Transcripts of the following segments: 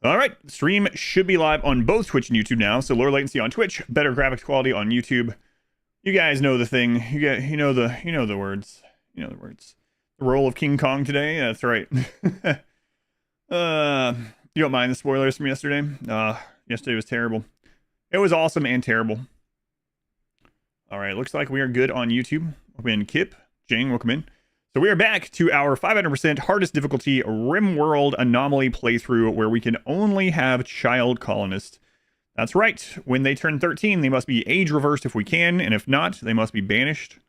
All right, stream should be live on both Twitch and YouTube now. So lower latency on Twitch, better graphics quality on YouTube. You guys know the thing. You know the words. You know the words. The role of King Kong today. That's right. You don't mind the spoilers from yesterday? Yesterday was terrible. It was awesome and terrible. All right, looks like we are good on YouTube. Welcome in, Kip. Jing, welcome in. So we are back to our 500% hardest difficulty RimWorld Anomaly playthrough, where we can only have child colonists. That's right. When they turn 13, they must be age reversed if we can, and if not, they must be banished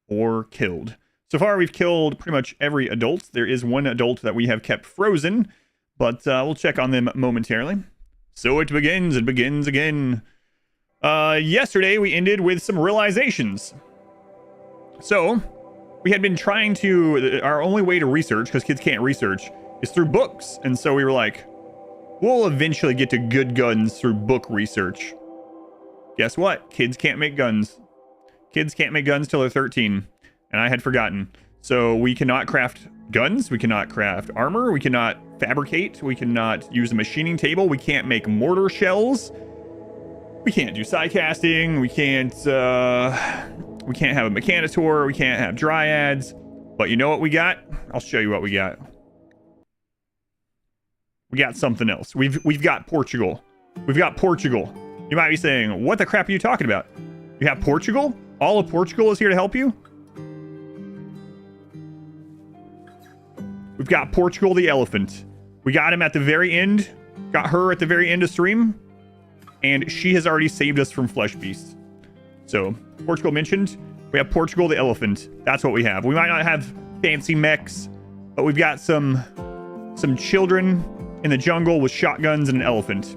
or killed. So far, we've killed pretty much every adult. There is one adult that we have kept frozen, but we'll check on them momentarily. So it begins again. Yesterday, we ended with some realizations. So we had been trying to, our only way to research, because kids can't research, is through books. And so we were like, we'll eventually get to good guns through book research. Guess what? Kids can't make guns. Kids can't make guns till they're 13. And I had forgotten. So we cannot craft guns. We cannot craft armor. We cannot fabricate. We cannot use a machining table. We can't make mortar shells. We can't do side casting. We can't have a mechanitor. We can't have dryads. But you know what we got? I'll show you what we got. We got something else. We've got Portugal. We've got Portugal. You might be saying, what the crap are you talking about? You have Portugal? All of Portugal is here to help you? We've got Portugal the elephant. We got him at the very end. Got her at the very end of stream. And she has already saved us from flesh beasts. So, Portugal mentioned. We have Portugal the elephant. That's what we have. We might not have fancy mechs, but we've got some children in the jungle with shotguns and an elephant.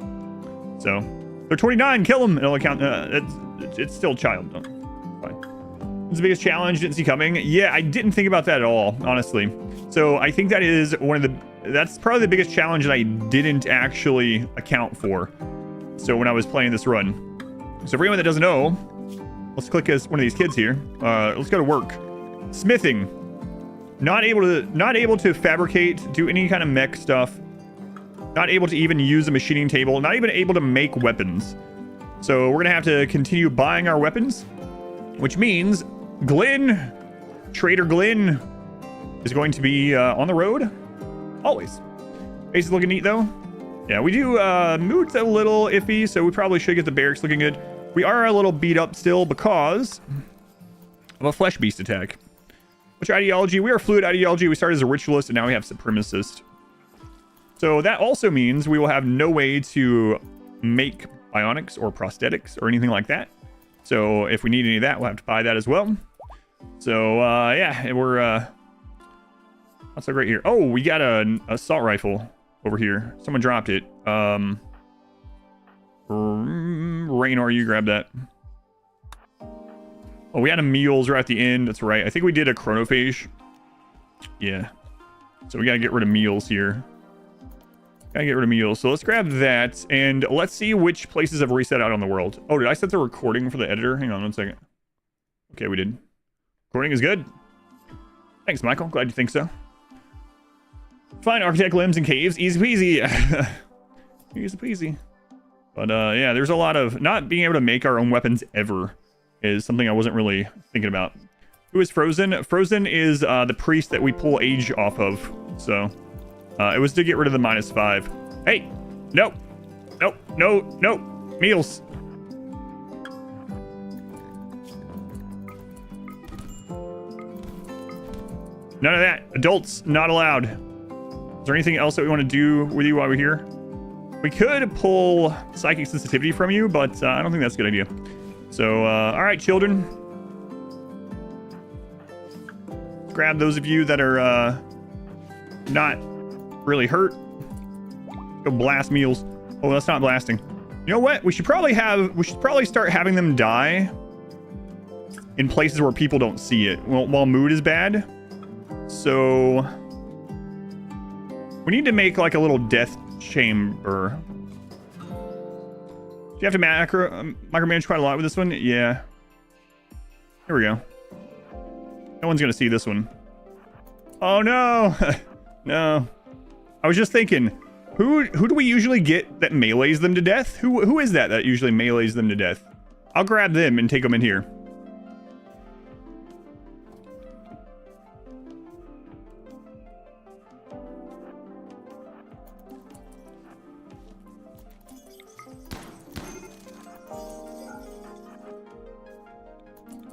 So, they're 29. Kill them. It'll count. It's still a child. Fine. It's the biggest challenge. Didn't see coming. Yeah, I didn't think about that at all, honestly. So, I think that is that's probably the biggest challenge that I didn't actually account for. So when I was playing this run. So for anyone that doesn't know, let's click as one of these kids here. Let's go to work. Smithing. Not able to fabricate, do any kind of mech stuff. Not able to even use a machining table. Not even able to make weapons. So we're gonna have to continue buying our weapons, which means Glenn, Trader Glenn, is going to be on the road always. Base is looking neat though. Yeah, we do, mood's a little iffy, so we probably should get the barracks looking good. We are a little beat up still because of a flesh beast attack. Which ideology? We are fluid ideology. We started as a ritualist, and now we have supremacist. So that also means we will have no way to make bionics or prosthetics or anything like that. So if we need any of that, we'll have to buy that as well. So, yeah, we're, what's that right here? Oh, we got an assault rifle over here. Someone dropped it. Raynor, you grab that. Oh, we had a meals right at the end. That's right. I think we did a chronophage. Yeah. So we gotta get rid of meals here. Gotta get rid of meals. So let's grab that, and let's see which places have reset out on the world. Oh, did I set the recording for the editor? Hang on one second. Okay, we did. Recording is good. Thanks, Michael. Glad you think so. Find architect limbs in caves. Easy peasy. Easy peasy. But yeah, there's a lot of not being able to make our own weapons ever is something I wasn't really thinking about. Who is Frozen? Frozen is the priest that we pull age off of. So it was to get rid of the -5. Hey, no, no, no, no, meals. None of that. Adults not allowed. Is there anything else that we want to do with you while we're here? We could pull psychic sensitivity from you, but I don't think that's a good idea. So, all right, children. Grab those of you that are not really hurt. Go blast meals. Oh, that's not blasting. You know what? We should probably start having them die in places where people don't see it. Well, while mood is bad. So we need to make like a little death chamber. Do you have to micromanage quite a lot with this one? Yeah. Here we go. No one's gonna see this one. Oh no. No. I was just thinking, Who do we usually get that melees them to death? Who is that usually melees them to death? I'll grab them and take them in here.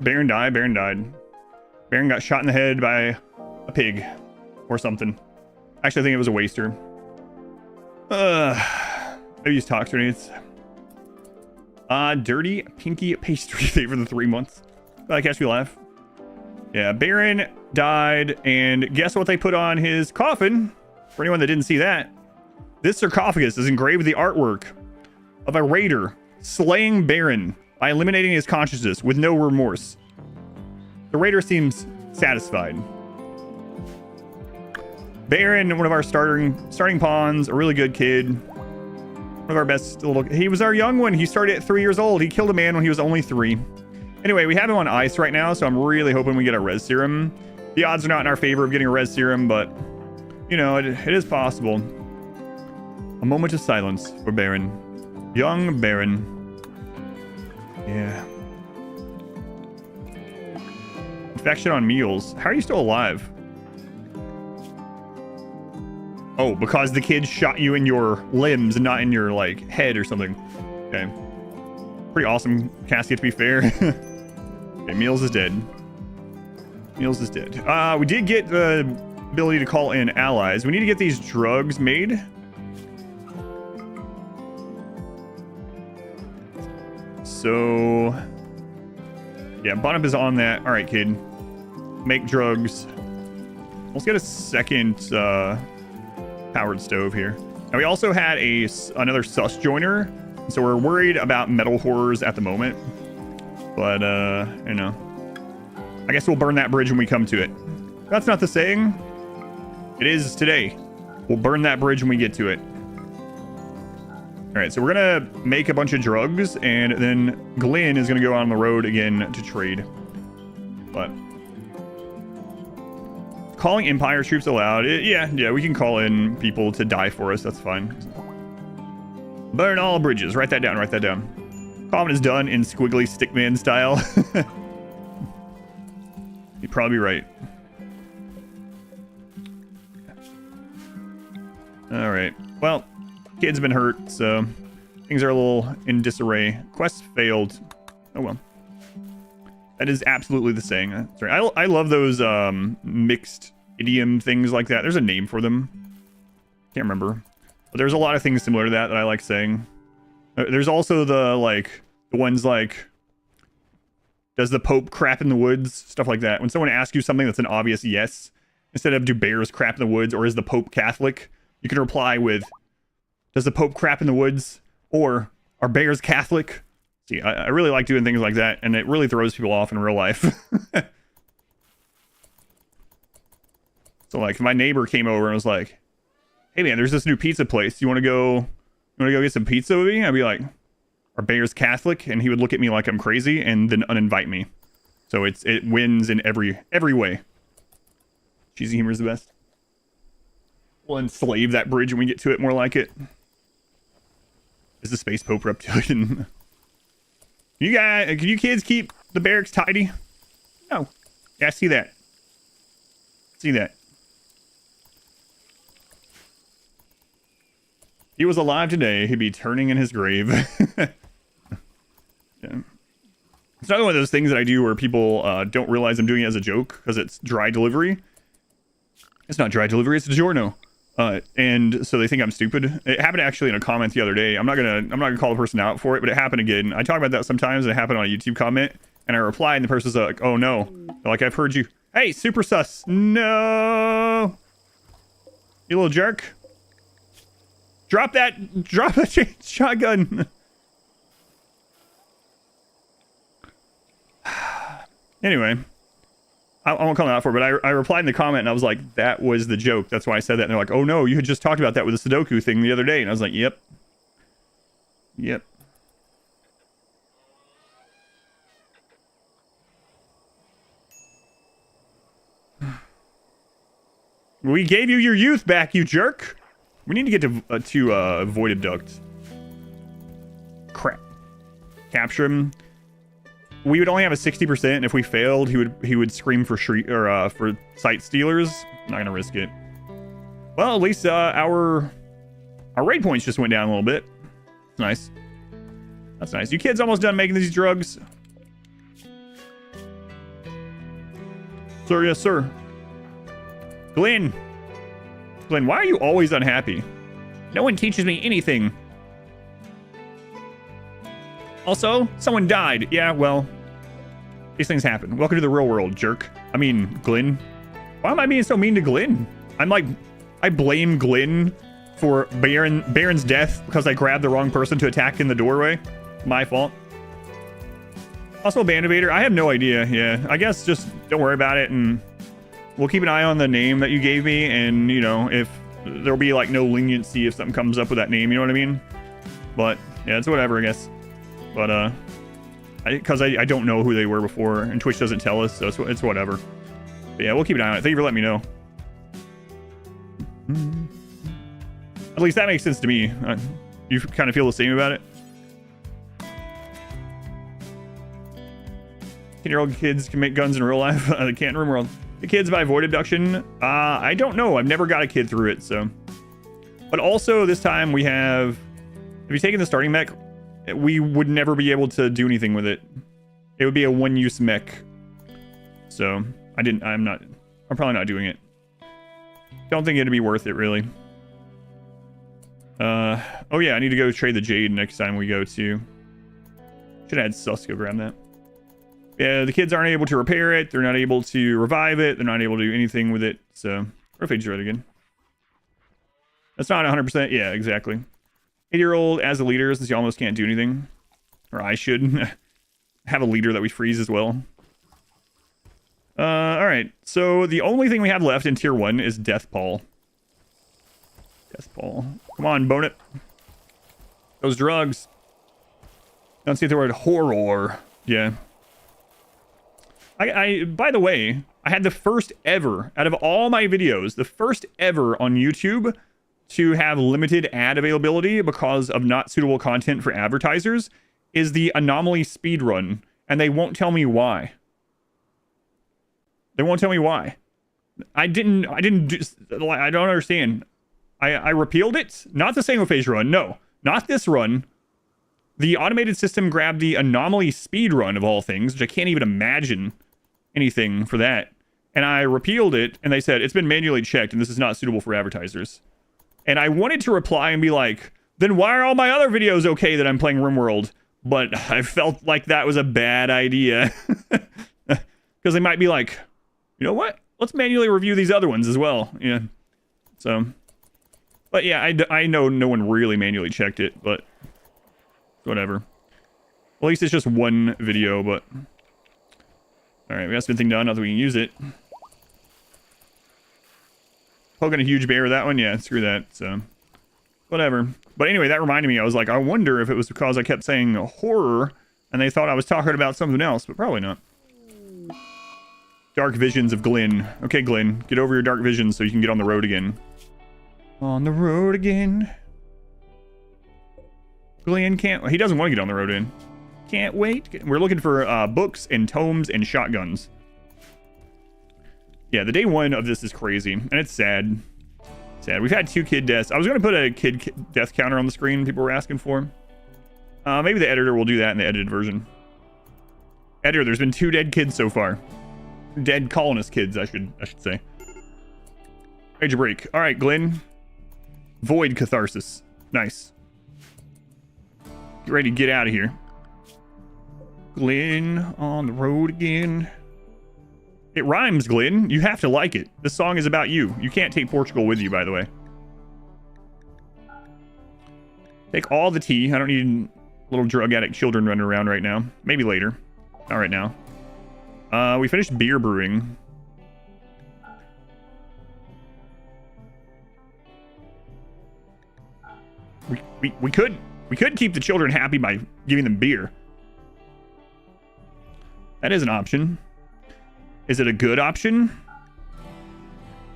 Baron died. Baron got shot in the head by a pig or something. Actually, I think it was a waster. I use tox grenades. Dirty pinky pastry favor the 3 months. Catch me laugh. Yeah, Baron died, and guess what they put on his coffin? For anyone that didn't see that, this sarcophagus is engraved with the artwork of a raider slaying Baron by eliminating his consciousness with no remorse. The raider seems satisfied. Baron, one of our starting pawns, a really good kid. One of our best he was our young one. He started at 3 years old. He killed a man when he was only 3. Anyway, we have him on ice right now, so I'm really hoping we get a res serum. The odds are not in our favor of getting a res serum, but you know, it is possible. A moment of silence for Baron. Young Baron. Yeah. Infection on meals. How are you still alive? Oh, because the kid shot you in your limbs and not in your, like, head or something. Okay. Pretty awesome, Cassie, to be fair. Okay, Meals is dead. Meals is dead. We did get the ability to call in allies. We need to get these drugs made. So... yeah, Bonnet is on that. Alright, kid. Make drugs. Let's get a second, powered stove here. Now we also had another sus joiner, so we're worried about metal horrors at the moment, but you know, I guess we'll burn that bridge when we come to it. That's not the saying. It is today. We'll burn that bridge when we get to it. All right, so we're gonna make a bunch of drugs, and then Glenn is gonna go on the road again to trade. But calling Empire troops allowed. Yeah, we can call in people to die for us. That's fine. Burn all bridges. Write that down. Common is done in squiggly stickman style. You'd probably be right. All right. Well, kid's been hurt, so things are a little in disarray. Quest failed. Oh well. That is absolutely the saying. Sorry, I love those mixed idiom things like that. There's a name for them. Can't remember. But there's a lot of things similar to that I like saying. There's also the ones like, does the Pope crap in the woods? Stuff like that. When someone asks you something that's an obvious yes, instead of do bears crap in the woods or is the Pope Catholic, you can reply with, does the Pope crap in the woods? Or are bears Catholic? See, I really like doing things like that, and it really throws people off in real life. So, like, if my neighbor came over and was like, hey, man, there's this new pizza place. You want to go get some pizza with me? I'd be like, are bears Catholic? And he would look at me like I'm crazy and then uninvite me. So it wins in every way. Cheesy humor is the best. We'll enslave that bridge when we get to it, more like it. Is the Space Pope reptilian? Can you kids keep the barracks tidy? No. Yeah, I see that. See that. If he was alive today, he'd be turning in his grave. Yeah. It's not one of those things that I do where people don't realize I'm doing it as a joke because it's dry delivery. It's not dry delivery, it's DiGiorno. And so they think I'm stupid. It happened actually in a comment the other day. I'm not gonna call the person out for it, but it happened again. I talk about that sometimes, and it happened on a YouTube comment, and I replied, and the person's like, "Oh no!" They're like, "I've heard you." Hey, super sus! No, you little jerk! Drop that shotgun. Anyway. I won't call it out for it, but I replied in the comment and I was like, that was the joke. That's why I said that. And they're like, oh no, you had just talked about that with the Sudoku thing the other day. And I was like, yep. We gave you your youth back, you jerk. We need to get to voided duct. Crap. Capture him. We would only have a 60%, and if we failed, he would scream for for sight stealers. I'm not gonna risk it. Well, at least our raid points just went down a little bit. That's nice. That's nice. You kids almost done making these drugs? Sir, yes, sir. Glenn, why are you always unhappy? No one teaches me anything. Also, someone died. Yeah, well, these things happen. Welcome to the real world, jerk. I mean, Glenn. Why am I being so mean to Glenn? I blame Glenn for Baron's death because I grabbed the wrong person to attack in the doorway. My fault. Also, Band Evader, I have no idea. Yeah, I guess just don't worry about it, and we'll keep an eye on the name that you gave me, and, you know, if there'll be, like, no leniency if something comes up with that name, you know what I mean? But, yeah, it's whatever, I guess. But, because I don't know who they were before, and Twitch doesn't tell us, so it's whatever. But yeah, we'll keep an eye on it. Thank you for letting me know. At least that makes sense to me. You kind of feel the same about it? 10-year-old kids can make guns in real life. They can't in RimWorld. The kids by void abduction. I don't know. I've never got a kid through it, so. But also this time we have. If you taken the starting mech, we would never be able to do anything with it. It would be a one-use mech. So I'm probably not doing it. Don't think it'd be worth it, really. Oh yeah, I need to go trade the Jade next time we go to. Should have had Sus go grab that. Yeah, the kids aren't able to repair it. They're not able to revive it. They're not able to do anything with it. So, Chronophagy's red again. That's not 100%. Yeah, exactly. 8-year-old as a leader, since you almost can't do anything. Or I should have a leader that we freeze as well. Alright. So, the only thing we have left in tier 1 is Death Paul. Death Paul. Come on, bone it. Those drugs. Don't see the word horror. Yeah. By the way, I had the first ever, out of all my videos, the first ever on YouTube to have limited ad availability because of not suitable content for advertisers is the Anomaly speedrun, and they won't tell me why. They won't tell me why. I don't understand. I repealed it. Not the Chronophagy run. No, not this run. The automated system grabbed the Anomaly speedrun of all things, which I can't even imagine anything for that. And I repealed it, and they said, it's been manually checked, and this is not suitable for advertisers. And I wanted to reply and be like, then why are all my other videos okay that I'm playing RimWorld? But I felt like that was a bad idea. Because they might be like, you know what? Let's manually review these other ones as well. Yeah. So. But yeah, I know no one really manually checked it, but whatever. Well, at least it's just one video, but. Alright, we got something done, not that we can use it. Poking a huge bear with that one? Yeah, screw that, so. Whatever. But anyway, that reminded me, I was like, I wonder if it was because I kept saying horror, and they thought I was talking about something else, but probably not. Dark visions of Glenn. Okay, Glenn, get over your dark visions so you can get on the road again. On the road again. Glenn can't... He doesn't want to get on the road again. Can't wait. We're looking for books and tomes and shotguns. Yeah, the day one of this is crazy, and it's sad. Sad. We've had 2 kid deaths. I was going to put a kid death counter on the screen people were asking for. Maybe the editor will do that in the edited version. Editor, there's been 2 dead kids so far. Dead colonist kids, I should say. Major break. All right, Glenn. Void catharsis. Nice. Get ready to get out of here. Glenn on the road again. It rhymes, Glenn. You have to like it. This song is about you. You can't take Portugal with you, by the way. Take all the tea. I don't need little drug addict children running around right now. Maybe later. Not right now. We finished beer brewing. We could keep the children happy by giving them beer. That is an option. Is it a good option?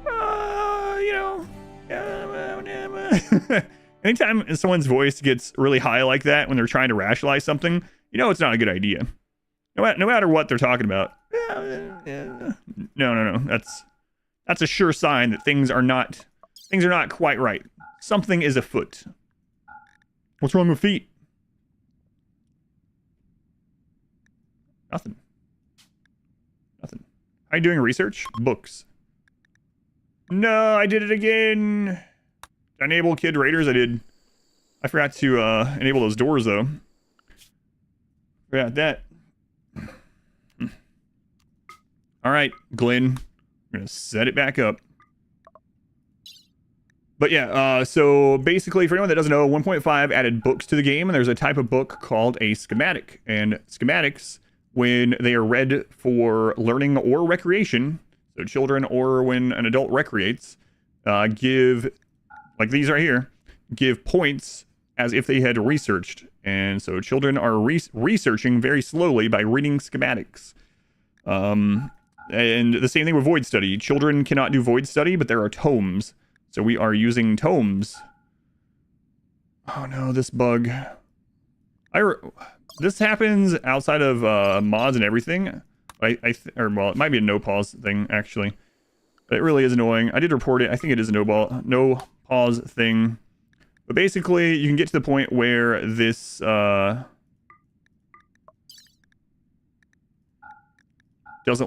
You know. Anytime someone's voice gets really high like that when they're trying to rationalize something, you know it's not a good idea. No matter what they're talking about. No. That's a sure sign that things are not quite right. Something is afoot. What's wrong with feet? Nothing. How you doing research? Books. No, I did it again. Enable kid raiders. I did. I forgot to enable those doors though. Forgot that. All right, Glenn. I'm gonna set it back up. But yeah, so basically, for anyone that doesn't know, 1.5 added books to the game, and there's a type of book called a schematic. And schematics, when they are read for learning or recreation, so children or when an adult recreates, give, like these right here, give points as if they had researched. And so children are researching very slowly by reading schematics. And the same thing with void study. Children cannot do void study, but there are tomes. So we are using tomes. Oh no, this bug. This happens outside of mods and everything. Or well, it might be a no pause thing actually. But it really is annoying. I did report it. I think it is a no pause thing. But basically, you can get to the point where this doesn't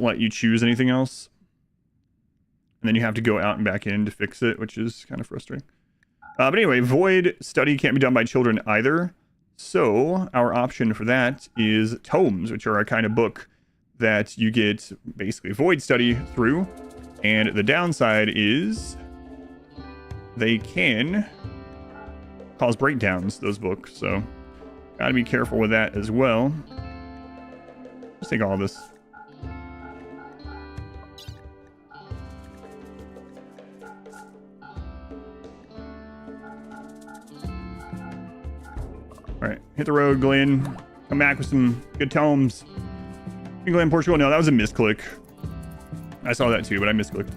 let you choose anything else. And then you have to go out and back in to fix it, which is kind of frustrating. But anyway, void study can't be done by children either. So our option for that is tomes, which are a kind of book that you get basically void study through. And the downside is they can cause breakdowns, those books. So gotta be careful with that as well. Let's take all this. All right, hit the road, Glenn. Come back with some good tomes. Glenn, Portugal. No, that was a misclick. I saw that too, but I misclicked.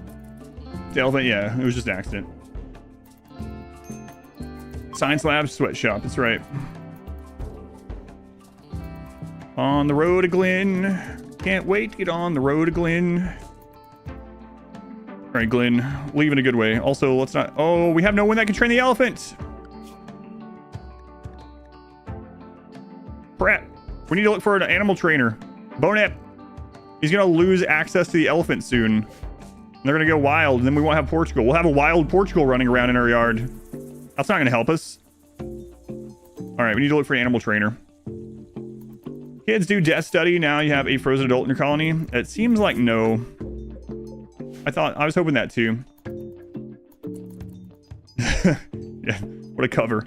The elephant, yeah, it was just an accident. Science Lab Sweatshop, that's right. On the road to Glenn. Can't wait to get on the road to Glenn. All right, Glenn, leave in a good way. Also, let's not... Oh, we have no one that can train the elephant. Brett, we need to look for an animal trainer. Bonep. He's going to lose access to the elephant soon. And they're going to go wild, and then we won't have Portugal. We'll have a wild Portugal running around in our yard. That's not going to help us. All right, we need to look for an animal trainer. Kids do death study. Now you have a frozen adult in your colony. It seems like no. I was hoping that too. Yeah, what a cover.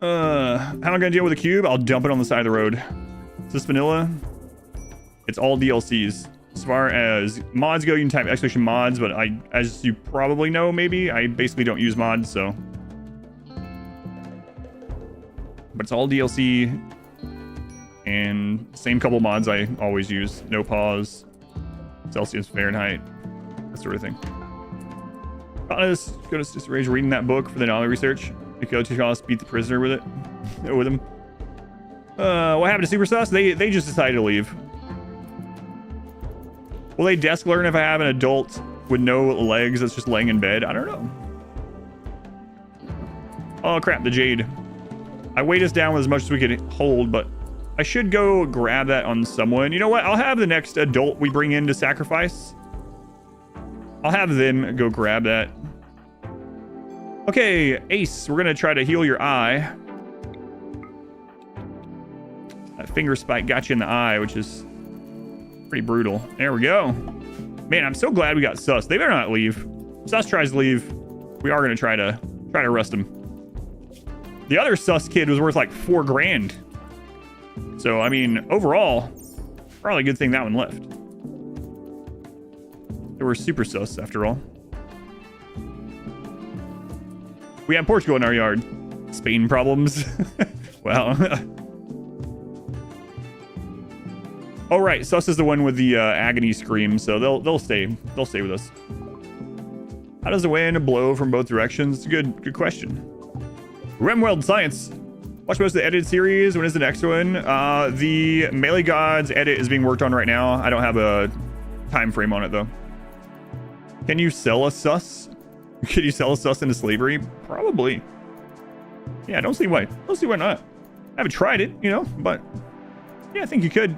How am I going to deal with a cube? I'll dump it on the side of the road. Is this vanilla? It's all DLCs. As far as mods go, you can type exclamation mods, but as you probably know, maybe, I basically don't use mods, so. But it's all DLC, and same couple mods I always use. No pause, Celsius, Fahrenheit, that sort of thing. Go to just rage reading that book for the anomaly research. Go to Colonists beat the prisoner with it, with him. What happened to Super Sus? They just decided to leave. Will they desk learn if I have an adult with no legs that's just laying in bed? I don't know. Oh crap, the jade. I weighed us down with as much as we could hold, but I should go grab that on someone. You know what? I'll have the next adult we bring in to sacrifice. I'll have them go grab that. Okay, Ace, we're gonna try to heal your eye. That finger spike got you in the eye, which is pretty brutal. There we go. Man, I'm so glad we got Sus. They better not leave. Sus tries to leave. We are gonna try to arrest him. The other Sus kid was worth like $4 grand. So I mean, overall, probably a good thing that one left. They were super Sus after all. We have Portugal in our yard. Spain problems. Well. Oh right, Sus is the one with the agony scream, so they'll stay with us. How does the wind blow from both directions? It's a good question. RimWorld Science. Watch most of the edited series. When is the next one? The Melee Gods edit is being worked on right now. I don't have a time frame on it though. Can you sell a sus? Can you sell a sus into slavery? Probably. Yeah, I don't see why. Don't see why not. I haven't tried it, you know, but yeah, I think you could.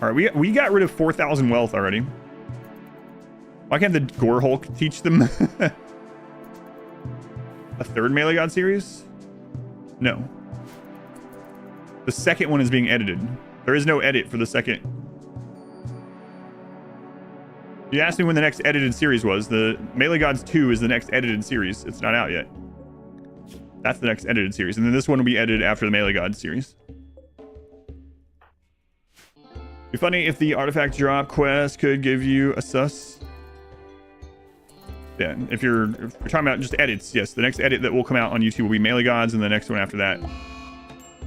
All right, we got rid of 4,000 wealth already. Why can't the Gore Hulk teach them? A third Melee God series? No. The second one is being edited. There is no edit for the second. You asked me when the next edited series was. The Melee Gods 2 is the next edited series. It's not out yet. That's the next edited series. And then this one will be edited after the Melee Gods series. Be funny if the artifact drop quest could give you a sus. Yeah, if you're talking about just edits, yes, the next edit that will come out on YouTube will be Melee Gods, and the next one after that.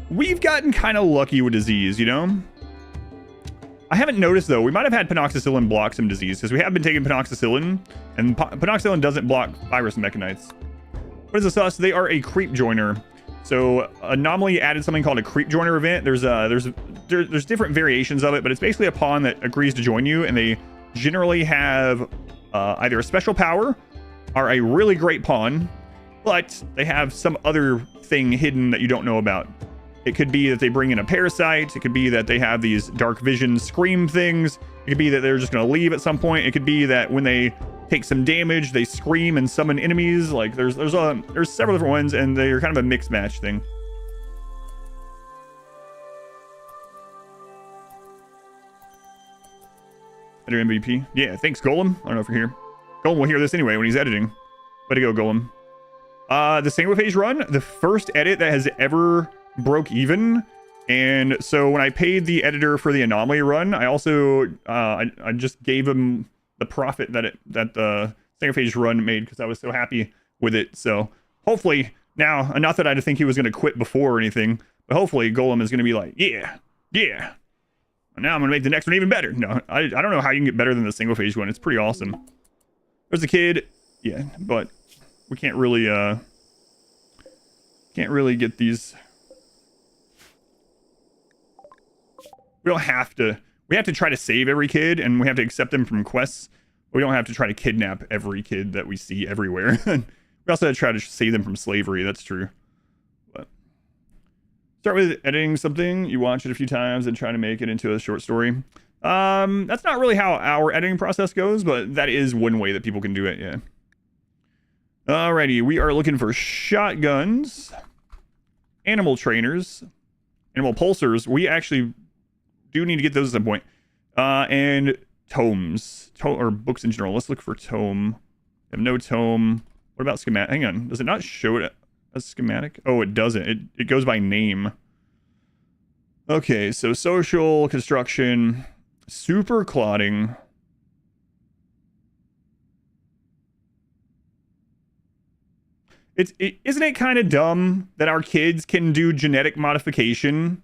We've gotten kind of lucky with disease, you know? I haven't noticed, though. We might have had penoxycillin block some disease, because we have been taking penoxycillin, and penoxycillin doesn't block virus mechanites. What is a sus? They are a creep joiner. So Anomaly added something called a creep joiner event. There's different variations of it, but it's basically a pawn that agrees to join you, and they generally have either a special power or a really great pawn, but they have some other thing hidden that you don't know about. It could be that they bring in a parasite. It could be that they have these dark vision scream things. It could be that they're just going to leave at some point. It could be that when they take some damage, they scream and summon enemies. Like there's several different ones, and they're kind of a mixed match thing. Editor MVP. Yeah, thanks, Golem. I don't know if you're here. Golem will hear this anyway when he's editing. Way to go, Golem. The Chronophagy run, the first edit that has ever broke even. And so when I paid the editor for the Anomaly run, I also I just gave him the profit that the Chronophagy run made, because I was so happy with it. So hopefully now, not that I think he was going to quit before or anything, but hopefully Golem is going to be like, yeah. Now I'm going to make the next one even better. No, I don't know how you can get better than the single phase one. It's pretty awesome. There's a kid. Yeah, but we can't really get these. We don't have to. We have to try to save every kid, and we have to accept them from quests. But we don't have to try to kidnap every kid that we see everywhere. We also have to try to save them from slavery. That's true. But start with editing something. You watch it a few times and try to make it into a short story. That's not really how our editing process goes, but that is one way that people can do it. Yeah. Alrighty, we are looking for shotguns, animal trainers, animal pulsers. We actually do need to get those at some point. And tomes, or books in general. Let's look for tome. I have no tome. What about schematic? Hang on. Does it not show it as schematic? Oh, it doesn't. It goes by name. Okay, so social, construction, super clotting. Isn't it kind of dumb that our kids can do genetic modification,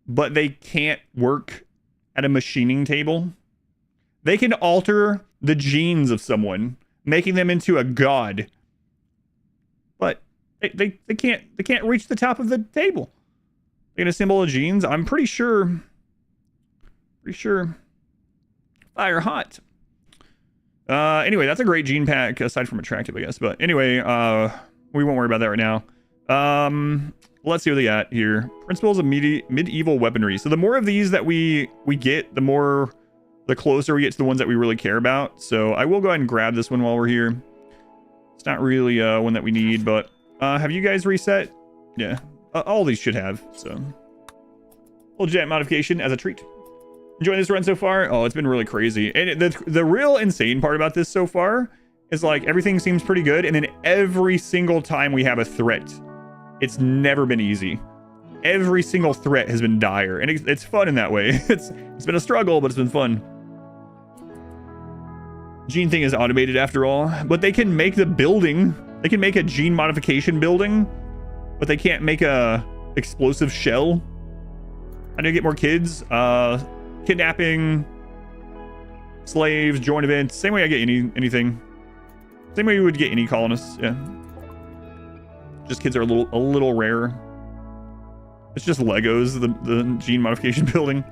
but they can't work at a machining table? They can alter the genes of someone, making them into a god, but they can't reach the top of the table. They can assemble the genes. I'm pretty sure fire hot. Anyway, that's a great gene pack, aside from attractive, I guess. But anyway, we won't worry about that right now. Let's see what they got here. Principles of medieval weaponry. So the more of these that we get, the closer we get to the ones that we really care about. So I will go ahead and grab this one while we're here. It's not really one that we need, but have you guys reset? Yeah, all these should have. So little jet modification as a treat. Enjoying this run so far? Oh, it's been really crazy. And the real insane part about this so far is like everything seems pretty good, and then every single time we have a threat, it's never been easy. Every single threat has been dire, and it's fun in that way. It's been a struggle, but it's been fun. Gene thing is automated after all, but they can make the building. They can make a gene modification building, but they can't make a explosive shell. I need to get more kids. Kidnapping, slaves, join events. Same way I get anything. Same way you would get any colonists. Yeah. Just kids are a little rarer. It's just Legos, the gene modification building.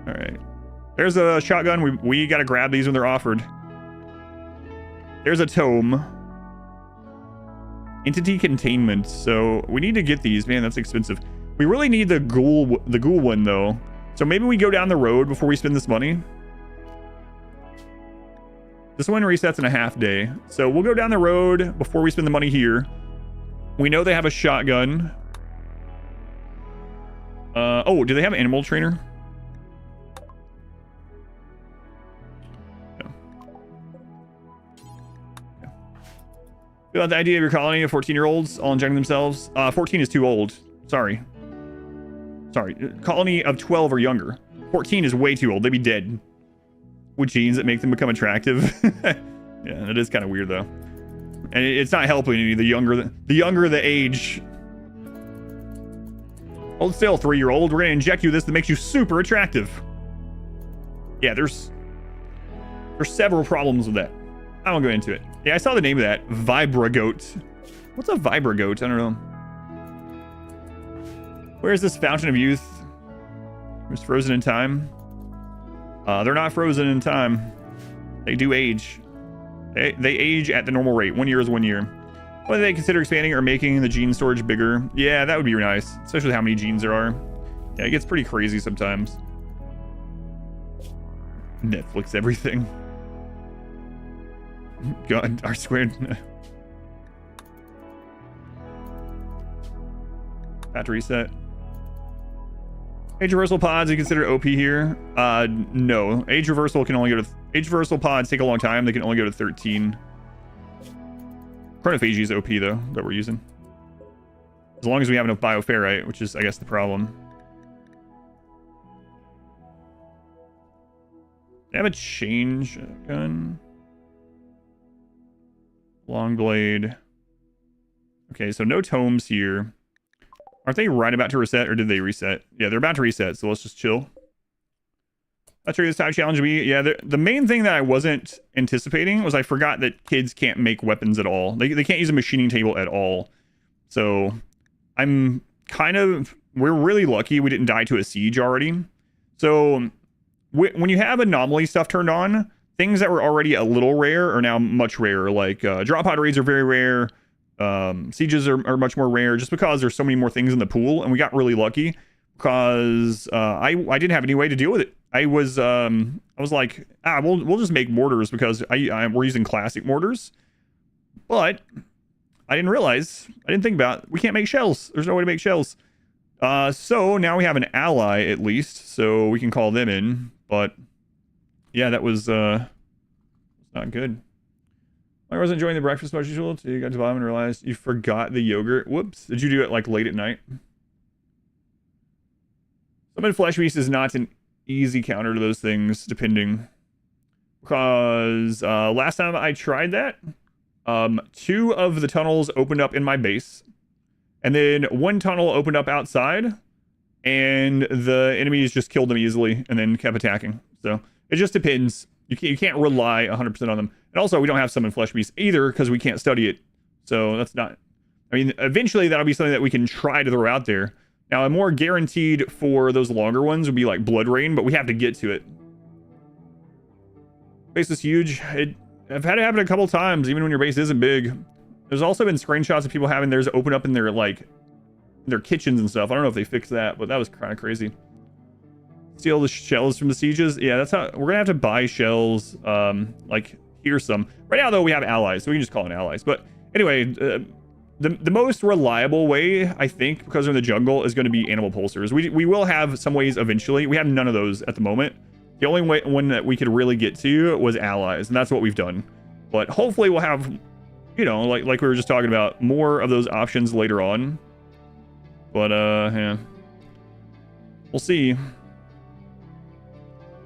All right. There's a shotgun. We got to grab these when they're offered. There's a tome. Entity containment. So we need to get these. Man, that's expensive. We really need the ghoul one though. So maybe we go down the road before we spend this money. This one resets in a half day. So we'll go down the road before we spend the money here. We know they have a shotgun. Oh, do they have an animal trainer? About the idea of your colony of 14-year-olds all injecting themselves. 14 is too old. Sorry. Colony of 12 or younger. 14 is way too old. They'd be dead. With genes that make them become attractive. Yeah, that is kind of weird though. And it's not helping any. The younger the age. Hold still, 3-year-old. We're gonna inject you this that makes you super attractive. Yeah, there's several problems with that. I won't go into it. Yeah, I saw the name of that. Vibragoat. What's a Vibragoat? I don't know. Where's this Fountain of Youth? It was frozen in time. They're not frozen in time. They do age. They age at the normal rate. 1 year is 1 year. Whether they consider expanding or making the gene storage bigger. Yeah, that would be nice. Especially how many genes there are. Yeah, it gets pretty crazy sometimes. Netflix everything. God, R squared. Battery reset. Age reversal pods, you consider OP here? No. Age reversal can only go to... Age reversal pods take a long time. They can only go to 13. Chronophagy is OP, though, that we're using. As long as we have enough bioferrite, which is, I guess, the problem. They have a change gun. Long blade. Okay, so no tomes here. Aren't they right about to reset, or did they reset? Yeah, they're about to reset, so let's just chill. That's really this type challenge me. Yeah, the main thing that I wasn't anticipating was I forgot that kids can't make weapons at all. They can't use a machining table at all. So I'm kind of... We're really lucky we didn't die to a siege already. So when you have anomaly stuff turned on, things that were already a little rare are now much rarer. Like drop pod raids are very rare. Sieges are much more rare just because there's so many more things in the pool, and we got really lucky because I didn't have any way to deal with it. I was like, we'll just make mortars because we're using classic mortars, but I didn't think about we can't make shells. There's no way to make shells. So now we have an ally at least, so we can call them in. But yeah, that was not good. I wasn't enjoying the breakfast much usual until you got to the bottom and realized you forgot the yogurt. Whoops. Did you do it like late at night? Summon Flesh Beast is not an easy counter to those things, depending. Because last time I tried that, 2 of the tunnels opened up in my base. And then 1 tunnel opened up outside. And the enemies just killed them easily and then kept attacking. So it just depends. You can't rely 100% on them. And also, we don't have Summon Flesh Beast either because we can't study it. So that's not... I mean, eventually that'll be something that we can try to throw out there. Now, a more guaranteed for those longer ones would be like Blood Rain, but we have to get to it. Base is huge. I've had it happen a couple times, even when your base isn't big. There's also been screenshots of people having theirs open up in their, like, their kitchens and stuff. I don't know if they fixed that, but that was kind of crazy. Steal the shells from the sieges. Yeah, that's how we're gonna have to buy shells. Like here's some. Right now though, we have allies, so we can just call it allies. But anyway, the most reliable way, I think, because we're in the jungle, is going to be animal pulsers. We will have some ways eventually. We have none of those at the moment. The only one that we could really get to was allies, and that's what we've done. But hopefully we'll have, you know, like we were just talking about, more of those options later on. But yeah, we'll see.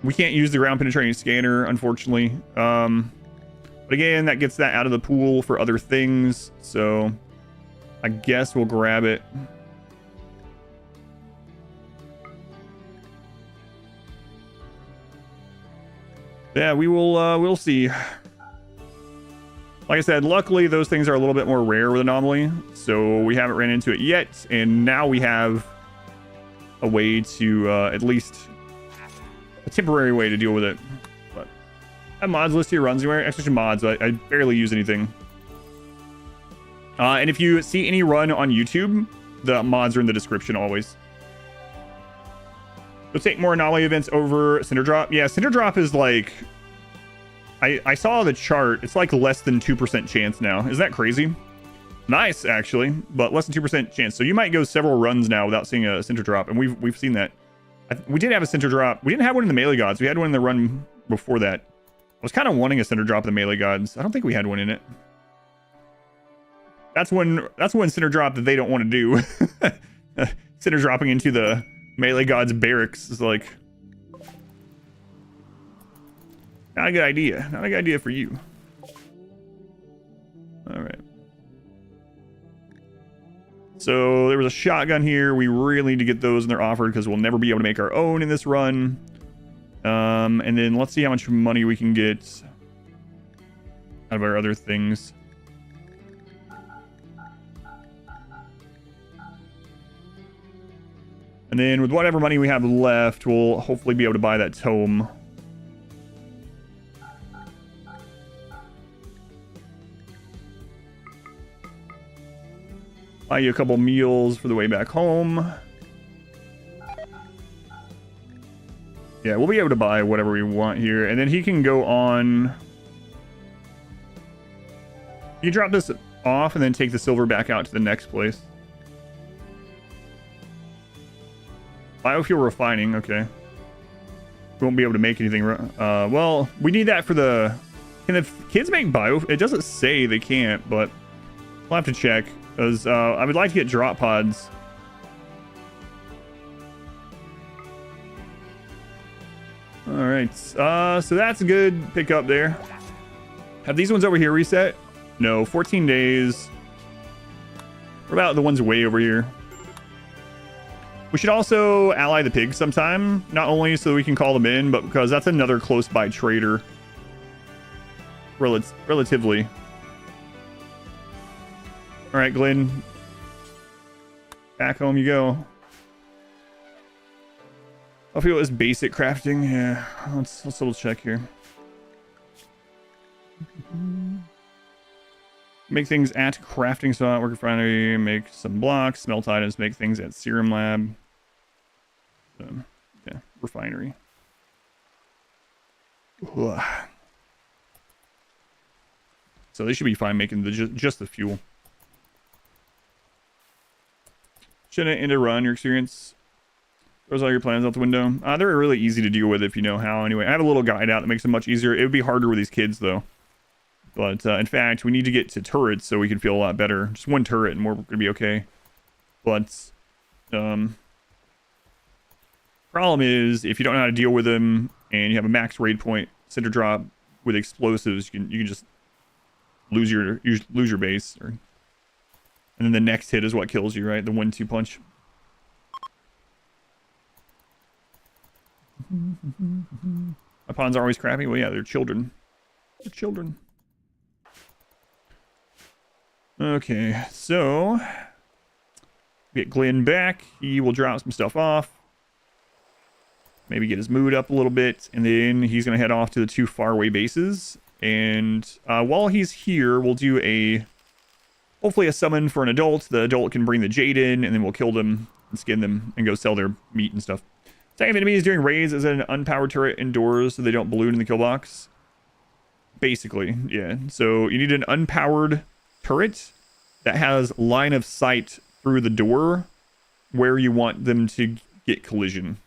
We can't use the ground penetrating scanner, unfortunately. But again, that gets that out of the pool for other things. So I guess we'll grab it. Yeah, we'll see. Like I said, luckily those things are a little bit more rare with Anomaly, so we haven't ran into it yet, and now we have a way to, at least a temporary way to deal with it. But that mods list here runs anywhere. Extra mods, I barely use anything. And if you see any run on YouTube, the mods are in the description always. Let's take more Anomaly events over Cinder Drop. Yeah, Cinder Drop is like... I saw the chart. It's like less than 2% chance now. Isn't that crazy? Nice, actually, but less than 2% chance. So you might go several runs now without seeing a Cinder Drop, and we've seen that. We did have a Cinder Drop. We didn't have one in the Melee Gods. We had one in the run before that. I was kind of wanting a Cinder Drop in the Melee Gods. I don't think we had one in it. That's one Cinder Drop that they don't want to do. Cinder dropping into the Melee Gods barracks is like... not a good idea. Not a good idea for you. All right. So there was a shotgun here. We really need to get those, and they're offered because we'll never be able to make our own in this run. And then let's see how much money we can get out of our other things. And then with whatever money we have left, we'll hopefully be able to buy that tome. Buy you a couple meals for the way back home. Yeah, we'll be able to buy whatever we want here. And then he can go on... you drop this off and then take the silver back out to the next place. Biofuel refining, okay. We won't be able to make anything. Well, we need that for the... can the kids make bio... it doesn't say they can't, but we'll have to check. Because I would like to get drop pods. Alright, so that's a good pickup there. Have these ones over here reset? No, 14 days. What about the ones way over here? We should also ally the pigs sometime. Not only so we can call them in, but because that's another close by trader. Relatively. All right, Glenn. Back home you go. I feel it was basic crafting. Yeah, let's double check here. Make things at crafting spot, work refinery, make some blocks, smelt items, make things at serum lab. Yeah, refinery. Ugh. So they should be fine making just the fuel. Shouldn't end a run, your experience throws all your plans out the window. They're really easy to deal with if you know how. Anyway, I have a little guide out that makes it much easier. It would be harder with these kids, though. But in fact, we need to get to turrets so we can feel a lot better. Just one turret and we're going to be okay. But problem is, if you don't know how to deal with them and you have a max raid point cinder drop with explosives, you can just lose your base. And then the next hit is what kills you, right? The 1-2 punch. My pawns are always crappy. Well, yeah, they're children. They're children. Okay, so get Glenn back. He will drop some stuff off. Maybe get his mood up a little bit, and then he's going to head off to the 2 faraway bases. And while he's here, we'll do hopefully a summon for an adult. The adult can bring the Jade in, and then we'll kill them and skin them and go sell their meat and stuff. Attacking enemies during raids is an unpowered turret indoors so they don't balloon in the kill box. Basically, yeah. So you need an unpowered turret that has line of sight through the door where you want them to get collision.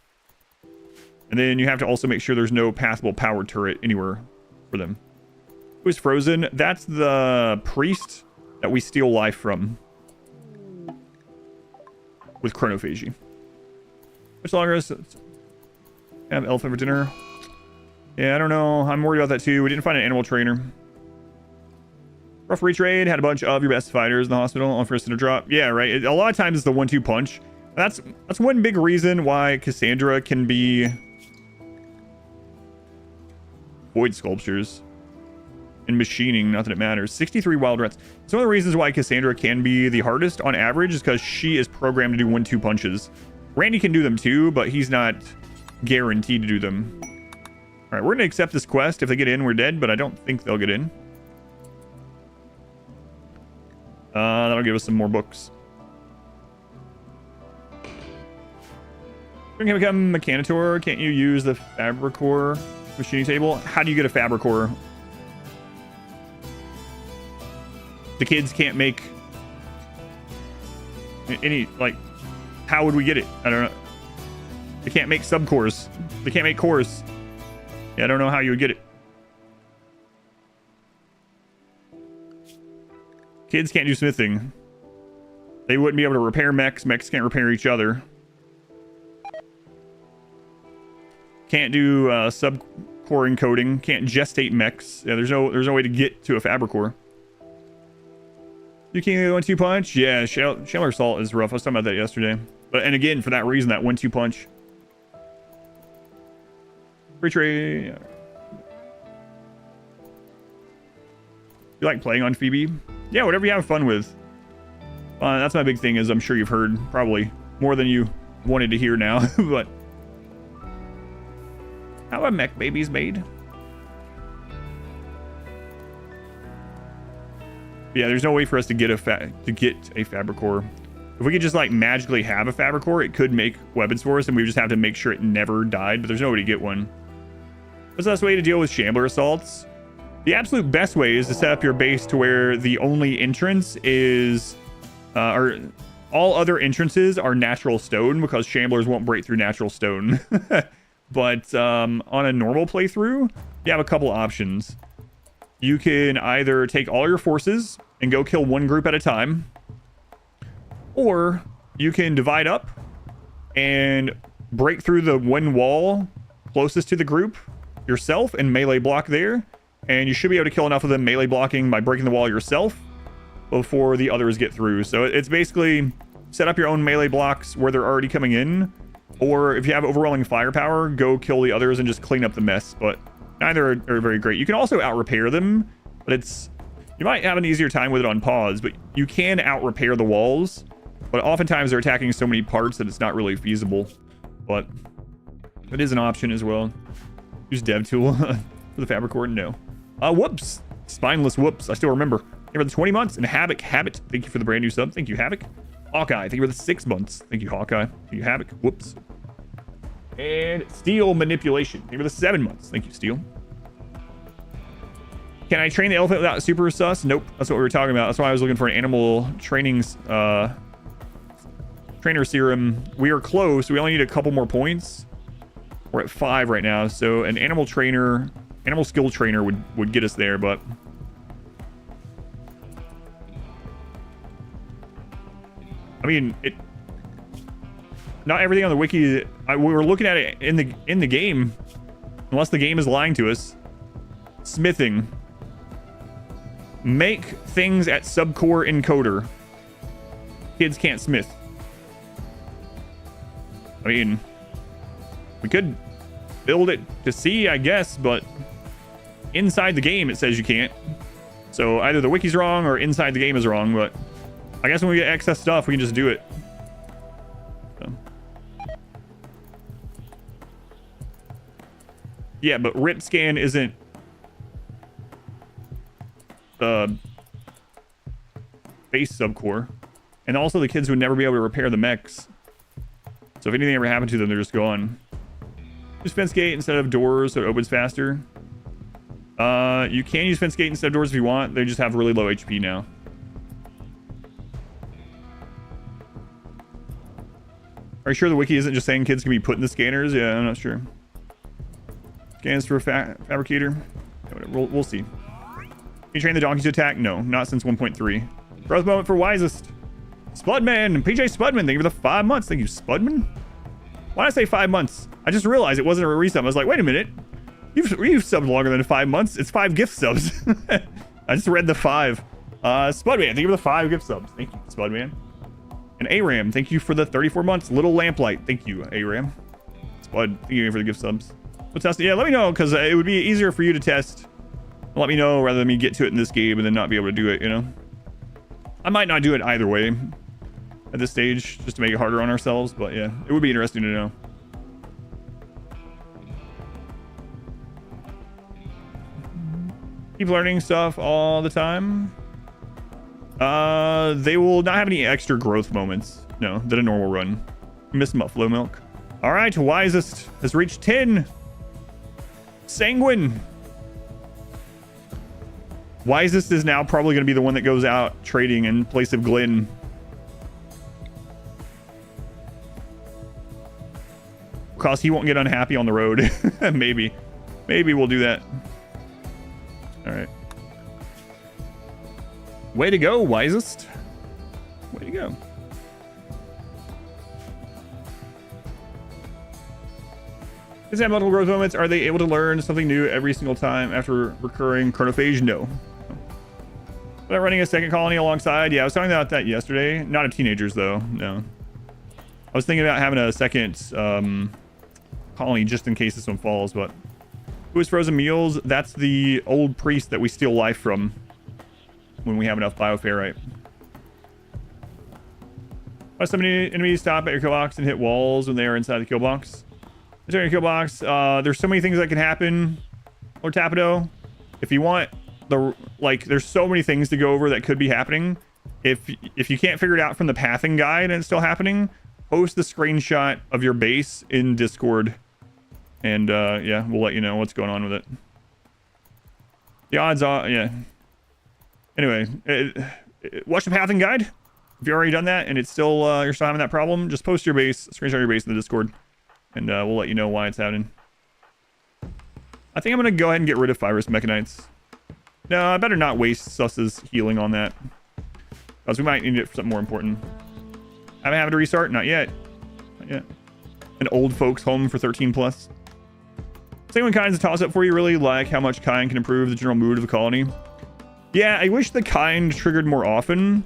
And then you have to also make sure there's no passable powered turret anywhere for them. Who's frozen? That's the priest that we steal life from with Chronophagy. Much longer is have elephant for dinner. Yeah, I don't know. I'm worried about that too. We didn't find an animal trainer. Rough retrade. Had a bunch of your best fighters in the hospital on first cinder drop. Yeah, right. A lot of times it's the 1-2 punch. That's one big reason why Cassandra can be void sculptures. And machining, not that it matters. 63 wild rats. It's one of the reasons why Cassandra can be the hardest on average is because she is programmed to do 1-2 punches. Randy can do them too, but he's not guaranteed to do them. All right, we're going to accept this quest. If they get in, we're dead, but I don't think they'll get in. That'll give us some more books. You're going to become Mechanitor. Can't you use the Fabricor machining table? How do you get a Fabricor? The kids can't make any, like, how would we get it? I don't know. They can't make subcores. They can't make cores. Yeah, I don't know how you would get it. Kids can't do smithing. They wouldn't be able to repair mechs. Mechs can't repair each other. Can't do subcore encoding. Can't gestate mechs. Yeah, there's no way to get to a Fabricor. You can't do 1-2 punch? Yeah, Shell Assault is rough. I was talking about that yesterday. And again, for that reason, that 1-2 punch. Free trade. You like playing on Phoebe? Yeah, whatever you have fun with. That's my big thing, is I'm sure you've heard probably more than you wanted to hear now. But how are mech babies made? Yeah, there's no way for us to get a Fabricor. If we could just like magically have a Fabricor, it could make weapons for us, and we just have to make sure it never died. But there's no way to get one. What's the best way to deal with Shambler assaults? The absolute best way is to set up your base to where the only entrance is, or all other entrances are natural stone, because Shamblers won't break through natural stone. But on a normal playthrough, you have a couple options. You can either take all your forces and go kill one group at a time, or you can divide up and break through the one wall closest to the group yourself and melee block there, and you should be able to kill enough of them melee blocking by breaking the wall yourself before the others get through. So it's basically set up your own melee blocks where they're already coming in, or if you have overwhelming firepower, go kill the others and just clean up the mess. But neither are very great. You can also out repair them, but you might have an easier time with it on pause, but you can out repair the walls, but oftentimes they're attacking so many parts that it's not really feasible. But it is an option as well. Use dev tool for the Fabricor. No. Whoops. Spineless whoops. I still remember. Thank you for the 20 months. And Habit. Thank you for the brand new sub. Thank you, Havoc. Hawkeye. Thank you for the 6 months. Thank you, Hawkeye. Thank you, Havoc. Whoops. And Steel Manipulation. Thank you for the 7 months. Thank you, Steel. Can I train the elephant without super sus? Nope. That's what we were talking about. That's why I was looking for an animal training trainer serum. We are close. We only need a couple more points. We're at 5 right now. So an animal skill trainer would get us there, but I mean, not everything on the wiki. We were looking at it in the game, unless the game is lying to us. Smithing. Make things at subcore encoder. Kids can't smith. I mean, we could build it to see, I guess, but inside the game it says you can't. So either the wiki's wrong or inside the game is wrong, but I guess when we get excess stuff, we can just do it. So. Yeah, but rip scan isn't the base subcore. And also the kids would never be able to repair the mechs. So if anything ever happened to them, they're just gone. Use fence gate instead of doors so it opens faster. You can use fence gate instead of doors if you want. They just have really low HP now. Are you sure the wiki isn't just saying kids can be put in the scanners? Yeah, I'm not sure. Scans for a fabricator. Yeah, we'll see. Can you train the donkeys to attack? No, not since 1.3. Growth moment for wisest. Spudman, PJ Spudman, thank you for the 5 months. Thank you, Spudman. Why did I say 5 months? I just realized it wasn't a resub. I was like, wait a minute. You've subbed longer than 5 months. It's 5 gift subs. I just read the 5. Spudman, thank you for the 5 gift subs. Thank you, Spudman. And Aram, thank you for the 34 months. Little Lamplight, thank you, Aram. Spud, thank you for the gift subs. We'll test it. Yeah, let me know, because it would be easier for you to test. Let me know rather than me get to it in this game and then not be able to do it, you know? I might not do it either way at this stage, just to make it harder on ourselves, but yeah, it would be interesting to know. Keep learning stuff all the time. They will not have any extra growth moments, no, than a normal run. Miss Muffalo Milk. All right, Wisest has reached 10. Sanguine. Wisest is now probably going to be the one that goes out trading in place of Glenn. Because he won't get unhappy on the road. Maybe we'll do that. All right. Way to go, Wisest. Way to go. Does it have multiple growth moments? Are they able to learn something new every single time after recurring chronophage? No. But running a second colony alongside? Yeah, I was talking about that yesterday. Not of teenagers, though. No. I was thinking about having a second colony just in case this one falls, but... Who is Frozen Meals? That's the old priest that we steal life from when we have enough bioferrite. Let some enemies stop at your kill box and hit walls when they are inside the kill box. Your kill box. There's so many things that can happen, Lord Tapido. If you want there's so many things to go over that could be happening. If you can't figure it out from the pathing guide and it's still happening, post the screenshot of your base in Discord, and yeah, we'll let you know what's going on with it. The odds are, yeah. Anyway, watch the pathing guide. If you've already done that and it's still you're still having that problem, just post your base, screenshot your base in the Discord. And we'll let you know why it's happening. I think I'm going to go ahead and get rid of Fibrous Mechanites. No, I better not waste Sus's healing on that. Because we might need it for something more important. Haven't had to restart? Not yet. Not yet. An old folks home for 13 plus. Sanguine Kind's a toss-up for you. Really like how much Kind can improve the general mood of the colony. Yeah, I wish the Kind triggered more often.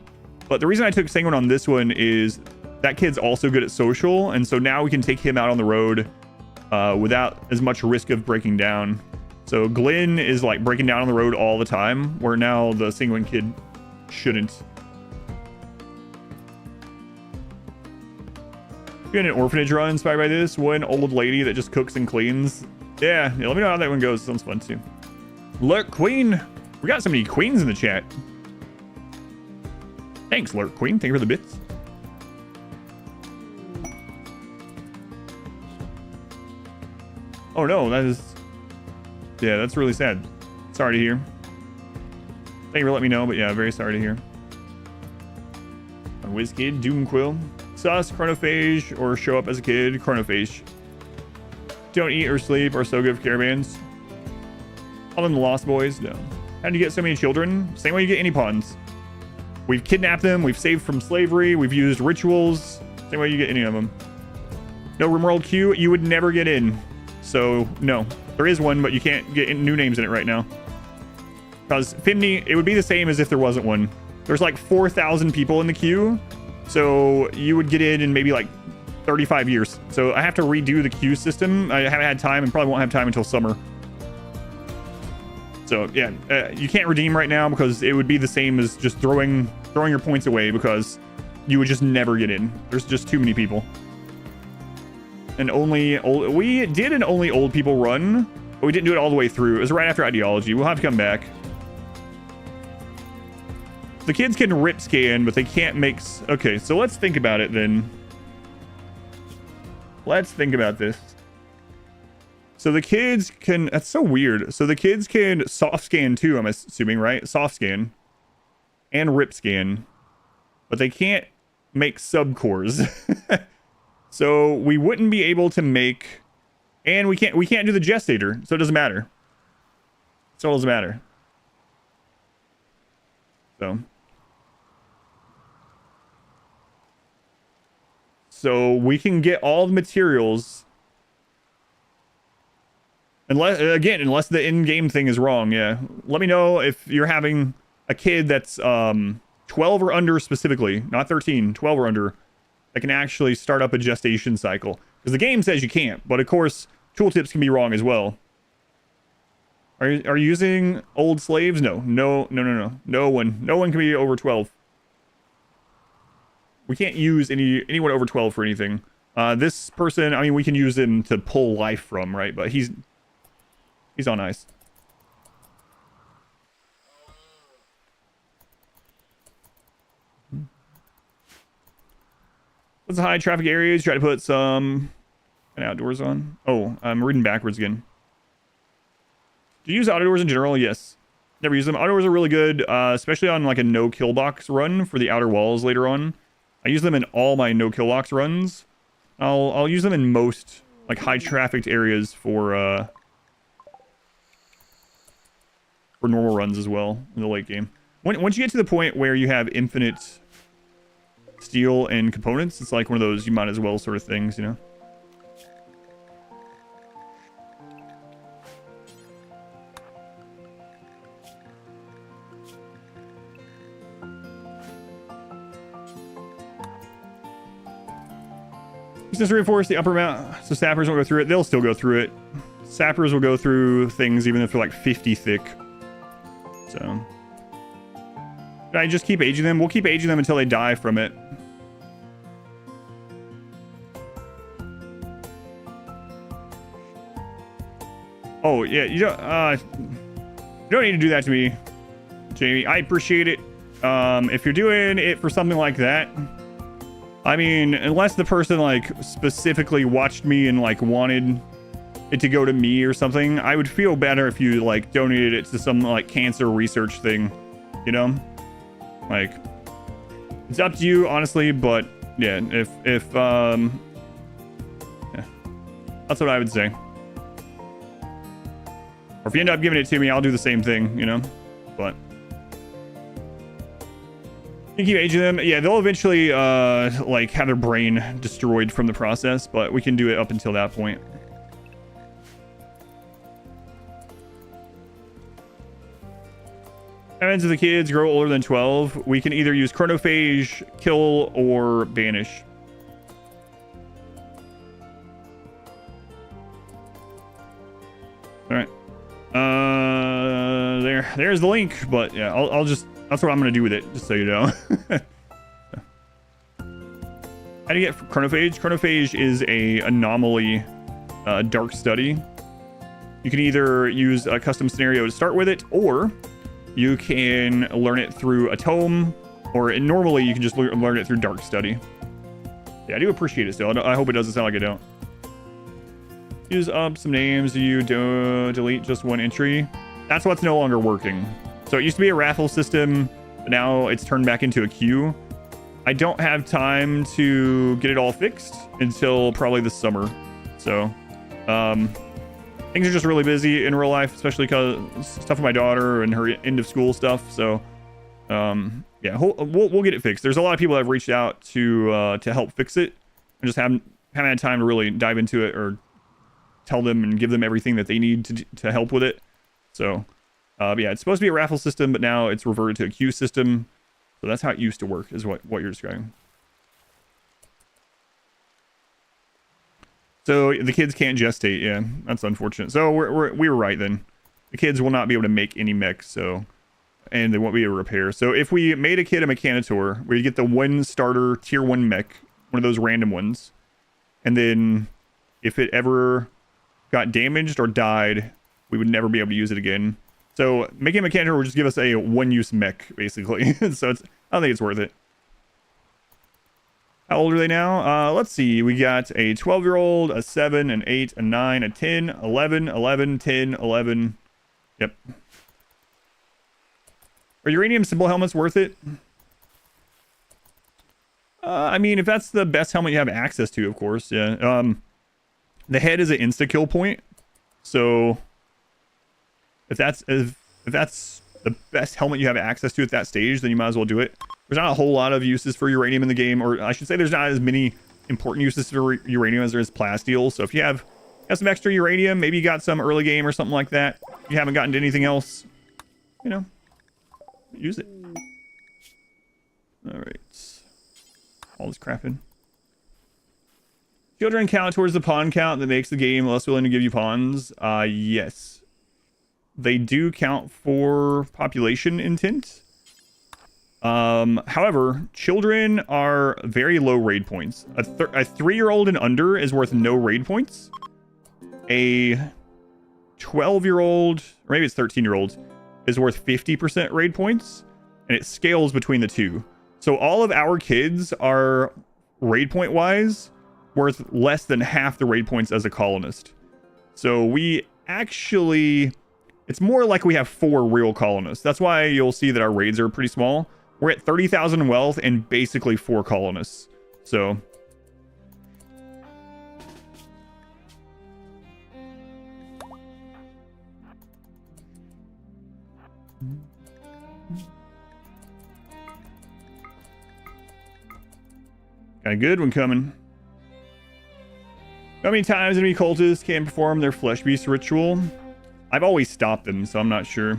But the reason I took Sanguine on this one is... that kid's also good at social, and so now we can take him out on the road without as much risk of breaking down. So Glenn is like breaking down on the road all the time, where now the Sanguine kid shouldn't. We had an orphanage run inspired by this. One old lady that just cooks and cleans. Yeah, let me know how that one goes. Sounds fun too. Lurk Queen. We got so many queens in the chat. Thanks, Lurk Queen. Thank you for the bits. Oh no, that is... yeah, that's really sad. Sorry to hear. Thank you for letting me know, but yeah, very sorry to hear. WizKid, Doomquill. Sus, Chronophage, or show up as a kid, Chronophage. Don't eat or sleep or so good for caravans. All them the Lost Boys, no. How do you get so many children? Same way you get any pawns. We've kidnapped them, we've saved from slavery, we've used rituals. Same way you get any of them. No RimWorld queue, you would never get in. So, no. There is one, but you can't get new names in it right now. Because Fimney, it would be the same as if there wasn't one. There's like 4,000 people in the queue. So, you would get in maybe like 35 years. So, I have to redo the queue system. I haven't had time and probably won't have time until summer. So, yeah. You can't redeem right now because it would be the same as just throwing your points away because you would just never get in. There's just too many people. And we did an only old people run, but we didn't do it all the way through. It was right after ideology. We'll have to come back. The kids can rip scan, but they can't make... okay, so let's think about it then. Let's think about this. So the kids can... that's so weird. So the kids can soft scan too, I'm assuming, right? Soft scan. And rip scan. But they can't make subcores. So we wouldn't be able to make... and we can't do the gestator, so it doesn't matter. So it doesn't matter. So we can get all the materials. Unless the in-game thing is wrong, yeah. Let me know if you're having a kid that's 12 or under specifically, not 13, 12 or under, that can actually start up a gestation cycle. Because the game says you can't, but of course, tooltips can be wrong as well. Are you using old slaves? No. No one can be over 12. We can't use anyone over 12 for anything. This person, I mean, we can use him to pull life from, right? But he's on ice. Let's high traffic areas. Try to put some outdoors on. Oh, I'm reading backwards again. Do you use outdoors in general? Yes. Never use them. Outdoors are really good, especially on like a no kill box run for the outer walls later on. I use them in all my no kill box runs. I'll use them in most like high trafficked areas for normal runs as well in the late game. Once you get to the point where you have infinite steel and components, it's like one of those you might as well sort of things, you know. Just reinforce the upper mount so sappers won't go through it. They'll still go through it. Sappers will go through things even if they're like 50 thick. So should I just keep aging them? We'll keep aging them until they die from it. Oh yeah, you don't need to do that to me, Jamie. I appreciate it. If you're doing it for something like that, I mean, unless the person like specifically watched me and like wanted it to go to me or something, I would feel better if you like donated it to some like cancer research thing, you know? Like, it's up to you, honestly, but yeah, if yeah, that's what I would say. Or if you end up giving it to me, I'll do the same thing, you know? But you keep aging them. Yeah, they'll eventually like have their brain destroyed from the process, but we can do it up until that point. Happens if the kids grow older than 12. We can either use Chronophage, kill, or banish. All right. There's the link, but yeah, I'll just, that's what I'm gonna do with it, just so you know. How do you get Chronophage? Chronophage is a anomaly dark study. You can either use a custom scenario to start with it, or you can learn it through a tome, or normally you can just learn it through dark study. Yeah, I do appreciate it still. I hope it doesn't sound like I don't. Use up some names. Do you delete just one entry? That's what's no longer working. So it used to be a raffle system, but now it's turned back into a queue. I don't have time to get it all fixed until probably this summer. So things are just really busy in real life, especially because stuff with my daughter and her end of school stuff. So yeah, we'll get it fixed. There's a lot of people that have reached out to help fix it. I just haven't had time to really dive into it or tell them and give them everything that they need to help with it. So yeah, it's supposed to be a raffle system, but now it's reverted to a queue system. So that's how it used to work, is what you're describing. So the kids can't gestate. Yeah, that's unfortunate. So we were right then. The kids will not be able to make any mechs, so, and they won't be able to repair. So if we made a kid a Mechanitor, we get the one starter tier 1 mech, one of those random ones, and then if it ever got damaged or died, we would never be able to use it again. So making a Mechanitor would just give us a one-use mech, basically. So I don't think it's worth it. How old are they now? Let's see. We got a 12-year-old, a 7, an 8, a 9, a 10, 11, 11, 10, 11. Yep. Are uranium symbol helmets worth it? I mean, if that's the best helmet you have access to, of course, yeah. The head is an insta-kill point. So if that's the best helmet you have access to at that stage, then you might as well do it. There's not a whole lot of uses for uranium in the game, or I should say there's not as many important uses for uranium as there is plasteel. So if you have some extra uranium, maybe you got some early game or something like that, you haven't gotten to anything else, you know, use it. All right. All this crap in. Children count towards the pawn count that makes the game less willing to give you pawns. Yes. They do count for population intent. However, children are very low raid points. A 3-year-old and under is worth no raid points. A 12-year-old, or maybe it's 13-year-old, is worth 50% raid points, and it scales between the two. So all of our kids are, raid point wise, worth less than half the raid points as a colonist. So we actually, it's more like we have 4 real colonists. That's why you'll see that our raids are pretty small. We're at 30,000 wealth and basically 4 colonists. So got a good one coming. How many times enemy cultists can perform their flesh beast ritual? I've always stopped them, so I'm not sure.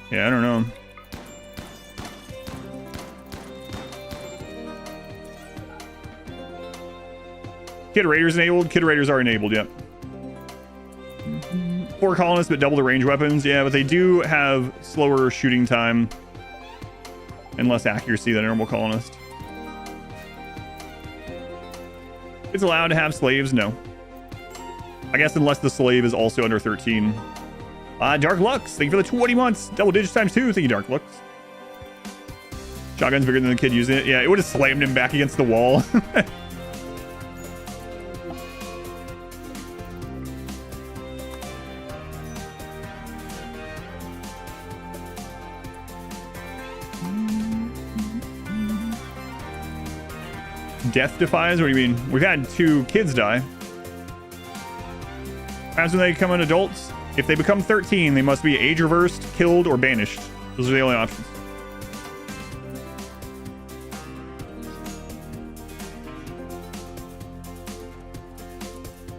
Yeah, I don't know. Kid Raiders enabled? Kid Raiders are enabled, yep. 4 colonists, but double the range weapons. Yeah, but they do have slower shooting time and less accuracy than a normal colonist. It's allowed to have slaves? No. I guess unless the slave is also under 13. Dark Lux, thank you for the 20 months. Double digits times 2. Thank you, Dark Lux. Shotgun's bigger than the kid using it. Yeah, it would have slammed him back against the wall. Death defies? What do you mean? We've had 2 kids die. As when they become adults, if they become 13, they must be age reversed, killed, or banished. Those are the only options.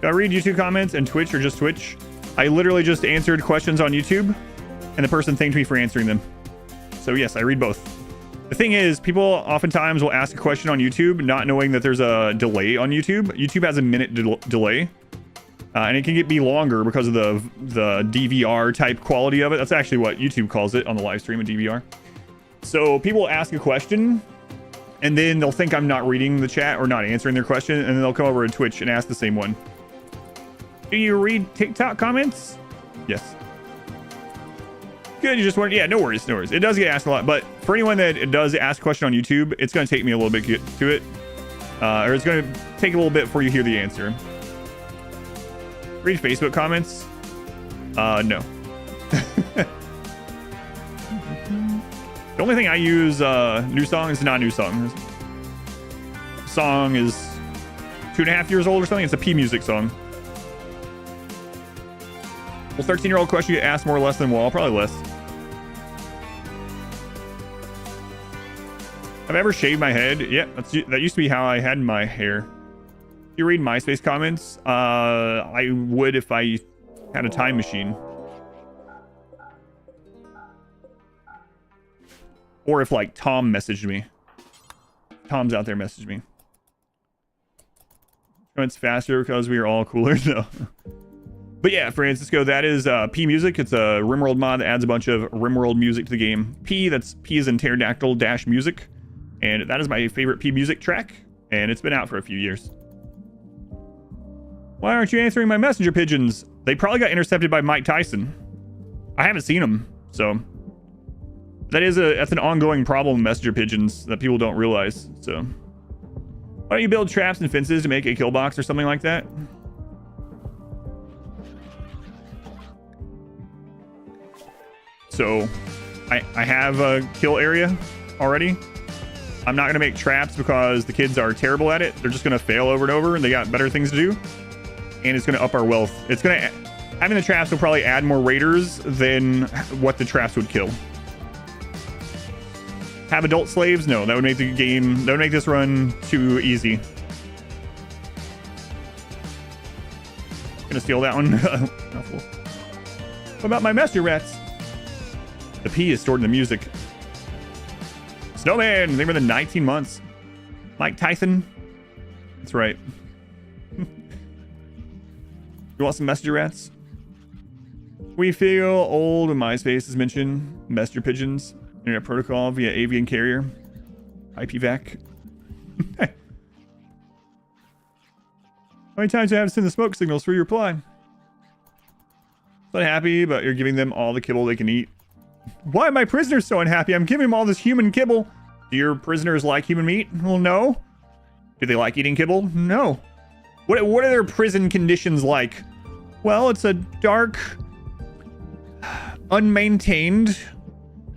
Do I read YouTube comments and Twitch or just Twitch? I literally just answered questions on YouTube, and the person thanked me for answering them. So yes, I read both. The thing is, people oftentimes will ask a question on YouTube not knowing that there's a delay on YouTube. YouTube has a minute delay. And it can be longer because of the DVR type quality of it. That's actually what YouTube calls it on the live stream, a DVR. So people ask a question, and then they'll think I'm not reading the chat or not answering their question, and then they'll come over to Twitch and ask the same one. Do you read TikTok comments? Yes. Good, you just wanted, yeah, no worries, no worries. It does get asked a lot, but for anyone that does ask a question on YouTube, it's going to take me a little bit to get to it. Or it's going to take a little bit before you hear the answer. Read Facebook comments? No. The only thing I use new song is not new song. Song is 2.5 years old or something. It's a P music song. Will 13-year-old question get asked more or less than wall? Probably less. Have I ever shaved my head? Yeah, that used to be how I had my hair. You read MySpace comments? I would if I had a time machine. Or if, like, Tom messaged me. Tom's out there messaged me. It's faster because we are all cooler. No. But yeah, Francisco, that is P Music. It's a RimWorld mod that adds a bunch of RimWorld music to the game. P is in pterodactyl dash music. And that is my favorite P Music track. And it's been out for a few years. Why aren't you answering my messenger pigeons? They probably got intercepted by Mike Tyson. I haven't seen them, so that's an ongoing problem with messenger pigeons that people don't realize. So why don't you build traps and fences to make a kill box or something like that? So I have a kill area already. I'm not going to make traps because the kids are terrible at it. They're just going to fail over and over, and they got better things to do. And it's going to up our wealth. It's going to... Having the traps will probably add more raiders than what the traps would kill. Have adult slaves? No, that would make the game... That would make this run too easy. Gonna steal that one. What about my messenger rats? The P is stored in the music. Snowman, they were the 19 months. Mike Tyson. That's right. You want some messenger rats? We feel old when MySpace is mentioned. Messenger pigeons. Internet protocol via avian carrier. IPVAC. How many times do I have to send the smoke signals for your reply? Not happy, but you're giving them all the kibble they can eat. Why are my prisoners so unhappy? I'm giving them all this human kibble. Do your prisoners like human meat? Well, no. Do they like eating kibble? No. What are their prison conditions like? Well, it's a dark, unmaintained,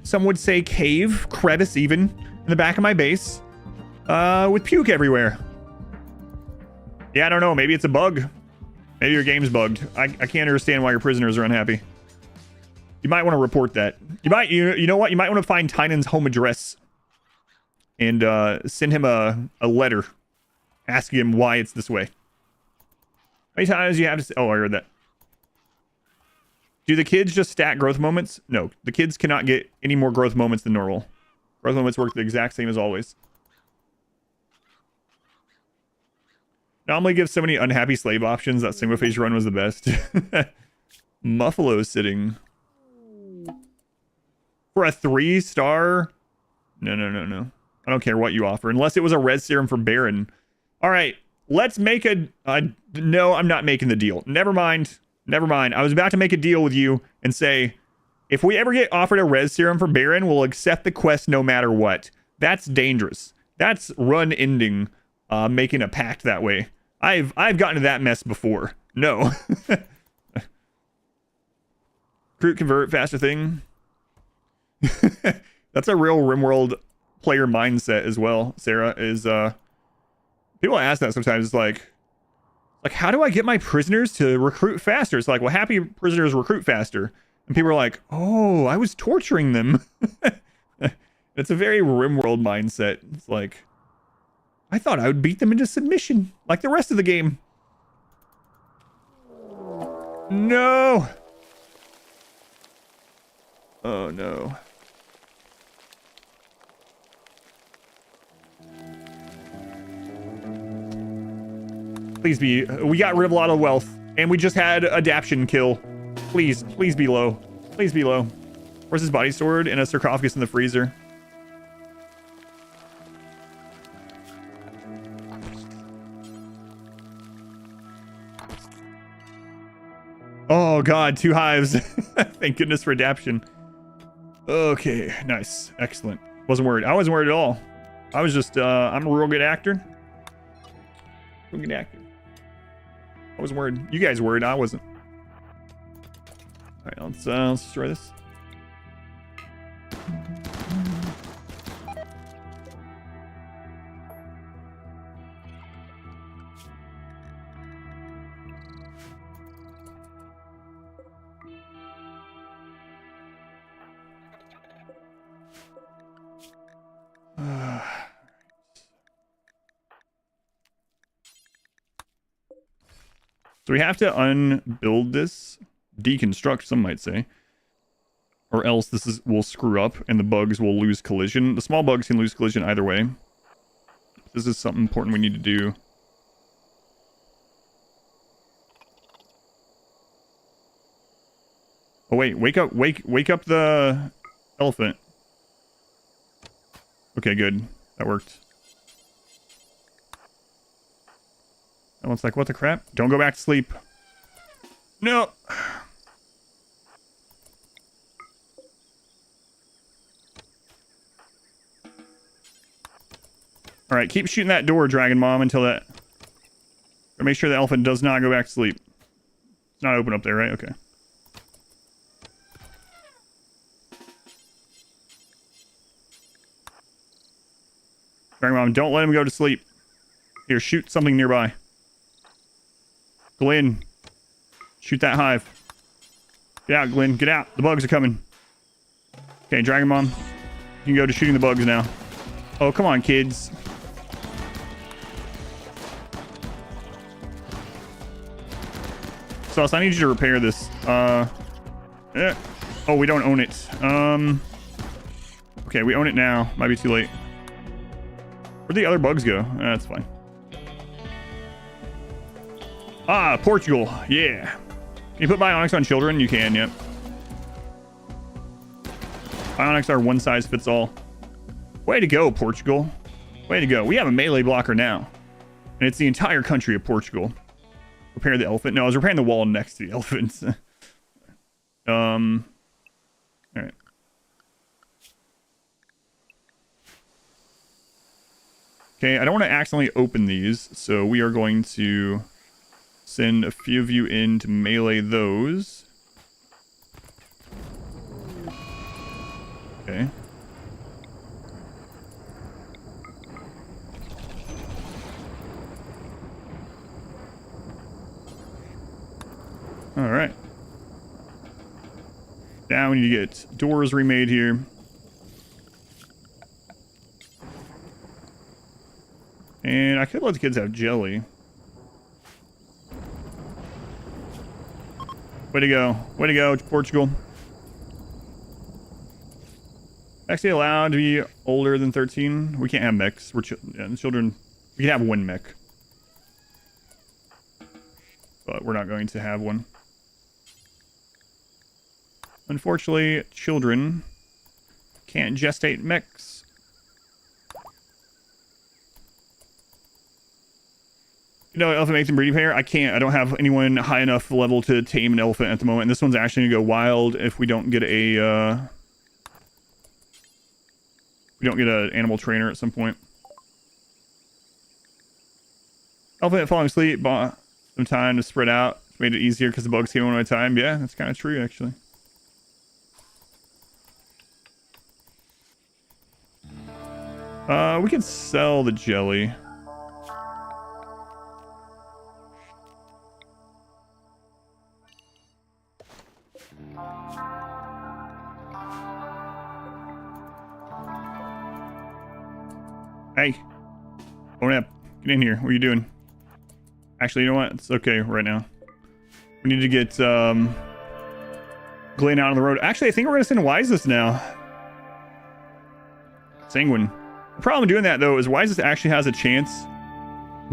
some would say cave, crevice even, in the back of my base, with puke everywhere. Yeah, I don't know. Maybe it's a bug. Maybe your game's bugged. I can't understand why your prisoners are unhappy. You might want to report that. You know what? You might want to find Tynan's home address and send him a letter asking him why it's this way. How many times do you have to say... Oh, I heard that. Do the kids just stack growth moments? No, the kids cannot get any more growth moments than normal. Growth moments work the exact same as always. Anomaly gives so many unhappy slave options. That single phase run was the best. Muffalo sitting. For a 3-star? No. I don't care what you offer. Unless it was a res serum for Baron. Alright, let's make a... no, I'm not making the deal. Never mind. I was about to make a deal with you and say, if we ever get offered a res serum for Baron, we'll accept the quest no matter what. That's dangerous. That's run ending, making a pact that way. I've gotten to that mess before. No. Recruit convert faster thing. That's a real RimWorld player mindset as well, Sarah, is people ask that sometimes. It's like how do I get my prisoners to recruit faster? It's like, well, happy prisoners recruit faster. And people are like, oh, I was torturing them. It's a very RimWorld mindset. It's like, I thought I would beat them into submission like the rest of the game. No. Oh no. Please be... We got rid of a lot of wealth. And we just had adaption kill. Please be low. Please be low. Where's his body stored? In a sarcophagus in the freezer. Oh god, 2 hives. Thank goodness for adaption. Okay, nice. Excellent. Wasn't worried. I wasn't worried at all. I was just, I'm a real good actor. Real good actor. I wasn't worried. You guys were worried. I wasn't. Alright, let's destroy this. So we have to unbuild this, deconstruct, some might say, or else will screw up and the bugs will lose collision. The small bugs can lose collision either way. This is something important we need to do. Oh wait, wake up the elephant. Okay, good. That worked. That one's like, what the crap? Don't go back to sleep. No. Alright, keep shooting that door, Dragon Mom, until that... Make sure the elephant does not go back to sleep. It's not open up there, right? Okay. Dragon Mom, don't let him go to sleep. Here, shoot something nearby. Glenn, shoot that hive. Get out, Glenn. Get out. The bugs are coming. Okay, Dragon Mom, you can go to shooting the bugs now. Oh, come on, kids. Sauce, I need you to repair this. Oh, we don't own it. Okay, Okay, we own it now. Might be too late. Where'd the other bugs go? That's fine. Ah, Portugal. Yeah. Can you put bionics on children? You can, yep. Bionics are one size fits all. Way to go, Portugal. Way to go. We have a melee blocker now. And it's the entire country of Portugal. Repair the elephant. No, I was repairing the wall next to the elephants. Alright. Okay, I don't want to accidentally open these, so we are going to send a few of you in to melee those. Okay. Alright. Now we need to get doors remade here. And I could let the kids have jelly. Way to go. Way to go, Portugal. Actually allowed to be older than 13. We can't have mechs. We're children. We can have one mech. But we're not going to have one. Unfortunately, children can't gestate mechs. You know, elephant makes them breeding pair. I can't. I don't have anyone high enough level to tame an elephant at the moment. And this one's actually gonna go wild if we don't get a we don't get an animal trainer at some point. Elephant falling asleep, bought some time to spread out. Made it easier because the bugs came one at a time. Yeah, that's kind of true actually. We could sell the jelly. Hey, own up. Get in here. What are you doing? Actually, you know what? It's okay right now. We need to get Glenn out on the road. Actually, I think we're going to send Wisest now. Sanguine. The problem doing that, though, is Wisest actually has a chance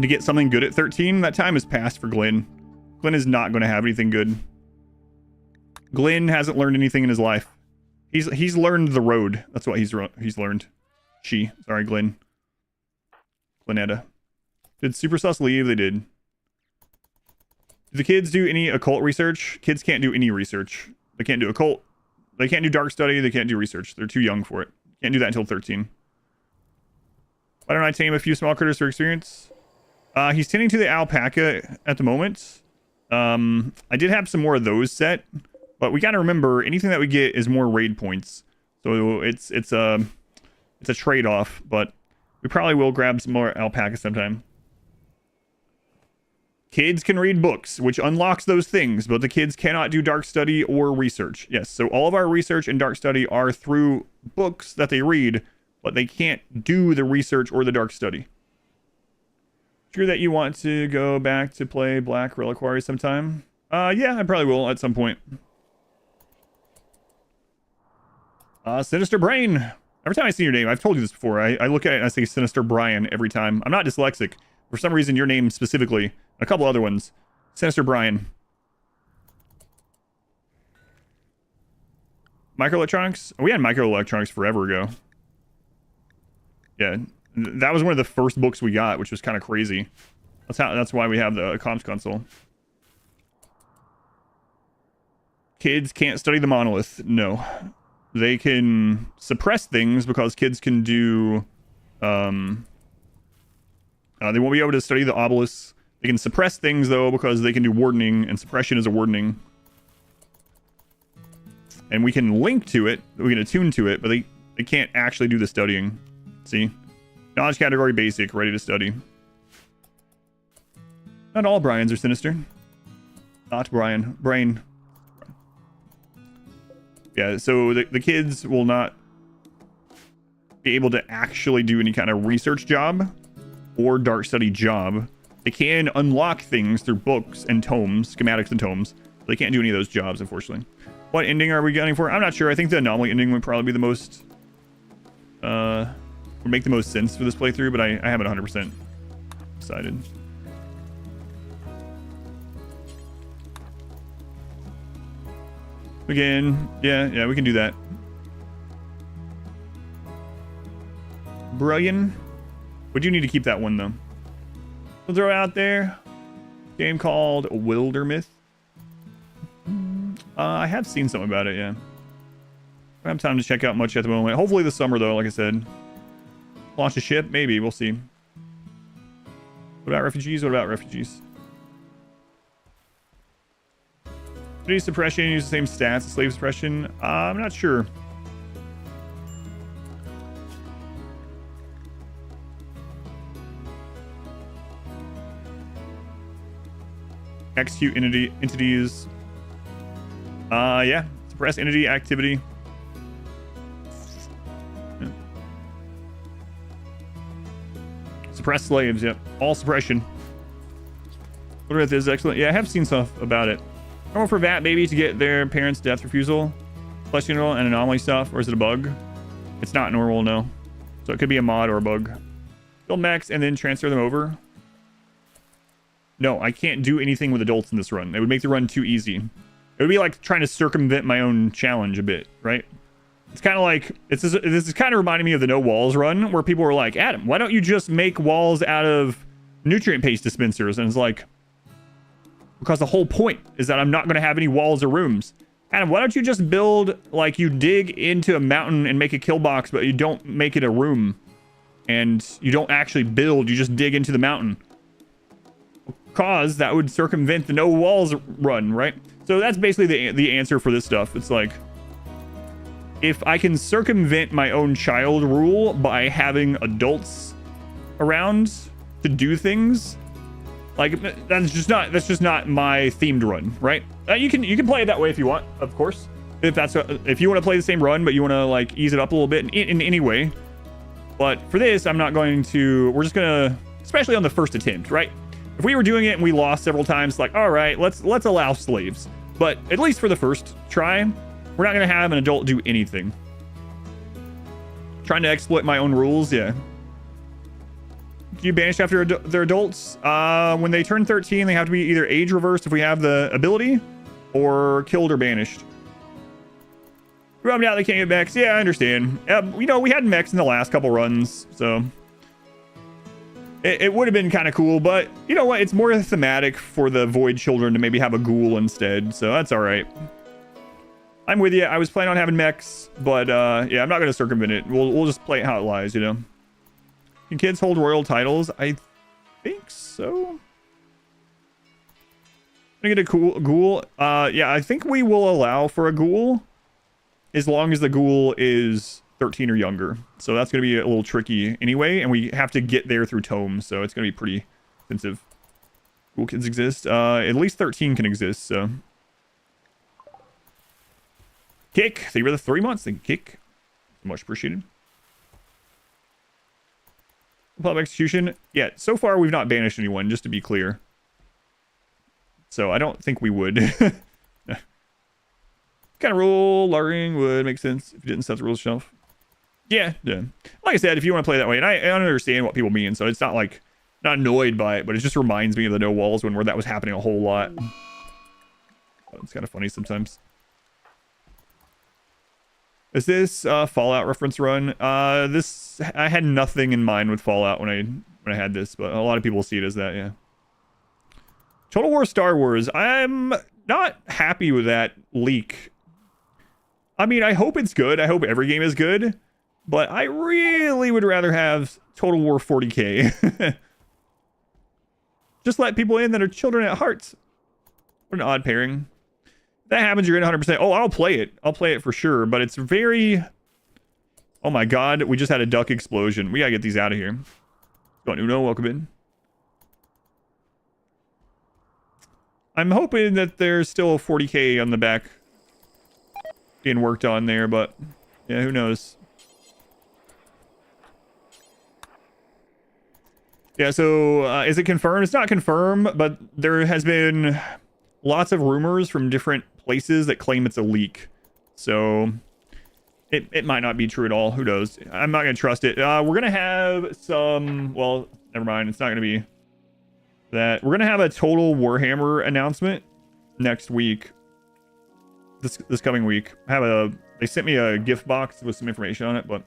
to get something good at 13. That time has passed for Glenn. Glenn is not going to have anything good. Glenn hasn't learned anything in his life. He's learned the road. That's what he's learned. Sorry, Glenn. Glenetta. Did Super Sus leave? They did. Do the kids do any occult research? Kids can't do any research. They can't do occult. They can't do dark study. They can't do research. They're too young for it. Can't do that until 13. Why don't I tame a few small critters for experience? He's tending to the alpaca at the moment. I did have some more of those set, but we got to remember anything that we get is more raid points. So it's a trade-off, but we probably will grab some more alpaca sometime. Kids can read books, which unlocks those things, but the kids cannot do dark study or research. Yes, so all of our research and dark study are through books that they read, but they can't do the research or the dark study. Sure that you want to go back to play Black Reliquary sometime? Yeah, I probably will at some point. Sinister Brain. Every time I see your name, I've told you this before, I look at it and I say Sinister Brian every time. I'm not dyslexic. For some reason, your name specifically, a couple other ones. Sinister Brian. Microelectronics? We had microelectronics forever ago. Yeah, that was one of the first books we got, which was kind of crazy. That's why we have the comms console. Kids can't study the monolith. No. They can suppress things because kids can do... they won't be able to study the obelisk. They can suppress things, though, because they can do wardening, and suppression is a wardening. And we can link to it. We can attune to it, but they can't actually do the studying. See? Knowledge category basic, ready to study. Not all Brians are sinister. Not Brian. Brain. Yeah, so the kids will not be able to actually do any kind of research job or dark study job. They can unlock things through books and tomes, schematics and tomes. But they can't do any of those jobs, unfortunately. What ending are we gunning for? I'm not sure. I think the anomaly ending would probably be the most would make the most sense for this playthrough, but I haven't 100% decided. Again, yeah, we can do that. Brilliant. We do need to keep that one, though. We'll throw it out there. Game called Wildermyth. I have seen something about it, yeah. I don't have time to check out much at the moment. Hopefully this summer, though, like I said. Launch a ship? Maybe. We'll see. What about refugees? What about refugees? City suppression use the same stats as slave suppression. I'm not sure. Execute entities. Yeah. Suppress entity activity. Yeah. Suppress slaves, yep. All suppression. What about this? Excellent. Yeah, I have seen stuff about it. Normal for VAT baby to get their parents' death refusal. Flesh funeral and anomaly stuff, or is it a bug? It's not normal, no. So it could be a mod or a bug. Build mechs and then transfer them over. No, I can't do anything with adults in this run. It would make the run too easy. It would be like trying to circumvent my own challenge a bit, right? It's kind of like, this is kind of reminding me of the no walls run, where people were like, Adam, why don't you just make walls out of nutrient paste dispensers? And it's like, because the whole point is that I'm not going to have any walls or rooms. Adam, why don't you just build, like, you dig into a mountain and make a kill box, but you don't make it a room. And you don't actually build, you just dig into the mountain. Because that would circumvent the no walls run, right? So that's basically the answer for this stuff. It's like, if I can circumvent my own child rule by having adults around to do things, like, that's just not my themed run, right? You can play it that way if you want, of course. If you want to play the same run, but you want to like ease it up a little bit in any way. But for this, I'm not going to. We're just gonna, especially on the first attempt, right? If we were doing it and we lost several times, like, all right, let's allow slaves. But at least for the first try, we're not gonna have an adult do anything. Trying to exploit my own rules, yeah. Do you banish after they're adults? When they turn 13, they have to be either age reversed if we have the ability, or killed or banished. Rubbed out, they can't get mechs. Yeah, I understand. You know, we had mechs in the last couple runs, so it would have been kind of cool, but you know what? It's more thematic for the Void children to maybe have a ghoul instead, so that's all right. I'm with you. I was planning on having mechs, but yeah, I'm not going to circumvent it. We'll just play it how it lies, you know. Can kids hold royal titles? I think so. Can I get a ghoul? Yeah, I think we will allow for a ghoul as long as the ghoul is 13 or younger. So that's going to be a little tricky anyway, and we have to get there through tomes, so it's going to be pretty expensive. Ghoul kids exist. At least 13 can exist, so. Kick. Thank you for the 3 months. Thank you, Kick. Much appreciated. Public execution. Yeah, so far we've not banished anyone, just to be clear. So I don't think we would. Kind of rule, luring would make sense if you didn't set the rules shelf. Yeah. Like I said, if you want to play that way, and I understand what people mean, so it's not like, not annoyed by it, but it just reminds me of the no walls when where that was happening a whole lot. So it's kind of funny sometimes. Is this Fallout reference run? This, I had nothing in mind with Fallout when I had this, but a lot of people see it as that, yeah. Total War Star Wars. I'm not happy with that leak. I mean, I hope it's good. I hope every game is good, but I really would rather have Total War 40K. Just let people in that are children at heart. What an odd pairing. If that happens, you're in 100%. Oh, I'll play it. I'll play it for sure, but it's very... Oh my god, we just had a duck explosion. We gotta get these out of here. Don't you know? Welcome in. I'm hoping that there's still a 40K on the back being worked on there, but yeah, who knows? Yeah, so is it confirmed? It's not confirmed, but there has been lots of rumors from different places that claim it's a leak. So It might not be true at all. Who knows? I'm not going to trust it. We're going to have some... Well, never mind. It's not going to be that. We're going to have a total Warhammer announcement next week. This coming week. They sent me a gift box with some information on it, but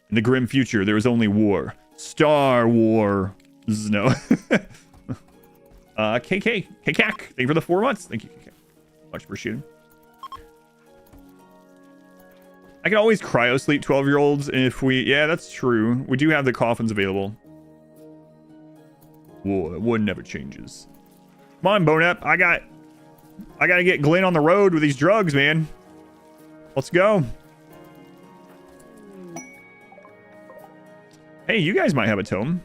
in the grim future, there is only war. Star War. No. KK. KKAC. Thank you for the 4 months. Thank you, KK. Much appreciated. I can always cryo sleep 12-year-olds if we... Yeah, that's true. We do have the coffins available. Whoa, one never changes. Come on, Bonep. I gotta get Glenn on the road with these drugs, man. Let's go. Hey, you guys might have a tome.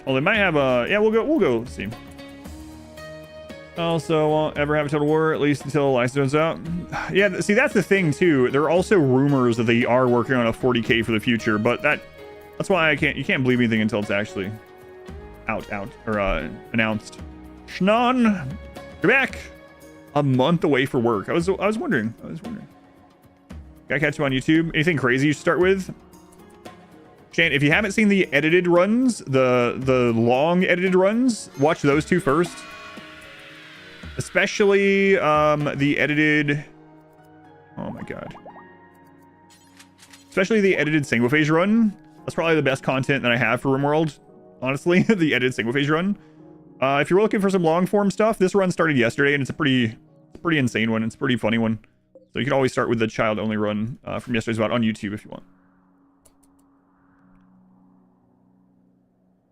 Well, they might have a... Yeah, we'll go see. Also, won't ever have a total war, at least until license goes out. Yeah, see, that's the thing, too. There are also rumors that they are working on a 40k for the future, but that's why you can't believe anything until it's actually announced. Shnon, you're back. A month away for work. I was wondering. Gotta catch you on YouTube. Anything crazy you should start with? Shane, if you haven't seen the edited runs, the long edited runs, watch those two first. Especially the edited... Oh my god. Especially the edited single phase run. That's probably the best content that I have for RimWorld. Honestly, the edited single phase run. If you're looking for some long form stuff, this run started yesterday and it's a pretty insane one. It's a pretty funny one. So you can always start with the child only run from yesterday's VOD on YouTube if you want.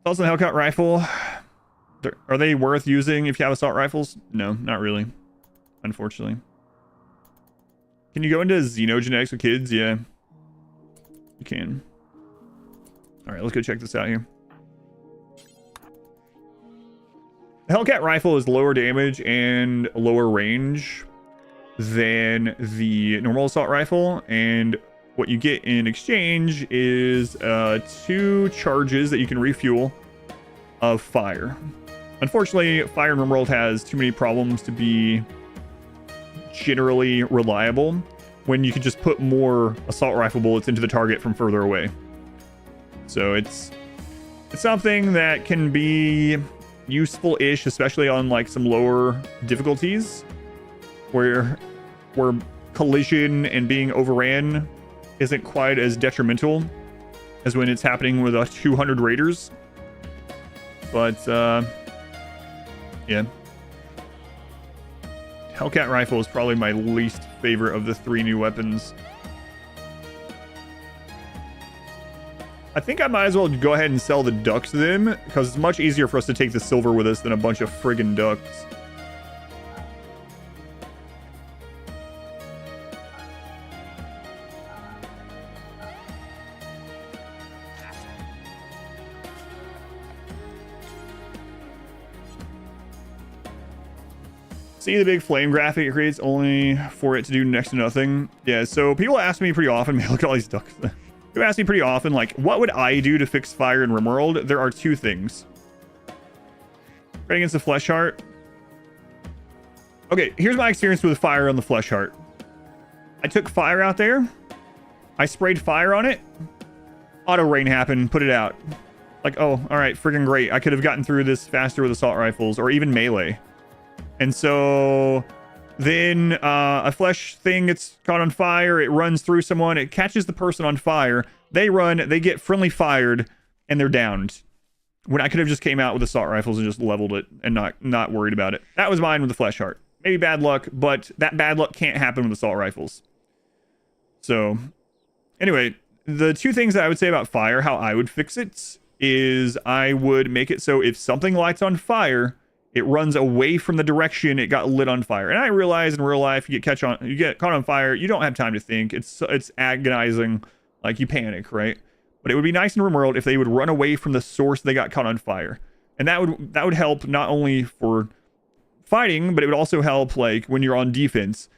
Also, the Hellcat rifle. Are they worth using if you have assault rifles? No, not really. Unfortunately. Can you go into xenogenetics with kids? Yeah. You can. Alright, let's go check this out here. The Hellcat rifle is lower damage and lower range than the normal assault rifle, and what you get in exchange is 2 charges that you can refuel of fire. Unfortunately, fire in RimWorld has too many problems to be generally reliable when you can just put more assault rifle bullets into the target from further away. So it's something that can be useful-ish, especially on like some lower difficulties where collision and being overran isn't quite as detrimental as when it's happening with 200 raiders. But yeah, Hellcat rifle is probably my least favorite of the 3 new weapons. I think I might as well go ahead and sell the ducks then, because it's much easier for us to take the silver with us than a bunch of friggin' ducks. See the big flame graphic it creates only for it to do next to nothing? Yeah, so people ask me pretty often, man, look at all these ducks. People ask me pretty often, like, what would I do to fix fire in RimWorld? There are 2 things. Right against the flesh heart. Okay, here's my experience with fire on the flesh heart. I took fire out there. I sprayed fire on it. Auto rain happened, put it out. Like, oh, all right, friggin' great. I could have gotten through this faster with assault rifles or even melee. And so then a flesh thing gets caught on fire. It runs through someone. It catches the person on fire. They run. They get friendly fired, and they're downed. When I could have just came out with assault rifles and just leveled it and not worried about it. That was mine with the flesh heart. Maybe bad luck, but that bad luck can't happen with assault rifles. So anyway, the 2 things that I would say about fire, how I would fix it, is I would make it so if something lights on fire, it runs away from the direction it got lit on fire. And I realize in real life, you get caught on fire, you don't have time to think. It's agonizing, like you panic, right? But it would be nice in RimWorld if they would run away from the source they got caught on fire. And that would help not only for fighting, but it would also help like when you're on defense.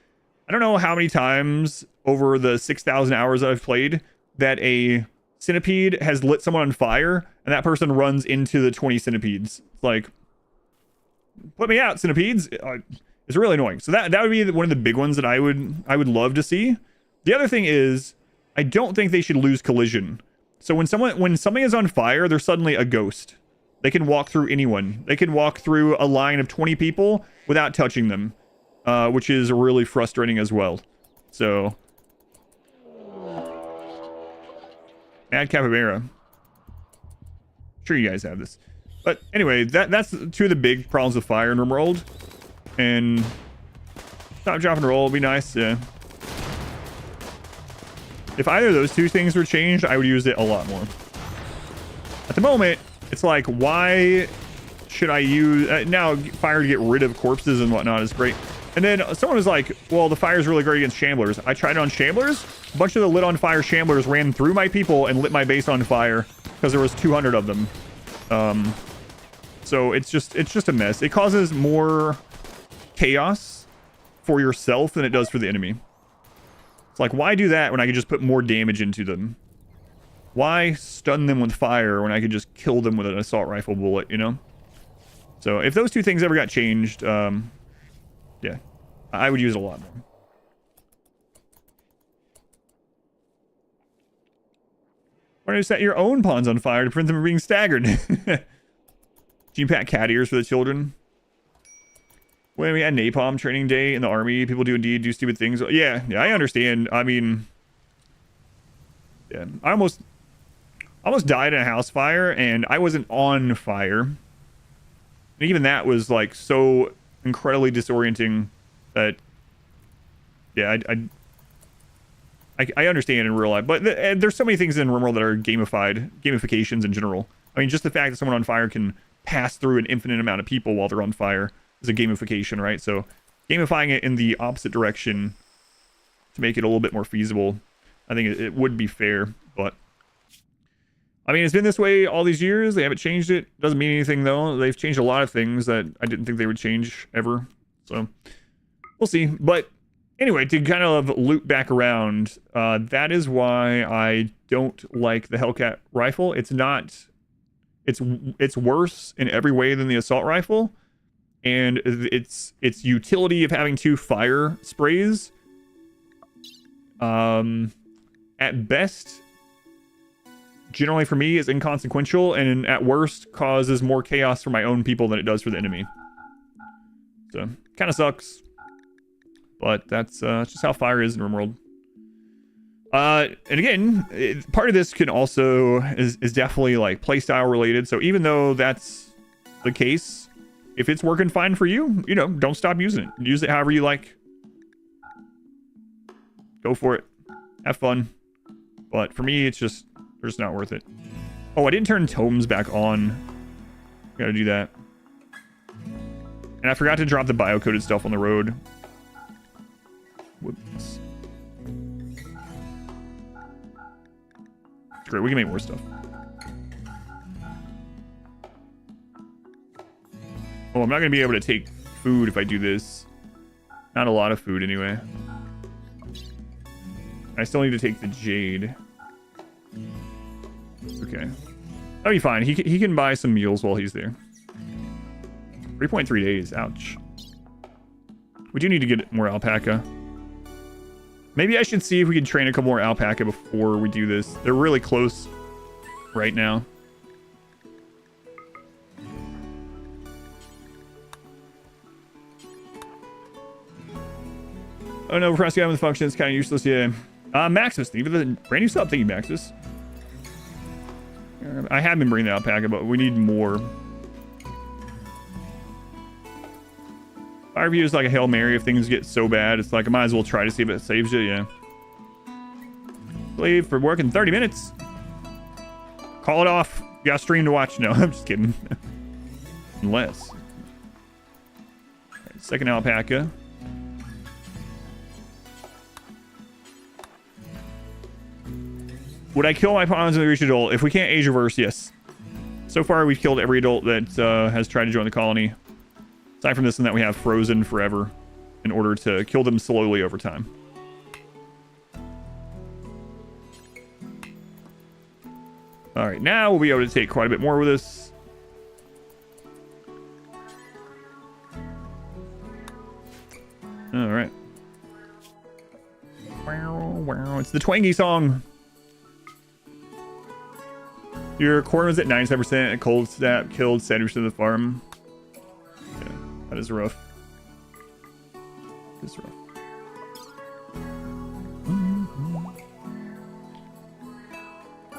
I don't know how many times over the 6,000 hours that I've played that a centipede has lit someone on fire and that person runs into the 20 centipedes. It's like, put me out, centipedes. It's really annoying. So that would be one of the big ones that I would love to see. The other thing is, I don't think they should lose collision. So when something is on fire, they're suddenly a ghost. They can walk through anyone. They can walk through a line of 20 people without touching them, which is really frustrating as well. So, add capybara. I'm sure you guys have this. But anyway, that's two of the big problems with fire in RimWorld. And stop, drop, and roll would be nice. Yeah. If either of those two things were changed, I would use it a lot more. At the moment, it's like, why should I use... now, fire to get rid of corpses and whatnot is great. And then someone was like, well, the fire is really great against shamblers. I tried it on shamblers. A bunch of the lit on fire shamblers ran through my people and lit my base on fire because there was 200 of them. So it's just a mess. It causes more chaos for yourself than it does for the enemy. It's like, why do that when I could just put more damage into them? Why stun them with fire when I could just kill them with an assault rifle bullet, you know? So if those two things ever got changed, yeah, I would use it a lot more. Why don't you set your own pawns on fire to prevent them from being staggered? G-Pack cat ears for the children. When we had napalm training day in the army, people do indeed do stupid things. Yeah, I understand. I mean, yeah, I almost died in a house fire, and I wasn't on fire. And even that was like so incredibly disorienting that, yeah, I understand in real life. But there's so many things in RimWorld that are gamifications in general. I mean, just the fact that someone on fire can pass through an infinite amount of people while they're on fire is a gamification, right? So gamifying it in the opposite direction to make it a little bit more feasible, I think it would be fair. But I mean, it's been this way all these years. They haven't changed it. Doesn't mean anything though. They've changed a lot of things that I didn't think they would change ever. So we'll see. But anyway, to kind of loop back around, that is why I don't like the Hellcat rifle. It's worse in every way than the assault rifle. And its utility of having two fire sprays, at best, generally for me, is inconsequential, and at worst, causes more chaos for my own people than it does for the enemy. So, kind of sucks. But that's just how fire is in RimWorld. And again, part of this can also is definitely like playstyle related. So even though that's the case, if it's working fine for you, you know, don't stop using it. Use it however you like. Go for it. Have fun. But for me, it's just, they're just not worth it. Oh, I didn't turn tomes back on. Gotta do that. And I forgot to drop the bio-coded stuff on the road. Whoops. Great, we can make more stuff. Oh, I'm not going to be able to take food if I do this. Not a lot of food, anyway. I still need to take the jade. Okay. That'll be fine. He can buy some meals while he's there. 3.3 days. Ouch. We do need to get more alpaca. Maybe I should see if we can train a couple more alpaca before we do this. They're really close right now. Oh no, pressing on the function is kind of useless. Yeah. Maximus, leave the brand new sub. Thank you, Maximus. I have been bringing the alpaca, but we need more. Fire view is like a Hail Mary if things get so bad. It's like I might as well try to see if it saves you. Yeah. Leave for work in 30 minutes. Call it off. You got a stream to watch. No, I'm just kidding. Unless. Right, second alpaca. Would I kill my pawns when they reach adult? If we can't age reverse, yes. So far, we've killed every adult that has tried to join the colony. Aside from this and that, we have frozen forever in order to kill them slowly over time. All right, now we'll be able to take quite a bit more with us. All right. Wow, wow. It's the twangy song. Your corn was at 97%. A cold snap killed 70% of the farm. Yeah, that is rough. It's rough.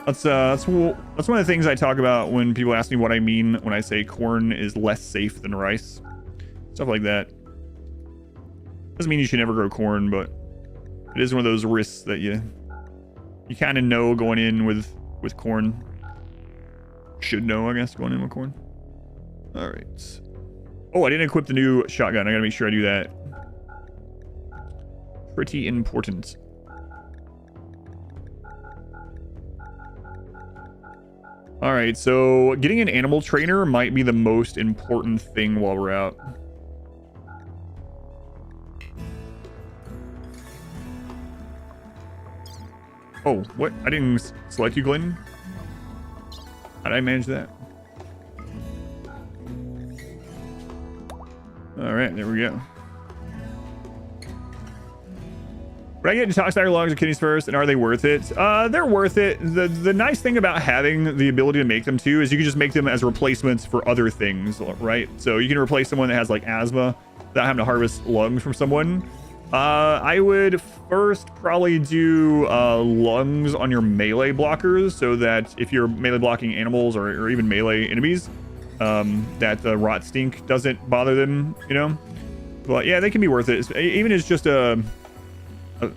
That's one of the things I talk about when people ask me what I mean when I say corn is less safe than rice. Stuff like that. Doesn't mean you should never grow corn, but it is one of those risks that you kind of know going in with corn. Should know, I guess, going in with corn. All right. Oh, I didn't equip the new shotgun. I gotta make sure I do that. Pretty important. All right, so getting an animal trainer might be the most important thing while we're out. Oh, what? I didn't select you, Glenn. How did I manage that? All right, there we go. Would I get detoxifier lungs or kidneys first, and are they worth it? They're worth it. The nice thing about having the ability to make them too is you can just make them as replacements for other things, right? So you can replace someone that has like asthma without having to harvest lungs from someone. I would first probably do lungs on your melee blockers, so that if you're melee blocking animals or even melee enemies, that the rot stink doesn't bother them, you know? But yeah, they can be worth it. Even as just a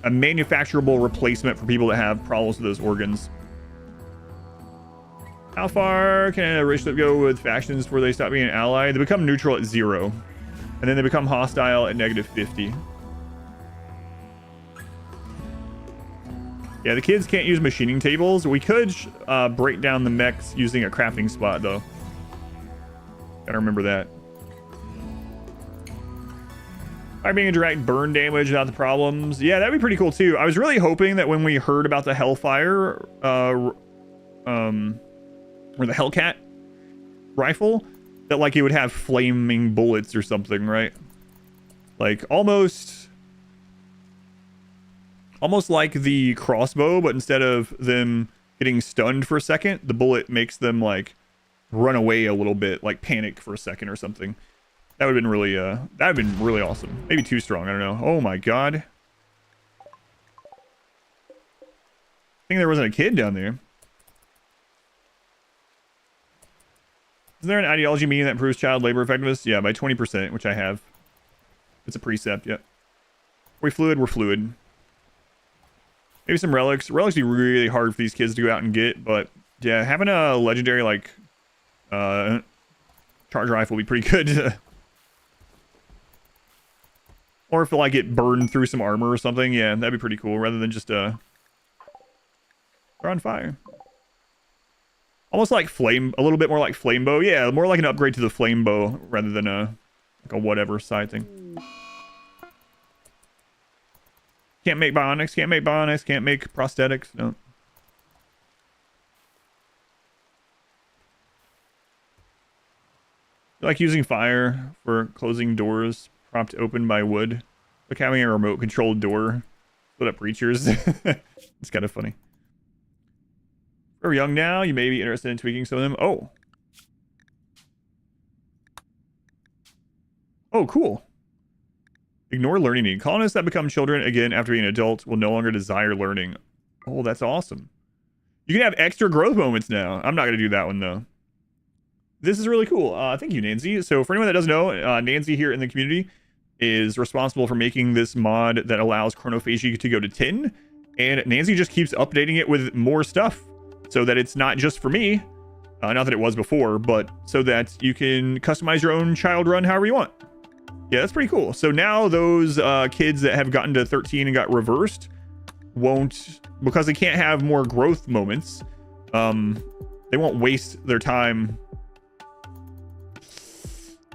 manufacturable replacement for people that have problems with those organs. How far can a relationship go with factions before they stop being an ally? They become neutral at 0, and then they become hostile at -50. Yeah, the kids can't use machining tables. We could break down the mechs using a crafting spot, though. Gotta remember that. Fire being a direct burn damage, not the problems. Yeah, that'd be pretty cool too. I was really hoping that when we heard about the Hellfire, or the Hellcat rifle, that like it would have flaming bullets or something, right? Like almost like the crossbow, but instead of them getting stunned for a second, the bullet makes them like run away a little bit, like panic for a second or something. That would have been really, awesome. Maybe too strong, I don't know. Oh my god. I think there wasn't a kid down there. Is there an ideology meeting that improves child labor effectiveness? Yeah, by 20%, which I have. It's a precept, yep. We're fluid. Maybe some relics. Relics would be really hard for these kids to go out and get, but yeah, having a legendary, like, charge rifle would be pretty good. Or if like it burned through some armor or something, yeah, that'd be pretty cool, rather than just they're on fire. Almost like a little bit more like flame bow. Yeah, more like an upgrade to the flame bow rather than like a whatever side thing. Can't make bionics, can't make prosthetics, no. I like using fire for closing doors. Prompt open by wood. Like having a remote controlled door. Split up breachers. It's kind of funny. We're young now. You may be interested in tweaking some of them. Oh. Oh, cool. Ignore learning need. Colonists that become children again after being adults will no longer desire learning. Oh, that's awesome. You can have extra growth moments now. I'm not going to do that one, though. This is really cool. Thank you, Nancy. So for anyone that doesn't know, Nancy here in the community is responsible for making this mod that allows Chronophagy to go to 10. And Nancy just keeps updating it with more stuff so that it's not just for me. Not that it was before, but so that you can customize your own child run however you want. Yeah, that's pretty cool. So now those kids that have gotten to 13 and got reversed won't, because they can't have more growth moments, they won't waste their time.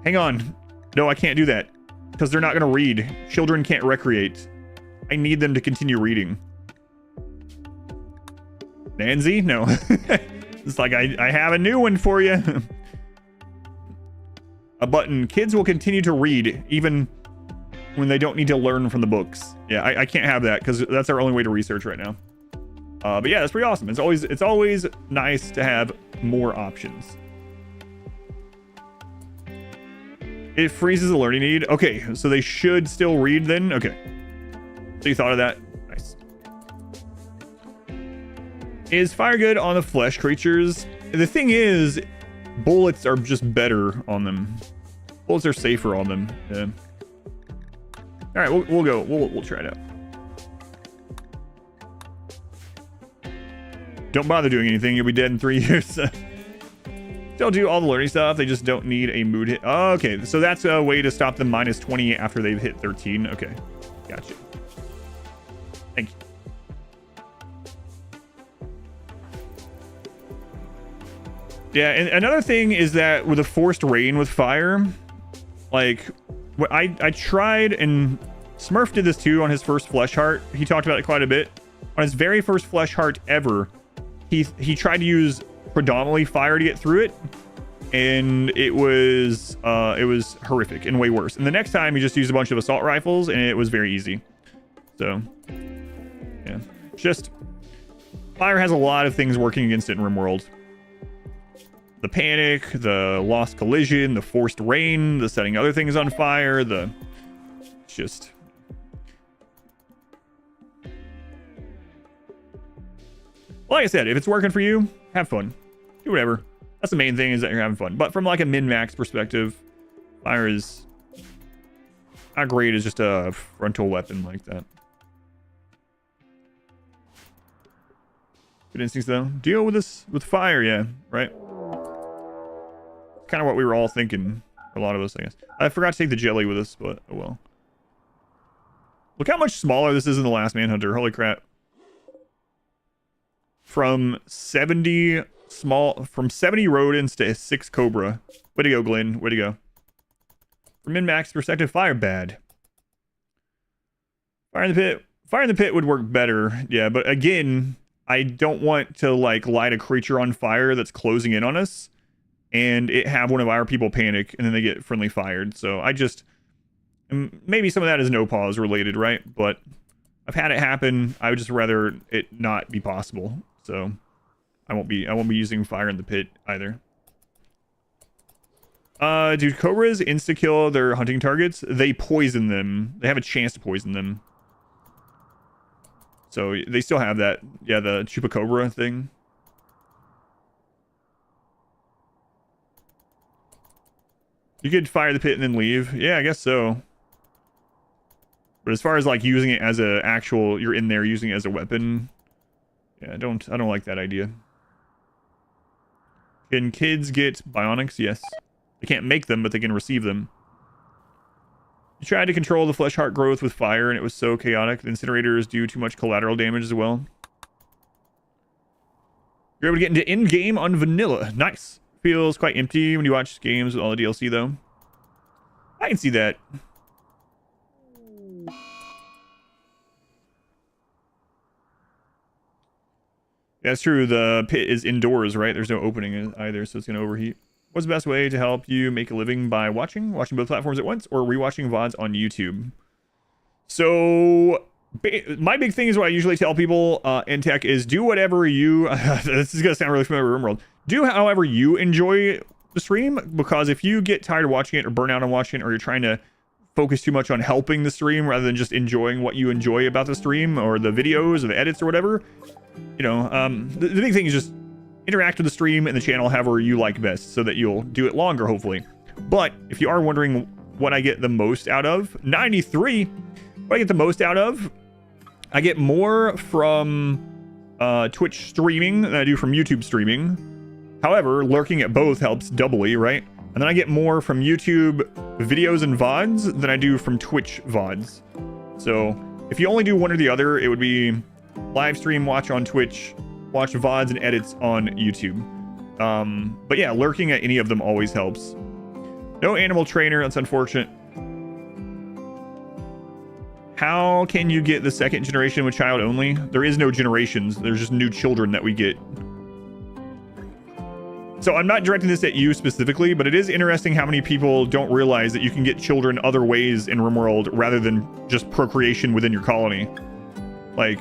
Hang on. No, I can't do that. Because they're not going to read. Children can't recreate. I need them to continue reading. Nancy? No. It's like, I have a new one for you. A button. Kids will continue to read even when they don't need to learn from the books. Yeah, I can't have that because that's our only way to research right now. But yeah, that's pretty awesome. It's always nice to have more options. It freezes the learning need. Okay, so they should still read then. Okay, so you thought of that. Nice. Is fire good on the flesh creatures? The thing is, bullets are just better on them. Bullets are safer on them. Yeah. All right, we'll go. We'll try it out. Don't bother doing anything. You'll be dead in 3 years. They'll do all the learning stuff. They just don't need a mood hit. Oh, okay, so that's a way to stop them minus 20 after they've hit 13. Okay, gotcha. Thank you. Yeah, and another thing is that with a forced rain with fire, like I tried, and Smurf did this too on his first flesh heart. He talked about it quite a bit. On his very first flesh heart ever, he tried to use predominantly fire to get through it, and it was horrific and way worse. And the next time he just used a bunch of assault rifles, and it was very easy. So yeah, just fire has a lot of things working against it in RimWorld. The panic, the lost collision, the forced rain, the setting other things on fire, just like I said, if it's working for you, have fun. Do whatever. That's the main thing, is that you're having fun. But from like a min-max perspective, fire is not great as just a frontal weapon like that. Good instincts though. Deal with this with fire, yeah, right? Kind of what we were all thinking, a lot of us, I guess. I forgot to take the jelly with us, but oh well. Look how much smaller this is than the last Manhunter. Holy crap. From 70 rodents to 6 Cobra. Way to go, Glenn. Way to go. From min-max perspective, fire bad. Fire in the pit would work better. Yeah, but again, I don't want to like light a creature on fire that's closing in on us and it have one of our people panic and then they get friendly fired. So I just, maybe some of that is no pause related, right? But I've had it happen. I would just rather it not be possible. So I won't be using fire in the pit either. Do cobras insta-kill their hunting targets? They poison them. They have a chance to poison them. So they still have that. Yeah, the chupacabra thing. You could fire the pit and then leave. Yeah, I guess so. But as far as like using it as a actual, you're in there using it as a weapon. Yeah, I don't like that idea. Can kids get bionics? Yes. They can't make them, but they can receive them. You tried to control the flesh heart growth with fire, and it was so chaotic. The incinerators do too much collateral damage as well. You're able to get into in-game on vanilla. Nice. Feels quite empty when you watch games with all the DLC, though. I can see that. Yeah, that's true. The pit is indoors, right? There's no opening either, so it's going to overheat. What's the best way to help you make a living by watching both platforms at once, or rewatching VODs on YouTube? So my big thing is what I usually tell people in tech is do whatever you, this is going to sound really familiar with RimWorld. Do however you enjoy the stream, because if you get tired of watching it or burn out on watching it, or you're trying to focus too much on helping the stream rather than just enjoying what you enjoy about the stream or the videos or the edits or whatever, you know, the big thing is just interact with the stream and the channel however you like best so that you'll do it longer, hopefully. But if you are wondering what I get the most out of, 93, what I get the most out of, I get more from Twitch streaming than I do from YouTube streaming. However, lurking at both helps doubly, right? And then I get more from YouTube videos and VODs than I do from Twitch VODs. So if you only do one or the other, it would be live stream, watch on Twitch, watch VODs and edits on YouTube. But yeah, lurking at any of them always helps. No animal trainer, that's unfortunate. How can you get the second generation with child only? There is no generations, there's just new children that we get. So I'm not directing this at you specifically, but it is interesting how many people don't realize that you can get children other ways in RimWorld rather than just procreation within your colony. Like,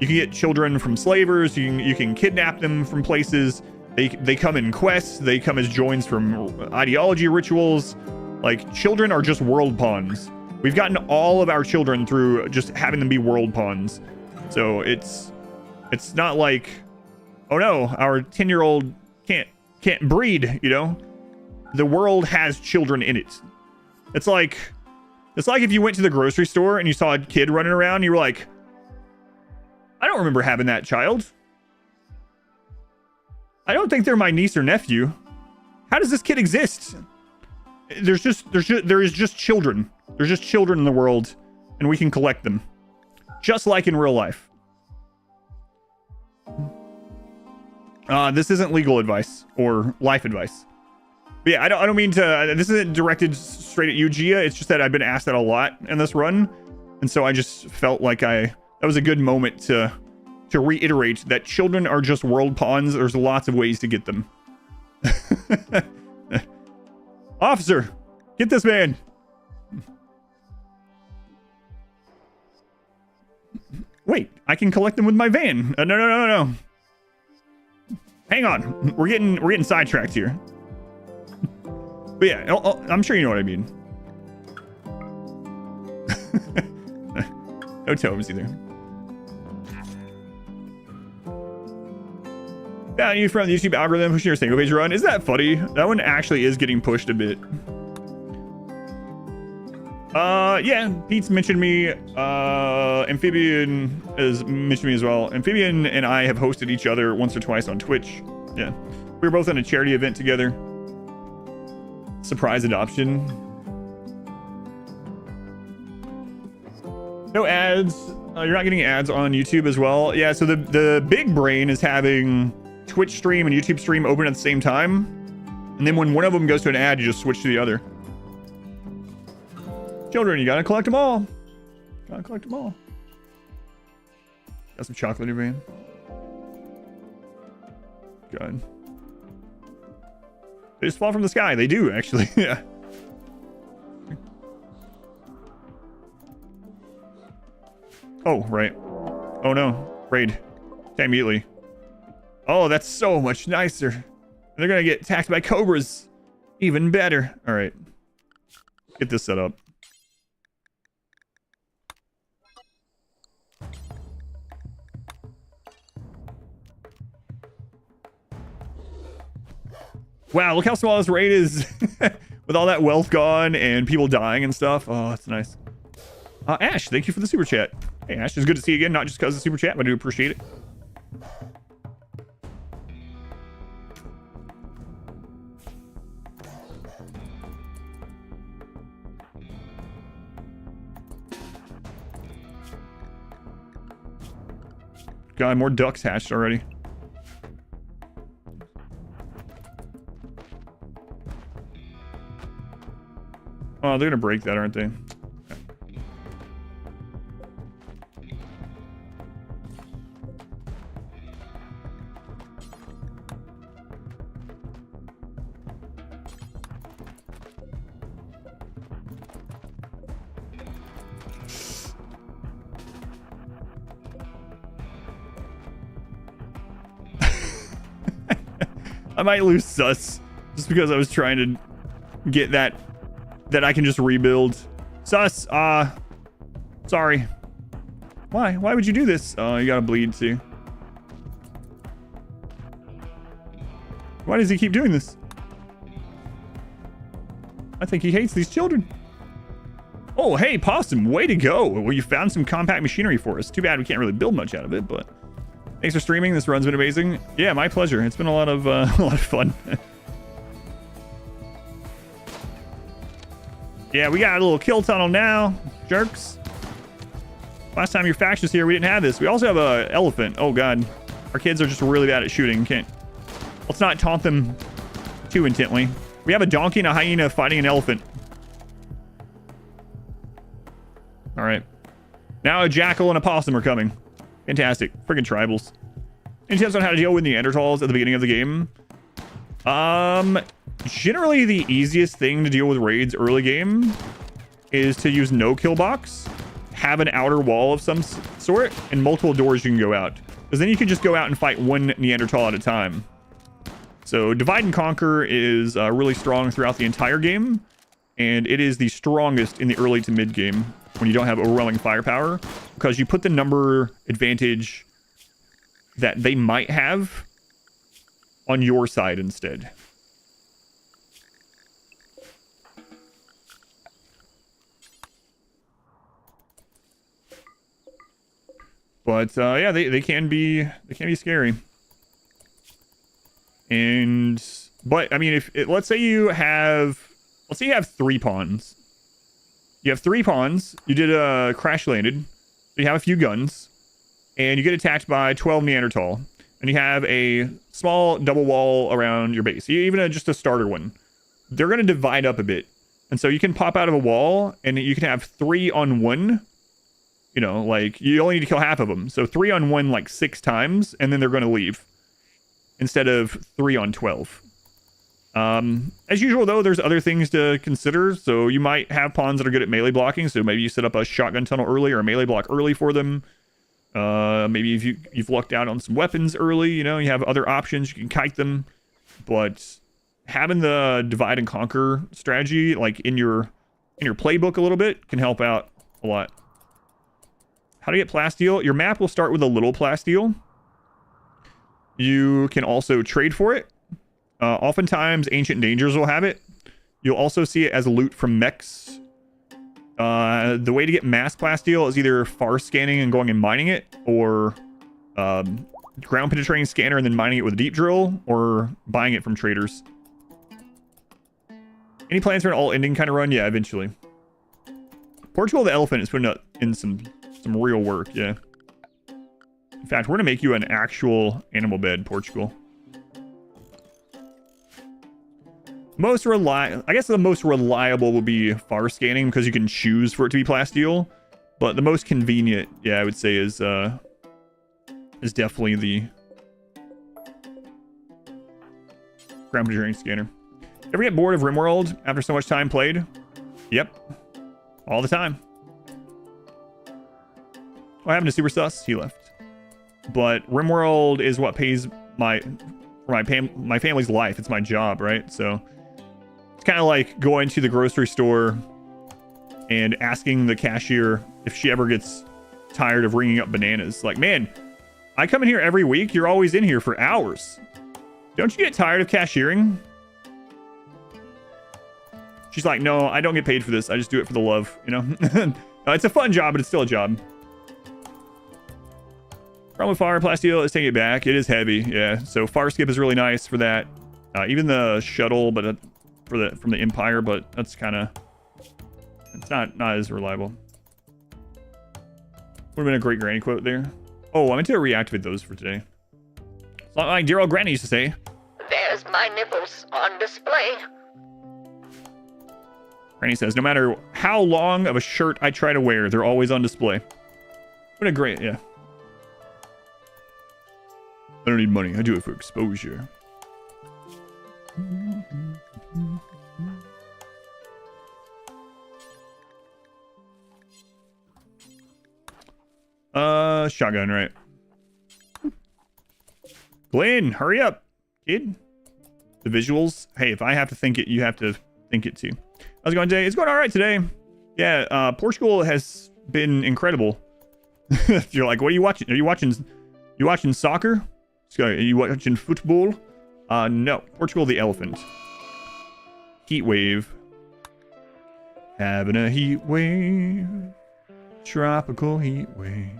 you can get children from slavers, you can kidnap them from places. They come in quests, they come as joins from ideology rituals. Like, children are just world pawns. We've gotten all of our children through just having them be world pawns. So it's not like, oh no, our 10-year-old can't breed, you know? The world has children in it. It's like if you went to the grocery store and you saw a kid running around, you were like, I don't remember having that child. I don't think they're my niece or nephew. How does this kid exist? There is just children. There's just children in the world, and we can collect them. Just like in real life. This isn't legal advice or life advice. But yeah, I don't mean to. This isn't directed straight at you, Gia. It's just that I've been asked that a lot in this run, and so I just felt like that was a good moment to reiterate that children are just world pawns. There's lots of ways to get them. Officer, get this man. Wait, I can collect them with my van. No. Hang on, we're getting sidetracked here. But yeah, I'm sure you know what I mean. No tomes either. Yeah, you from the YouTube algorithm pushing your single page run. Isn't that funny? That one actually is getting pushed a bit. Yeah, Pete's mentioned me. Amphibian has mentioned me as well. Amphibian and I have hosted each other once or twice on Twitch. Yeah, we were both in a charity event together. Surprise adoption. No ads. You're not getting ads on YouTube as well. Yeah, so the big brain is having Twitch stream and YouTube stream open at the same time, and then when one of them goes to an ad, you just switch to the other. Children, you gotta collect them all. Got some chocolate in your van. Good. They just fall from the sky. They do, actually. Yeah. Oh, right. Oh no. Raid. Immediately. Oh, that's so much nicer. They're gonna get attacked by cobras. Even better. All right. Get this set up. Wow, look how small this raid is. With all that wealth gone and people dying and stuff. Oh, that's nice. Ash, thank you for the super chat. Hey, Ash, it's good to see you again. Not just because of the super chat, but I do appreciate it. God, more ducks hatched already. Oh, they're gonna break that, aren't they? I might lose sus just because I was trying to get that I can just rebuild. Sus, sorry. Why would you do this? Oh, you gotta bleed too. Why does he keep doing this? I think he hates these children. Oh, hey, Possum, way to go. Well, you found some compact machinery for us. Too bad we can't really build much out of it, but thanks for streaming. This run's been amazing. Yeah, my pleasure. It's been a lot of fun. Yeah, we got a little kill tunnel now, jerks. Last time your faction was here, we didn't have this. We also have a elephant. Oh god, our kids are just really bad at shooting. Let's not taunt them too intently. We have a donkey and a hyena fighting an elephant. All right, now a jackal and a possum are coming. Fantastic, friggin' tribals. Any tips on how to deal with Neanderthals at the beginning of the game? Generally the easiest thing to deal with raids early game is to use no kill box, have an outer wall of some sort, and multiple doors you can go out. Because then you can just go out and fight one Neanderthal at a time. So divide and conquer is really strong throughout the entire game, and it is the strongest in the early to mid game when you don't have overwhelming firepower, because you put the number advantage that they might have on your side instead. But yeah, they can be scary. But I mean, let's say you have 3 pawns. You have 3 pawns. You did a crash landed. You have a few guns, and you get attacked by 12 Neanderthal, and you have a small double wall around your base. Even just a starter one. They're going to divide up a bit, and so you can pop out of a wall, and you can have 3 on 1. You know, like, you only need to kill half of them. So 3 on 1, like 6 times, and then they're going to leave. Instead of 3 on 12. As usual, though, there's other things to consider. So you might have pawns that are good at melee blocking. So maybe you set up a shotgun tunnel early or a melee block early for them. Maybe if you've lucked out on some weapons early, you know, you have other options. You can kite them. But having the divide and conquer strategy, like in your playbook a little bit, can help out a lot. How to get plasteel? Your map will start with a little plasteel. You can also trade for it. Oftentimes, Ancient Dangers will have it. You'll also see it as loot from mechs. The way to get mass plasteel is either far scanning and going and mining it, or ground penetrating scanner and then mining it with a deep drill, or buying it from traders. Any plans for an all-ending kind of run? Yeah, eventually. Portugal the Elephant is putting in some real work, yeah. In fact, we're gonna make you an actual animal bed, Portugal. I guess the most reliable will be far scanning, because you can choose for it to be plasteel. But the most convenient, yeah, I would say is definitely the ground penetrating scanner. Ever get bored of RimWorld after so much time played? Yep. All the time. What happened to Super Sus? He left. But RimWorld is what pays my family's life. It's my job, right? So it's kind of like going to the grocery store and asking the cashier if she ever gets tired of ringing up bananas. Like, man, I come in here every week. You're always in here for hours. Don't you get tired of cashiering? She's like, no, I don't get paid for this. I just do it for the love, you know? It's a fun job, but it's still a job. Problem with fire plasteel is taking it back. It is heavy, yeah. So fire skip is really nice for that. Even the shuttle, but from the Empire, but that's kind of, it's not as reliable. Would have been a great granny quote there. Oh, I meant to reactivate those for today. It's not like dear old granny used to say. There's my nipples on display. Granny says, no matter how long of a shirt I try to wear, they're always on display. What a great, yeah. I don't need money. I do it for exposure. Shotgun, right? Glenn, hurry up, kid. The visuals. Hey, if I have to think it, you have to think it too. How's it going today? It's going all right today. Yeah, Portugal has been incredible. You're like, what are you watching? Are you watching soccer? Are you watching football? No. Portugal the Elephant. Heat wave. Having a heat wave. Tropical heat wave.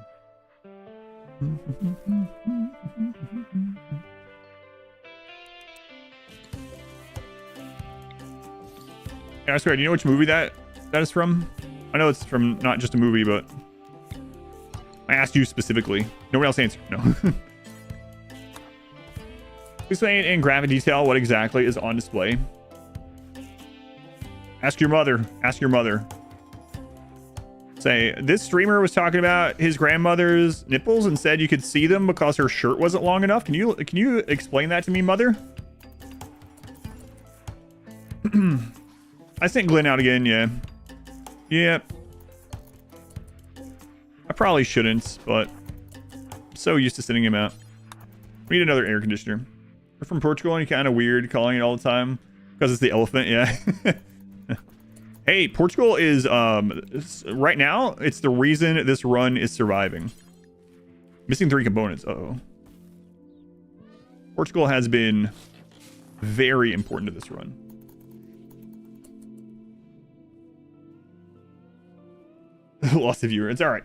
Yeah, I swear, do you know which movie that is from? I know it's from not just a movie, but I asked you specifically. No one else answered. No. Explain in graphic detail what exactly is on display. Ask your mother. Ask your mother. Say, this streamer was talking about his grandmother's nipples and said you could see them because her shirt wasn't long enough. Can you explain that to me, mother? I sent Glenn out again, yeah. Yep. I probably shouldn't, but I'm so used to sending him out. We need another air conditioner. We're from Portugal and you're kind of weird calling it all the time because it's the elephant, yeah. Hey, Portugal is, right now, it's the reason this run is surviving. Missing 3 components, uh-oh. Portugal has been very important to this run. Lost a viewer, it's alright.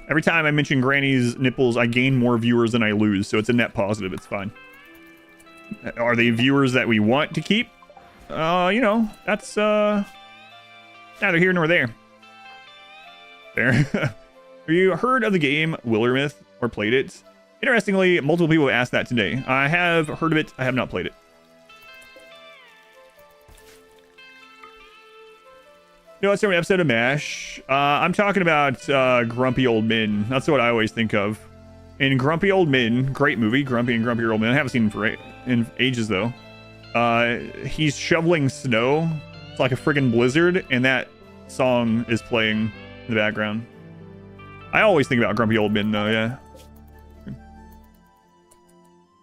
Every time I mention Granny's nipples, I gain more viewers than I lose, so it's a net positive, it's fine. Are they viewers that we want to keep? You know, that's, neither here nor there. There. Have you heard of the game Wildermyth or played it? Interestingly, multiple people have asked that today. I have heard of it, I have not played it. You know what's an episode of MASH? I'm talking about Grumpy Old Men. That's what I always think of. In Grumpy Old Men, great movie, Grumpy and Grumpy Old Men. I haven't seen him in ages though. He's shoveling snow. It's like a friggin' blizzard, and that song is playing in the background. I always think about Grumpy Old Men though, yeah.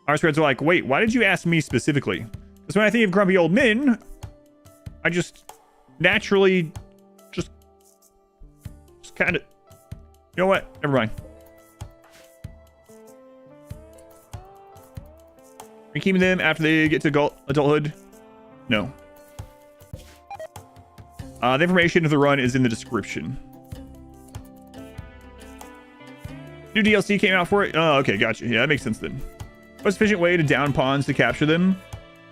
Our spreads are like, wait, why did you ask me specifically? Because when I think of Grumpy Old Men, I just naturally just kind of, you know what? Never mind. Are you keeping them after they get to adulthood? No. The information of the run is in the description. New DLC came out for it? Oh, okay, gotcha. Yeah, that makes sense then. What's a sufficient way to down pawns to capture them?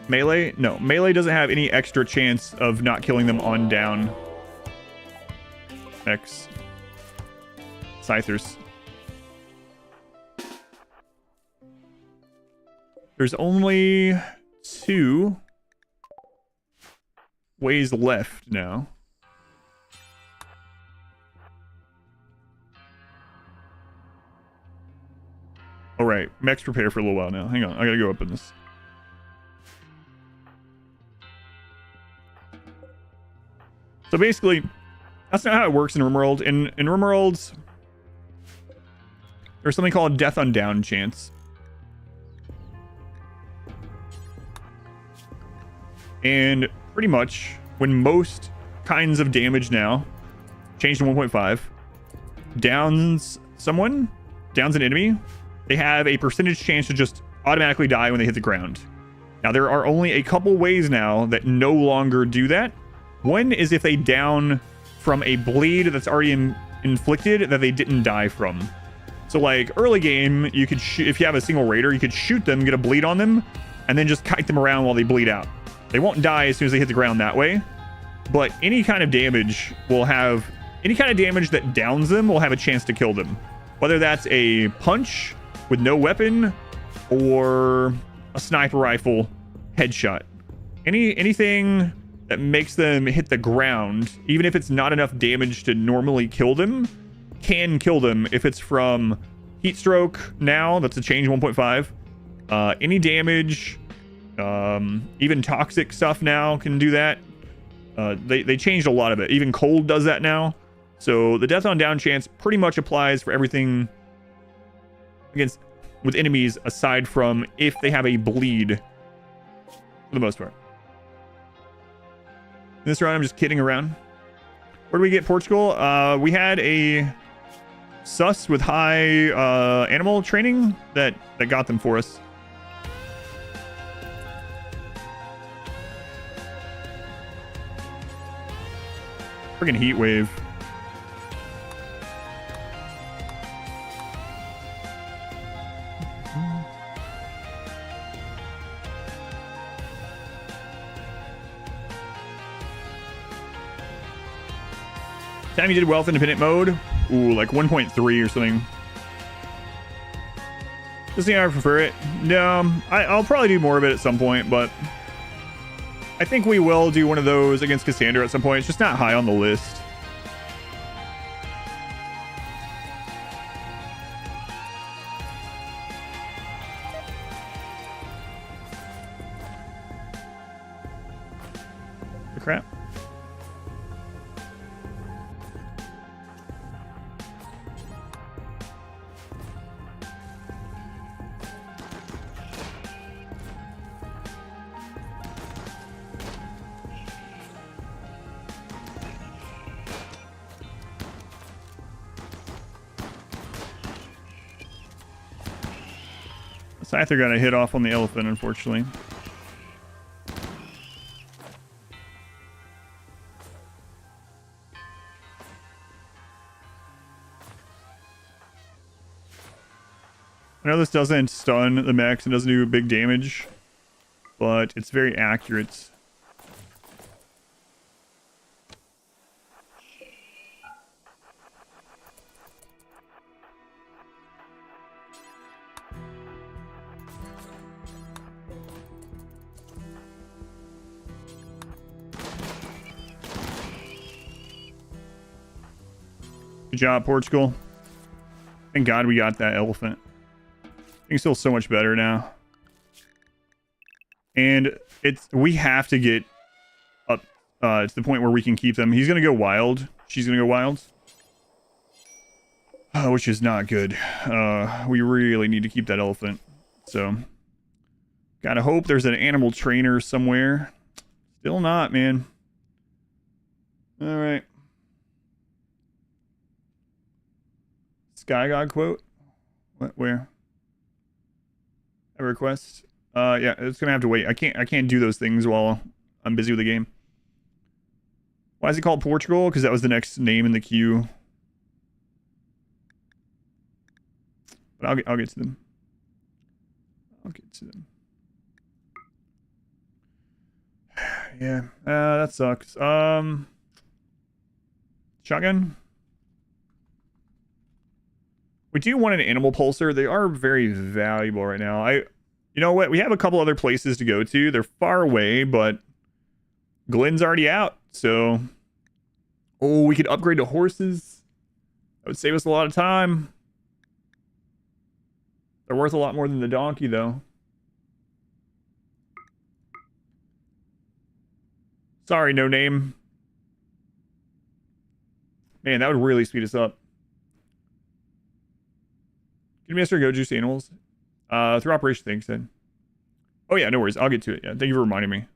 Melee? No, melee doesn't have any extra chance of not killing them on down. X. Scythers. There's only 2 ways left now. All right, mechs prepare for a little while now. Hang on, I gotta go up in this. So basically, that's not how it works in RimWorld. In RimWorld, there's something called death on down chance. And pretty much, when most kinds of damage now change to 1.5, downs someone, downs an enemy, they have a percentage chance to just automatically die when they hit the ground. Now, there are only a couple ways now that no longer do that. One is if they down from a bleed that's already inflicted that they didn't die from. So like early game, you could shoot, if you have a single raider, you could shoot them, get a bleed on them, and then just kite them around while they bleed out. They won't die as soon as they hit the ground that way, but any kind of damage that downs them will have a chance to kill them. Whether that's a punch with no weapon or a sniper rifle headshot. Anything that makes them hit the ground, even if it's not enough damage to normally kill them, can kill them if it's from heat stroke now, that's a change 1.5. Any damage, even toxic stuff now can do that. They changed a lot of it. Even cold does that now. So the death on down chance pretty much applies for everything with enemies aside from if they have a bleed for the most part. In this round, I'm just kidding around. Where do we get Portugal? We had a sus with high animal training that got them for us. Friggin' heat wave. Time you did wealth independent mode? Ooh, like 1.3 or something. Just think I prefer it. No, I'll probably do more of it at some point, but I think we will do one of those against Cassandra at some point. It's just not high on the list. Scyther got a hit off on the elephant, unfortunately. I know this doesn't stun the mechs and doesn't do big damage, but it's very accurate. Good job, Portugal. Thank God we got that elephant. Things feel so much better now. And we have to get up to the point where we can keep them. He's going to go wild. She's going to go wild. Which is not good. We really need to keep that elephant. So, gotta hope there's an animal trainer somewhere. Still not, man. All right. Sky God quote? What? Where? A request? Yeah, it's gonna have to wait. I can't do those things while I'm busy with the game. Why is it called Portugal? Because that was the next name in the queue. But I'll get to them. I'll get to them. Yeah, that sucks. Shotgun. We do want an animal pulsar. They are very valuable right now. You know what? We have a couple other places to go to. They're far away, but Glenn's already out. So, oh, we could upgrade to horses. That would save us a lot of time. They're worth a lot more than the donkey, though. Sorry, no name. Man, that would really speed us up. Give me Mr. Go Juice Animals. Through Operation Thing said. Oh yeah, no worries. I'll get to it. Yeah, thank you for reminding me.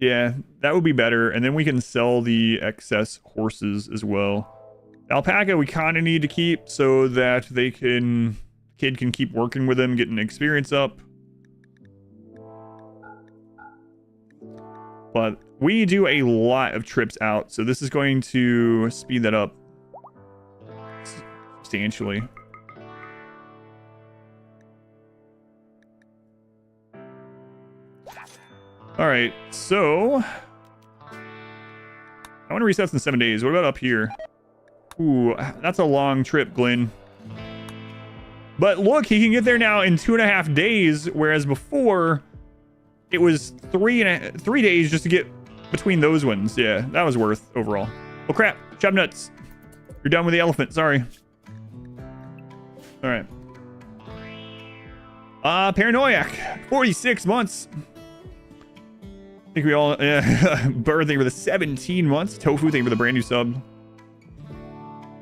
Yeah, that would be better. And then we can sell the excess horses as well. Alpaca we kind of need to keep so that kid can keep working with them, getting experience up. But we do a lot of trips out, so this is going to speed that up substantially. All right, so I want to reset in 7 days. What about up here? Ooh, that's a long trip, Glenn. But look, he can get there now in 2.5 days, whereas before it was 3 days just to get between those ones. Yeah, that was worth overall. Oh crap, chub nuts. You're done with the elephant, sorry. All right. Paranoiac, 46 months. I think we all, yeah. Bird, thank you for the 17 months. Tofu, thank you for the brand new sub.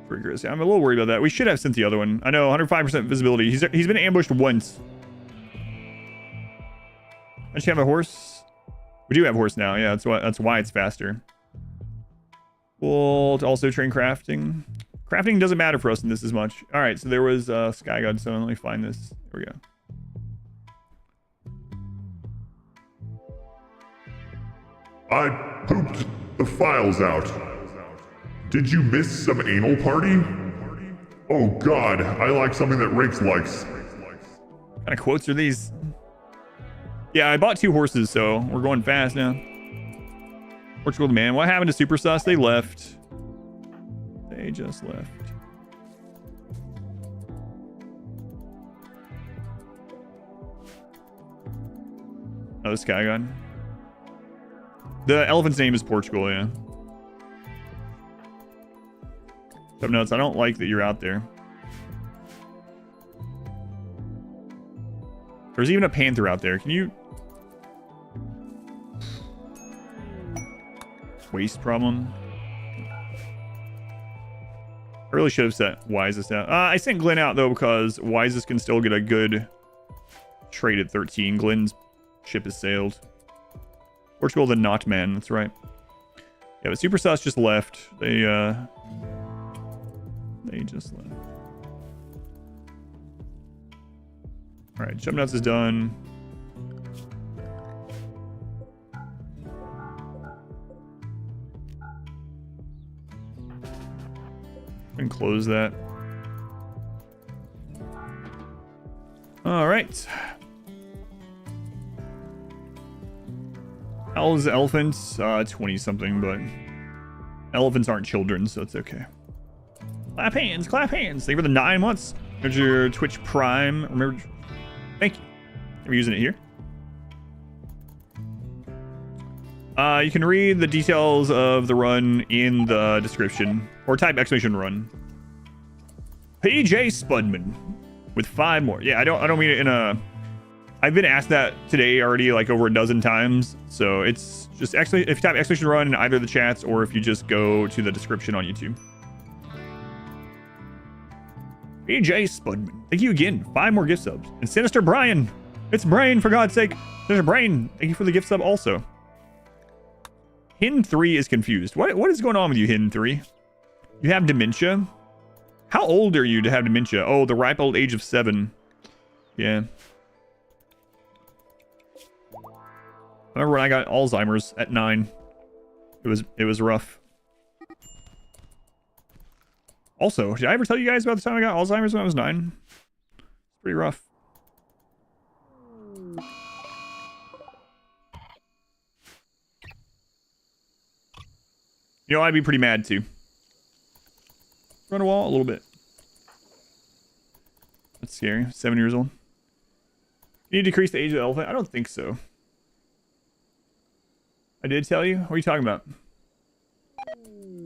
Triggers. I'm a little worried about that. We should have sent the other one. I know, 105% visibility. He's been ambushed once. I just have a horse. We do have a horse now. Yeah, that's why it's faster. We'll also train crafting. Crafting doesn't matter for us in this as much. All right, so there was Sky God. So let me find this. Here we go. I pooped the files out. Did you miss some anal party? Oh god, I like something that Rakes likes. What kind of quotes are these? Yeah, I bought 2 horses, so we're going fast now. Portugal man, what happened to Super Sus? They left. They just left. Oh, this guy gun. The elephant's name is Portugal, yeah. Some notes. I don't like that you're out there. There's even a panther out there. Can you... Waste problem. I really should have set Wisest out. I sent Glenn out, though, because Wisest can still get a good trade at 13. Glenn's ship has sailed. Portugal, the not man. That's right. Yeah, but Super Sus just left. They, They just left. All right, jump nuts is done. And close that. All right. How old is the elephants? 20 something, but elephants aren't children, so it's okay. Clap hands, clap hands. Thank you for the 9 months. Here's your Twitch Prime. Remember, thank you. I'm using it here. You can read the details of the run in the description, or type !run. PJ Spudman with 5 more. Yeah, I don't mean it in a. I've been asked that today already, like over a dozen times. So it's just actually if you type !run in either of the chats, or if you just go to the description on YouTube. PJ Spudman, thank you again. 5 more gift subs. And Sinister Brian, it's Brian for God's sake. Sinister Brian, thank you for the gift sub also. Hin3 is confused. What is going on with you, Hin3? You have dementia? How old are you to have dementia? Oh, the ripe old age of 7. Yeah. I remember when I got Alzheimer's at 9. It was rough. Also, did I ever tell you guys about the time I got Alzheimer's when I was 9? It's pretty rough. You know, I'd be pretty mad too. Run a wall a little bit. That's scary. 7 years old. You need to decrease the age of the elephant? I don't think so. I did tell you? What are you talking about?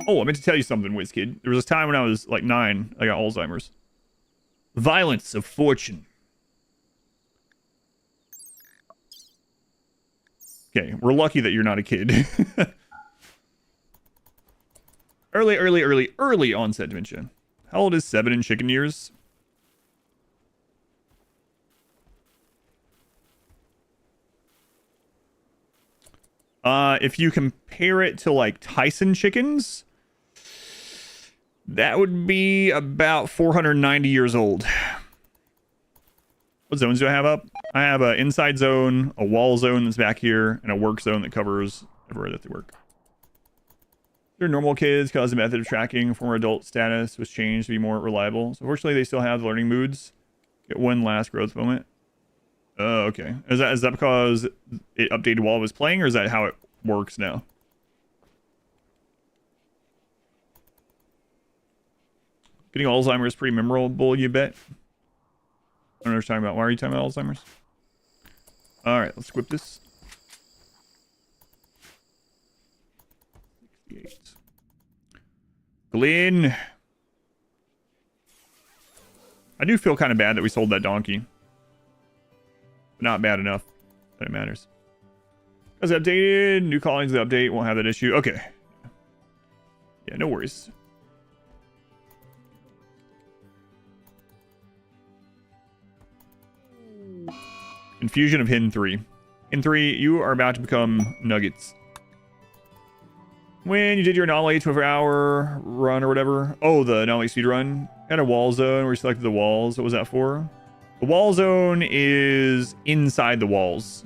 Oh, I meant to tell you something, WizKid. There was a time when I was like 9, I got Alzheimer's. Violence of fortune. Okay, we're lucky that you're not a kid. Early onset dementia. How old is 7 in chicken years? If you compare it to like Tyson chickens, that would be about 490 years old. What zones do I have up? I have an inside zone, a wall zone that's back here, and a work zone that covers everywhere that they work. They're normal kids because the method of tracking former adult status was changed to be more reliable. So fortunately, they still have the learning moods. Get one last growth moment. Oh, okay. Is that because it updated while it was playing, or is that how it works now? Getting Alzheimer's is pretty memorable, you bet. I don't know what you're talking about. Why are you talking about Alzheimer's? All right, let's whip this. 68. Glenn. I do feel kind of bad that we sold that donkey. But not bad enough that it matters. As updated, new callings the update won't have that issue. Okay. Yeah, no worries. Infusion of Hin3. Hin3, you are about to become nuggets. When you did your anomaly 12-hour run or whatever. Oh, the anomaly speed run. Had a wall zone where you selected the walls. What was that for? The wall zone is inside the walls.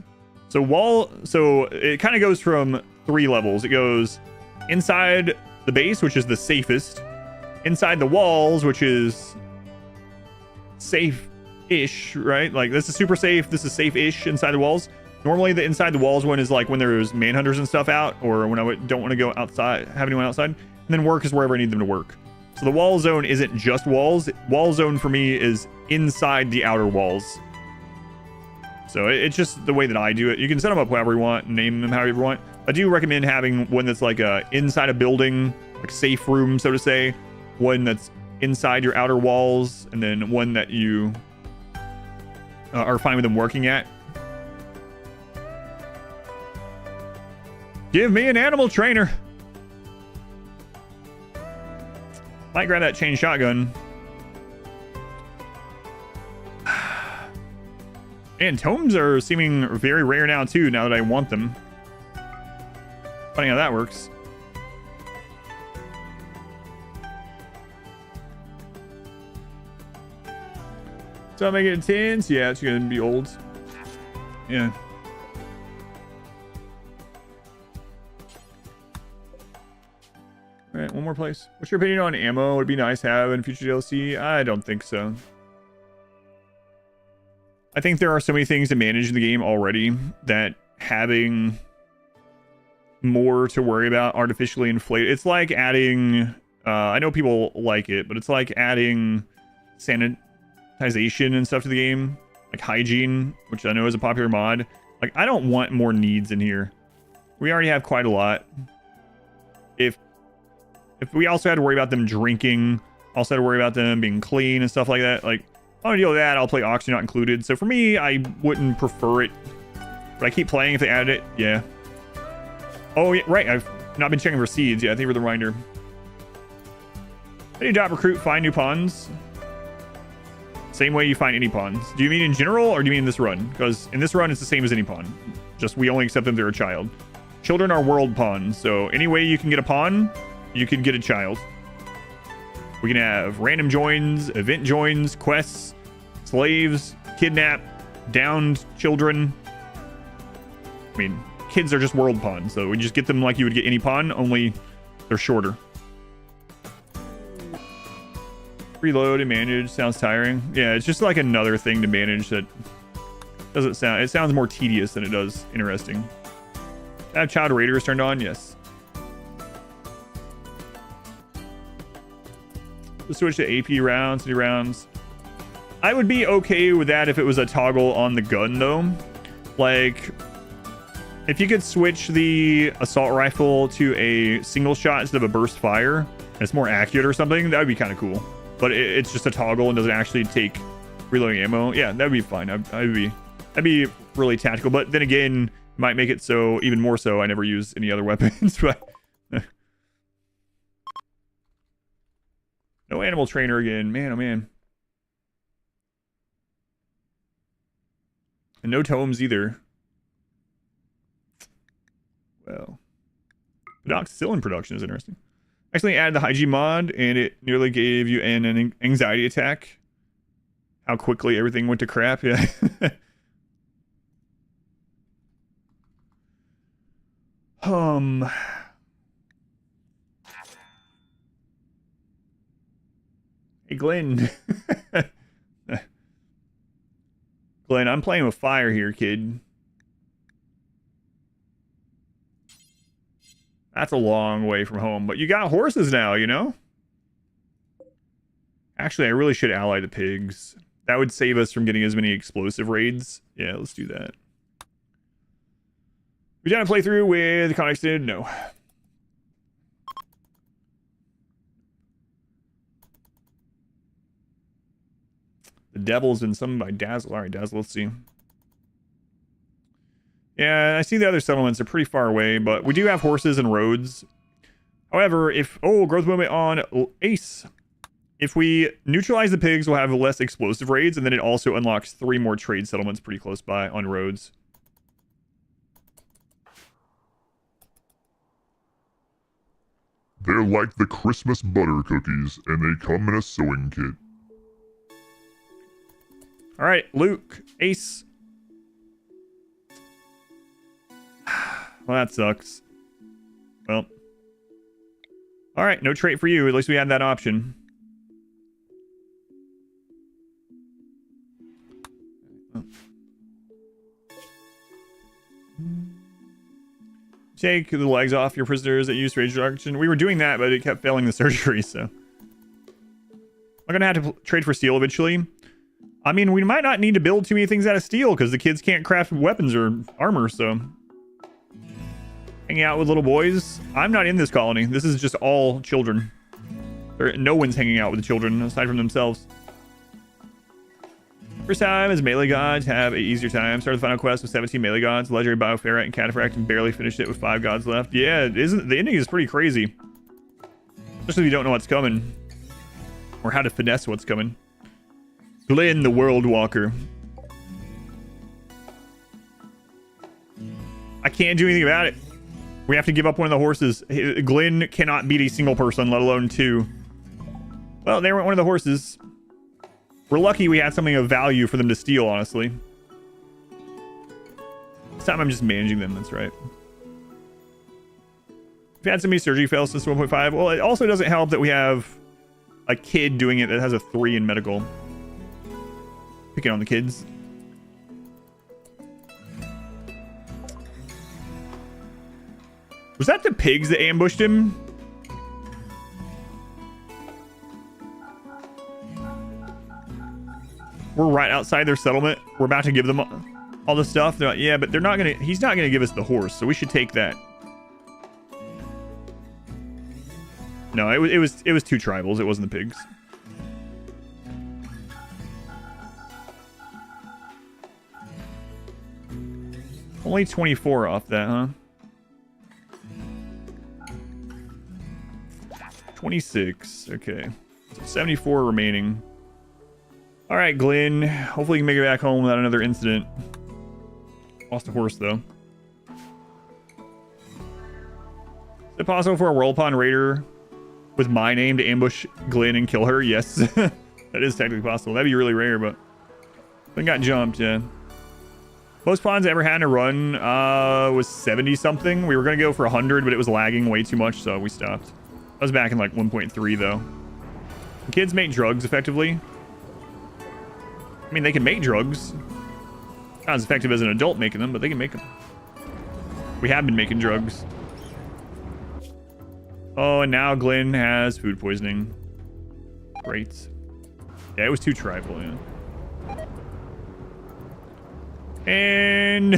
So it kind of goes from 3 levels. It goes inside the base, which is the safest. Inside the walls, which is safe-ish, right? Like this is super safe. This is safe-ish inside the walls. Normally the inside the walls one is like when there's manhunters and stuff out, or when I don't want to go outside, have anyone outside. And then work is wherever I need them to work. So the wall zone isn't just walls. Wall zone for me is inside the outer walls. So it's just the way that I do it. You can set them up however you want, name them however you want. I do recommend having one that's like inside a building, like safe room, so to say. One that's inside your outer walls, and then one that you are fine with them working at. Give me an animal trainer. Might grab that chain shotgun. And tomes are seeming very rare now too, now that I want them. Funny how that works. So I'll make it 10. Yeah, it's gonna be old. Yeah. All right, one more place. What's your opinion on ammo? Would it be nice to have in future DLC? I don't think so. I think there are so many things to manage in the game already that having more to worry about artificially inflated. It's like adding, I know people like it, but it's like adding sanitization and stuff to the game, like hygiene, which I know is a popular mod. Like, I don't want more needs in here. We already have quite a lot. If we also had to worry about them drinking, also had to worry about them being clean and stuff like that, like, I don't deal with that. I'll play Oxygen Not Included. So for me, I wouldn't prefer it. But I keep playing if they added it. Yeah. Oh, yeah, right. I've not been checking for seeds. Yeah, thank you for the reminder. How do you recruit, find new pawns? Same way you find any pawns. Do you mean in general or do you mean in this run? Because in this run, it's the same as any pawn. Just we only accept them if they're a child. Children are world pawns. So any way you can get a pawn, you can get a child. We can have random joins, event joins, quests, slaves, kidnap, downed children. I mean, kids are just world pawns, so we just get them like you would get any pawn, only they're shorter. Reload and manage sounds tiring. Yeah, it's just like another thing to manage that doesn't sound... It sounds more tedious than it does interesting. Have child raiders turned on? Yes. Let's switch to AP rounds, city rounds. I would be okay with that if it was a toggle on the gun, though. Like, if you could switch the assault rifle to a single shot instead of a burst fire, and it's more accurate or something, that would be kind of cool. But it's just a toggle and doesn't actually take reloading ammo. Yeah, that'd be fine. That'd be really tactical. But then again, might make it so even more so I never use any other weapons. But no animal trainer again. Man, oh man. And no tomes either. Well, the doc's still in production is interesting. Actually added the hygiene mod and it nearly gave you an anxiety attack. How quickly everything went to crap. Yeah. Hey, Glenn. Glenn, I'm playing with fire here, kid. That's a long way from home, but you got horses now, you know? Actually, I really should ally the pigs. That would save us from getting as many explosive raids. Yeah, let's do that. We done a playthrough with the Connex did? No. The Devil's in some by Dazzle. All right, Dazzle, let's see. Yeah, I see the other settlements are pretty far away, but we do have horses and roads. However, if... Oh, growth movement on Ace. If we neutralize the pigs, we'll have less explosive raids, and then it also unlocks 3 more trade settlements pretty close by on roads. They're like the Christmas butter cookies, and they come in a sewing kit. All right, Luke, Ace. Well, that sucks. Well. All right, no trait for you. At least we had that option. Oh. Take the legs off your prisoners that use rage reduction. We were doing that, but it kept failing the surgery, so. I'm gonna have to trade for steel eventually. I mean, we might not need to build too many things out of steel because the kids can't craft weapons or armor, so. Hanging out with little boys. I'm not in this colony. This is just all children. No one's hanging out with the children aside from themselves. First time as melee gods have an easier time. Start the final quest with 17 melee gods. Legendary Bioferret and Cataphract and barely finished it with 5 gods left. Yeah, it isn't, the ending is pretty crazy. Especially if you don't know what's coming. Or how to finesse what's coming. Glenn the World Walker. I can't do anything about it. We have to give up one of the horses. Glenn cannot beat a single person, let alone 2. Well, they weren't one of the horses. We're lucky we had something of value for them to steal, honestly. This time I'm just managing them, that's right. We've had so many surgery fails since 1.5. Well, it also doesn't help that we have a kid doing it that has a 3 in medical. Picking on the kids. Was that the pigs that ambushed him? We're right outside their settlement. We're about to give them all the stuff. They're like, yeah, but they're not gonna. He's not gonna give us the horse, so we should take that. No, it was 2 tribals. It wasn't the pigs. Only 24 off that, huh? 26. Okay. So 74 remaining. All right, Glenn. Hopefully you can make it back home without another incident. Lost a horse, though. Is it possible for a World Pond Raider with my name to ambush Glenn and kill her? Yes. That is technically possible. That'd be really rare, but... I got jumped, yeah. Most ponds I ever had in a run was 70-something. We were going to go for 100, but it was lagging way too much, so we stopped. I was back in like 1.3, though. Can kids make drugs effectively? I mean, they can make drugs. Not as effective as an adult making them, but they can make them. We have been making drugs. Oh, and now Glenn has food poisoning. Great. Yeah, it was too tribal, yeah. And...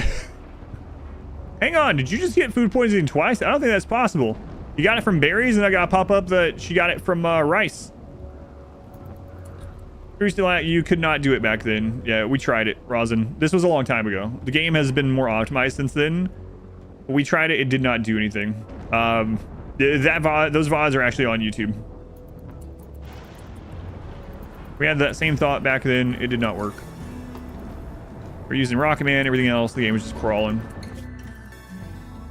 Hang on, did you just get food poisoning twice? I don't think that's possible. You got it from berries, and I got a pop-up that she got it from rice. You could not do it back then. Yeah, we tried it, Rosin. This was a long time ago. The game has been more optimized since then. We tried it. It did not do anything. Those VODs are actually on YouTube. We had that same thought back then. It did not work. We're using Rocket Man, everything else. The game was just crawling.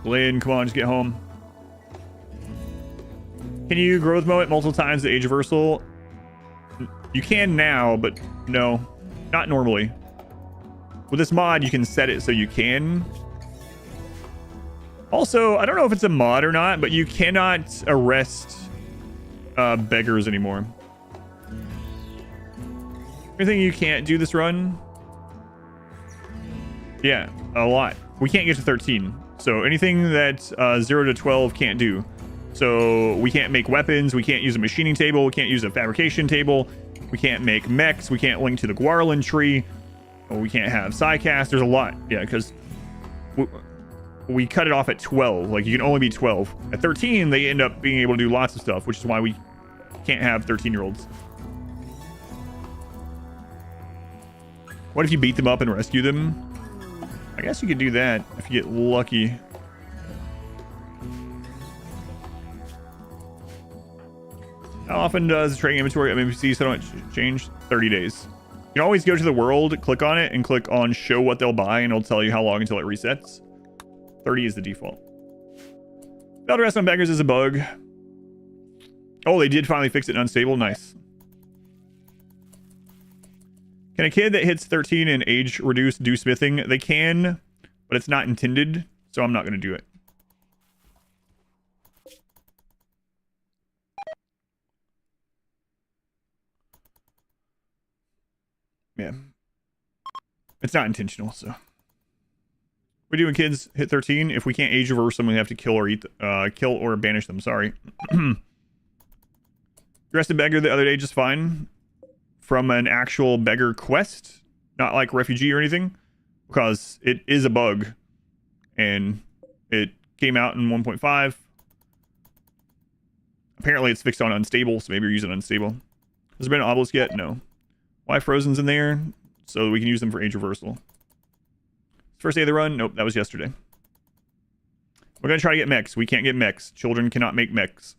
Glenn, come on, just get home. Can you growth mow it multiple times at age reversal? You can now, but no, not normally. With this mod, you can set it so you can. Also, I don't know if it's a mod or not, but you cannot arrest beggars anymore. Anything you can't do this run? Yeah, a lot. We can't get to 13. So anything that 0 to 12 can't do. So we can't make weapons. We can't use a machining table. We can't use a fabrication table. We can't make mechs. We can't link to the Guarlin tree. We can't have Psycast. There's a lot. Yeah, because we cut it off at 12. Like, you can only be 12. At 13, they end up being able to do lots of stuff, which is why we can't have 13-year-olds. What if you beat them up and rescue them? I guess you could do that if you get lucky. How often does the trading inventory of NPCs so don't change? 30 days. You can always go to the world, click on it, and click on show what they'll buy, and it'll tell you how long until it resets. 30 is the default. Failed rest on beggars is a bug. Oh, they did finally fix it in unstable. Nice. Can a kid that hits 13 and age reduced do smithing? They can, but it's not intended, so I'm not going to do it. Yeah. It's not intentional, so. We're doing kids hit 13. If we can't age reverse them, we have to kill or banish them. Sorry. Arrested beggar the other day just fine. From an actual beggar quest. Not like refugee or anything. Because it is a bug. And it came out in 1.5. Apparently it's fixed on unstable, so maybe you're using unstable. Has there been an obelisk yet? No. Why Frozen's in there? So we can use them for age reversal. First day of the run? Nope, that was yesterday. We're going to try to get mechs. We can't get mechs. Children cannot make mechs.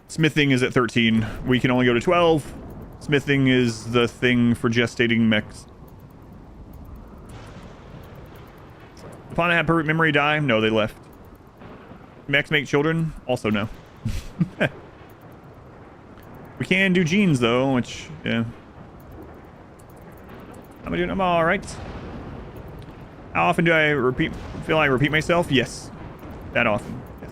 Smithing is at 13. We can only go to 12. Smithing is the thing for gestating mechs. Upon I have perfect memory die? No, they left. Mechs make children? Also no. We can do genes though, which, yeah. How am I doing? I'm all right. How often do I feel I repeat myself? Yes. That often. Yes.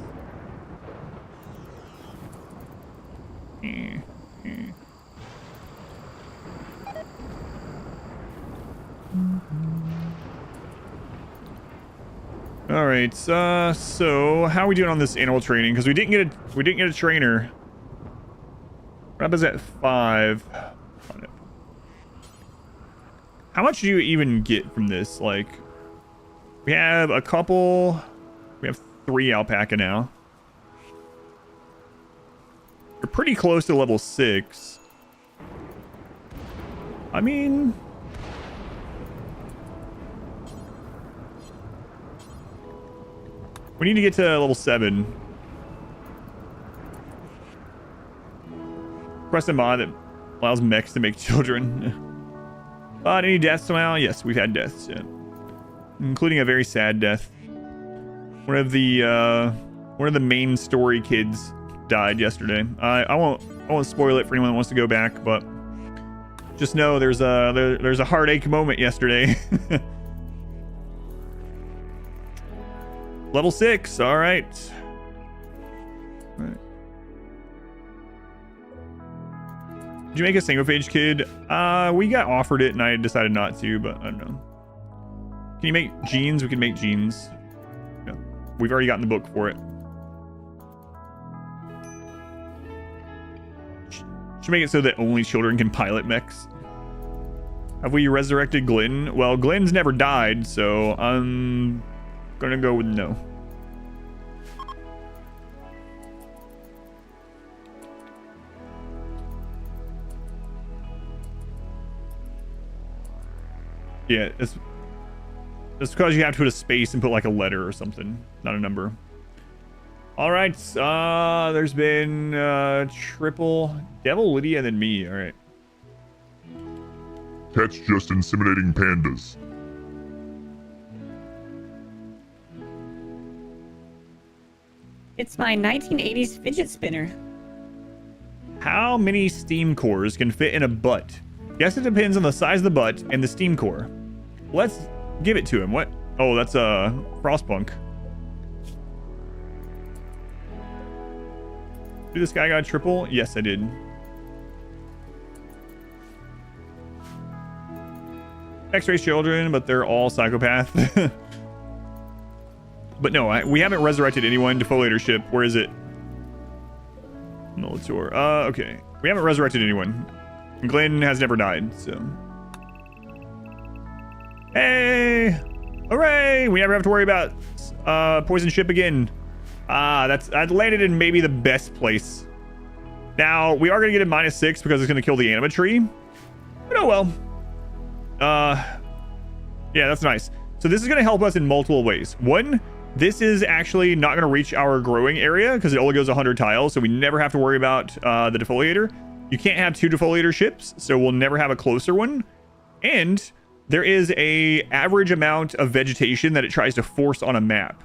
All right. So how are we doing on this animal training? Because we didn't get a trainer. What happens at 5? How much do you even get from this? Like, we have a couple. We have 3 alpaca now. We're pretty close to level 6. I mean, we need to get to level 7. Press a mod that allows mechs to make children. Any deaths somehow? Yes, we've had deaths, yeah. Including a very sad death. One of the main story kids died yesterday. I won't spoil it for anyone that wants to go back, but just know there's a heartache moment yesterday. Level 6, all right. Did you make a single page kid? We got offered it and I decided not to, but I don't know. Can you make genes? We can make genes. Yeah. We've already gotten the book for it. Should make it so that only children can pilot mechs. Have we resurrected Glenn? Well, Glenn's never died, so I'm gonna go with no. Yeah, it's because you have to put a space and put like a letter or something, not a number. All right, there's been triple Devil, Lydia, and then me. All right. Cat's just inseminating pandas. It's my 1980s fidget spinner. How many steam cores can fit in a butt? Guess it depends on the size of the butt and the steam core. Let's give it to him. What? Oh, that's a Frostpunk. Did this guy got a triple? Yes, I did. X-rays children, but they're all psychopath. But no, we haven't resurrected anyone. Defoliator ship. Where is it? Molitor. Okay. We haven't resurrected anyone. Glenn has never died, so. Hey! Hooray! We never have to worry about poison ship again. I'd landed in maybe the best place. Now, we are going to get a -6 because it's going to kill the anima tree. But oh well. Yeah, that's nice. So this is going to help us in multiple ways. One, this is actually not going to reach our growing area because it only goes 100 tiles, so we never have to worry about the defoliator. You can't have 2 defoliator ships, so we'll never have a closer one. And there is a average amount of vegetation that it tries to force on a map.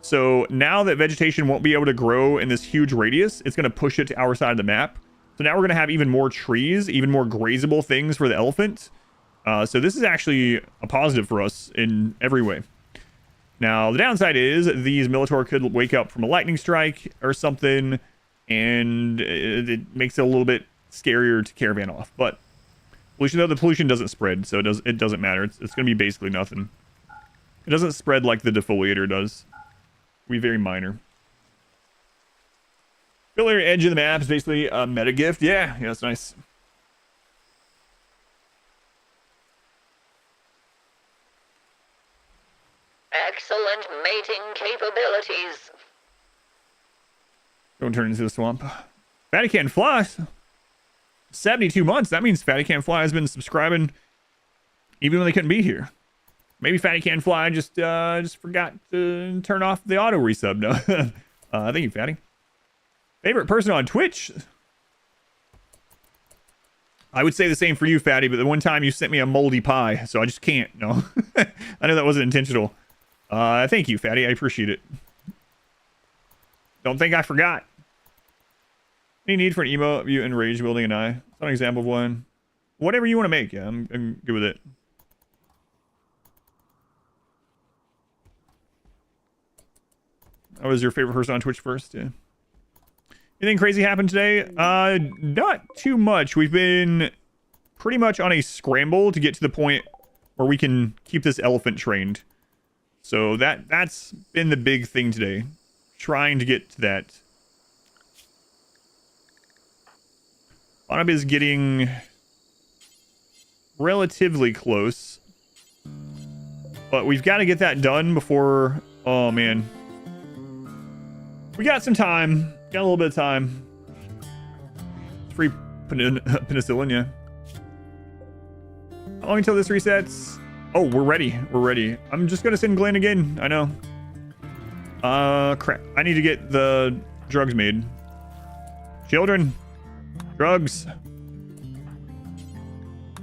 So now that vegetation won't be able to grow in this huge radius, it's going to push it to our side of the map. So now we're going to have even more trees, even more grazable things for the elephant. So this is actually a positive for us in every way. Now, the downside is these Militor could wake up from a lightning strike or something, and it makes it a little bit scarier to caravan off. But pollution, though, the pollution doesn't spread, so it doesn't matter. It's going to be basically nothing. It doesn't spread like the defoliator does. It'll be very minor. Filler edge of the map is basically a meta gift. Yeah, that's nice. Excellent mating capabilities. Don't turn into the swamp. Fatty Can't Fly. 72 months. That means Fatty Can't Fly has been subscribing even when they couldn't be here. Maybe Fatty Can't Fly just forgot to turn off the auto resub. No. Thank you, Fatty. Favorite person on Twitch? I would say the same for you, Fatty, but the one time you sent me a moldy pie, so I just can't. No. I know that wasn't intentional. Thank you, Fatty. I appreciate it. Don't think I forgot. Any need for an emo view and rage building an eye? It's not an example of one. Whatever you want to make, yeah, I'm good with it. That was your favorite person on Twitch first, yeah. Anything crazy happened today? Not too much. We've been pretty much on a scramble to get to the point where we can keep this elephant trained. So that's been the big thing today. Trying to get to that. Bonab is getting relatively close. But we've got to get that done before... Oh, man. We got some time. Got a little bit of time. Free penicillin, yeah. How long until this resets? Oh, we're ready. We're ready. I'm just gonna send Glenn again. I know. Crap. I need to get the drugs made. Children. Drugs. Do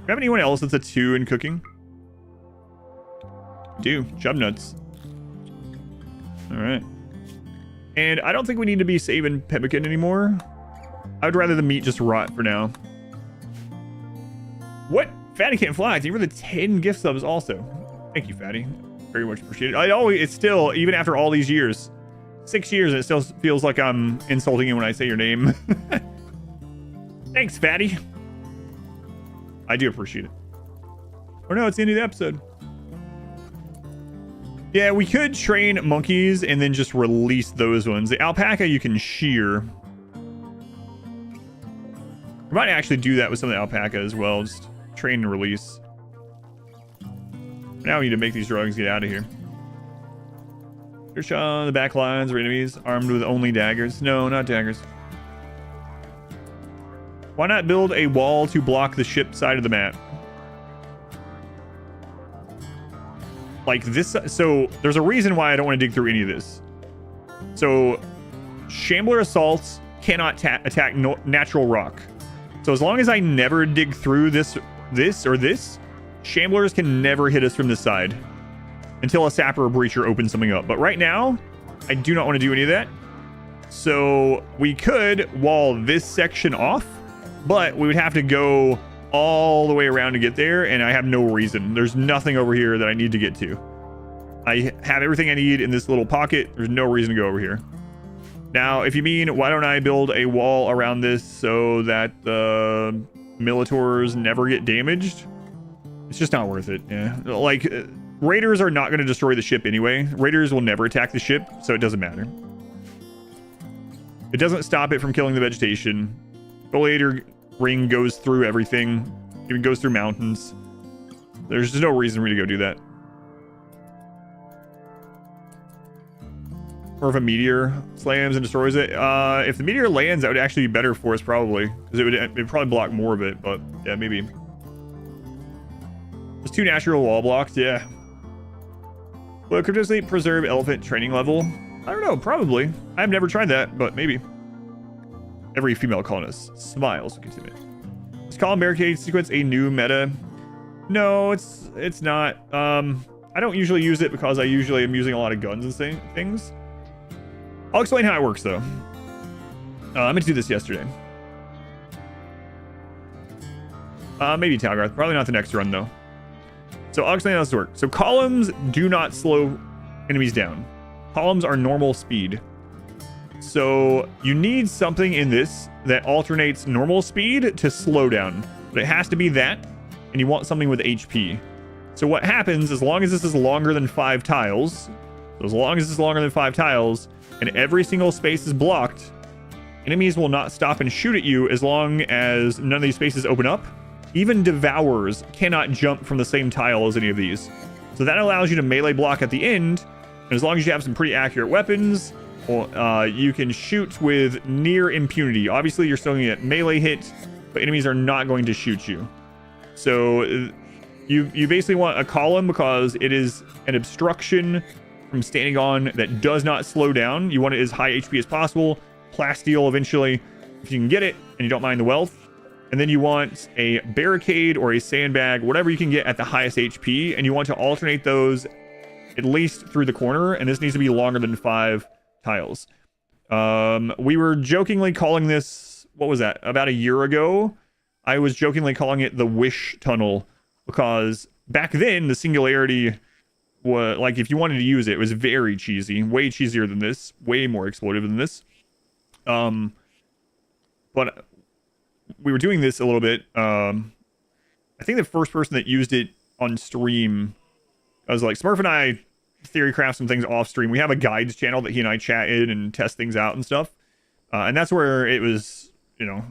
you have anyone else that's a 2 in cooking? Do. Chub nuts. Alright. And I don't think we need to be saving pemmican anymore. I would rather the meat just rot for now. What? Fatty Can't Fly. Thank you for the 10 gift subs also. Thank you, Fatty. Very much appreciated. It's still, even after all these years, 6 years, and it still feels like I'm insulting you when I say your name. Thanks, Fatty. I do appreciate it. Or no, it's the end of the episode. Yeah, we could train monkeys and then just release those ones. The alpaca you can shear. We might actually do that with some of the alpaca as well. Just train and release. Now we need to make these drugs get out of here. Search on the back lines or enemies armed with only daggers. No, not daggers. Why not build a wall to block the ship side of the map? Like this, so there's a reason why I don't want to dig through any of this. So Shambler assaults cannot attack natural rock. So as long as I never dig through this, Shamblers can never hit us from this side until a sapper or breacher opens something up. But right now, I do not want to do any of that. So we could wall this section off, but we would have to go all the way around to get there, and I have no reason. There's nothing over here that I need to get to. I have everything I need in this little pocket. There's no reason to go over here. Now, if you mean, why don't I build a wall around this so that the Militors never get damaged? It's just not worth it. Yeah, like raiders are not going to destroy the ship anyway. Raiders will never attack the ship, so it doesn't matter. It doesn't stop it from killing the vegetation. Foliator ring goes through everything, even goes through mountains. There's just no reason for me to go do that. Or if a meteor slams and destroys it. If the meteor lands, that would actually be better for us probably, because it'd probably block more of it. But yeah, maybe. There's 2 natural wall blocks. Yeah. Will it cryptously preserve elephant training level? I don't know. Probably. I've never tried that, but maybe. Every female colonist smiles. Is column barricade sequence a new meta? No, it's not. I don't usually use it because I usually am using a lot of guns and things. I'll explain how it works though. I meant to do this yesterday. Maybe Talgarth. Probably not the next run though. So I'll explain how this works. So columns do not slow enemies down. Columns are normal speed. So you need something in this that alternates normal speed to slow down. But it has to be that, and you want something with HP. So what happens, as long as this is longer than 5 tiles, so as long as this is longer than 5 tiles, and every single space is blocked, enemies will not stop and shoot at you as long as none of these spaces open up. Even Devourers cannot jump from the same tile as any of these. So that allows you to melee block at the end, and as long as you have some pretty accurate weapons, you can shoot with near impunity. Obviously, you're still going to get melee hit, but enemies are not going to shoot you. So you basically want a column because it is an obstruction from standing on that does not slow down. You want it as high HP as possible. Plasteel eventually, if you can get it and you don't mind the wealth. And then you want a barricade or a sandbag, whatever you can get at the highest HP, and you want to alternate those at least through the corner, and this needs to be longer than 5 tiles. We were jokingly calling this what was that? About a year ago, I was jokingly calling it the Wish Tunnel because back then the Singularity was like, if you wanted to use it, it was very cheesy, way cheesier than this, way more exploitive than this. But we were doing this a little bit. I think the first person that used it on stream, I was like, Smurf and I theory craft some things off stream. We have a guides channel that he and I chat in and test things out and stuff. And that's where it was, you know,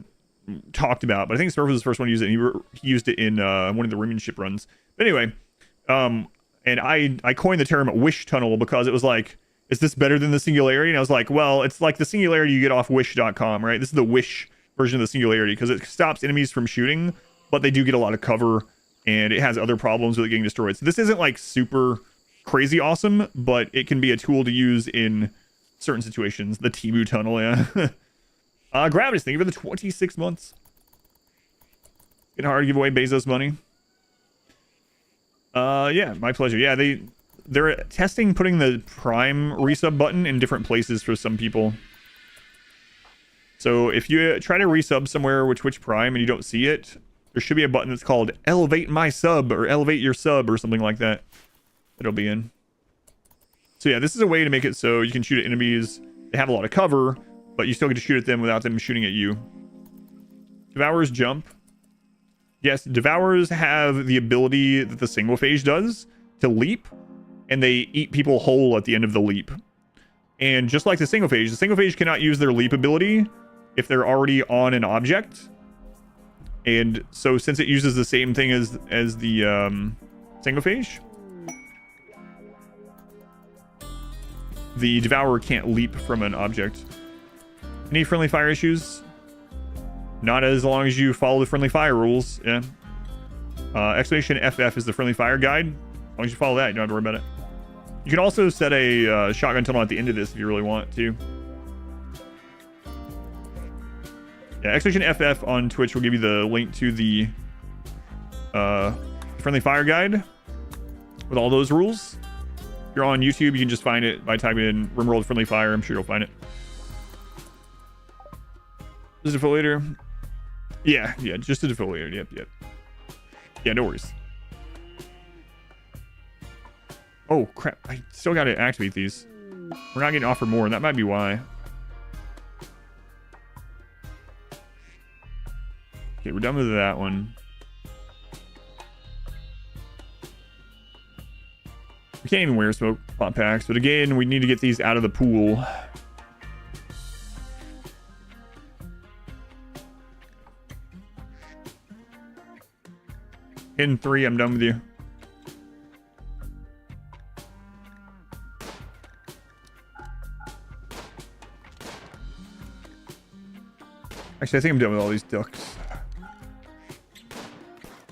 talked about. But I think Smurf was the first one to use it. And he used it in one of the RimWorld runs. But anyway, and I coined the term Wish Tunnel because it was like, is this better than the Singularity? And I was like, well, it's like the Singularity you get off wish.com, right? This is the Wish version of the Singularity because it stops enemies from shooting, but they do get a lot of cover and it has other problems with it getting destroyed. So this isn't like super crazy awesome, but it can be a tool to use in certain situations. The Timu Tunnel, yeah. Gravis, thank you for the 26 months. Getting hard to give away Bezos money. Yeah, my pleasure. Yeah, they're testing putting the Prime resub button in different places for some people. So if you try to resub somewhere with Twitch Prime and you don't see it, there should be a button that's called Elevate My Sub or Elevate Your Sub or something like that. It'll be in. So yeah, this is a way to make it so you can shoot at enemies. They have a lot of cover, but you still get to shoot at them without them shooting at you. Devourers jump. Yes, Devourers have the ability that the single phase does to leap, and they eat people whole at the end of the leap. And just like the single phase cannot use their leap ability if they're already on an object. And so since it uses the same thing as the single phase, the Devourer can't leap from an object. Any friendly fire issues? Not as long as you follow the friendly fire rules. Yeah. Exclamation FF is the friendly fire guide. As long as you follow that, you don't have to worry about it. You can also set a shotgun tunnel at the end of this if you really want to. Yeah, exclamation FF on Twitch will give you the link to the friendly fire guide with all those rules. If you're on YouTube, you can just find it by typing in RimWorld Friendly Fire. I'm sure you'll find it. Just a defoliator. Yeah, just a defoliator. Yep. Yeah, no worries. Oh, crap. I still got to activate these. We're not getting offered more, and that might be why. Okay, we're done with that one. We can't even wear smoke pop packs, but again, we need to get these out of the pool. In 3, I'm done with you. Actually, I think I'm done with all these ducks.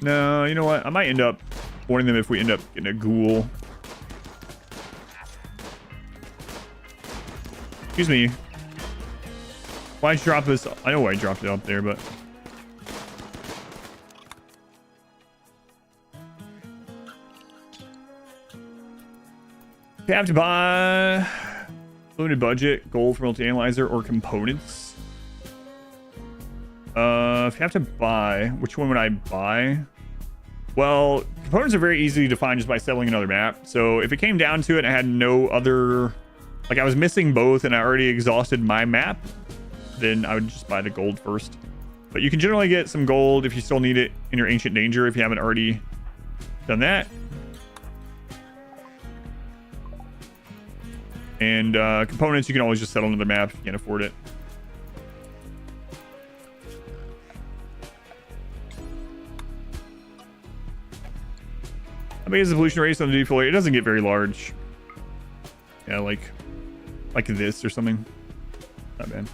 No, you know what? I might end up warning them if we end up getting a ghoul. Excuse me. Why'd you drop this? I know why I dropped it up there, but... You have to buy limited budget, gold for multi-analyzer, or components. If you have to buy, which one would I buy? Well, components are very easy to find just by settling another map. So if it came down to it and I had no other, like I was missing both and I already exhausted my map, then I would just buy the gold first. But you can generally get some gold if you still need it in your Ancient Danger if you haven't already done that. And components, you can always just settle another map if you can't afford it. How big is the pollution race on the defoliator? It doesn't get very large. Yeah, like this or something. Not bad.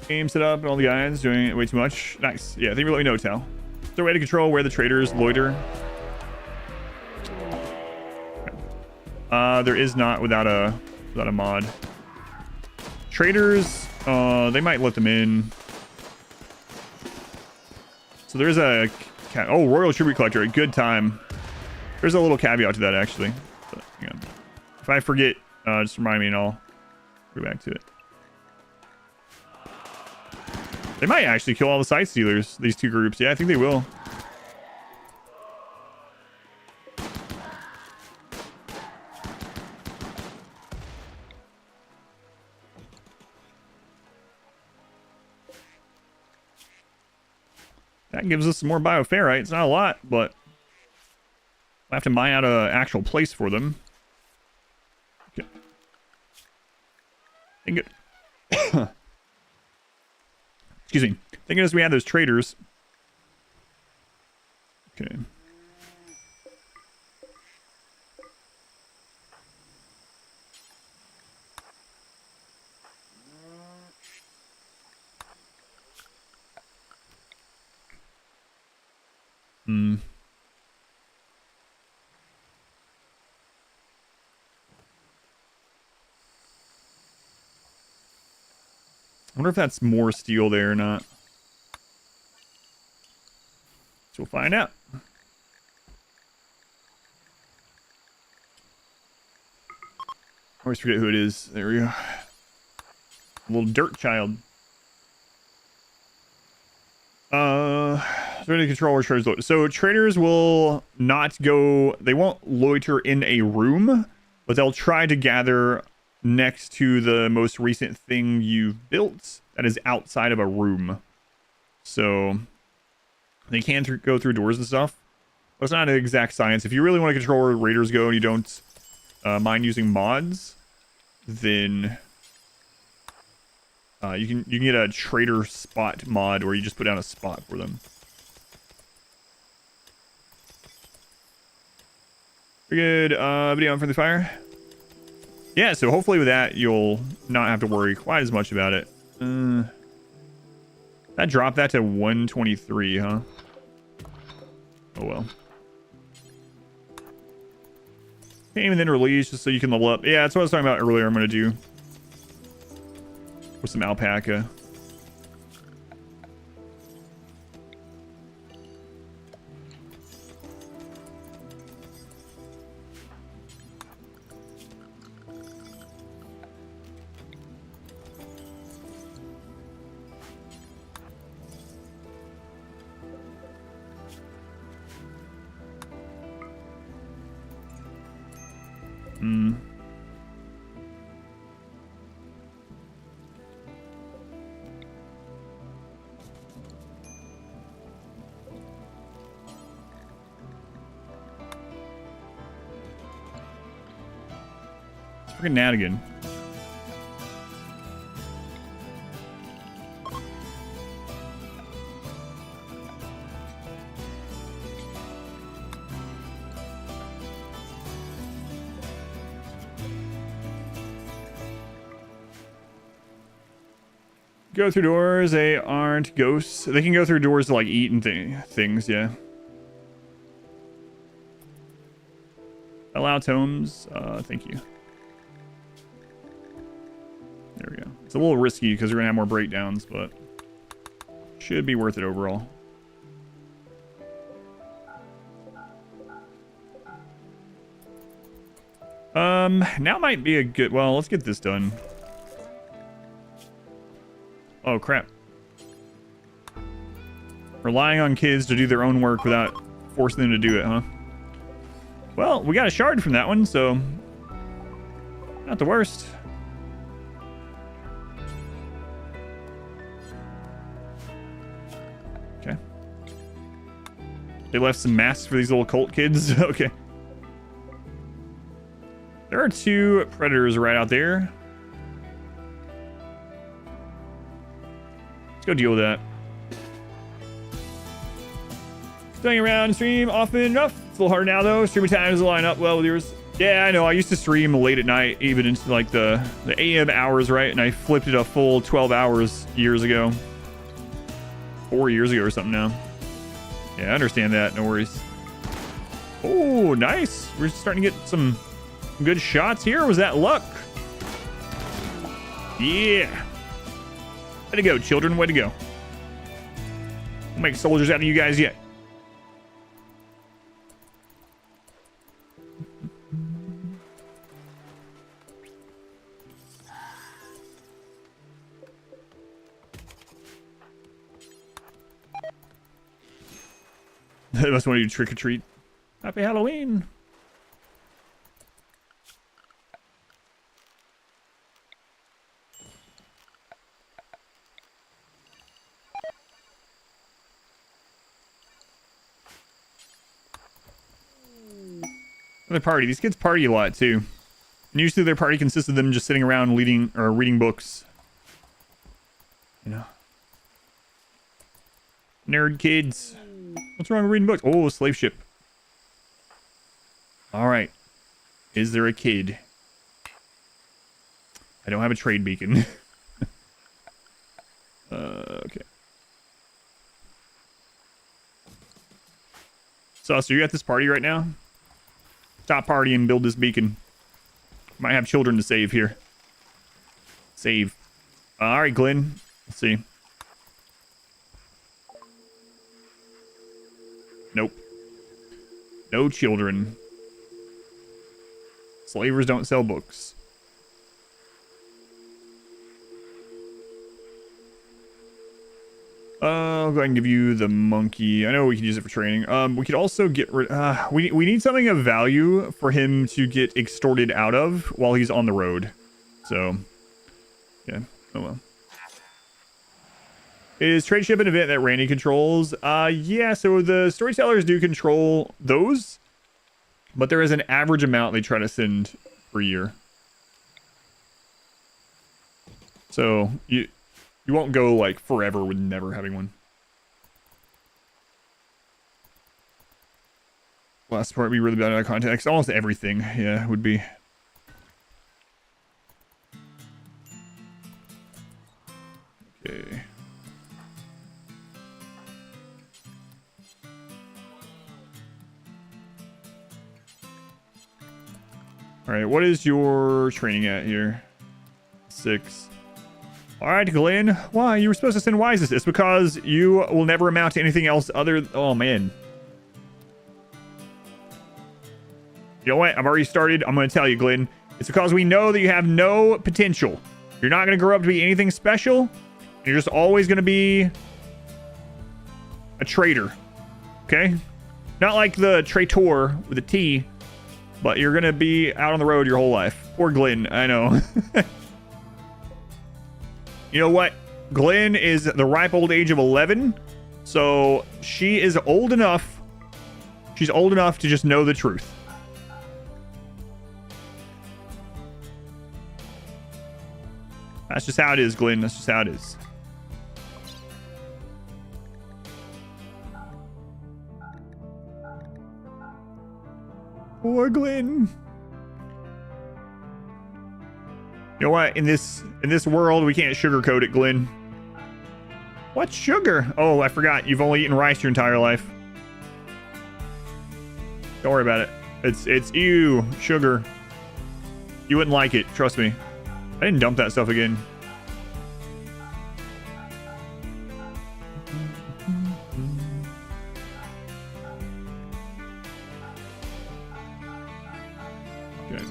Game set up and all the guys doing it way too much. Nice. Yeah, thank you for letting me know, Tal. Is there a way to control where the traders loiter? There is not without a mod. Traders, they might let them in. So there's a Royal Tribute Collector, a good time. There's a little caveat to that actually. But, hang on. If I forget, just remind me and I'll go back to it. They might actually kill all the side stealers, these two groups. Yeah, I think they will. That gives us some more bioferrite. It's not a lot, but we'll have to mine out an actual place for them. Okay. Think it... Excuse me. Thinking as we had those traders. Okay. I wonder if that's more steel there or not. So we'll find out. Always forget who it is. There we go. A little dirt child. Ready to control where traders loiter. So traders will not go. They won't loiter in a room, but they'll try to gather next to the most recent thing you've built that is outside of a room. So they can go through doors and stuff. But it's not an exact science. If you really want to control where raiders go and you don't mind using mods, then you can get a trader spot mod where you just put down a spot for them. Pretty good video on friendly fire. Yeah, so hopefully with that you'll not have to worry quite as much about it. That dropped that to 123, huh? Oh well. Aim and then release just so you can level up. Yeah, that's what I was talking about earlier. I'm gonna do with some alpaca. Freaking Natigan. Go through doors. They aren't ghosts. They can go through doors to like eat and things. Yeah. Allow tomes. Thank you. There we go. It's a little risky because we're gonna have more breakdowns, but should be worth it overall. Now might be a good. Well, let's get this done. Oh crap. Relying on kids to do their own work without forcing them to do it, huh? Well, we got a shard from that one, so not the worst. Okay. They left some masks for these little cult kids. Okay. There are two predators right out there. Let's go deal with that. Staying around stream often enough. It's a little hard now though. Streaming times line up well with yours. Yeah, I know. I used to stream late at night, even into like the AM hours, right? And I flipped it a full 12 hours years ago. 4 years ago or something now. Yeah, I understand that. No worries. Oh, nice. We're starting to get some good shots here. Was that luck? Yeah. Way to go, children. Way to go. We'll make soldiers out of you guys yet. They must want to do trick or treat. Happy Halloween. Another party. These kids party a lot too. And usually their party consists of them just sitting around reading books. You know. Nerd kids. What's wrong with reading books? Oh, slave ship. Alright. Is there a kid? I don't have a trade beacon. Okay. So you at this party right now? Stop party and build this beacon. Might have children to save here. Save. Alright, Glenn. Let's see. Nope. No children. Slavers don't sell books. I'll go ahead and give you the monkey. I know we can use it for training. We could also get rid... we need something of value for him to get extorted out of while he's on the road. So, yeah. Oh, well. Is trade ship an event that Randy controls? Yeah, so the storytellers do control those. But there is an average amount they try to send per year. So, you won't go, like, forever with never having one. Last part would be really bad out of context. Almost everything, yeah, would be. Okay. Alright, what is your training at here? 6. Alright, Glenn. Why? You were supposed to send Wisest. It's because you will never amount to anything else other... Oh, man. You know what? I've already started. I'm going to tell you, Glenn. It's because we know that you have no potential. You're not going to grow up to be anything special. You're just always going to be a traitor. Okay? Not like the traitor with a T, but you're going to be out on the road your whole life. Poor Glenn. I know. You know what? Glenn is the ripe old age of 11. So she is old enough. She's old enough to just know the truth. That's just how it is, Glenn. That's just how it is. Poor Glenn. You know what? In this world, we can't sugarcoat it, Glenn. What's sugar? Oh, I forgot. You've only eaten rice your entire life. Don't worry about it. It's ew, sugar. You wouldn't like it, trust me. I didn't dump that stuff again. Okay.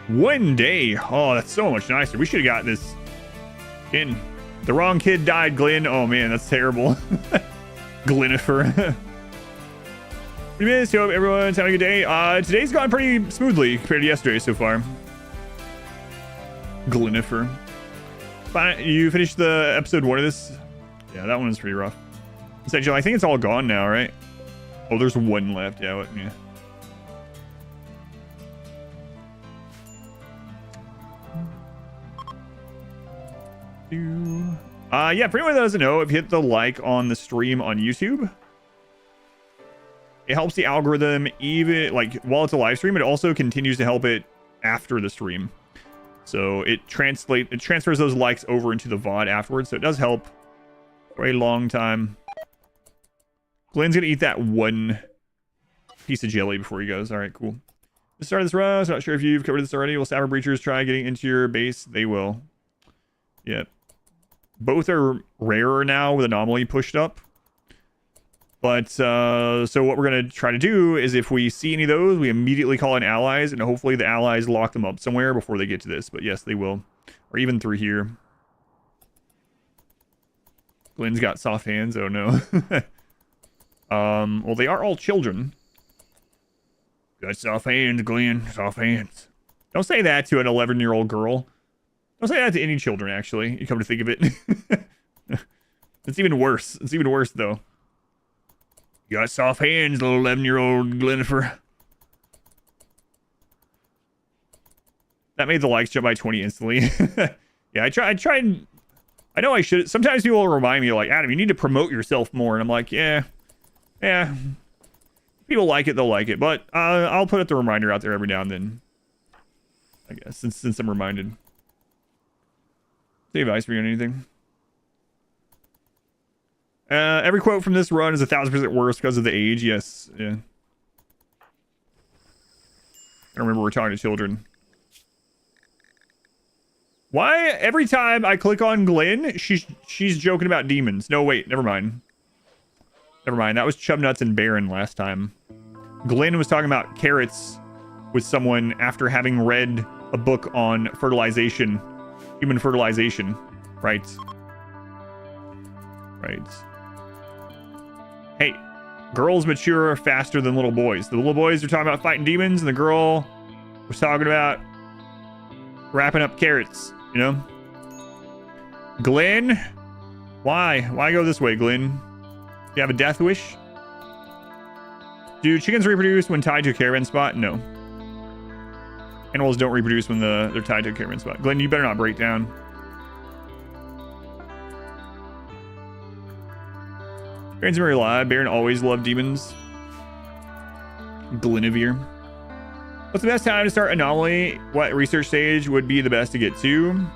One day. Oh, that's so much nicer. We should have got this in. The wrong kid died, Glenn. Oh, man, that's terrible. Glenifer. We missed. Hope everyone's having a good day. Today's gone pretty smoothly compared to yesterday so far. Glenifer. Fine. You finished the episode 1 of this? Yeah, that one was pretty rough. Essentially, I think it's all gone now, right? Oh, there's one left. Yeah, yeah. Yeah, for anyone that doesn't know, if you hit the like on the stream on YouTube, it helps the algorithm even, like, while it's a live stream, it also continues to help it after the stream. So it transfers those likes over into the VOD afterwards, so it does help for a long time. Glenn's gonna eat that one piece of jelly before he goes. All right, cool. To start this run, so not sure if you've covered this already. Will Saber Breachers try getting into your base? They will. Yep. Both are rarer now with Anomaly pushed up. But so what we're going to try to do is if we see any of those, we immediately call in allies, and hopefully the allies lock them up somewhere before they get to this. But yes, they will. Or even through here. Glenn's got soft hands. Oh no. Well, they are all children. Got soft hands, Glenn. Soft hands. Don't say that to an 11-year-old girl. Don't say that to any children, actually. You come to think of it. It's even worse. It's even worse, though. You got soft hands, little 11-year-old Glenifer. That made the likes jump by 20 instantly. Yeah, I try and... I know I should. Sometimes people will remind me, like, Adam, you need to promote yourself more. And I'm like, yeah. People like it, they'll like it. But I'll put the reminder out there every now and then. I guess, since I'm reminded. Any advice for you on anything? Every quote from this run is 1,000% worse because of the age. Yes, yeah. I remember we're talking to children. Why every time I click on Glenn, she's joking about demons? No, wait, never mind. Never mind. That was Chubnuts and Baron last time. Glenn was talking about carrots with someone after having read a book on fertilization, human fertilization. Right. Right. Hey, girls mature faster than little boys. The little boys are talking about fighting demons, and the girl was talking about wrapping up carrots, you know? Glenn? Why? Why go this way, Glenn? You have a death wish? Do chickens reproduce when tied to a caravan spot? No. Animals don't reproduce when they're tied to a caravan spot. Glenn, you better not break down. Baron's very alive. Baron always loved demons. Glenivere. What's the best time to start Anomaly? What research stage would be the best to get to?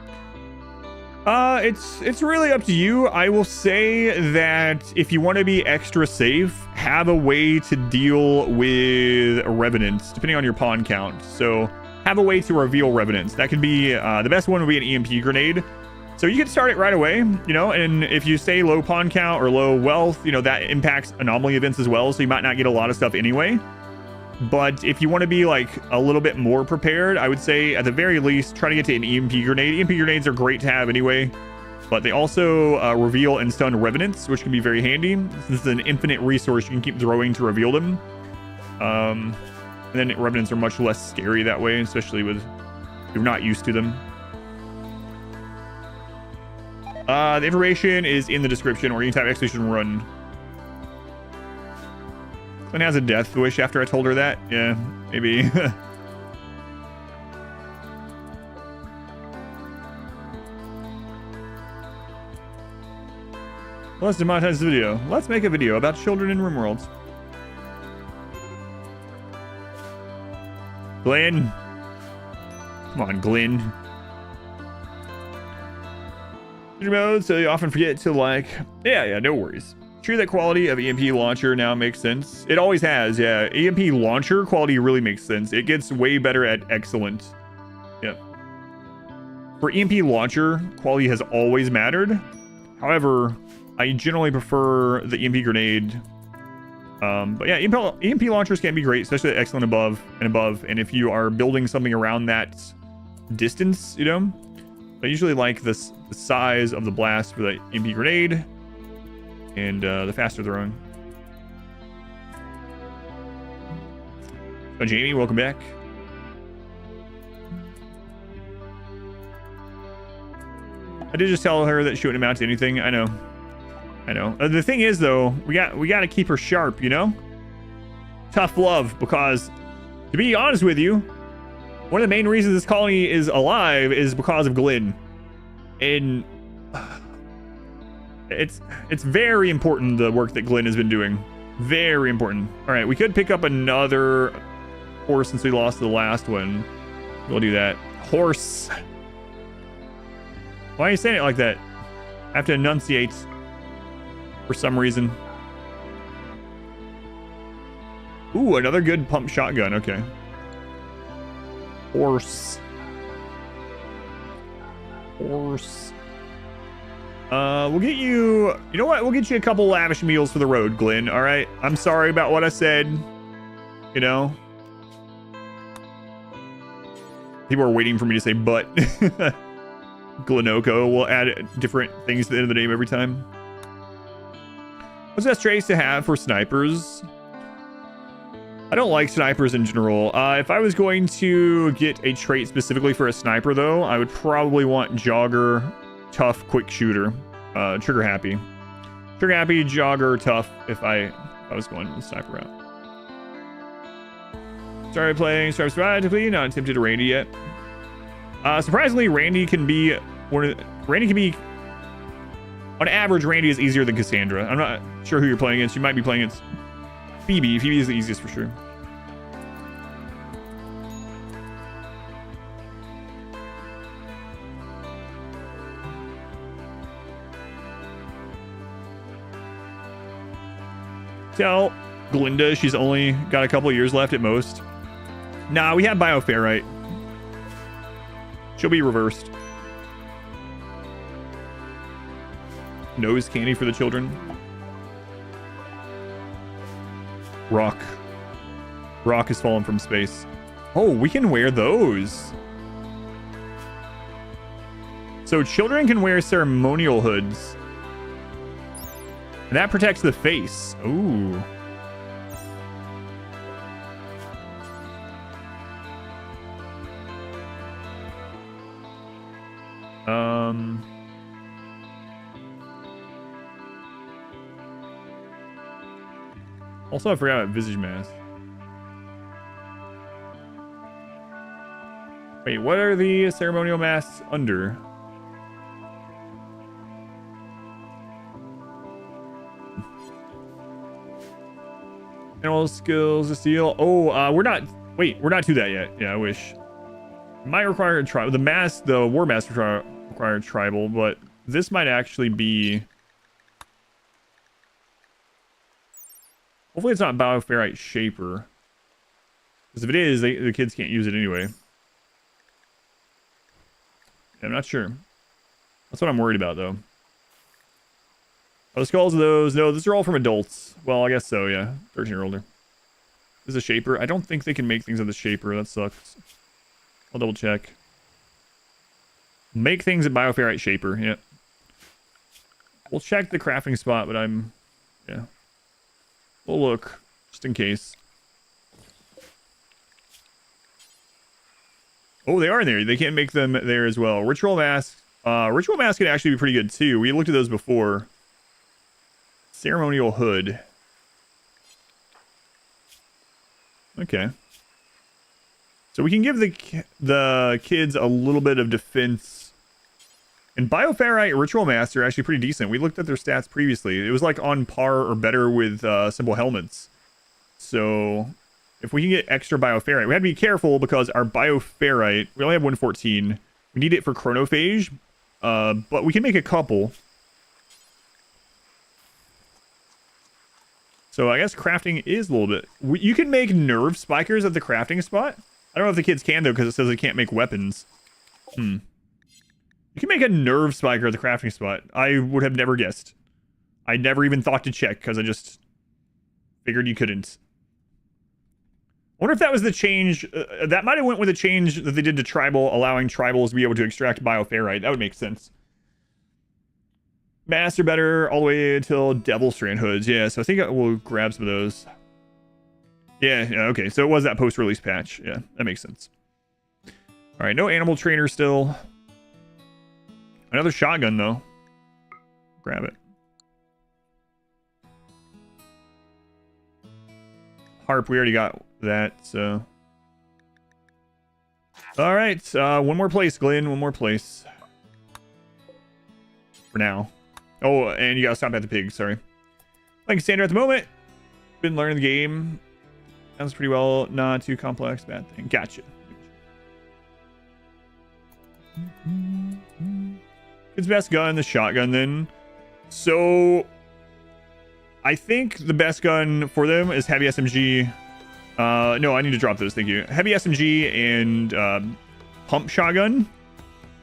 It's really up to you. I will say that if you want to be extra safe, have a way to deal with revenants, depending on your pawn count. So have a way to reveal revenants. That could be, the best one would be an EMP grenade. So you can start it right away, you know, and if you say low pawn count or low wealth, you know, that impacts anomaly events as well. So you might not get a lot of stuff anyway. But if you want to be like a little bit more prepared, I would say at the very least, try to get to an EMP grenade. EMP grenades are great to have anyway, but they also reveal and stun revenants, which can be very handy. This is an infinite resource you can keep throwing to reveal them. And then revenants are much less scary that way, especially with if you're not used to them. The information is in the description, or you can type Expedition Run. Glenn has a death wish after I told her that. Yeah, maybe. Let's demonetize this video. Let's make a video about children in RimWorld. Glenn. Come on, Glenn. Mode, so you often forget to like. Yeah, no worries. True that quality of EMP launcher now makes sense. It always has, yeah. EMP launcher quality really makes sense. It gets way better at excellent. Yep. For EMP launcher, quality has always mattered. However, I generally prefer the EMP grenade. But yeah, EMP launchers can be great, especially at excellent above and above. And if you are building something around that distance, you know, I usually like the size of the blast for the EMP grenade and the faster throwing. Oh, Jamie, welcome back. I did just tell her that she wouldn't amount to anything. I know. The thing is, though, we got to keep her sharp, you know? Tough love, because to be honest with you, one of the main reasons this colony is alive is because of Glenn. And it's very important, the work that Glenn has been doing. Very important. All right, we could pick up another horse since we lost the last one. We'll do that. Horse. Why are you saying it like that? I have to enunciate for some reason. Ooh, another good pump shotgun. Okay. Horse. We'll get you... You know what? We'll get you a couple lavish meals for the road, Glenn. All right? I'm sorry about what I said. You know? People are waiting for me to say but. Glenoko will add different things to the end of the name every time. What's the best traits to have for snipers? I don't like snipers in general. If I was going to get a trait specifically for a sniper, though, I would probably want jogger, tough, quick shooter, trigger happy. Trigger happy, jogger, tough, if I was going the sniper route. Started playing Stripes sporadically, not attempted to Randy yet. Surprisingly, Randy can be on average, Randy is easier than Cassandra. I'm not sure who you're playing against. You might be playing against Phoebe. Phoebe is the easiest for sure. Tell Glinda she's only got a couple years left at most. Nah, we have Bioferrite. She'll be reversed. Nose candy for the children. Rock. Rock has fallen from space. Oh, we can wear those. So children can wear ceremonial hoods. And that protects the face. Ooh. Also, I forgot about Visage Mask. Wait, what are the ceremonial masks under? Animal skills to steal. Oh, we're not. Wait, we're not to that yet. Yeah, I wish. Might require a tribal. The mask, the war mask require tribal, but this might actually be. Hopefully, it's not Bioferrite Shaper. Because if it is, the kids can't use it anyway. I'm not sure. That's what I'm worried about, though. Oh, the skulls of those. No, those are all from adults. Well, I guess so, yeah. 13 or older. This is a Shaper. I don't think they can make things of the Shaper. That sucks. I'll double check. Make things at Bioferrite Shaper. Yeah. We'll check the crafting spot, but I'm... Yeah. We'll look. Just in case. Oh, they are in there. They can't make them there as well. Ritual Mask. Ritual Mask can actually be pretty good, too. We looked at those before. Ceremonial Hood. Okay. So we can give the kids a little bit of defense. And Bioferrite Ritual Masks are actually pretty decent. We looked at their stats previously. It was like on par or better with simple helmets. So if we can get extra Bioferrite, we have to be careful because our Bioferrite, we only have 114. We need it for Chronophagy, but we can make a couple. So I guess crafting is a little bit... You can make nerve spikers at the crafting spot. I don't know if the kids can, though, because it says they can't make weapons. You can make a nerve spiker at the crafting spot. I would have never guessed. I never even thought to check, because I just figured you couldn't. I wonder if that was the change... that might have went with the change that they did to Tribal, allowing Tribals to be able to extract Bioferrite. That would make sense. Master better all the way until Devil Strand Hoods. Yeah, so I think we'll grab some of those. Yeah, okay. So it was that post-release patch. Yeah, that makes sense. All right, no animal trainer still. Another shotgun, though. Grab it. Harp, we already got that, so... All right, one more place, Glenn. One more place. For now. Oh, and you gotta stop at the pig, sorry. Like Sandra at the moment. Been learning the game. Sounds pretty well. Not too complex. Bad thing. Gotcha. Kid's best gun, the shotgun, then. So, I think the best gun for them is heavy SMG. No, I need to drop those. Thank you. Heavy SMG and pump shotgun.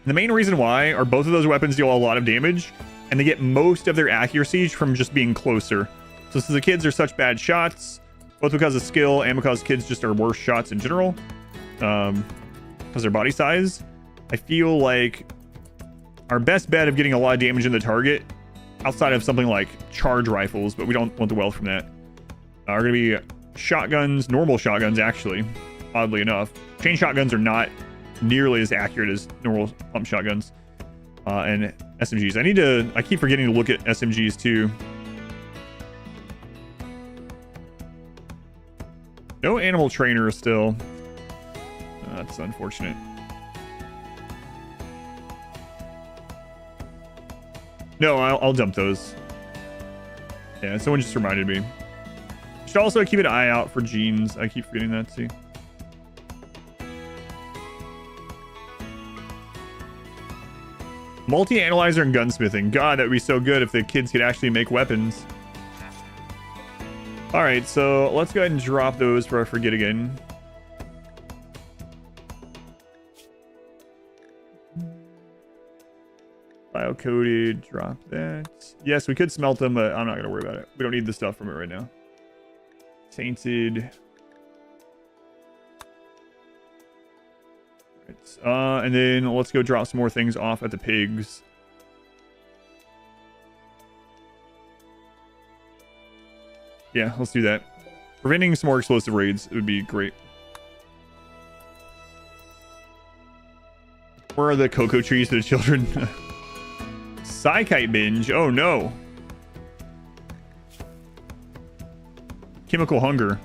The main reason why are both of those weapons deal a lot of damage. and they get most of their accuracy from just being closer. So since the kids are such bad shots, both because of skill and because kids just are worse shots in general, because their body size, I feel like our best bet of getting a lot of damage in the target, outside of something like charge rifles, but we don't want the wealth from that, are going to be shotguns, normal shotguns actually, oddly enough. Chain shotguns are not nearly as accurate as normal pump shotguns, and SMGs. I keep forgetting to look at SMGs too. No animal trainer still. That's unfortunate. No, I'll dump those. Yeah, someone just reminded me. Should also keep an eye out for genes. I keep forgetting that too. Multi-analyzer and gunsmithing. God, that would be so good if the kids could actually make weapons. All right, so let's go ahead and drop those before I forget again. Bio-coded, drop that. Yes, we could smelt them, but I'm not going to worry about it. We don't need the stuff from it right now. Tainted. Right. And then let's go drop some more things off at the pigs. Yeah, let's do that. Preventing some more explosive raids would be great. Where are the cocoa trees to the children? Psykite binge. Oh no. Chemical hunger.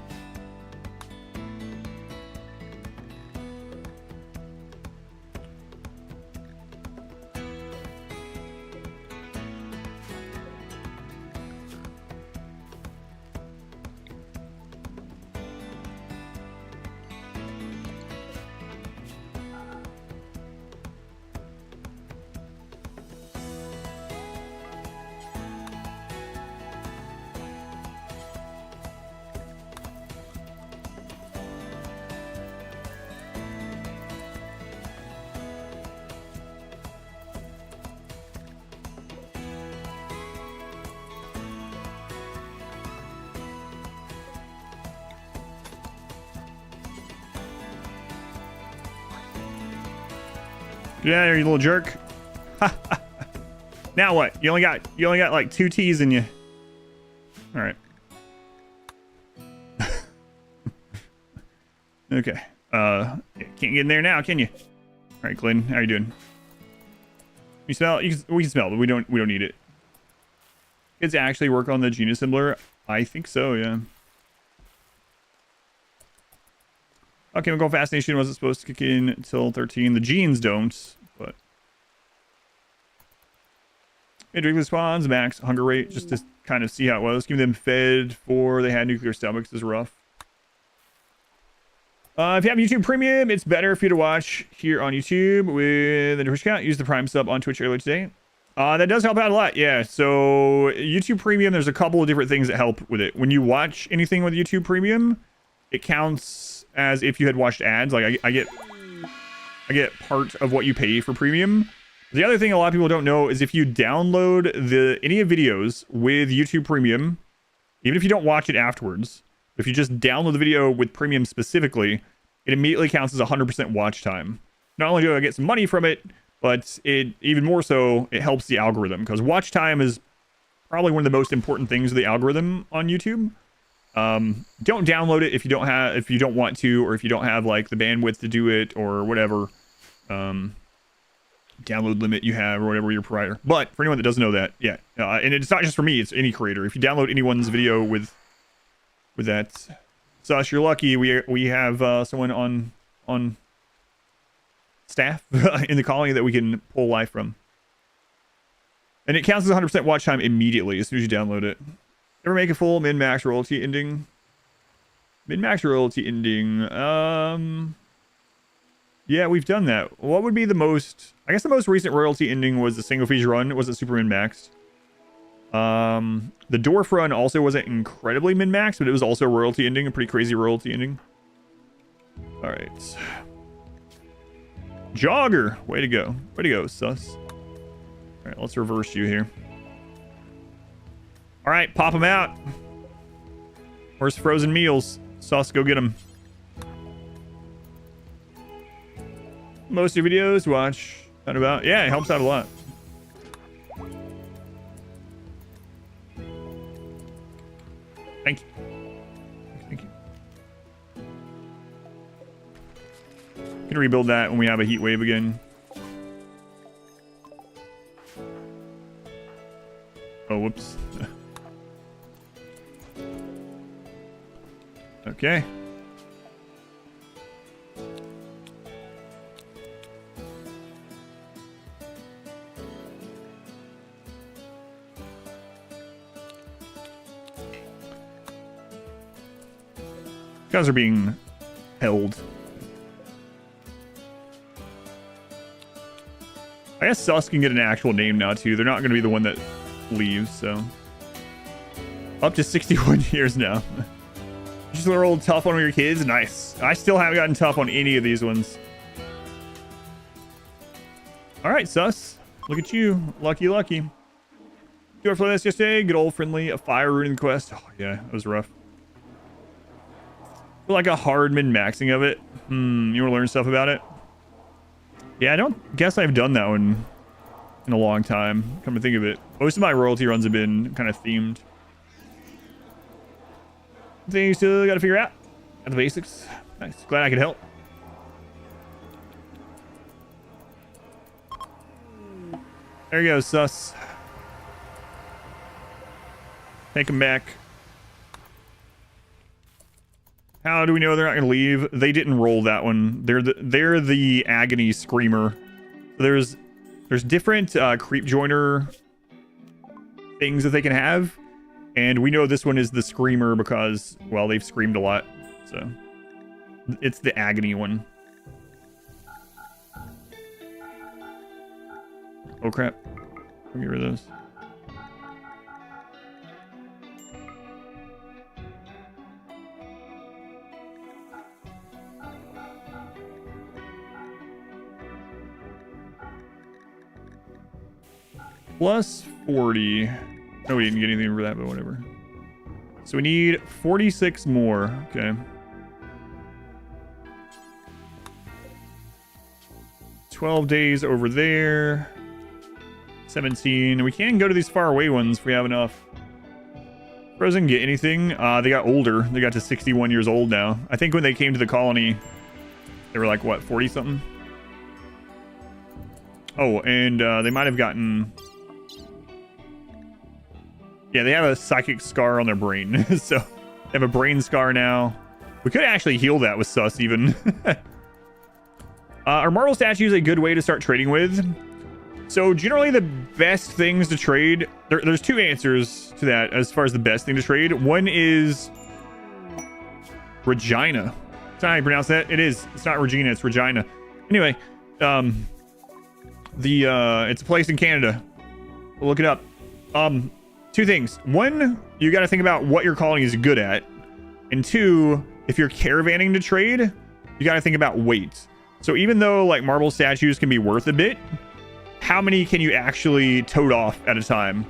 Yeah, you little jerk. Now what? You only got like 2 T's in you. All right. Okay. Can't get in there now, can you? All right, Glenn, how you doing? You smell? We can smell, but we don't need it. Kids actually work on the gene assembler? I think so, yeah. Chemical fascination wasn't supposed to kick in until 13. The genes don't, but individual spawns, max hunger rate, just to kind of see how it was. Keep them fed for they had nuclear stomachs is rough. If you have YouTube Premium, it's better for you to watch here on YouTube with a Twitch account. Use the Prime sub on Twitch earlier today. That does help out a lot, yeah. So YouTube Premium, there's a couple of different things that help with it. When you watch anything with YouTube Premium, it counts as if you had watched ads. Like I get part of what you pay for Premium. The other thing a lot of people don't know is if you download any of videos with YouTube Premium, even if you don't watch it afterwards, if you just download the video with Premium specifically, it immediately counts as 100% watch time. Not only do I get some money from it, but it even more so, it helps the algorithm, because watch time is probably one of the most important things of the algorithm on YouTube. Don't download it if you don't want to, or if you don't have like the bandwidth to do it or whatever download limit you have or whatever your provider. But for anyone that doesn't know that, yeah, and it's not just for me, it's any creator. If you download anyone's video with that, Sus, you're lucky. We have someone on staff in the colony that we can pull live from, and it counts as 100% watch time immediately as soon as you download it. Ever make a full min-max royalty ending? Min-max royalty ending. Yeah, we've done that. What would be the most... I guess the most recent royalty ending was the single feature run. It wasn't super min-maxed. The dwarf run also wasn't incredibly min-maxed, but it was also a royalty ending, a pretty crazy royalty ending. All right. Jogger. Way to go. Way to go, Sus. All right, let's reverse you here. All right, pop them out. Where's frozen meals? Sauce, go get them. Most of your videos, watch. Not about. Yeah, it helps out a lot. Thank you. Thank you. Can rebuild that when we have a heat wave again. Oh, whoops. Okay. Guys are being held. I guess Sus can get an actual name now too. They're not going to be the one that leaves, so up to 61 years now. Just rolled tough on your kids. Nice. I still haven't gotten tough on any of these ones. All right, Sus. Look at you. Lucky. Do it for this yesterday. Good old friendly. A fire ruining quest. Oh, yeah. That was rough. Like a hard min-maxing of it. You want to learn stuff about it? Yeah, I don't guess I've done that one in a long time. Come to think of it. Most of my royalty runs have been kind of themed. Things still got to figure out. Got the basics. Nice. Glad I could help. There you go, Sus. Take him back. How do we know they're not going to leave? They didn't roll that one. They're the agony screamer. There's different creep joiner things that they can have. And we know this one is the screamer because, well, they've screamed a lot. So it's the agony one. Oh, crap. Let me get rid of those. Plus 40. No, we didn't get anything for that, but whatever. So we need 46 more. Okay. 12 days over there. 17. We can go to these far away ones if we have enough. Frozen get anything? They got older. They got to 61 years old now. I think when they came to the colony, they were like, what, 40 something? Oh, and they might have gotten... Yeah, they have a psychic scar on their brain. So they have a brain scar now. We could actually heal that with Sus even. Are marble statues a good way to start trading with? So generally the best things to trade, there's two answers to that as far as the best thing to trade. One is Regina. That's not how you pronounce that. It is. It's not Regina, it's Regina. Anyway, it's a place in Canada. We'll look it up. Two things. One, you got to think about what your colony is good at. And two, if you're caravanning to trade, you got to think about weight. So even though like marble statues can be worth a bit, how many can you actually tote off at a time?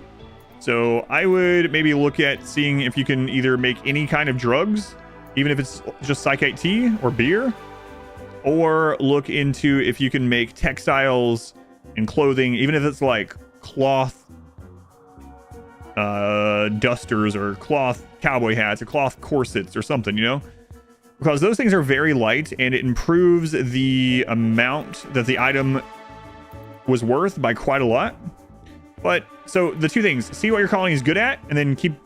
So I would maybe look at seeing if you can either make any kind of drugs, even if it's just psychite tea or beer, or look into if you can make textiles and clothing, even if it's like cloth dusters or cloth cowboy hats or cloth corsets or something, you know, because those things are very light and it improves the amount that the item was worth by quite a lot. But so the two things, see what your colony is good at, and then keep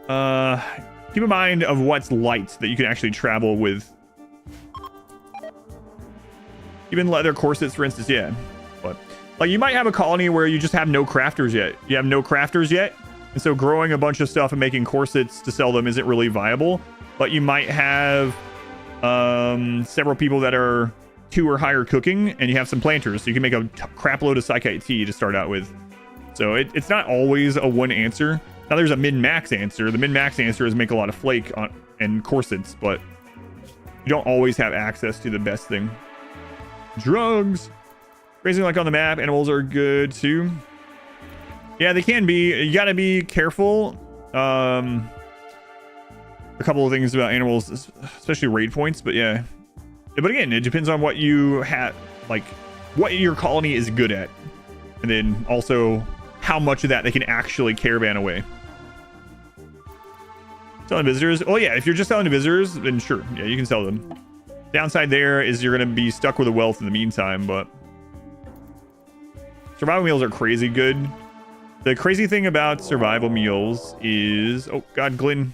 in mind of what's light that you can actually travel with. Even leather corsets, for instance. Yeah, but like you might have a colony where you just have no crafters yet. You have no crafters yet, and so growing a bunch of stuff and making corsets to sell them isn't really viable. But you might have several people that are 2 or higher cooking, and you have some planters, so you can make a crap load of psychite tea to start out with. So it's not always a one answer. Now there's a min-max answer. The min-max answer is make a lot of flake and corsets, but you don't always have access to the best thing. Drugs. Grazing like on the map, animals are good too. Yeah, they can be. You gotta be careful. A couple of things about animals, especially raid points, but yeah. But again, it depends on what you have, like what your colony is good at, and then also how much of that they can actually caravan away. Selling visitors. Oh yeah, if you're just selling to visitors, then sure, yeah, you can sell them. Downside there is you're gonna be stuck with the wealth in the meantime, but survival meals are crazy good. The crazy thing about survival meals is, oh god, Glenn.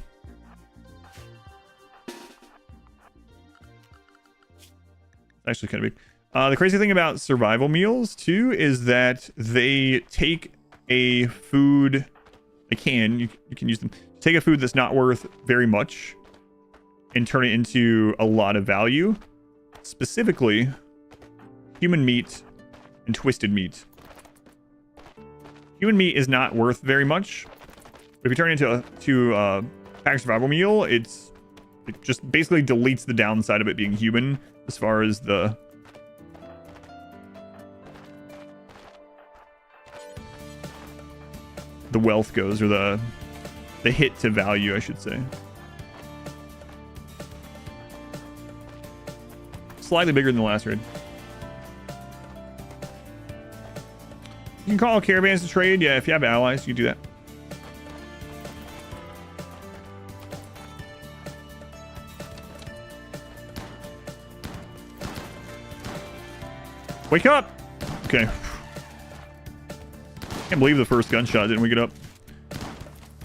Actually kind of big. The crazy thing about survival meals too is that they take a food. You can use them. Take a food that's not worth very much and turn it into a lot of value. Specifically, human meat and twisted meat. Human meat is not worth very much. But if you turn it into a packaged survival meal, it just basically deletes the downside of it being human as far as the wealth goes, or the hit to value, I should say. Slightly bigger than the last raid. You can call caravans to trade. Yeah, if you have allies, you can do that. Wake up! Okay. Can't believe the first gunshot didn't wake it up.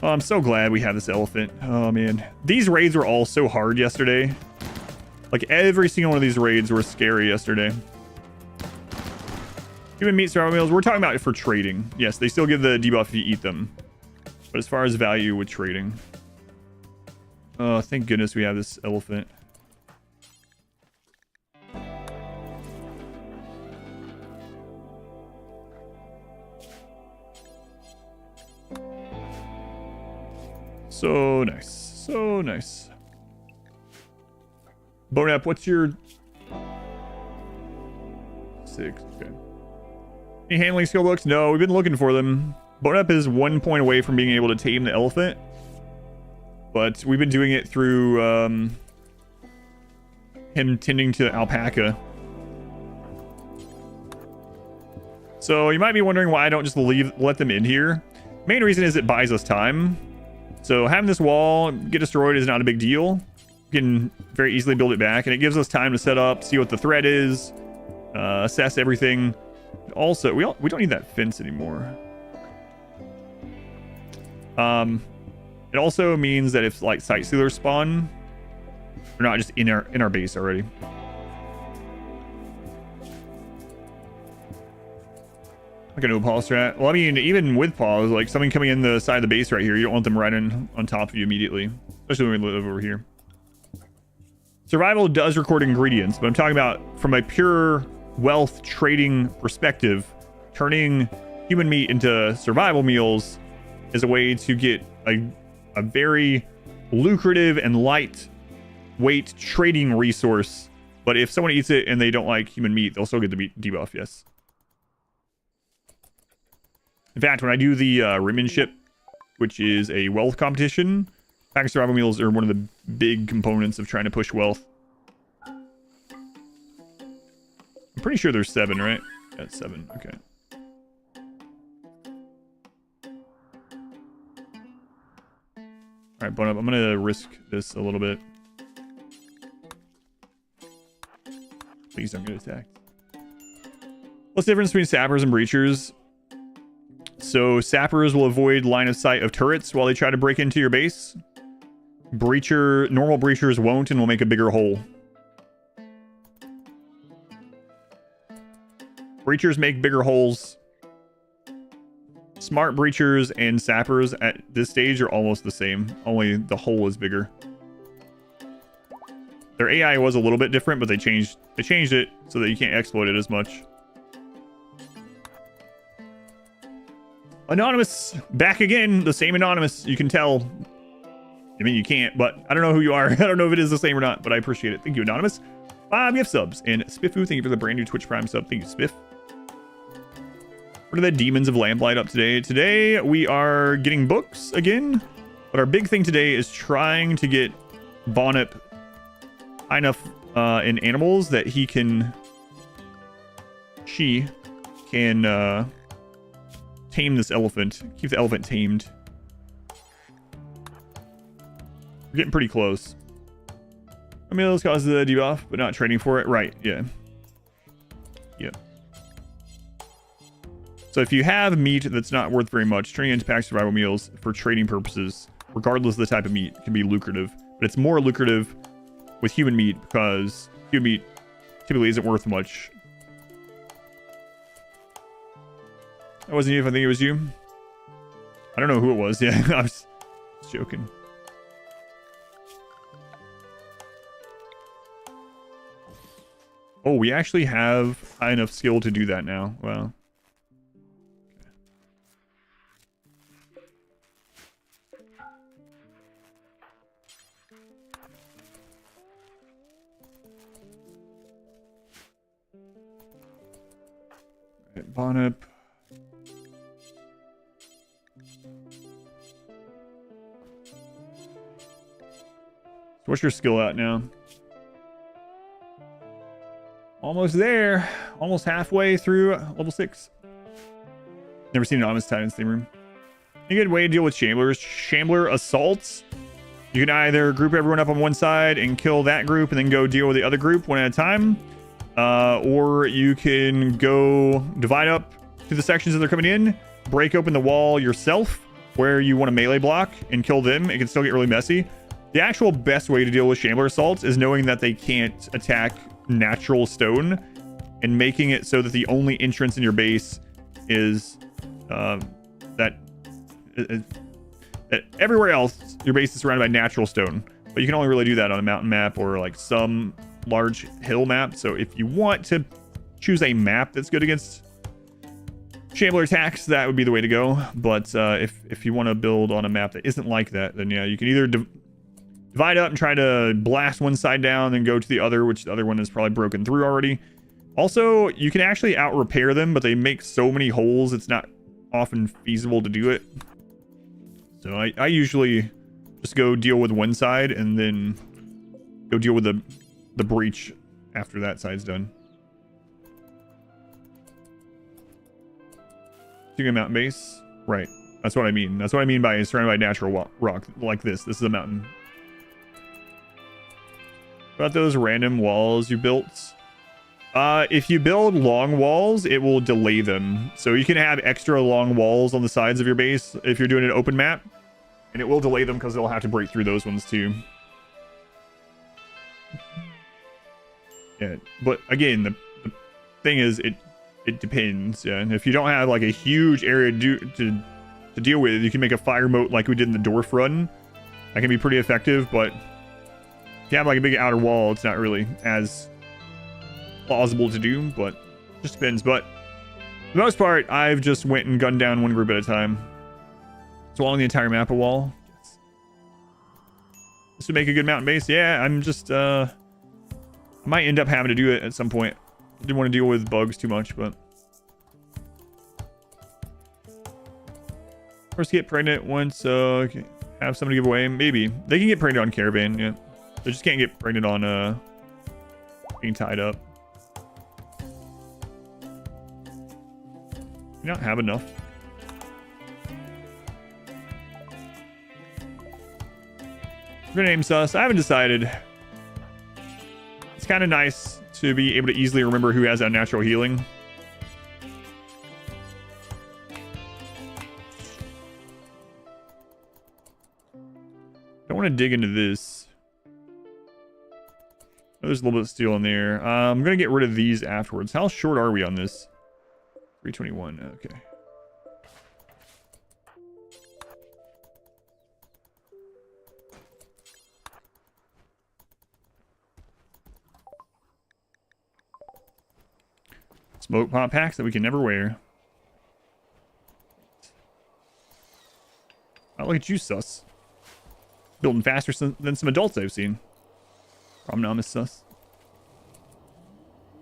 Oh, I'm so glad we have this elephant. Oh man, these raids were all so hard yesterday. Like every single one of these raids were scary yesterday. Human meat survival meals, we're talking about it for trading. Yes, they still give the debuff if you eat them. But as far as value with trading. Oh, thank goodness we have this elephant. So nice. So nice. Bonap, what's your 6? Okay. Any handling skill books? No, we've been looking for them. Bonap is 1 point away from being able to tame the elephant. But we've been doing it through him tending to alpaca. So you might be wondering why I don't just let them in here. Main reason is it buys us time. So having this wall get destroyed is not a big deal. You can very easily build it back, and it gives us time to set up, see what the threat is, assess everything. Also, we don't need that fence anymore. It also means that if like sight sealers spawn, they're not just in our base already. Like a no pause strat. Well, I mean, even with pause, like something coming in the side of the base right here, you don't want them right on top of you immediately, especially when we live over here. Survival does record ingredients, but I'm talking about from a pure wealth trading perspective. Turning human meat into survival meals is a way to get a very lucrative and lightweight trading resource. But if someone eats it and they don't like human meat, they'll still get the debuff, yes. In fact, when I do the Rimmanship, which is a wealth competition, packaged survival meals are one of the big components of trying to push wealth. I'm pretty sure there's 7, right? Yeah, it's 7. Okay. All right, Bone Up, I'm going to risk this a little bit. Please don't get attacked. What's the difference between sappers and breachers? So sappers will avoid line of sight of turrets while they try to break into your base. Normal breachers won't and will make a bigger hole. Breachers make bigger holes. Smart breachers and sappers at this stage are almost the same, only the hole is bigger. Their AI was a little bit different, but they changed it so that you can't exploit it as much. Anonymous, back again. The same Anonymous, you can tell. I mean, you can't, but I don't know who you are. I don't know if it is the same or not, but I appreciate it. Thank you, Anonymous. 5 gift subs. And Spiffu, thank you for the brand new Twitch Prime sub. Thank you, Spiff. What are the Demons of Lamplight up today? Today we are getting books again, but our big thing today is trying to get Bonnet high enough in animals that she can tame this elephant, keep the elephant tamed. We're getting pretty close. Meals causes the debuff, but not trading for it. Right, yeah. Yep. So if you have meat that's not worth very much, turning into pack survival meals for trading purposes, regardless of the type of meat, can be lucrative. But it's more lucrative with human meat because human meat typically isn't worth much. That wasn't you, if I think it was you. I don't know who it was. Yeah, I was joking. Oh, we actually have high enough skill to do that now. Wow. Bonnet. What's your skill at now? Almost there. Almost halfway through level 6. Never seen an Anonymous Titan in the same room. A good way to deal with Shamblers. Shambler assaults. You can either group everyone up on one side and kill that group and then go deal with the other group one at a time. Or you can go divide up to the sections that they're coming in, break open the wall yourself where you want to melee block and kill them. It can still get really messy. The actual best way to deal with Shambler assaults is knowing that they can't attack natural stone and making it so that the only entrance in your base is that everywhere else your base is surrounded by natural stone, but you can only really do that on a mountain map or like some large hill map. So if you want to choose a map that's good against Shambler attacks, that would be the way to go. But if you want to build on a map that isn't like that, then yeah, you can either divide up and try to blast one side down, then go to the other, which the other one is probably broken through already. Also, you can actually out repair them, but they make so many holes it's not often feasible to do it. So I usually just go deal with one side and then go deal with the breach after that side's done. Doing a mountain base, right? That's what I mean. That's what I mean by surrounded by natural rock like this. This is a mountain. About those random walls you built. If you build long walls, it will delay them. So you can have extra long walls on the sides of your base if you're doing an open map, and it will delay them because they'll have to break through those ones too. Yeah, but again, the thing is, it depends. Yeah, and if you don't have like a huge area to deal with, you can make a fire moat like we did in the dwarf run. That can be pretty effective, but if you have like a big outer wall, it's not really as plausible to do, but it just depends. But for the most part, I've just went and gunned down one group at a time. So along the entire map a wall. This would make a good mountain base. Yeah, I'm just I might end up having to do it at some point. I didn't want to deal with bugs too much, but first get pregnant once okay. Have somebody give away. Maybe they can get pregnant on caravan. Yeah, they just can't get pregnant on being tied up. You not have enough. We're gonna name sus. I haven't decided. It's kind of nice to be able to easily remember who has unnatural healing. Don't want to dig into this. Oh, there's a little bit of steel in there. I'm gonna get rid of these afterwards. How short are we on this? 321. Okay. Smoke pop packs that we can never wear. Oh, look at you, sus. Building faster than some adults I've seen. Omnomus sus.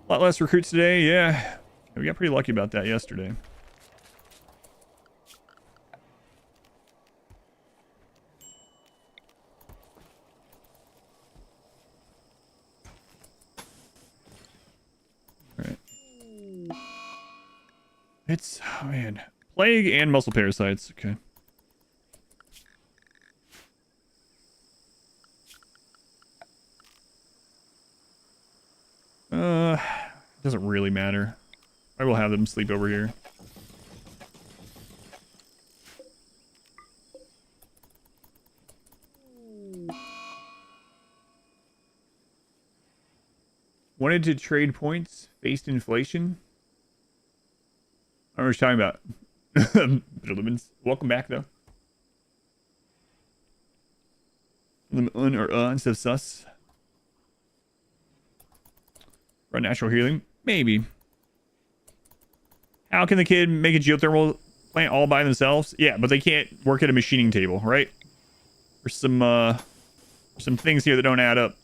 A lot less recruits today, yeah. We got pretty lucky about that yesterday. It's, oh man. Plague and muscle parasites. Okay. Doesn't really matter. I will have them sleep over here. Wanted to trade points, faced inflation. I don't know what you're talking about. Welcome back, though. Or instead of sus. Run natural healing? Maybe. How can the kid make a geothermal plant all by themselves? Yeah, but they can't work at a machining table, right? There's some things here that don't add up.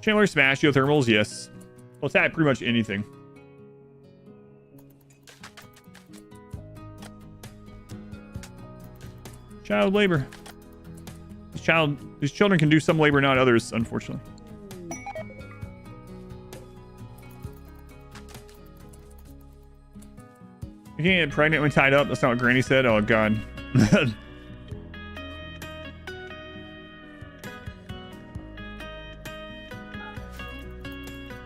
Chandler smash geothermals? Yes. Well, it's at pretty much anything. Child labor. These children can do some labor, not others, unfortunately. You can't get pregnant when tied up. That's not what Granny said. Oh, God.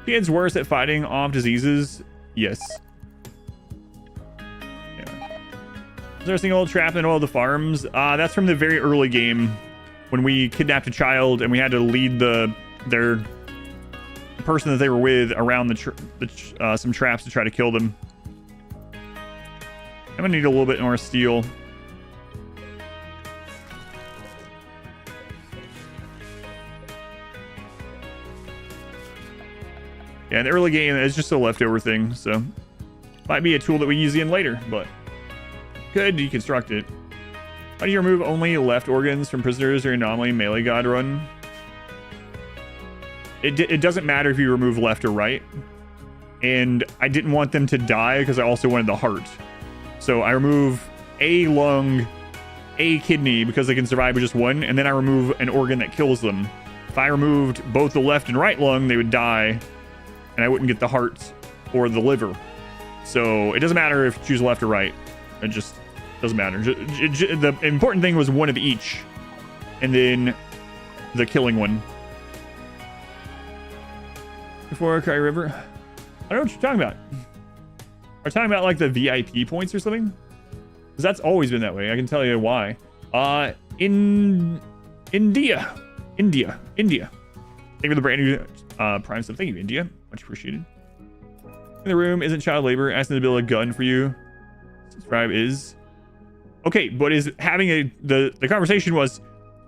Kids worse at fighting off diseases? Yes. Yeah. Is there a single trap in all of the farms? That's from the very early game when we kidnapped a child and we had to lead the person that they were with around some traps to try to kill them. I'm gonna need a little bit more steel. Yeah, in the early game, it's just a leftover thing, so might be a tool that we use again later, but could deconstruct it. How do you remove only left organs from prisoners or anomaly melee god run? It doesn't matter if you remove left or right, and I didn't want them to die because I also wanted the heart. So I remove a lung, a kidney because they can survive with just one, and then I remove an organ that kills them. If I removed both the left and right lung, they would die, and I wouldn't get the heart or the liver. So it doesn't matter if you choose left or right. It just doesn't matter. The important thing was one of each, and then the killing one. Before Cry River, I don't know what you're talking about. Are you talking about like the VIP points or something? Because that's always been that way. I can tell you why. In India. Thank you for the brand new Prime stuff. Thank you, India. Much appreciated. In the room isn't child labor. Asking to build a gun for you. Subscribe is. Okay, but is having the conversation was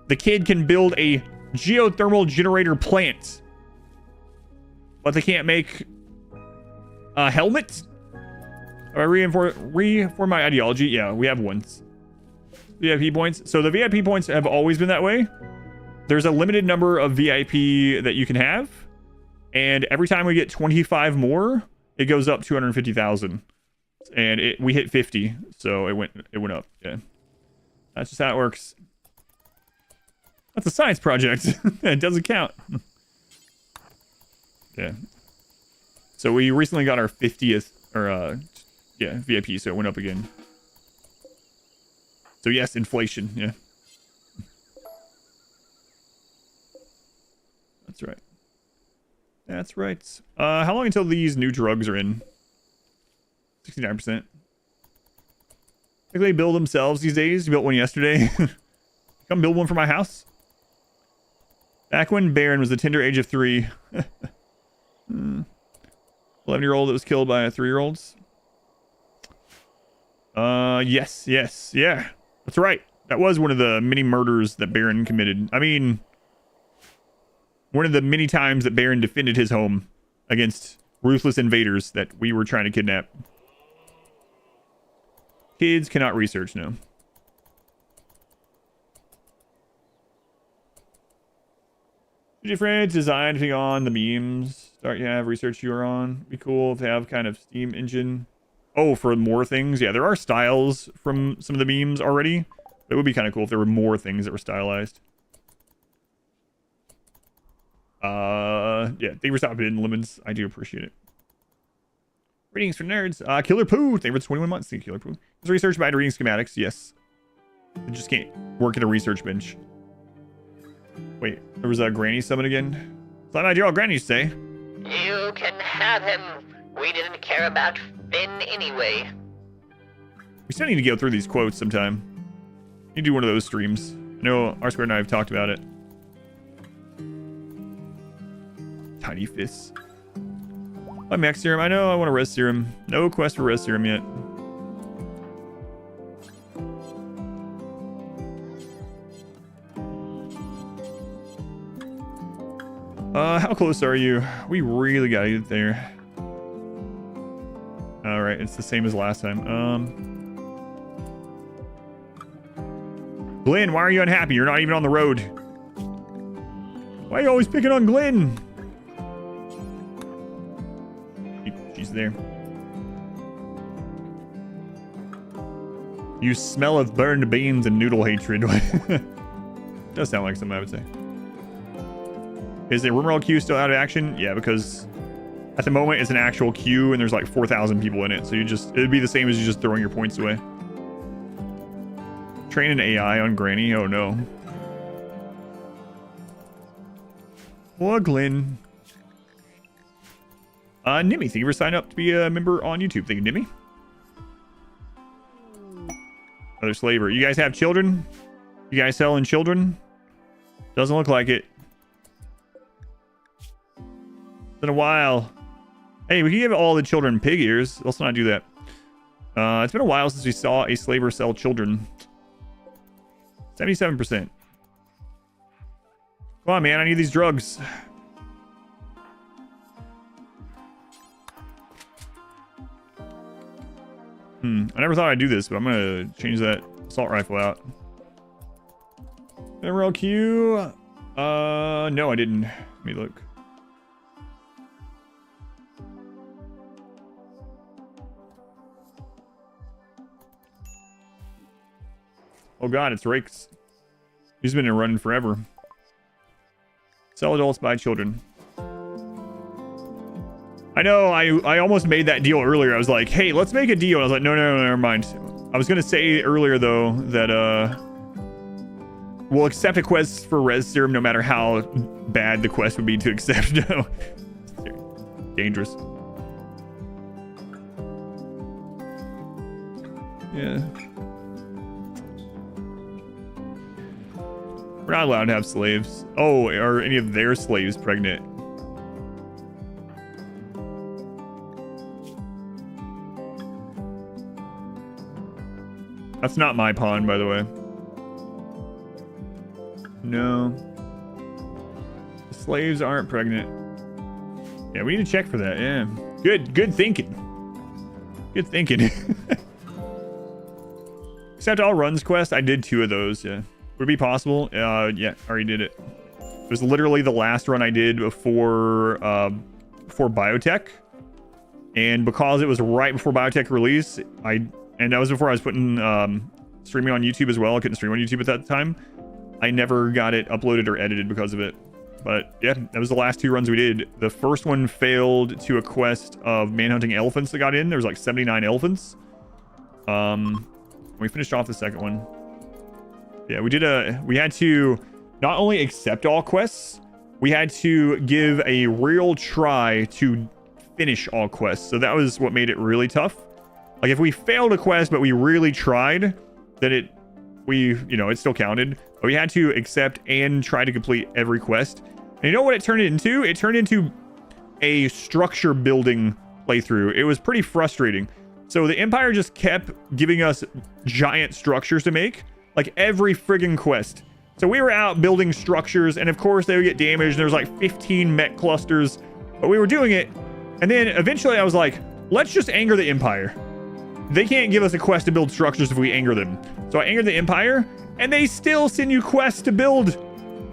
the kid can build a geothermal generator plant, but they can't make a helmet. I reform my ideology. Yeah, we have ones. VIP points. So the VIP points have always been that way. There's a limited number of VIP that you can have, and every time we get 25 more, it goes up 250,000. And we hit 50, so it went up. Yeah, that's just how it works. That's a science project. It doesn't count. Yeah. So we recently got our 50th, or yeah, VIP, so it went up again. So yes, inflation. Yeah. That's right. That's right. How long until these new drugs are in? 69%. Think they build themselves these days? You built one yesterday. Come build one for my house. Back when Baron was the tender age of 3. 11-year-old that was killed by 3-year-olds. Yes. Yeah. That's right. That was one of the many murders that Baron committed. I mean, one of the many times that Baron defended his home against ruthless invaders that we were trying to kidnap. Kids cannot research, no. Your friends design anything on the memes? Start, yeah, research you are on. Be cool if they have kind of Steam engine. Oh, for more things? Yeah, there are styles from some of the memes already. It would be kind of cool if there were more things that were stylized. Yeah, thank you for stopping in, Lemons. I do appreciate it. Readings for nerds. Killer Poo, thank you for 21 months. Thank you, Killer Poo. It's research by reading schematics. Yes. I just can't work at a research bench. Wait, there was a Granny summon again. It's not ideal, Granny say. You can have him. We didn't care about Finn anyway. We still need to go through these quotes sometime. You do one of those streams. I know R Squared and I have talked about it. Tiny fists. My max serum. I know I want a res serum. No quest for res serum yet. How close are you? We really gotta get there. Alright, it's the same as last time. Glenn, why are you unhappy? You're not even on the road. Why are you always picking on Glenn? She's there. You smell of burned beans and noodle hatred. Does sound like something I would say. Is the RimWorld queue still out of action? Yeah, because at the moment it's an actual queue and there's like 4,000 people in it. So it'd be the same as you just throwing your points away. Train an AI on Granny? Oh no. Well, Glenn. Nimmy, thank you for signing up to be a member on YouTube. Thank you, Nimmy. Another slaver. You guys have children? You guys selling children? Doesn't look like it. It's been a while. Hey, we can give all the children pig ears. Let's not do that. It's been a while since we saw a slaver sell children. 77%. Come on, man. I need these drugs. I never thought I'd do this, but I'm gonna change that assault rifle out. RLQ. No, I didn't. Let me look. Oh god, it's Rakes. He's been in running forever. Sell adults, buy children. I know, I almost made that deal earlier. I was like, hey, let's make a deal. I was like, no, never mind. I was gonna say earlier though that we'll accept a quest for res serum no matter how bad the quest would be to accept. No. Dangerous. Yeah. We're not allowed to have slaves. Oh, are any of their slaves pregnant? That's not my pawn, by the way. No. The slaves aren't pregnant. Yeah, we need to check for that. Yeah. Good thinking. Good thinking. Except all runs quest. I did 2 of those, yeah. Would it be possible? Yeah, I already did it. It was literally the last run I did before biotech. And because it was right before biotech release, and that was before I was putting streaming on YouTube as well. I couldn't stream on YouTube at that time. I never got it uploaded or edited because of it. But yeah, that was the last 2 runs we did. The first one failed to a quest of manhunting elephants that got in. There was like 79 elephants. We finished off the second one. Yeah, we had to not only accept all quests, we had to give a real try to finish all quests. So that was what made it really tough. Like if we failed a quest, but we really tried, then it still counted. But we had to accept and try to complete every quest. And you know what it turned into? It turned into a structure building playthrough. It was pretty frustrating. So the Empire just kept giving us giant structures to make, like every friggin' quest. So we were out building structures, and of course they would get damaged. There was like 15 mech clusters, but we were doing it. And then eventually I was like, let's just anger the Empire. They can't give us a quest to build structures if we anger them. So I angered the Empire, and they still send you quests to build.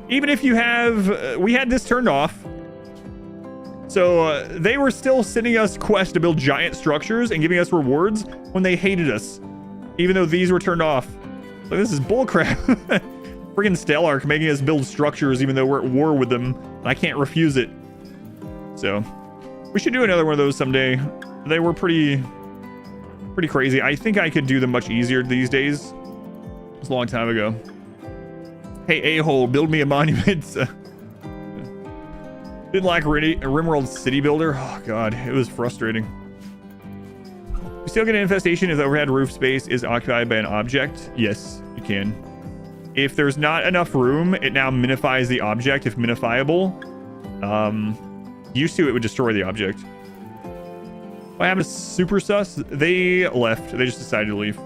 Even if you have... we had this turned off. So they were still sending us quests to build giant structures and giving us rewards when they hated us. Even though these were turned off. Like, this is bullcrap. Freaking Stellark making us build structures even though we're at war with them. I can't refuse it. So, we should do another one of those someday. They were pretty crazy. I think I could do them much easier these days. It was a long time ago. Hey, a-hole, build me a monument. Didn't like RimWorld City Builder. Oh, God, it was frustrating. You still get an infestation if the overhead roof space is occupied by an object? Yes, you can. If there's not enough room, it now minifies the object if minifiable. Used to, it would destroy the object. What happened to Super Sus? They left. They just decided to leave.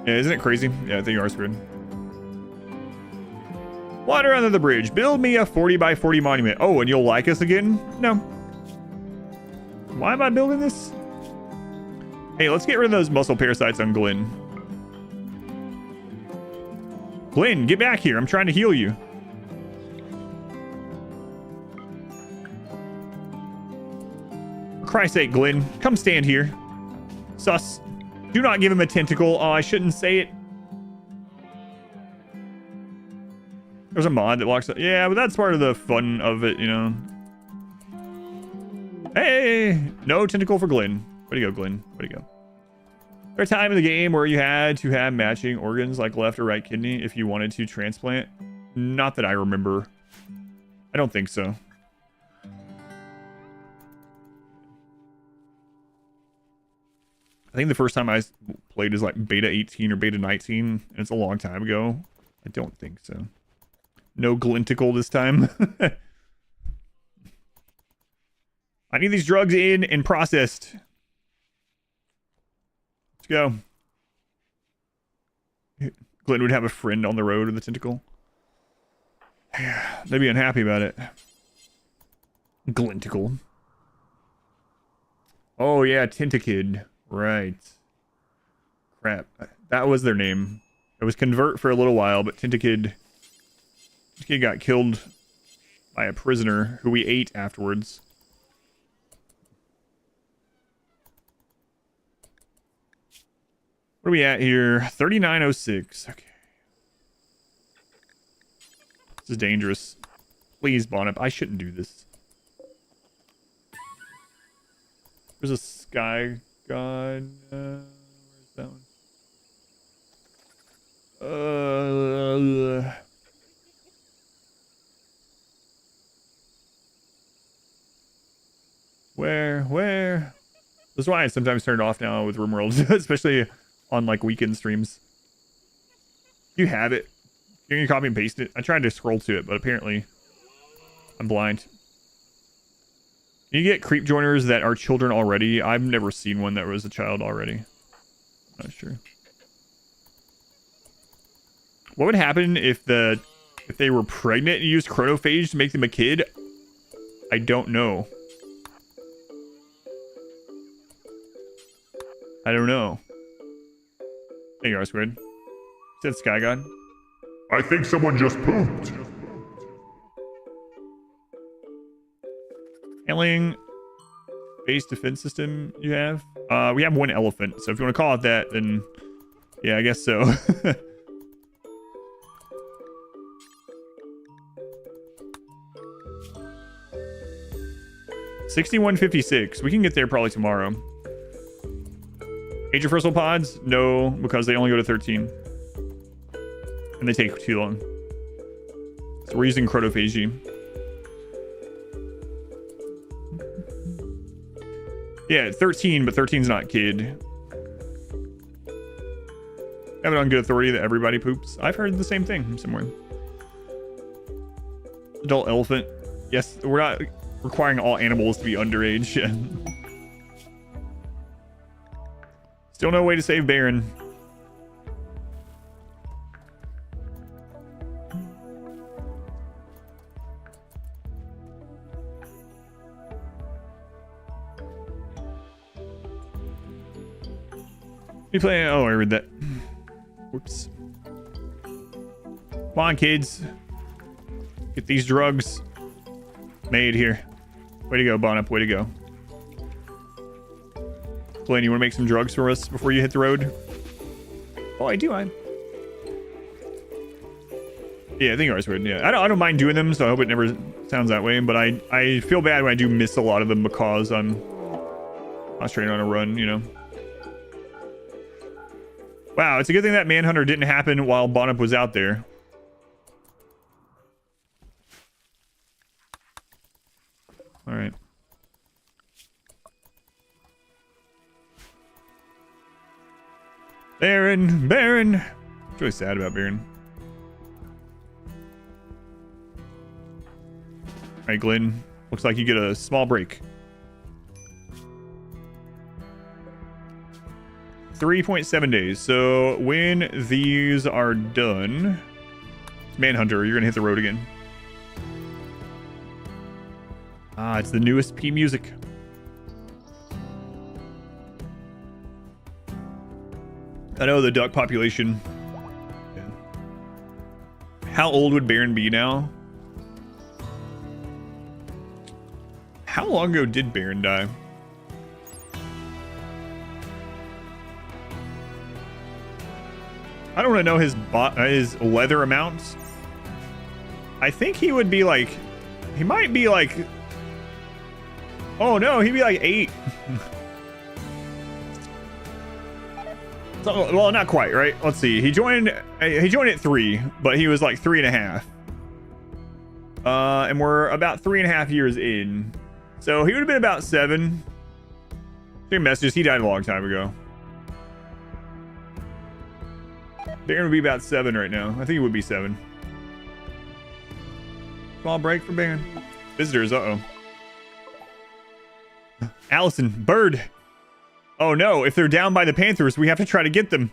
Yeah, isn't it crazy? Yeah, I think you are screwed. Water under the bridge. Build me a 40 by 40 monument. Oh, and you'll like us again? No. Why am I building this? Hey, let's get rid of those muscle parasites on Glenn. Glenn, get back here. I'm trying to heal you. For Christ's sake, Glenn, come stand here. Sus. Do not give him a tentacle. Oh, I shouldn't say it. There's a mod that locks up. Yeah, but that's part of the fun of it, you know. Hey, no tentacle for Glenn. Way to go, Glenn. Way to go. There a time in the game where you had to have matching organs like left or right kidney if you wanted to transplant? Not that I remember. I don't think so. I think the first time I played is like beta 18 or beta 19, and it's a long time ago. I don't think so. No glenticle this time. I need these drugs in and processed. Let's go. Glenn would have a friend on the road with a tentacle. They'd be unhappy about it. Glenticle. Oh yeah, Tentakid. Right. Crap. That was their name. It was Convert for a little while, but Tentakid got killed by a prisoner who we ate afterwards. What are we at here? 3906. Okay. This is dangerous. Please, Bonnet. I shouldn't do this. There's a sky god. Where's that one? Where? That's why I sometimes turn it off now with RimWorld, especially on like weekend streams. You have it. You can copy and paste it. I tried to scroll to it, but apparently I'm blind. Can you get creep joiners that are children already? I've never seen one that was a child already. Not sure. What would happen if they were pregnant and used chronophage to make them a kid? I don't know. I don't know. There you are, Squid. Is that Sky God? I think someone just pooped. Alien base defense system you have? We have one elephant, so if you want to call it that, then yeah, I guess so. 6156. We can get there probably tomorrow. Age of Fossil pods? No, because they only go to 13. And they take too long. So we're using Chronophagy. Yeah, 13, but 13's not kid. Have it on good authority that everybody poops. I've heard the same thing somewhere. Adult elephant. Yes, we're not requiring all animals to be underage. Still no way to save Baron. You play? Oh, I read that. Whoops. Come on, kids. Get these drugs made here. Way to go, Bonnet. Way to go. Glenn, you want to make some drugs for us before you hit the road? Oh, I do. Yeah, I think ours would. Yeah, I don't mind doing them, so I hope it never sounds that way. But I feel bad when I do miss a lot of them because I'm concentrating on a run, you know. Wow, it's a good thing that Manhunter didn't happen while Bonup was out there. All right. Baron. It's really sad about Baron. All right, Glenn. Looks like you get a small break. 3.7 days. So when these are done, Manhunter, you're gonna hit the road again. Ah, it's the newest P music. I know the duck population. Yeah. How old would Baron be now? How long ago did Baron die? I don't want to know his leather amounts. I think he would be like, he might be like, oh no, he'd be like 8. So, well, not quite, right? Let's see. He joined at 3, but he was like 3.5. And we're about 3.5 years in. So he would have been about 7. Three messages. He died a long time ago. Baron would be about 7 right now. I think he would be 7. Small break for Baron. Visitors, uh-oh. Allison, bird. Oh no, if they're down by the Panthers, we have to try to get them.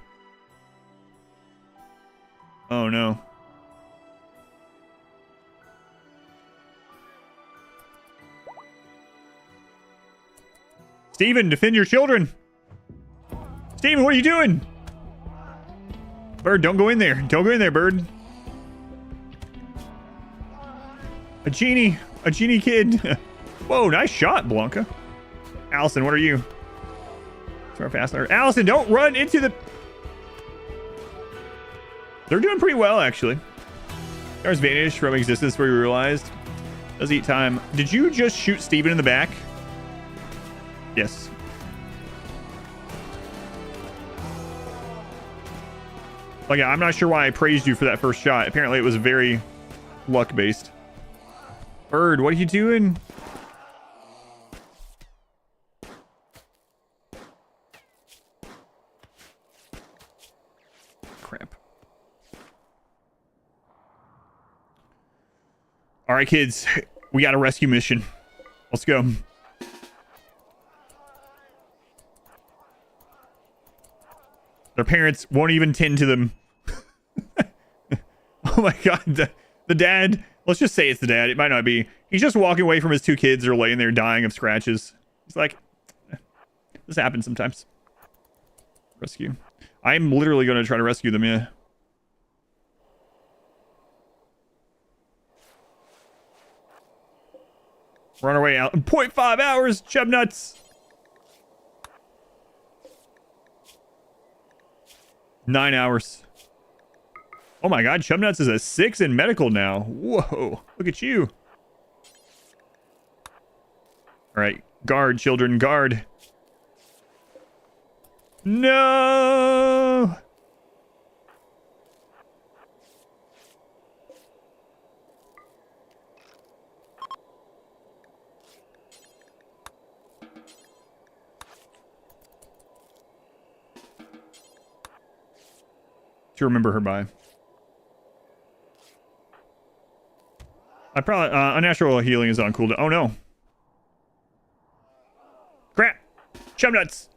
Oh no. Steven, defend your children. Steven, what are you doing? Bird, don't go in there. Don't go in there, Bird. A genie kid. Whoa, nice shot, Blanca. Allison, what are you? Start faster. Allison, don't run into the... They're doing pretty well, actually. There's vanished from existence where we realized. Does eat time. Did you just shoot Steven in the back? Yes. Like, I'm not sure why I praised you for that first shot. Apparently, it was very luck-based. Bird, what are you doing? Crap. All right, kids. We got a rescue mission. Let's go. Their parents won't even tend to them. Oh my god. The dad, let's just say it's the dad. It might not be. He's just walking away from his 2 kids. They're laying there dying of scratches. He's like, this happens sometimes. Rescue. I'm literally going to try to rescue them, yeah. We're on our way out. 0.5 hours, chub nuts. 9 hours. Oh my god, Chubnuts is a 6 in medical now. Whoa, look at you. All right, guard, children, guard. No! To remember her by. I probably unnatural healing is on cooldown. Oh no! Crap! Chubnuts.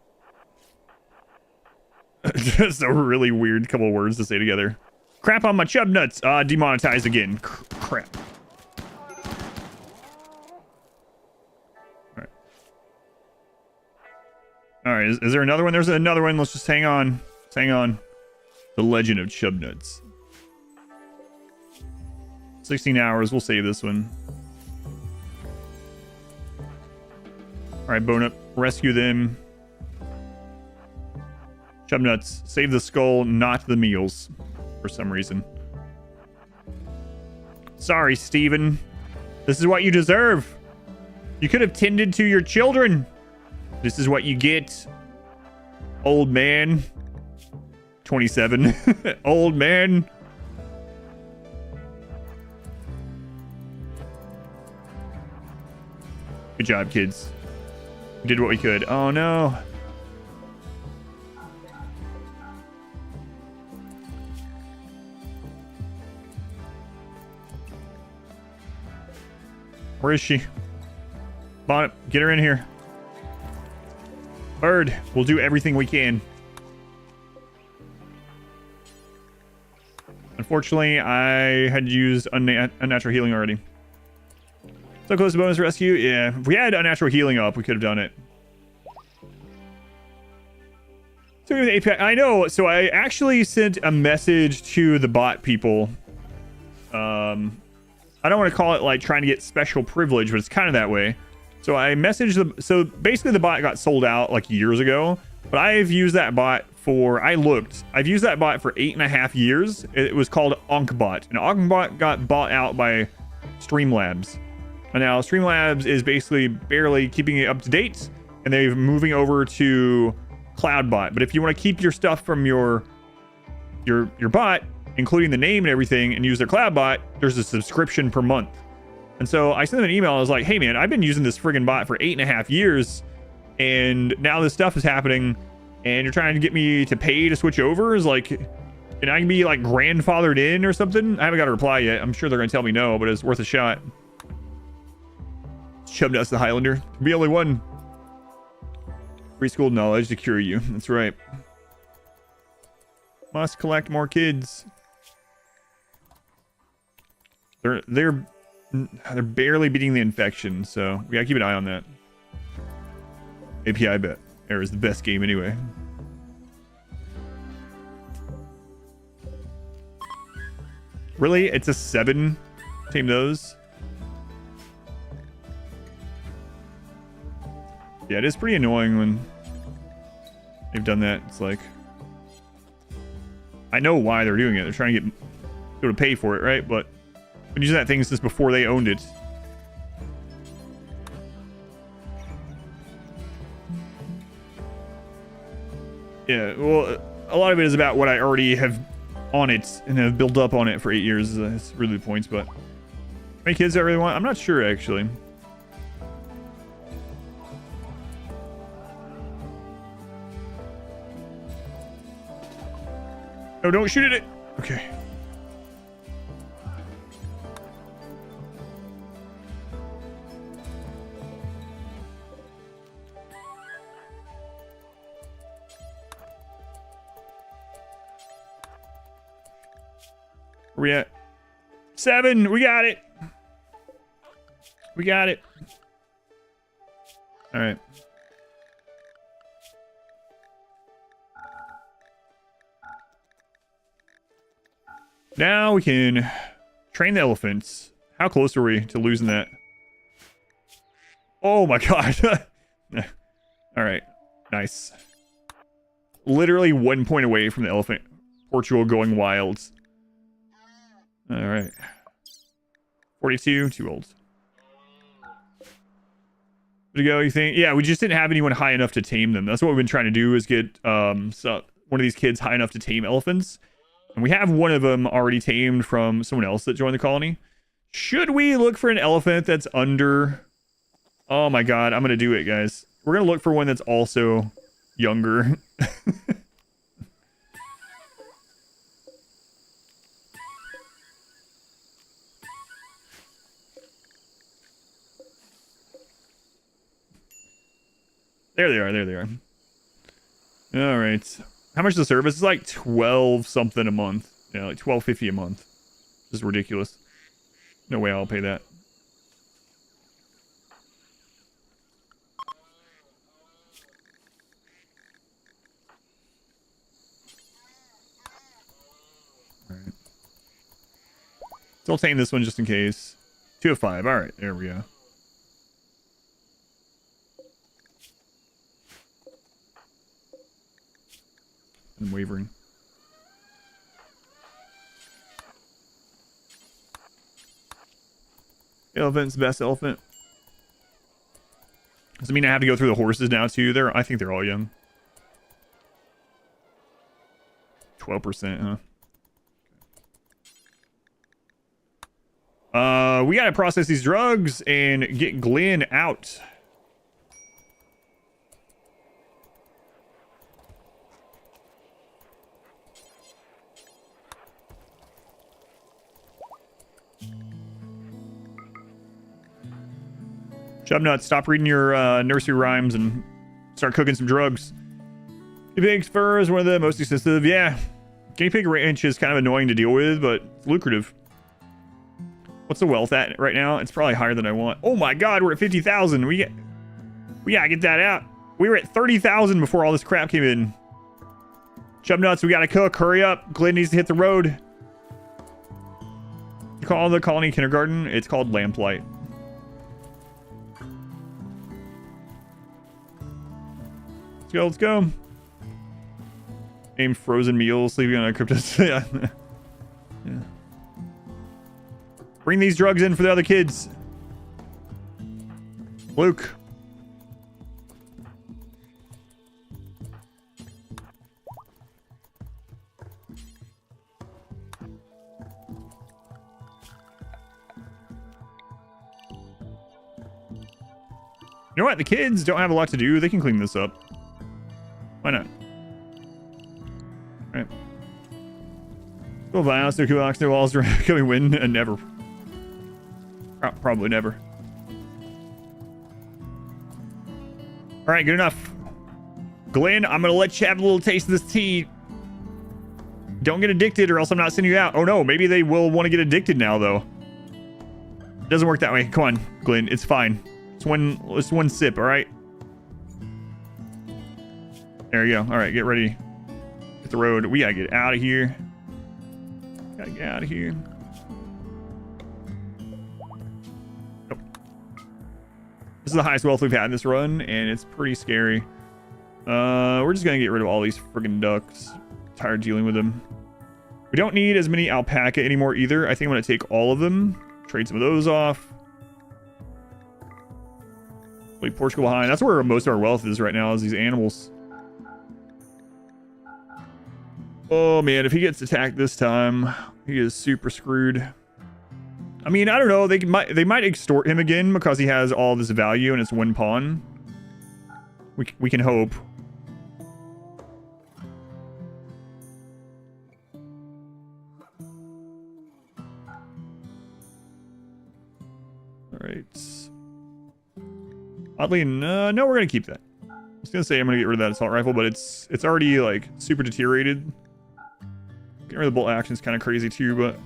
Just a really weird couple of words to say together. Crap on my chubnuts. Demonetized again. Crap. All right. All right. Is there another one? There's another one. Let's just hang on. Let's hang on. The Legend of Chubnuts. 16 hours. We'll save this one. All right, Bone Up. Rescue them. Chub nuts. Save the skull, not the meals. For some reason. Sorry, Steven. This is what you deserve. You could have tended to your children. This is what you get. Old man. 27. Old man. Good job, kids. We did what we could. Oh, no. Where is she? Bonnet, get her in here. Bird, we'll do everything we can. Unfortunately, I had used unnatural healing already. So close to bonus rescue. Yeah, if we had unnatural healing up, we could have done it. So the API, I know. So I actually sent a message to the bot people. I don't want to call it like trying to get special privilege, but it's kind of that way. So I messaged them. So basically the bot got sold out like years ago, but I've used that bot for, I've used that bot for 8.5 years. It was called OnkBot, and OnkBot got bought out by Streamlabs. And now Streamlabs is basically barely keeping it up to date, and they're moving over to CloudBot. But if you want to keep your stuff from your bot, including the name and everything, and use their CloudBot, there's a subscription per month. And so I sent them an email. I was like, hey man, I've been using this friggin' bot for 8.5 years, and now this stuff is happening, and you're trying to get me to pay to switch over? Is like, can I be like grandfathered in or something? I haven't got a reply yet. I'm sure they're gonna tell me no, but it's worth a shot. Shoved us the Highlander. Be only one. Preschool knowledge to cure you. That's right. Must collect more kids. They're barely beating the infection, so we gotta keep an eye on that. API bet. Air is the best game anyway. Really? It's a 7? Tame those? Yeah, it is pretty annoying when they've done that. It's like, I know why they're doing it. They're trying to get people to pay for it, right? But been using that thing since before they owned it. Yeah, well, a lot of it is about what I already have on it and have built up on it for 8 years. That's really the points, but how many kids do I really want? I'm not sure, actually. No, don't shoot at it. Okay. Where we at? 7. We got it. We got it. All right. Now we can train the elephants. How close are we to losing that? Oh my god. All right. Nice. Literally 1 point away from the elephant. Portugal going wild. All right. 42, too old. Good to go, you think? Yeah, we just didn't have anyone high enough to tame them. That's what we've been trying to do, is get one of these kids high enough to tame elephants. And we have one of them already tamed from someone else that joined the colony. Should we look for an elephant that's under... Oh my god, I'm going to do it, guys. We're going to look for one that's also younger. There they are, there they are. All right. How much is the service? It's like 12 something a month. Yeah, like $12.50 a month. This is ridiculous. No way I'll pay that. All right. So I'll tame this one just in case. 2 of 5. All right, there we go. wavering. Elephant's the best elephant. Does it mean I have to go through the horses now too? I think they're all young. 12%, huh? We gotta process these drugs and get Glenn out. Chubnut, stop reading your nursery rhymes and start cooking some drugs. Guinea pig's fur is one of the most expensive. Yeah, guinea pig ranch is kind of annoying to deal with, but it's lucrative. What's the wealth at right now? It's probably higher than I want. Oh my god, we're at 50,000. We gotta get that out. We were at 30,000 before all this crap came in. Chubnuts, we gotta cook. Hurry up. Glenn needs to hit the road. You call the colony kindergarten? It's called Lamplight. Let's go, let's go. Aim frozen meals, sleeping on a cryptos. Yeah. Yeah. Bring these drugs in for the other kids. Luke. You know what? The kids don't have a lot to do. They can clean this up. Why not? Alright. No violence, no kulaks, no walls. Can we win? Never. Probably never. Alright, good enough. Glenn, I'm gonna let you have a little taste of this tea. Don't get addicted or else I'm not sending you out. Oh no, maybe they will want to get addicted now though. It doesn't work that way. Come on, Glenn, it's fine. It's one sip, alright? There you go. Alright, get ready. Hit the road. We gotta get out of here. Gotta get out of here. Nope. This is the highest wealth we've had in this run, and it's pretty scary. We're just gonna get rid of all these friggin' ducks. Tired dealing with them. We don't need as many alpaca anymore either. I think I'm gonna take all of them. Trade some of those off. Leave Portugal behind. That's where most of our wealth is right now, is these animals. Oh man, if he gets attacked this time, he is super screwed. I mean, I don't know. They might extort him again because he has all this value and it's one pawn. We can hope. All right. Oddly, no, we're gonna keep that. I was gonna say I'm gonna get rid of that assault rifle, but it's already like super deteriorated. Getting rid of the bolt action is kind of crazy too, but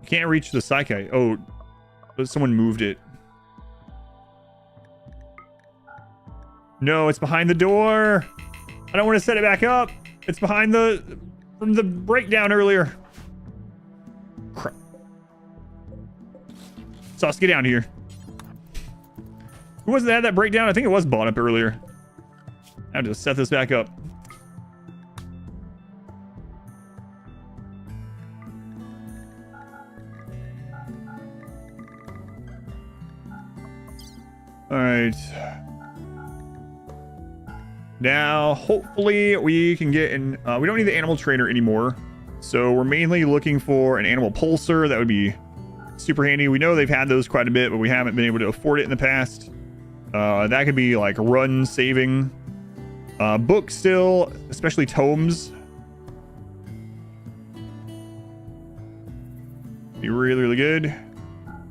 you can't reach the psyche. Oh, someone moved it. No, it's behind the door. I don't want to set it back up. It's behind from the breakdown earlier. Crap. Sauce, get down here. Who was it that had that breakdown? I think it was bought up earlier. I have to set this back up. All right. Now, hopefully we can get in... we don't need the animal trainer anymore. So we're mainly looking for an animal pulser. That would be super handy. We know they've had those quite a bit, but we haven't been able to afford it in the past. That could be like run saving. Books still, especially tomes. Be really, really good.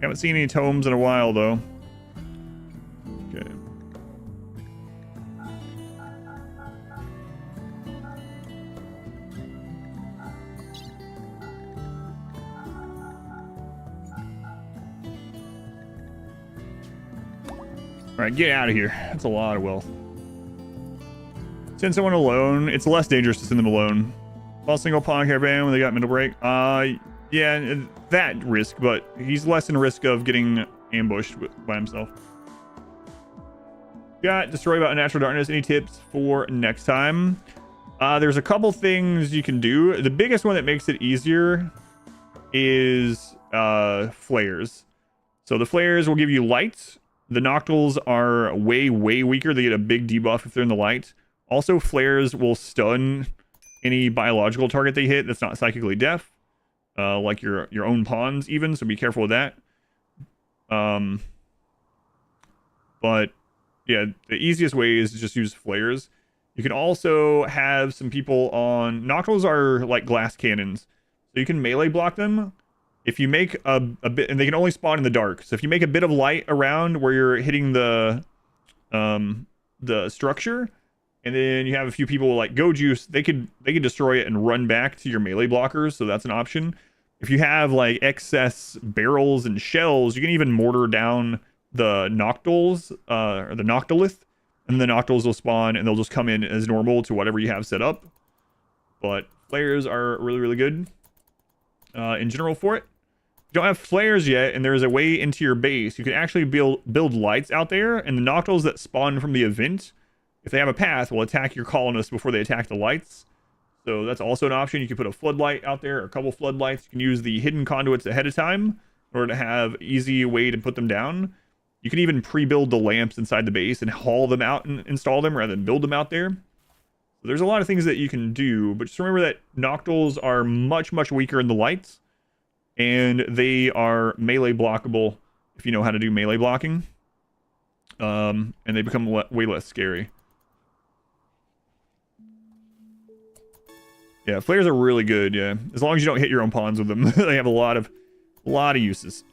Haven't seen any tomes in a while, though. Okay. All right, get out of here. That's a lot of wealth. Send someone alone. It's less dangerous to send them alone. All single pawn caravan when they got middle break. Yeah, that risk, but he's less in risk of getting ambushed by himself. Got destroy by unnatural darkness. Any tips for next time? There's a couple things you can do. The biggest one that makes it easier is flares. So the flares will give you light. The noctils are way weaker. They get a big debuff if they're in the light. Also, flares will stun any biological target they hit that's not psychically deaf, like your own pawns even, so be careful with that. But yeah, the easiest way is to just use flares. You can also have some people on... Noctils are like glass cannons, so you can melee block them. If you make a bit... And they can only spawn in the dark, so if you make a bit of light around where you're hitting the structure, and then you have a few people like Go Juice, they could destroy it and run back to your melee blockers, so that's an option. If you have like excess barrels and shells, you can even mortar down the noctils, or the noctilith, and the noctils will spawn and they'll just come in as normal to whatever you have set up. But flares are really good in general for it. If you don't have flares yet and there's a way into your base, you can actually build lights out there, and the noctils that spawn from the event, if they have a path, will attack your colonists before they attack the lights. So that's also an option. You can put a floodlight out there, or a couple floodlights. You can use the hidden conduits ahead of time in order to have easy way to put them down. You can even pre-build the lamps inside the base and haul them out and install them rather than build them out there. So there's a lot of things that you can do, but just remember that noctils are much weaker in the lights, and they are melee blockable if you know how to do melee blocking. And they become way less scary. Yeah, flares are really good, yeah. As long as you don't hit your own pawns with them. They have a lot of uses.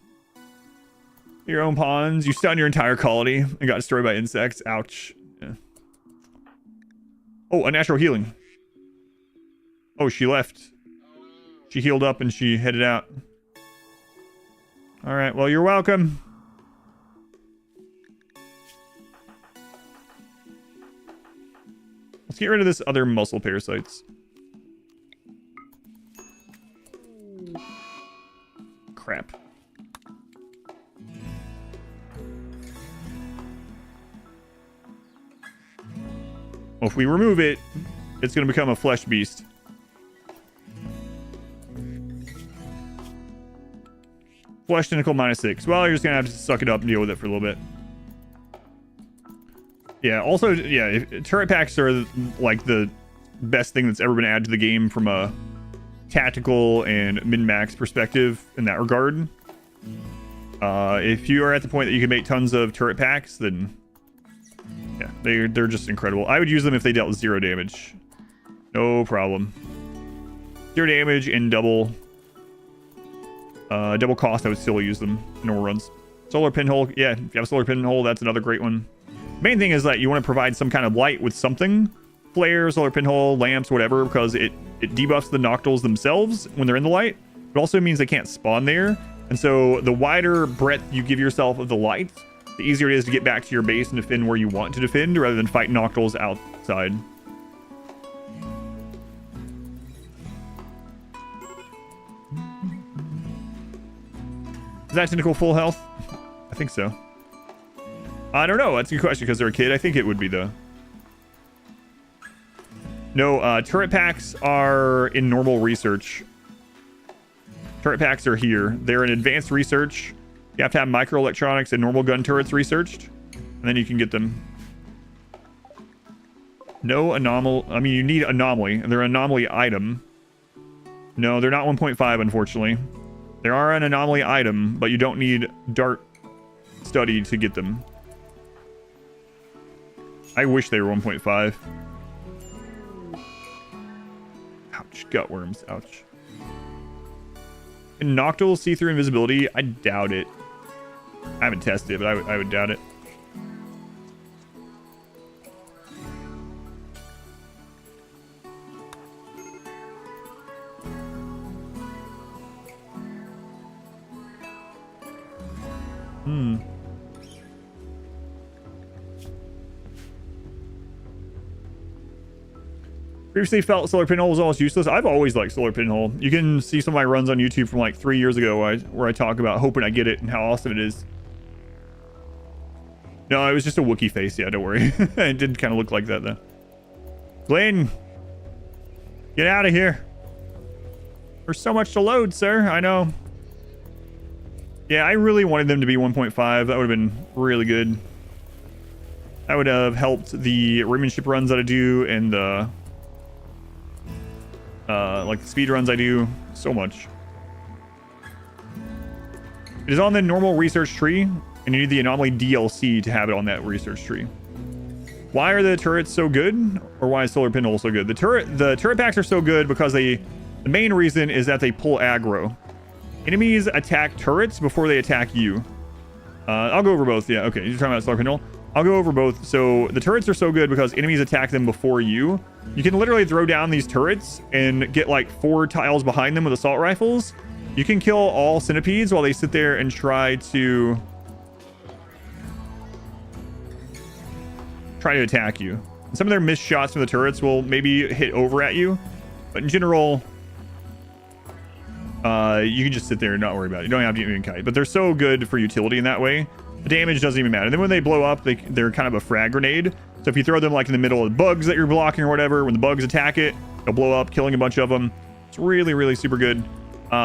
Your own pawns, you stun your entire colony and got destroyed by insects. Ouch. Yeah. Oh, unnatural healing. Oh, she left. She healed up and she headed out. Alright, well, you're welcome. Let's get rid of this other muscle parasites. Crap. Well, if we remove it, it's going to become a flesh beast. Flesh tentacle -6. Well, you're just going to have to suck it up and deal with it for a little bit. Yeah, also, yeah, turret packs are like the best thing that's ever been added to the game from a tactical and min-max perspective in that regard. If you are at the point that you can make tons of turret packs, then yeah, they're just incredible. I would use them if they dealt 0 damage. No problem. 0 damage and double cost, I would still use them in normal runs. Solar pinhole, yeah, if you have a solar pinhole, that's another great one. Main thing is that you want to provide some kind of light with something. Flare, solar pinhole, lamps, whatever, because it debuffs the noctils themselves when they're in the light. It also means they can't spawn there. And so the wider breadth you give yourself of the light, the easier it is to get back to your base and defend where you want to defend, rather than fight noctils outside. Is that tentacle full health? I think so. I don't know. That's a good question because they're a kid. I think it would be though. No, turret packs are in normal research. Turret packs are here. They're in advanced research. You have to have microelectronics and normal gun turrets researched, and then you can get them. No anomaly. I mean, you need anomaly, and they're an anomaly item. No, they're not 1.5, unfortunately. They are an anomaly item, but you don't need dart study to get them. I wish they were 1.5. Ouch, gutworms, ouch. Can noctils see through invisibility? I doubt it. I haven't tested it, but I would doubt it. Previously felt solar pinhole was almost useless. I've always liked solar pinhole. You can see some of my runs on YouTube from like 3 years ago where I talk about hoping I get it and how awesome it is. No, it was just a Wookiee face. Yeah, don't worry. It did kind of look like that though. Glenn, get out of here. There's so much to load, sir. I know. Yeah, I really wanted them to be 1.5. That would have been really good. That would have helped the Rimmanship runs that I do and the like the speed runs I do so much. It is on the normal research tree, and you need the Anomaly DLC to have it on that research tree. Why are the turrets so good, or why is solar pinhole so good? The turret packs are so good because the main reason is that they pull aggro. Enemies attack turrets before they attack you. I'll go over both. Yeah, okay. You're talking about solar pinhole. I'll go over both. So the turrets are so good because enemies attack them before you. You can literally throw down these turrets and get like 4 tiles behind them with assault rifles. You can kill all centipedes while they sit there and try to attack you. And some of their missed shots from the turrets will maybe hit over at you, but in general, you can just sit there and not worry about it. You don't have to even kite, but they're so good for utility in that way. The damage doesn't even matter. And then when they blow up, they're kind of a frag grenade. So if you throw them like in the middle of the bugs that you're blocking or whatever, when the bugs attack it, they'll blow up, killing a bunch of them. It's really, really super good.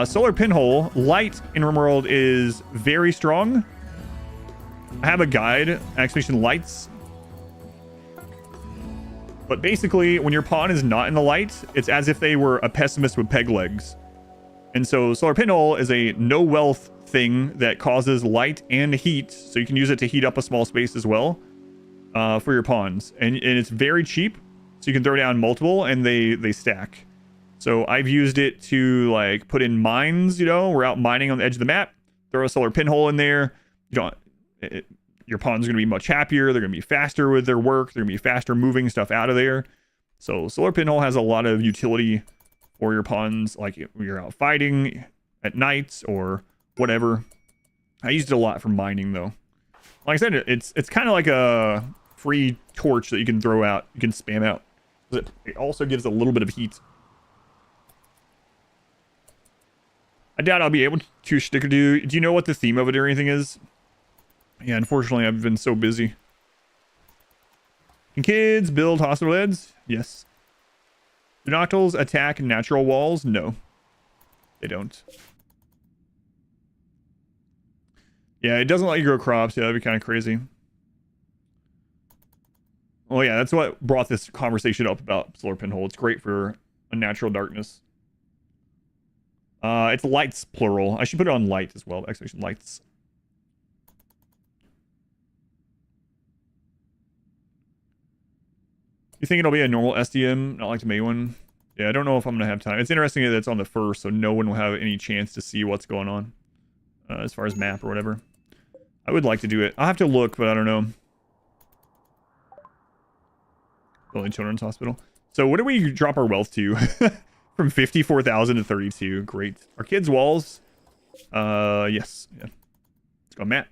Solar pinhole, light in RimWorld is very strong. I have a guide, exclamation lights. But basically, when your pawn is not in the light, it's as if they were a pessimist with peg legs. And so solar pinhole is a no wealth thing that causes light and heat, so you can use it to heat up a small space as well for your pawns. And it's very cheap, so you can throw down multiple and they stack. So I've used it to like put in mines. You know, we're out mining on the edge of the map, throw a solar pinhole in there. Your pawns are going to be much happier. They're going to be faster with their work. They're going to be faster moving stuff out of there. So solar pinhole has a lot of utility for your pawns, like when you're out fighting at night or whatever. I used it a lot for mining though. Like I said, it's kind of like a free torch that you can throw out. You can spam out. It also gives a little bit of heat. I doubt I'll be able to stick or do. Do you know what the theme of it or anything is? Yeah, unfortunately, I've been so busy. Can kids build hospital beds? Yes. Do noctils attack natural walls? No. They don't. Yeah, it doesn't let you grow crops. Yeah, that'd be kind of crazy. Well, yeah, that's what brought this conversation up about solar pinhole. It's great for a natural darkness. It's lights, plural. I should put it on light as well. Exclamation lights. You think it'll be a normal SDM, not like the May one? Yeah, I don't know if I'm going to have time. It's interesting that it's on the first, so no one will have any chance to see what's going on as far as map or whatever. I would like to do it. I'll have to look, but I don't know. Building Children's Hospital. So what do we drop our wealth to? From 54,000 to 32. Great. Are kids' walls? Yes. Yeah. Let's go, Matt.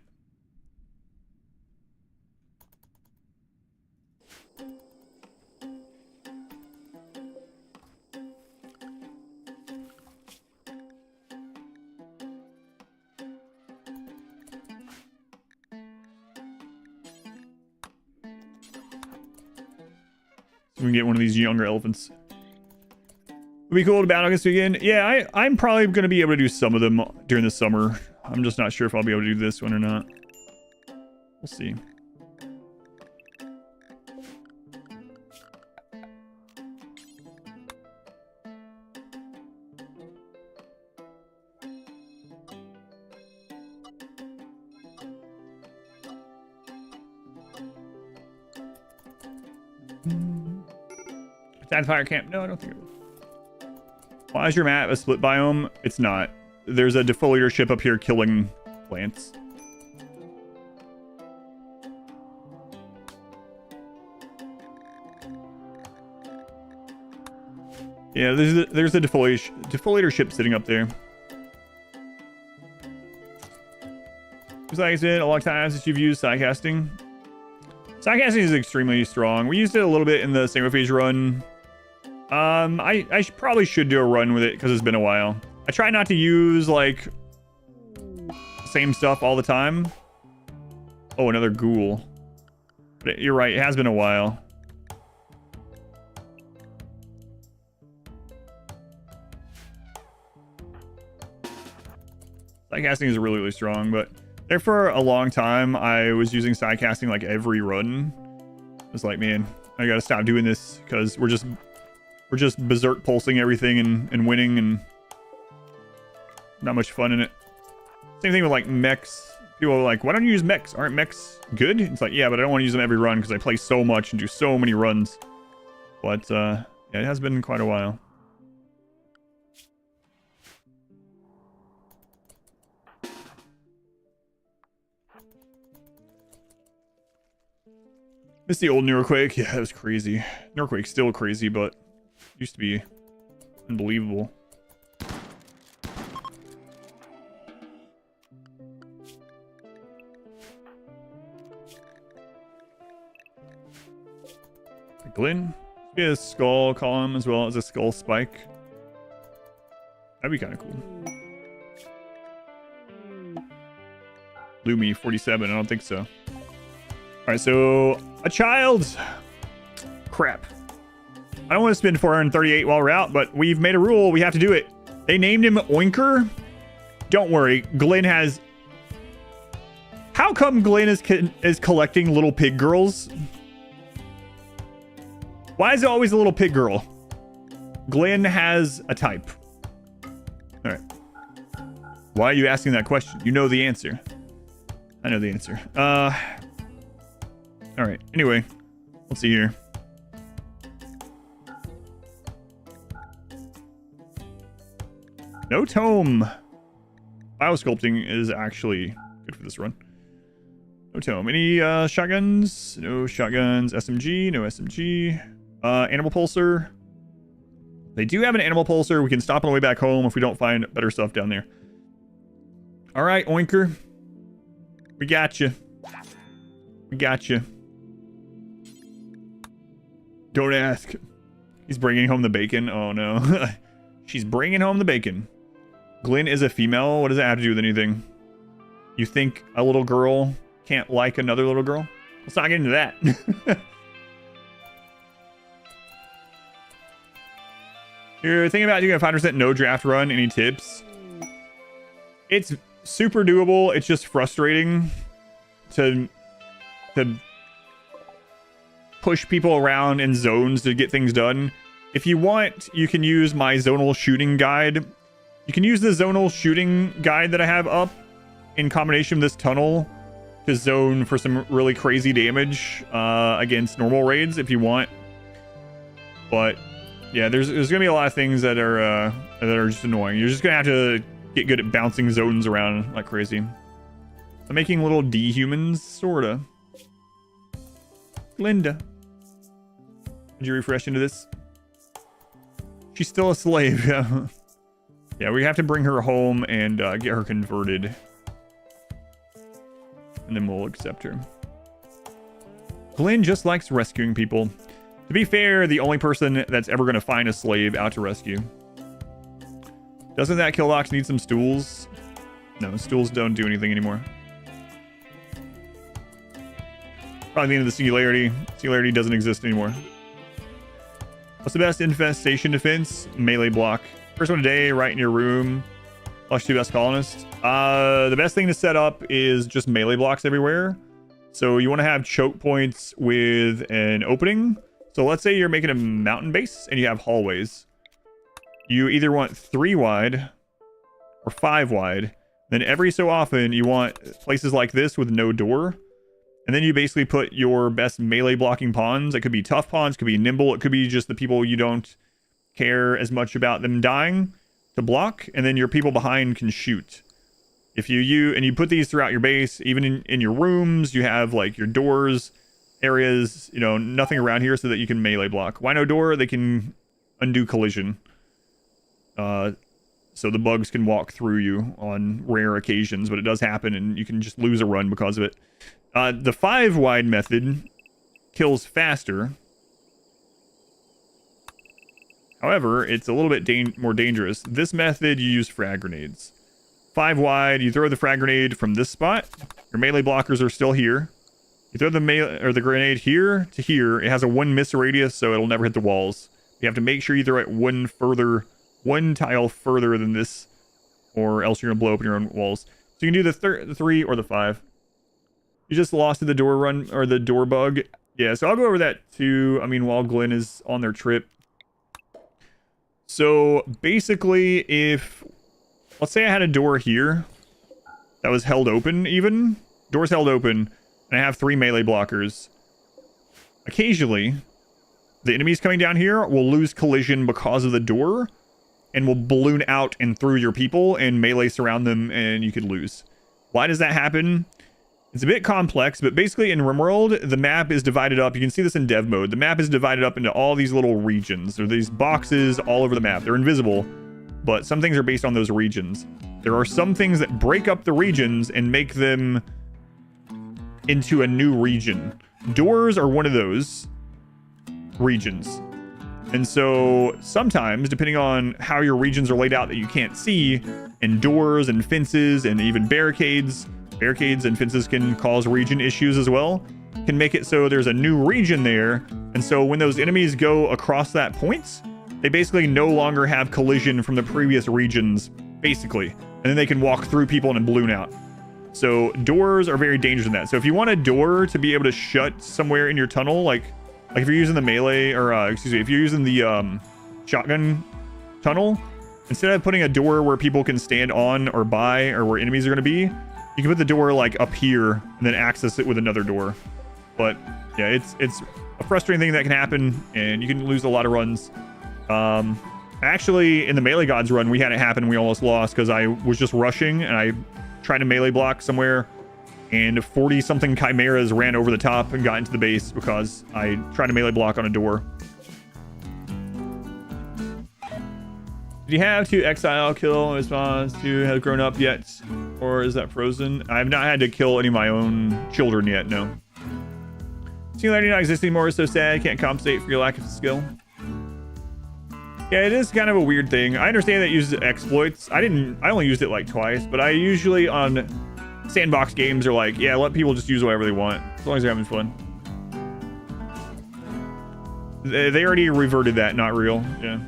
We can get one of these younger elephants. It'd be cool to battle against you again. Yeah, I'm probably going to be able to do some of them during the summer. I'm just not sure if I'll be able to do this one or not. We'll see. Is that fire camp? No, I don't think it will. Why is your map a split biome? It's not. There's a defoliator ship up here killing plants. Yeah, there's a defoliator ship sitting up there. Looks like it's been a long time since you've used sidecasting. Sidecasting is extremely strong. We used it a little bit in the Chronophagy run. Probably should do a run with it because it's been a while. I try not to use like same stuff all the time. Oh, another ghoul. But you're right, it has been a while. Sidecasting is really, really strong, but there for a long time, I was using sidecasting like every run. I was like, man, I gotta stop doing this because we're just berserk pulsing everything and winning and not much fun in it. Same thing with like mechs. People are like, why don't you use mechs? Aren't mechs good? It's like, yeah, but I don't want to use them every run because I play so much and do so many runs. But yeah, it has been quite a while. Miss the old Neuroquake. Yeah, it was crazy. Neuroquake's still crazy, but used to be unbelievable. Glenn. Be a skull column as well as a skull spike. That'd be kind of cool. Lumi 47. I don't think so. All right, so a child. Crap. I don't want to spend 438 while we're out, but we've made a rule. We have to do it. They named him Oinker. Don't worry. Glenn has... How come Glenn is collecting little pig girls? Why is it always a little pig girl? Glenn has a type. All right. Why are you asking that question? You know the answer. I know the answer. All right. Anyway, let's see here. No tome. Biosculpting is actually good for this run. No tome. Any shotguns? No shotguns. SMG. No SMG. Animal pulsar. They do have an animal pulsar. We can stop on the way back home if we don't find better stuff down there. All right, Oinker. We got you. We got you. Don't ask. He's bringing home the bacon. Oh, no. She's bringing home the bacon. Glenn is a female. What does that have to do with anything? You think a little girl can't like another little girl? Let's not get into that. You're thinking about doing a 5% no draft run. Any tips? It's super doable. It's just frustrating to push people around in zones to get things done. If you want, you can use my zonal shooting guide. You can use the zonal shooting guide that I have up in combination with this tunnel to zone for some really crazy damage against normal raids if you want. But yeah, there's gonna be a lot of things that are just annoying. You're just gonna have to get good at bouncing zones around like crazy. I'm making little dehumans, sorta. Linda. Did you refresh into this? She's still a slave, yeah. Yeah, we have to bring her home and get her converted. And then we'll accept her. Glenn just likes rescuing people. To be fair, the only person that's ever going to find a slave out to rescue. Doesn't that killbox need some stools? No, stools don't do anything anymore. Probably the end of the singularity. Singularity doesn't exist anymore. What's the best infestation defense? Melee block. First one today, right in your room. Plus 2 best colonists. The best thing to set up is just melee blocks everywhere. So you want to have choke points with an opening. So let's say you're making a mountain base and you have hallways. You either want 3 wide or 5 wide. Then every so often you want places like this with no door. And then you basically put your best melee blocking pawns. It could be tough pawns, could be nimble, it could be just the people you don't care as much about them dying to block, and then your people behind can shoot. If you put these throughout your base, even in your rooms, you have like your doors, areas, nothing around here so that you can melee block. Why no door? They can undo collision. So the bugs can walk through you on rare occasions, but it does happen and you can just lose a run because of it. The 5 wide method kills faster. However, it's a little bit more dangerous. This method, you use frag grenades. 5 wide, you throw the frag grenade from this spot. Your melee blockers are still here. You throw the grenade here to here. It has a 1 miss radius, so it'll never hit the walls. You have to make sure you throw it one tile further than this, or else you're gonna blow open your own walls. So you can do the 3 or the 5. You just lost to the door run or the door bug. Yeah, so I'll go over that too. I mean, while Glenn is on their trip. So basically, if let's say I had a door here that was held open, even doors held open, and I have 3 melee blockers. Occasionally, the enemies coming down here will lose collision because of the door, and will balloon out and through your people, and melee surround them, and you could lose. Why does that happen? It's a bit complex, but basically in RimWorld, the map is divided up. You can see this in dev mode. The map is divided up into all these little regions. There are these boxes all over the map. They're invisible, but some things are based on those regions. There are some things that break up the regions and make them into a new region. Doors are one of those regions. And so sometimes, depending on how your regions are laid out that you can't see, and doors and fences and even barricades and fences can cause region issues as well, can make it so there's a new region there. And so when those enemies go across that point, they basically no longer have collision from the previous regions, basically. And then they can walk through people and balloon out. So doors are very dangerous in that. So if you want a door to be able to shut somewhere in your tunnel, like if you're using the melee, or excuse me, if you're using the shotgun tunnel, instead of putting a door where people can stand on or by, or where enemies are going to be, you can put the door like up here and then access it with another door. But yeah, it's a frustrating thing that can happen, and you can lose a lot of runs. Actually, in the Melee Gods run, we had it happen. We almost lost because I was just rushing and I tried to melee block somewhere, and 40-something chimeras ran over the top and got into the base because I tried to melee block on a door. Did you have to exile kill in response to have grown up yet? Or is that frozen? I have not had to kill any of my own children yet, no. Singularity not existing anymore is so sad. Can't compensate for your lack of skill. Yeah, it is kind of a weird thing. I understand that it uses exploits. I only used it like twice, but I usually on sandbox games are like, yeah, let people just use whatever they want, as long as they're having fun. They already reverted that, not real. Yeah.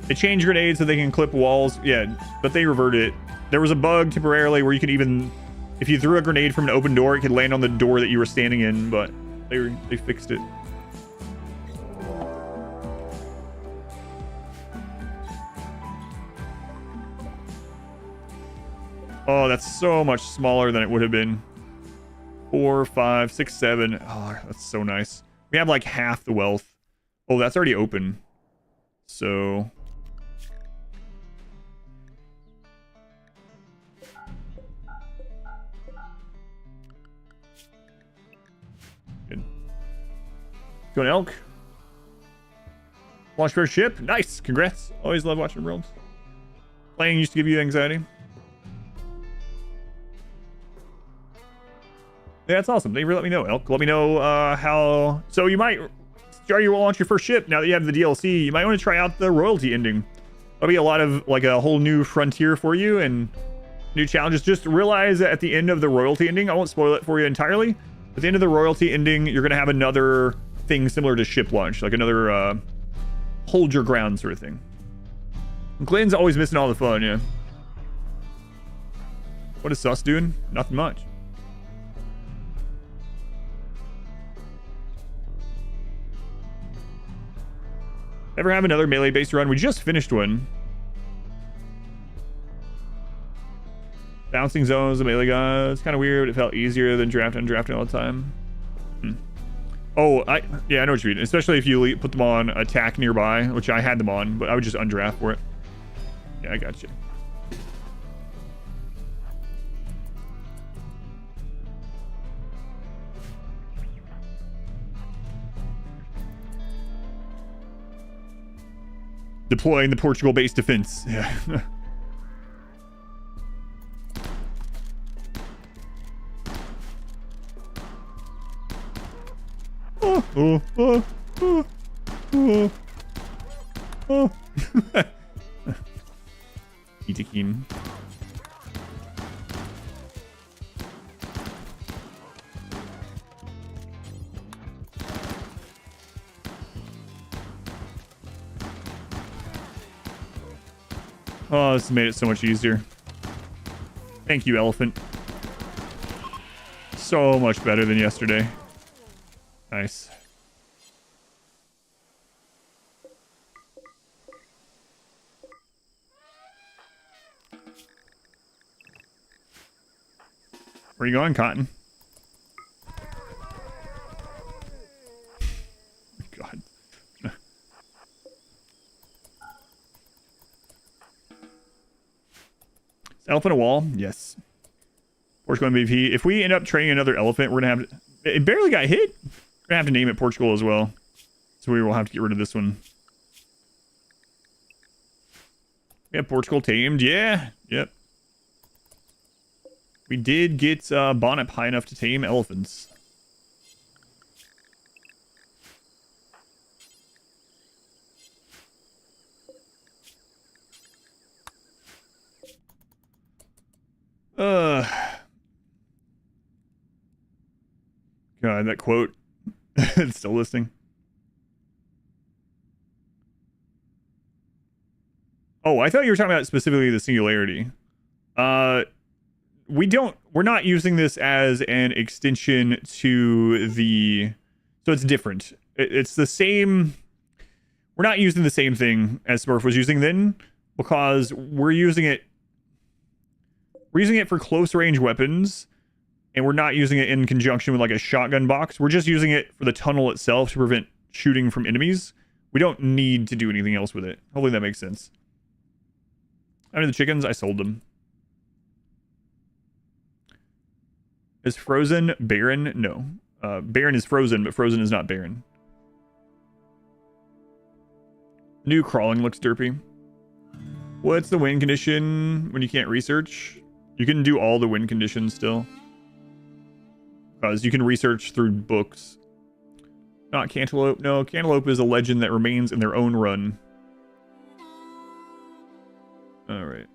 They changed grenades so they can clip walls. Yeah, but they reverted it. There was a bug temporarily where you could even, if you threw a grenade from an open door, it could land on the door that you were standing in, but they fixed it. Oh, that's so much smaller than it would have been. 4, 5, 6, 7. Oh, that's so nice. We have like half the wealth. Oh, that's already open. So good. Going elk. Launch first ship. Nice. Congrats. Always love watching Worlds. Playing used to give you anxiety. Yeah, that's awesome. Thank you for letting me know, Elk. Let me know how. So you might start your launch your first ship now that you have the DLC. You might want to try out the royalty ending. That'll be a lot of like a whole new frontier for you and new challenges. Just realize that at the end of the royalty ending, I won't spoil it for you entirely. At the end of the royalty ending, you're gonna have another thing similar to ship launch, like another hold your ground sort of thing. Glenn's always missing all the fun, yeah. What is Sus doing? Nothing much. Ever have another melee-based run? We just finished one. Bouncing zones, the melee guy. It's kind of weird. It felt easier than drafting all the time. Oh, yeah, I know what you mean. Especially if you put them on attack nearby, which I had them on, but I would just undraft for it. Yeah, I got you. Deploying the Portugal-based defense. Yeah. Oh. Itakin. Oh, this has made it so much easier. Thank you, elephant. So much better than yesterday. Nice. Where are you going, Cotton? God. Is elephant a wall? Yes. Portugal MVP. If we end up training another elephant, we're gonna have to, it barely got hit. We're gonna have to name it Portugal as well. So we will have to get rid of this one. Yeah, Portugal tamed. Yeah. Yep. We did get Bonnet high enough to tame elephants. God, that quote. It's still listening. Oh, I thought you were talking about specifically the singularity. We're not using this as an extension to the, so it's different. It's the same. We're not using the same thing as Smurf was using then, because we're using it for close range weapons, and we're not using it in conjunction with like a shotgun box. We're just using it for the tunnel itself to prevent shooting from enemies. We don't need to do anything else with it. Hopefully that makes sense. I mean, the chickens, I sold them. Is frozen barren? No. Barren is frozen, but frozen is not barren. New crawling looks derpy. What's the win condition when you can't research? You can do all the win conditions still. Because you can research through books. Not cantaloupe. No, cantaloupe is a legend that remains in their own run. Alright.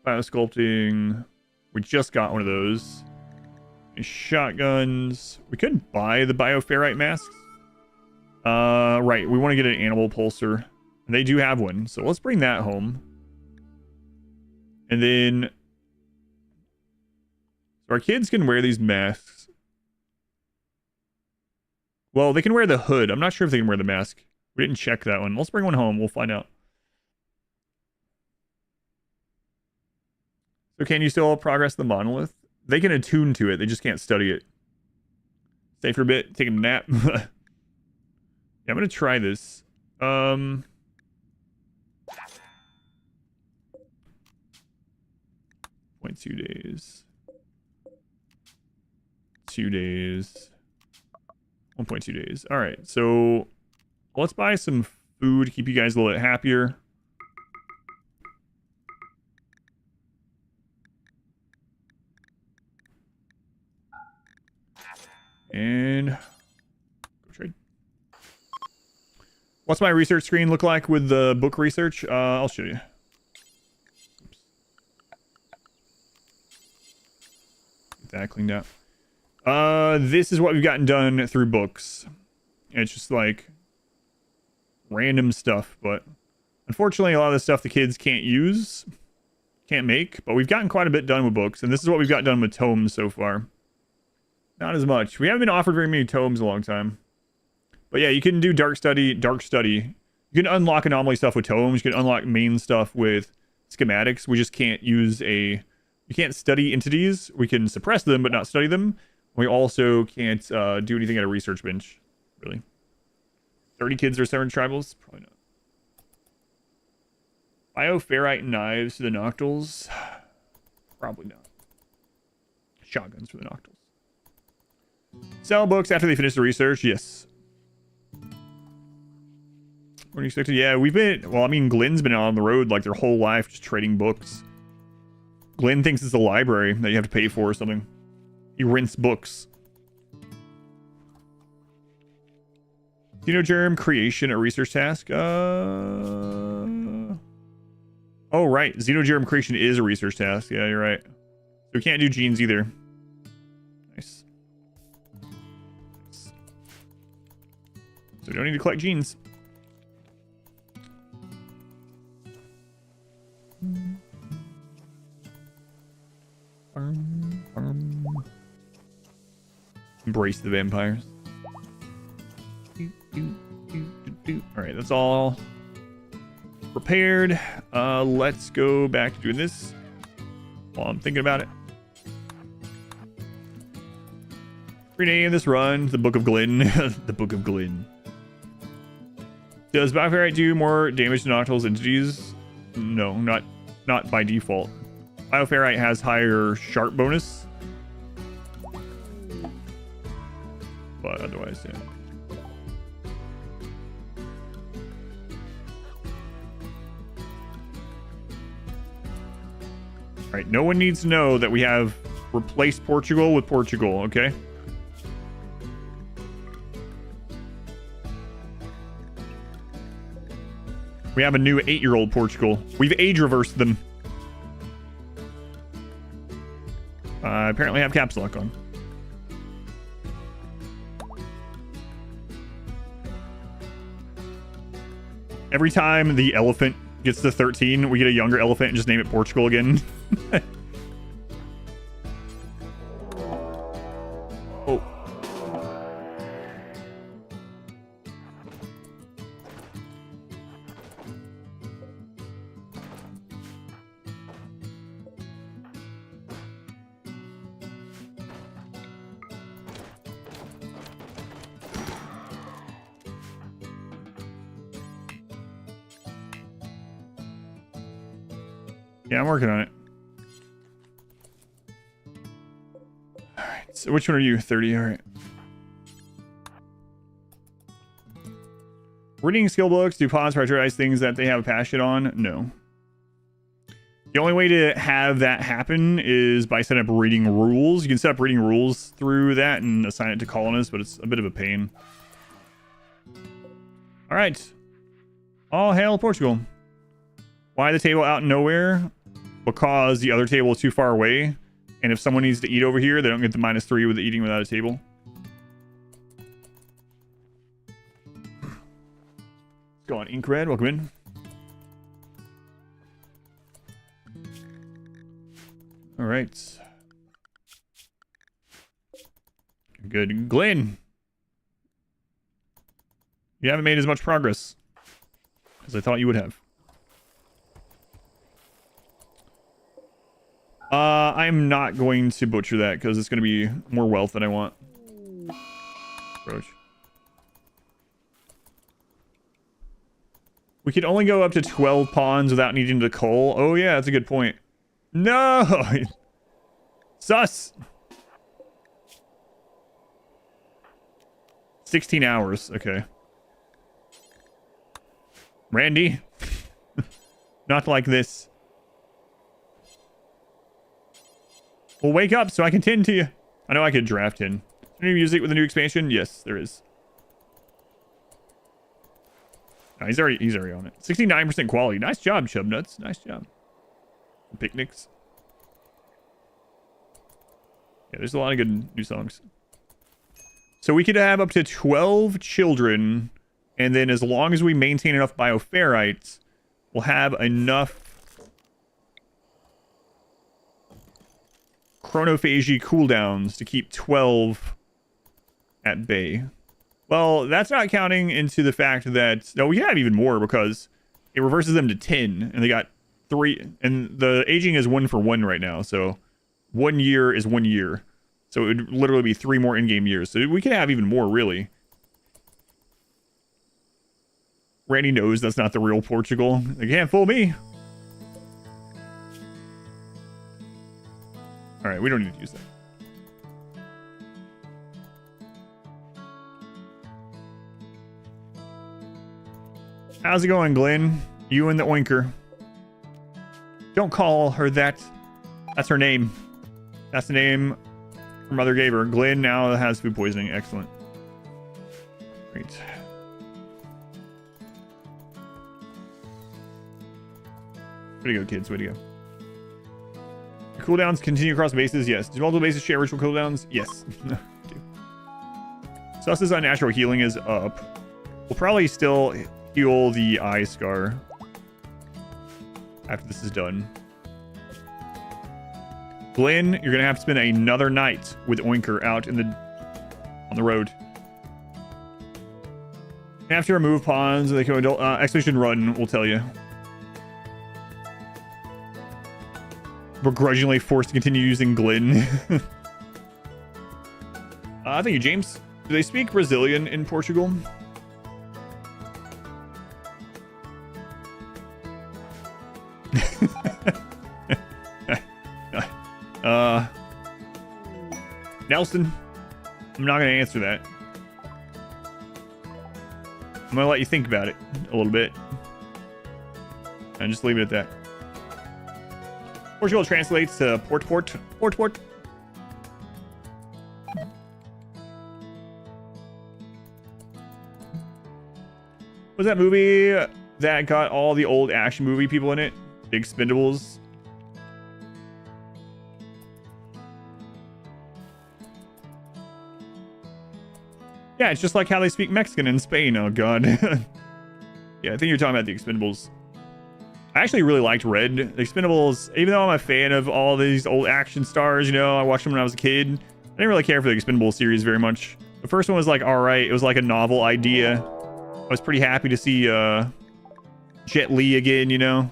Biosculpting. We just got one of those. Shotguns. We could buy the bioferrite masks. Right. We want to get an animal pulsar. And they do have one. So let's bring that home. And then... so our kids can wear these masks. Well, they can wear the hood. I'm not sure if they can wear the mask. We didn't check that one. Let's bring one home. We'll find out. So can you still progress the monolith? They can attune to it. They just can't study it. Stay for a bit. Take a nap. Yeah, I'm going to try this. 0.2 days. 2 days. 1.2 days. All right. So let's buy some food to keep you guys a little bit happier. And go trade. What's my research screen look like with the book research? I'll show you. Oops. Get that cleaned out. This is what we've gotten done through books. It's just like random stuff, but unfortunately a lot of the stuff the kids can't use, can't make, but we've gotten quite a bit done with books, and this is what we've got done with tomes so far. Not as much. We haven't been offered very many tomes in a long time. But yeah, you can do dark study. You can unlock anomaly stuff with tomes. You can unlock main stuff with schematics. We just can't use we can't study entities. We can suppress them, but not study them. We also can't do anything at a research bench, really. 30 kids or 7 tribals? Probably not. Bioferrite knives to the noctils? Probably not. Shotguns for the noctils. Sell books after they finish the research? Yes. What are you expecting? Yeah, we've been... well, I mean, Glenn's been out on the road like their whole life just trading books. Glenn thinks it's a library that you have to pay for or something. He rents books. Xenogerm creation, a research task. Oh, right. Xenogerm creation is a research task. Yeah, you're right. So we can't do genes either. Nice. So we don't need to collect genes. Embrace the vampires. All right, that's all prepared. Let's go back to doing this while I'm thinking about it. Rename this run the Book of Glynn. The Book of Glynn. Does Bioferrite do more damage to Nocturnal's entities? No, not by default. Bioferrite has higher sharp bonus, but otherwise, yeah. All right, no one needs to know that we have replaced Portugal with Portugal, okay? We have a new 8-year-old Portugal. We've age reversed them. I apparently have caps lock on. Every time the elephant gets to 13, we get a younger elephant and just name it Portugal again. Oh. Yeah, I'm working on it. Alright, so which one are you? 30, alright. Reading skill books, do pawns prioritize things that they have a passion on? No. The only way to have that happen is by setting up reading rules. You can set up reading rules through that and assign it to colonists, but it's a bit of a pain. Alright. All hail Portugal. Why the table out in nowhere? Because the other table is too far away, and if someone needs to eat over here, they don't get the -3 with the eating without a table. Let's go on Ink Red. Welcome in. All right. Good. Glenn, you haven't made as much progress as I thought you would have. I'm not going to butcher that because it's going to be more wealth than I want. Approach. We could only go up to 12 pawns without needing to cull. Oh yeah, that's a good point. No! Sus! 16 hours. Okay. Randy? Not like this. Well, wake up so I can tend to you. I know I could draft in. New music with the new expansion? Yes, there is. No, he's already on it. 69% quality. Nice job, Chubnuts. Nice job. Picnics. Yeah, there's a lot of good new songs. So we could have up to 12 children, and then as long as we maintain enough bioferrites, we'll have enough chronophagy cooldowns to keep 12 at bay. Well, that's not counting into the fact that... No, we have even more because it reverses them to 10, and they got 3... And the aging is 1 for 1 right now, so 1 year is 1 year. So it would literally be 3 more in-game years. So we could have even more, really. Randy knows that's not the real Portugal. They can't fool me. Alright, we don't need to use that. How's it going, Glenn? You and the Oinker. Don't call her that. That's her name. That's the name her mother gave her. Glenn now has food poisoning. Excellent. Great. Way to go, kids. Way to go. Cooldowns continue across bases? Yes. Do multiple bases share ritual cooldowns? Yes. Sus's unnatural healing is up. We'll probably still heal the eye scar after this is done. Glenn, you're gonna have to spend another night with Oinker out on the road. You have to remove pawns. They can Expedition Run will tell you. Begrudgingly forced to continue using Glenn. Thank you, James. Do they speak Brazilian in Portugal? Nelson, I'm not going to answer that. I'm going to let you think about it a little bit. And just leave it at that. Portugal translates to port. Was that movie that got all the old action movie people in it? The Expendables. Yeah, it's just like how they speak Mexican in Spain. Oh, God. Yeah, I think you're talking about the Expendables. I actually really liked Red. The Expendables, even though I'm a fan of all these old action stars, you know, I watched them when I was a kid. I didn't really care for the Expendables series very much. The first one was like, all right. It was like a novel idea. I was pretty happy to see Jet Li again, you know.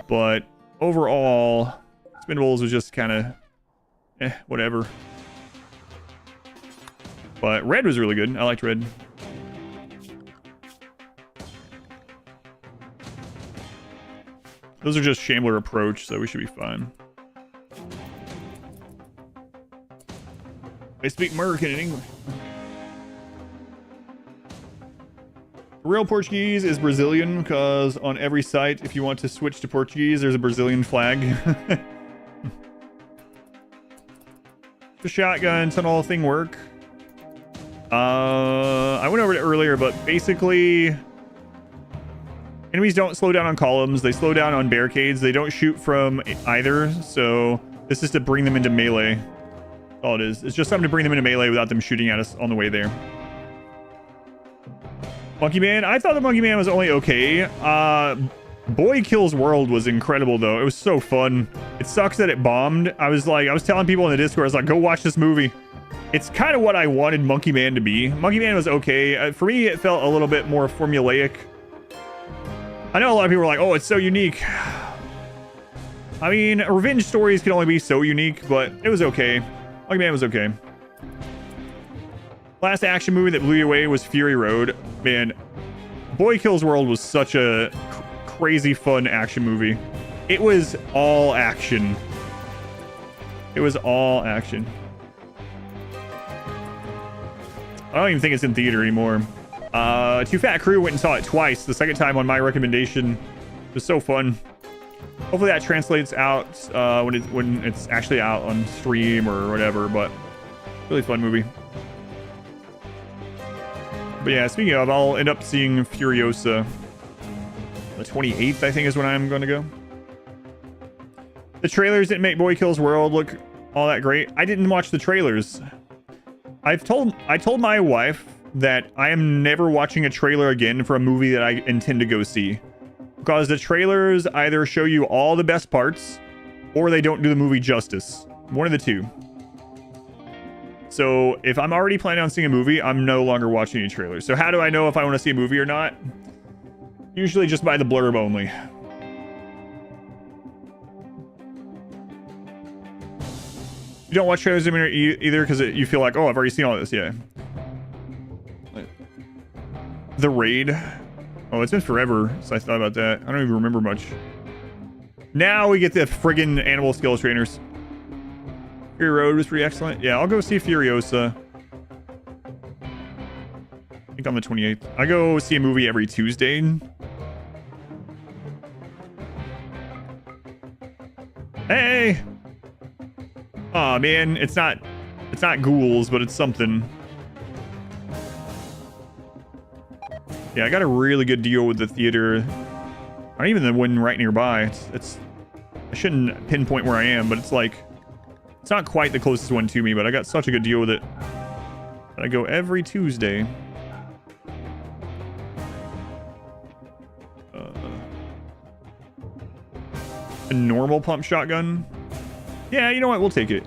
But overall, Expendables was just kind of, whatever. But Red was really good. I liked Red. Those are just Shambler approach, so we should be fine. I speak American and English. Real Portuguese is Brazilian, because on every site, if you want to switch to Portuguese, there's a Brazilian flag. The shotgun tunnel thing work. I went over it earlier, but basically enemies don't slow down on columns. They slow down on barricades. They don't shoot from either. So this is to bring them into melee. That's all it is. It's just something to bring them into melee without them shooting at us on the way there. Monkey Man. I thought the Monkey Man was only okay. Boy Kills World was incredible though. It was so fun. It sucks that it bombed. I was telling people in the Discord, I was like, go watch this movie. It's kind of what I wanted Monkey Man to be. Monkey Man was okay. For me, it felt a little bit more formulaic. I know a lot of people were like, oh, it's so unique. I mean, revenge stories can only be so unique, but it was okay. Monkey Man was okay. Last action movie that blew you away was Fury Road. Man, Boy Kills World was such a crazy fun action movie. It was all action. It was all action. I don't even think it's in theater anymore. Too Fat Crew went and saw it twice. The second time on my recommendation. It was so fun. Hopefully that translates out when it's actually out on stream or whatever. But really fun movie. But yeah, speaking of, I'll end up seeing Furiosa. The 28th, I think, is when I'm going to go. The trailers didn't make Boy Kills World look all that great. I didn't watch the trailers. I told my wife that I am never watching a trailer again for a movie that I intend to go see, because the trailers either show you all the best parts or they don't do the movie justice. One of the two. So if I'm already planning on seeing a movie, I'm no longer watching any trailers. So how do I know if I want to see a movie or not? Usually just by the blurb only. You don't watch trailers either because you feel like, oh, I've already seen all this. Yeah. The Raid. Oh, it's been forever since I thought about that. I don't even remember much. Now we get the friggin' animal skills trainers. Fury Road was pretty excellent. Yeah, I'll go see Furiosa. I think on the 28th. I go see a movie every Tuesday. Hey! Aw, man, it's not ghouls, but it's something. Yeah, I got a really good deal with the theater Not even the one right nearby. It's I shouldn't pinpoint where I am, but it's like, it's not quite the closest one to me, but I got such a good deal with it that I go every Tuesday. A normal pump shotgun? Yeah, you know what? We'll take it.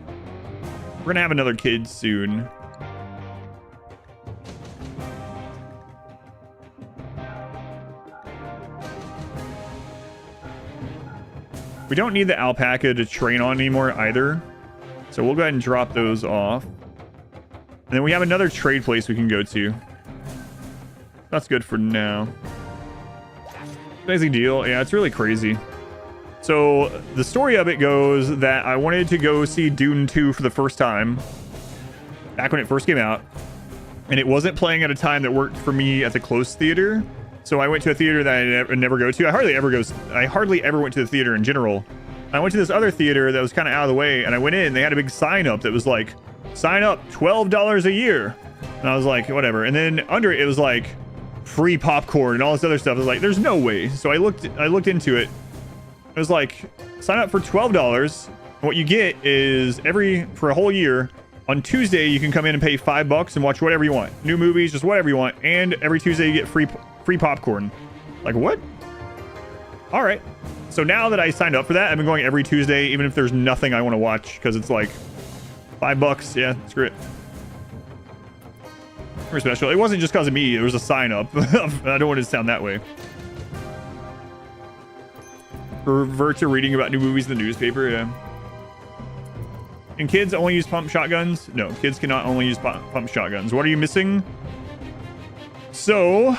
We're gonna have another kid soon. We don't need the alpaca to train on anymore either. So we'll go ahead and drop those off. And then we have another trade place we can go to. That's good for now. Amazing deal. Yeah, it's really crazy. So the story of it goes that I wanted to go see Dune 2 for the first time back when it first came out. And it wasn't playing at a time that worked for me at the close theater. So I went to a theater that I never go to. I hardly ever went to the theater in general. I went to this other theater that was kind of out of the way, and I went in and they had a big sign up that was like, sign up $12 a year. And I was like, whatever. And then under it was like free popcorn and all this other stuff. I was like, there's no way. So I looked into it. It was like, sign up for $12. And what you get is for a whole year, on Tuesday, you can come in and pay $5 and watch whatever you want. New movies, just whatever you want. And every Tuesday you get free popcorn. Like, what? All right. So now that I signed up for that, I've been going every Tuesday, even if there's nothing I want to watch, because it's like $5. Yeah, screw it. Very special. It wasn't just because of me. There was a sign up. I don't want it to sound that way. Revert to reading about new movies in the newspaper. Yeah. Can kids only use pump shotguns? No, kids cannot only use pump shotguns. What are you missing? So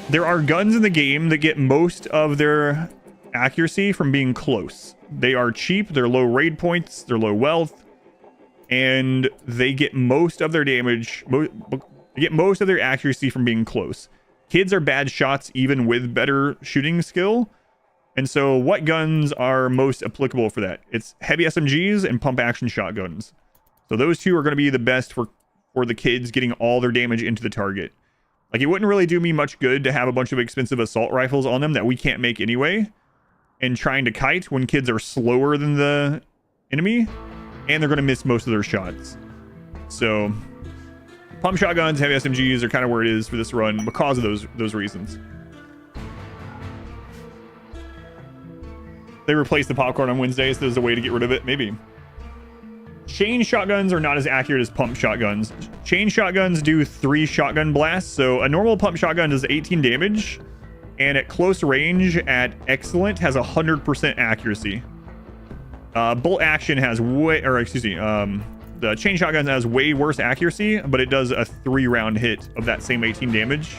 there are guns in the game that get most of their accuracy from being close. They are cheap, they're low raid points, they're low wealth, and they get most of their damage, they get most of their accuracy from being close. Kids are bad shots even with better shooting skill. And so what guns are most applicable for that? It's heavy SMGs and pump action shotguns. So those two are going to be the best for the kids getting all their damage into the target. Like, it wouldn't really do me much good to have a bunch of expensive assault rifles on them that we can't make anyway, and trying to kite when kids are slower than the enemy, and they're going to miss most of their shots. So pump shotguns, heavy SMGs are kind of where it is for this run because of those reasons. They replaced the popcorn on Wednesday, so there's a way to get rid of it. Maybe. Chain shotguns are not as accurate as pump shotguns. Chain shotguns do 3 shotgun blasts. So a normal pump shotgun does 18 damage. And at close range, at excellent, has 100% accuracy. Bolt action has the chain shotgun has way worse accuracy, but it does a 3-round hit of that same 18 damage.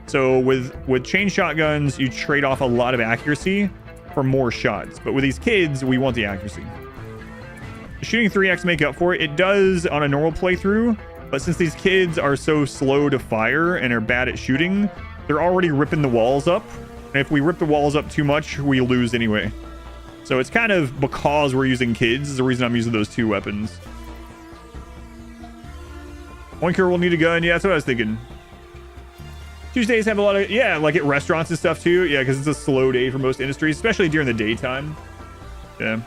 So with chain shotguns, you trade off a lot of accuracy for more shots. But with these kids, we want the accuracy. Shooting 3x make up for it. It does on a normal playthrough, but since these kids are so slow to fire and are bad at shooting, they're already ripping the walls up. And if we rip the walls up too much, we lose anyway. So it's kind of because we're using kids is the reason I'm using those 2 weapons. Oinker will need a gun. Yeah, that's what I was thinking. Tuesdays have a lot of, yeah, like at restaurants and stuff too. Yeah, because it's a slow day for most industries, especially during the daytime. Yeah.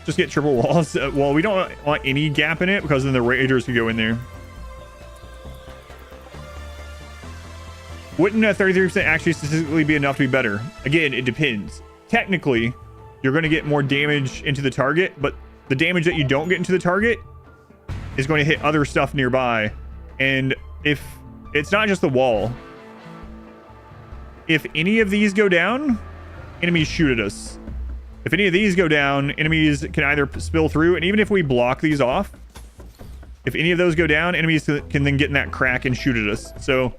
Just get triple walls. Well, we don't want any gap in it because then the raiders could go in there. Wouldn't a 33% actually statistically be enough to be better? Again, it depends. Technically, you're going to get more damage into the target, but the damage that you don't get into the target is going to hit other stuff nearby. And if it's not just the wall, if any of these go down, enemies shoot at us. If any of these go down, enemies can either spill through, and even if we block these off, if any of those go down, enemies can then get in that crack and shoot at us. So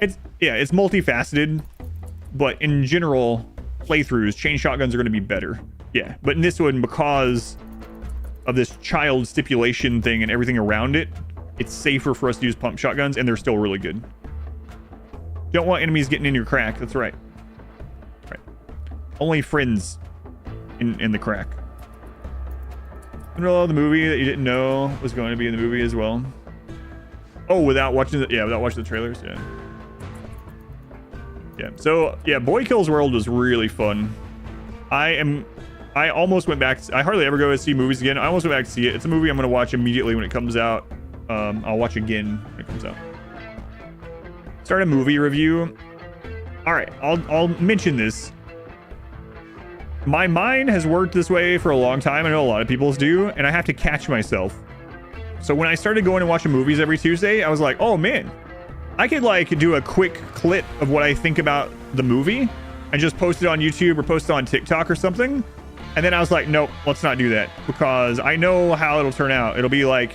it's multifaceted, but in general, playthroughs, chain shotguns are going to be better. Yeah, but in this one, because of this child stipulation thing and everything around it, it's safer for us to use pump shotguns, and they're still really good. Don't want enemies getting in your crack. That's right. Right. Only friends in the crack. The movie that you didn't know was going to be in the movie as well. Oh, without watching the trailers. Yeah. Yeah. So yeah, Boy Kills World was really fun. I almost went back. I hardly ever go to see movies again. I almost went back to see it. It's a movie I'm gonna watch immediately when it comes out. I'll watch again when it comes out. Start a movie review. All right, I'll mention this. My mind has worked this way for a long time. I know a lot of people's do, and I have to catch myself. So when I started going and watching movies every Tuesday, I was like, oh man, I could like do a quick clip of what I think about the movie and just post it on YouTube or post it on TikTok or something. And then I was like, nope, let's not do that, because I know how it'll turn out. It'll be like,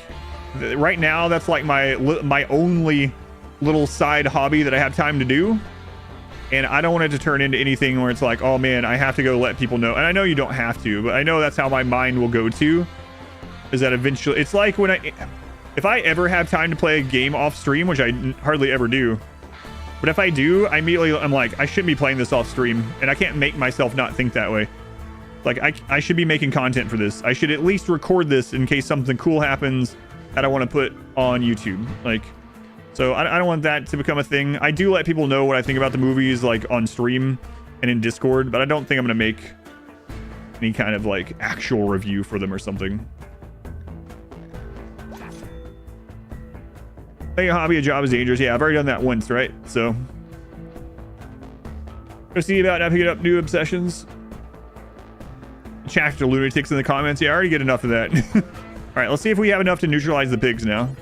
right now, that's like my only little side hobby that I have time to do. And I don't want it to turn into anything where it's like, oh man, I have to go let people know. And I know you don't have to, but I know that's how my mind will go to, is that eventually, it's like when if I ever have time to play a game off stream, which I hardly ever do, but if I do, I'm like, I shouldn't be playing this off stream, and I can't make myself not think that way. Like, I should be making content for this. I should at least record this in case something cool happens that I want to put on YouTube. Like, so I don't want that to become a thing. I do let people know what I think about the movies, like on stream and in Discord, but I don't think I'm going to make any kind of like actual review for them or something. Make a hobby a job is dangerous. Yeah, I've already done that once, right? So go see about not picking up new obsessions. Chat to lunatics in the comments. Yeah, I already get enough of that. All right, let's see if we have enough to neutralize the pigs now.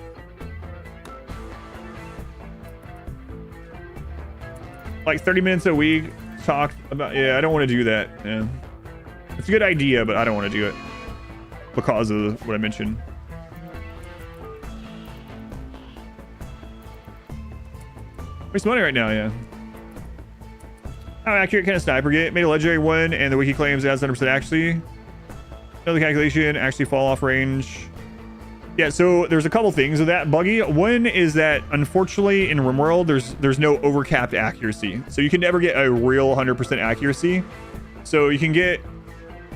Like 30 minutes a week talk about, yeah, I don't want to do that. Yeah, it's a good idea, but I don't want to do it because of what I mentioned. Waste money right now. Yeah. How accurate can a sniper get? Made a legendary one, and the wiki claims it has 100% accuracy. Know the calculation, actually fall off range. Yeah, so there's a couple things with that, Buggy. One is that unfortunately in RimWorld there's no overcapped accuracy, so you can never get a real 100% accuracy. So you can get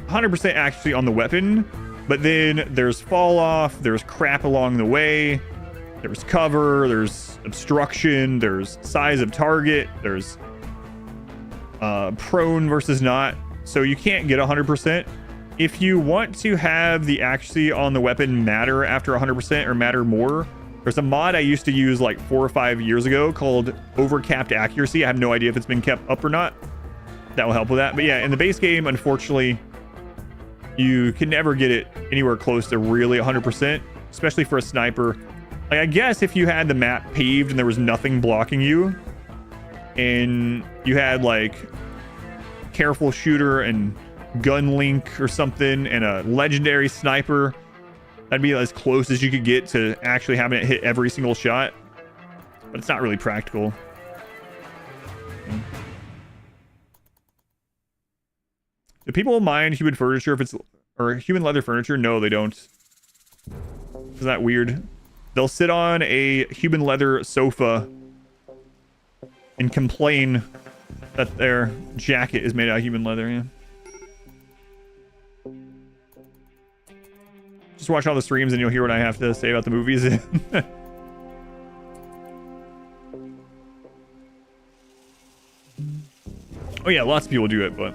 100% accuracy on the weapon, but then there's fall off, there's crap along the way, there's cover, there's obstruction, there's size of target, there's prone versus not, so you can't get 100%. If you want to have the accuracy on the weapon matter after 100% or matter more, there's a mod I used to use like 4 or 5 years ago called overcapped accuracy. I have no idea if it's been kept up or not. That will help with that. But yeah, in the base game, unfortunately, you can never get it anywhere close to really 100%, especially for a sniper. Like, I guess if you had the map paved and there was nothing blocking you, and you had like careful shooter and gun link or something and a legendary sniper, that'd be as close as you could get to actually having it hit every single shot, but it's not really practical. Do people mind human furniture if it's, or human leather furniture? No, they don't. Isn't that weird? They'll sit on a human leather sofa and complain that their jacket is made out of human leather. Yeah. Just watch all the streams and you'll hear what I have to say about the movies. Oh yeah, lots of people do it, but...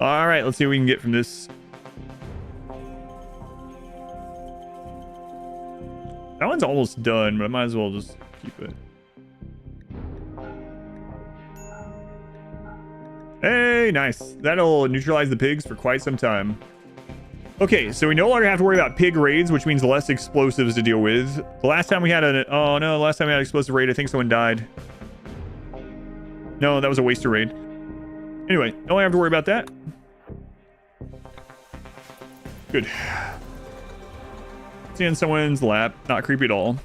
Alright, let's see what we can get from this. That one's almost done, but I might as well just keep it. Hey, nice. That'll neutralize the pigs for quite some time. Okay, so we no longer have to worry about pig raids, which means less explosives to deal with. The last time we had an... Oh, no. Last time we had an explosive raid, I think someone died. No, that was a waster raid. Anyway, no longer have to worry about that. Good. It's in someone's lap. Not creepy at all.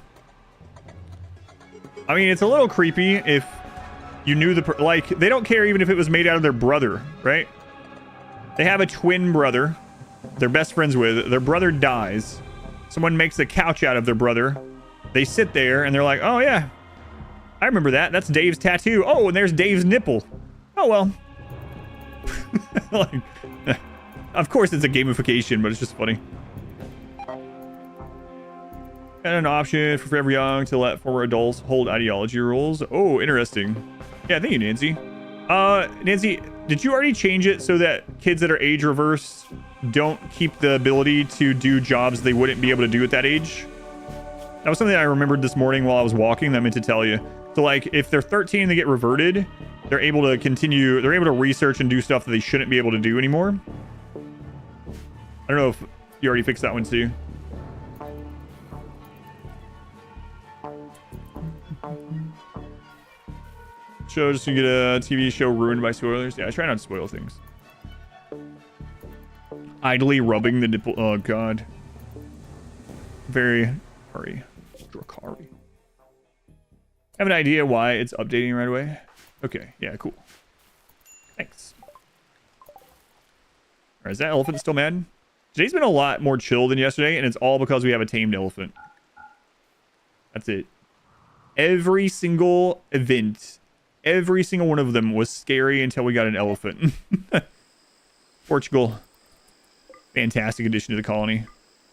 I mean, it's a little creepy if you knew the... Like, they don't care even if it was made out of their brother, right? They have a twin brother they're best friends with. Their brother dies. Someone makes a couch out of their brother. They sit there and they're like, oh yeah, I remember that. That's Dave's tattoo. Oh, and there's Dave's nipple. Oh, well. Like, of course it's a gamification, but it's just funny. And an option for forever young to let former adults hold ideology rules. Oh, interesting. Yeah, thank you, Nancy. Nancy, did you already change it so that kids that are age reversed don't keep the ability to do jobs they wouldn't be able to do at that age? That was something I remembered this morning while I was walking that I meant to tell you. So like if they're 13 and they get reverted, they're able to continue, they're able to research and do stuff that they shouldn't be able to do anymore. I don't know if you already fixed that one too. Show just to get a TV show ruined by spoilers. Yeah, I try not to spoil things. Idly rubbing the nipple. Oh god. Very hurry. Drakari. Have an idea why it's updating right away? Okay, yeah, cool. Thanks. Alright, is that elephant still mad? Today's been a lot more chill than yesterday, and it's all because we have a tamed elephant. That's it. Every single event, every single one of them was scary until we got an elephant. Portugal. Fantastic addition to the colony.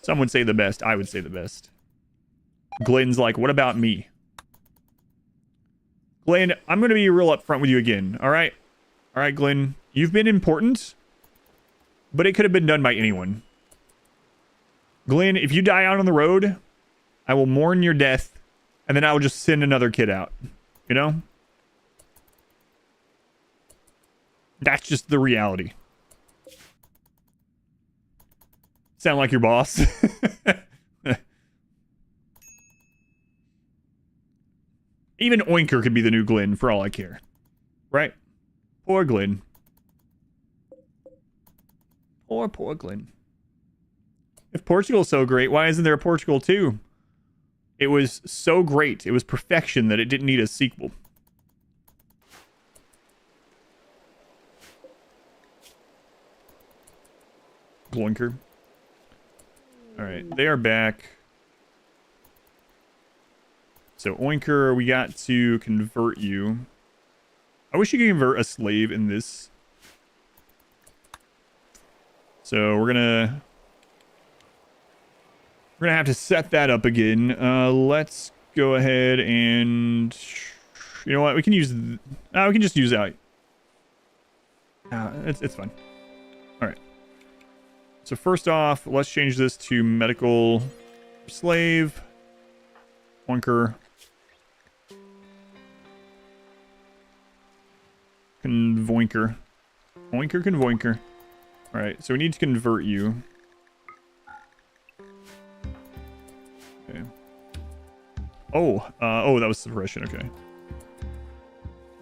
Some would say the best. I would say the best. Glenn's like, what about me? Glenn, I'm going to be real upfront with you again. All right? All right, Glenn. You've been important, but it could have been done by anyone. Glenn, if you die out on the road, I will mourn your death, and then I will just send another kid out. You know? That's just the reality. Sound like your boss? Even Oinker could be the new Glenn for all I care. Right? Poor Glenn. Poor Glenn. If Portugal's so great, why isn't there a Portugal 2? It was so great. It was perfection that it didn't need a sequel. Gloinker. Alright, they are back. So, Oinker, we got to convert you. I wish you could convert a slave in this. So, we're gonna have to set that up again. Let's go ahead and... You know what? We can use... we can just use that. It's fine. Alright. So, first off, let's change this to medical slave. Oinker. Convoinker. Oinker, convoinker. Alright, so we need to convert you. Okay. Oh, that was suppression, okay.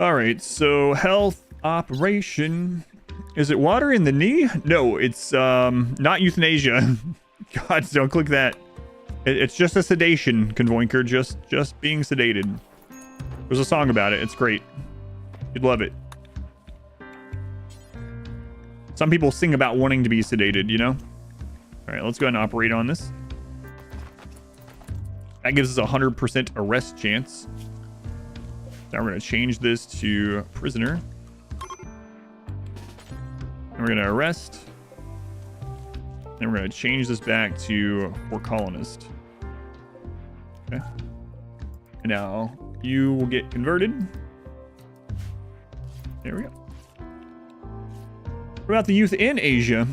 Alright, so health operation. Is it water in the knee? No, it's not euthanasia. God, don't click that. It's just a sedation, convoinker, just being sedated. There's a song about it, it's great. You'd love it. Some people sing about wanting to be sedated, you know? Alright, let's go ahead and operate on this. That gives us a 100% arrest chance. Now we're going to change this to prisoner. And we're going to arrest. Then we're going to change this back to for colonist. Okay. And now you will get converted. There we go. What about the youth in Asia?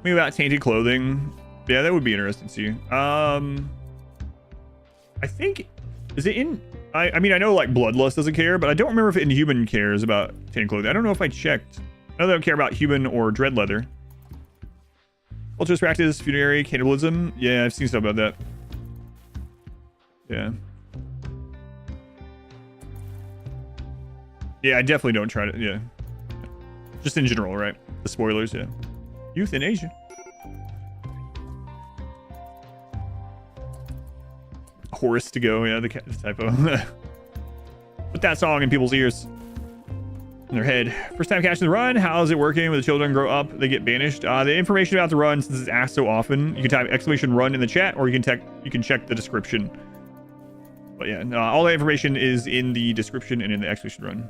Maybe about tainted clothing. Yeah, that would be interesting to see. I think... Is it in... I mean, I know, like, Bloodlust doesn't care, but I don't remember if Inhuman cares about tainted clothing. I don't know if I checked. I know they don't care about human or dread leather. Cultures practice, funerary, cannibalism. Yeah, I've seen stuff about that. Yeah. Yeah, I definitely don't try to... Yeah. Just in general, right? The spoilers, yeah. Youth in Asia. Horace to go, yeah, the typo. Put that song in people's ears. In their head. First time catching the run. How is it working? When the children grow up, they get banished. The information about the run, since it's asked so often, you can type !run in the chat, or you can check the description. But yeah, all the information is in the description and in the !run.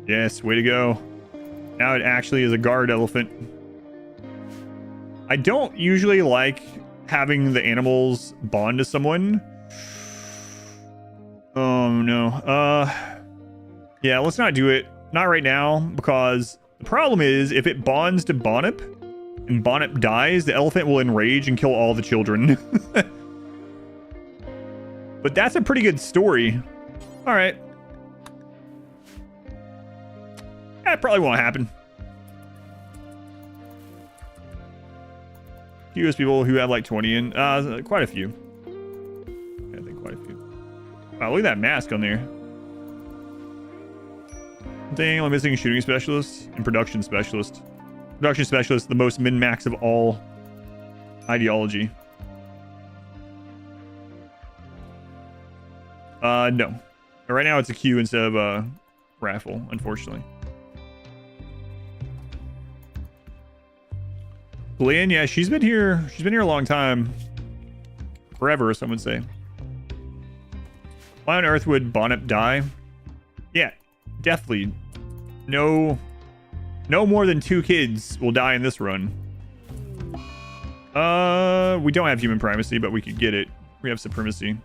Yes, way to go. Now it actually is a guard elephant. I don't usually like having the animals bond to someone. Oh, no. Yeah, let's not do it. Not right now, because the problem is if it bonds to Bonip and Bonip dies, the elephant will enrage and kill all the children. But that's a pretty good story. All right. That probably won't happen. US people who have like 20 in. Quite a few. Yeah, I think quite a few. Wow, look at that mask on there. Dang, I'm missing a shooting specialist and production specialist. Production specialist, the most min-max of all ideology. No. Right now it's a queue instead of a raffle, unfortunately. Glenn, yeah, she's been here a long time. Forever, some would say. Why on earth would Bonnet die? Yeah, definitely. No more than 2 kids will die in this run. We don't have human primacy, but we could get it. We have supremacy.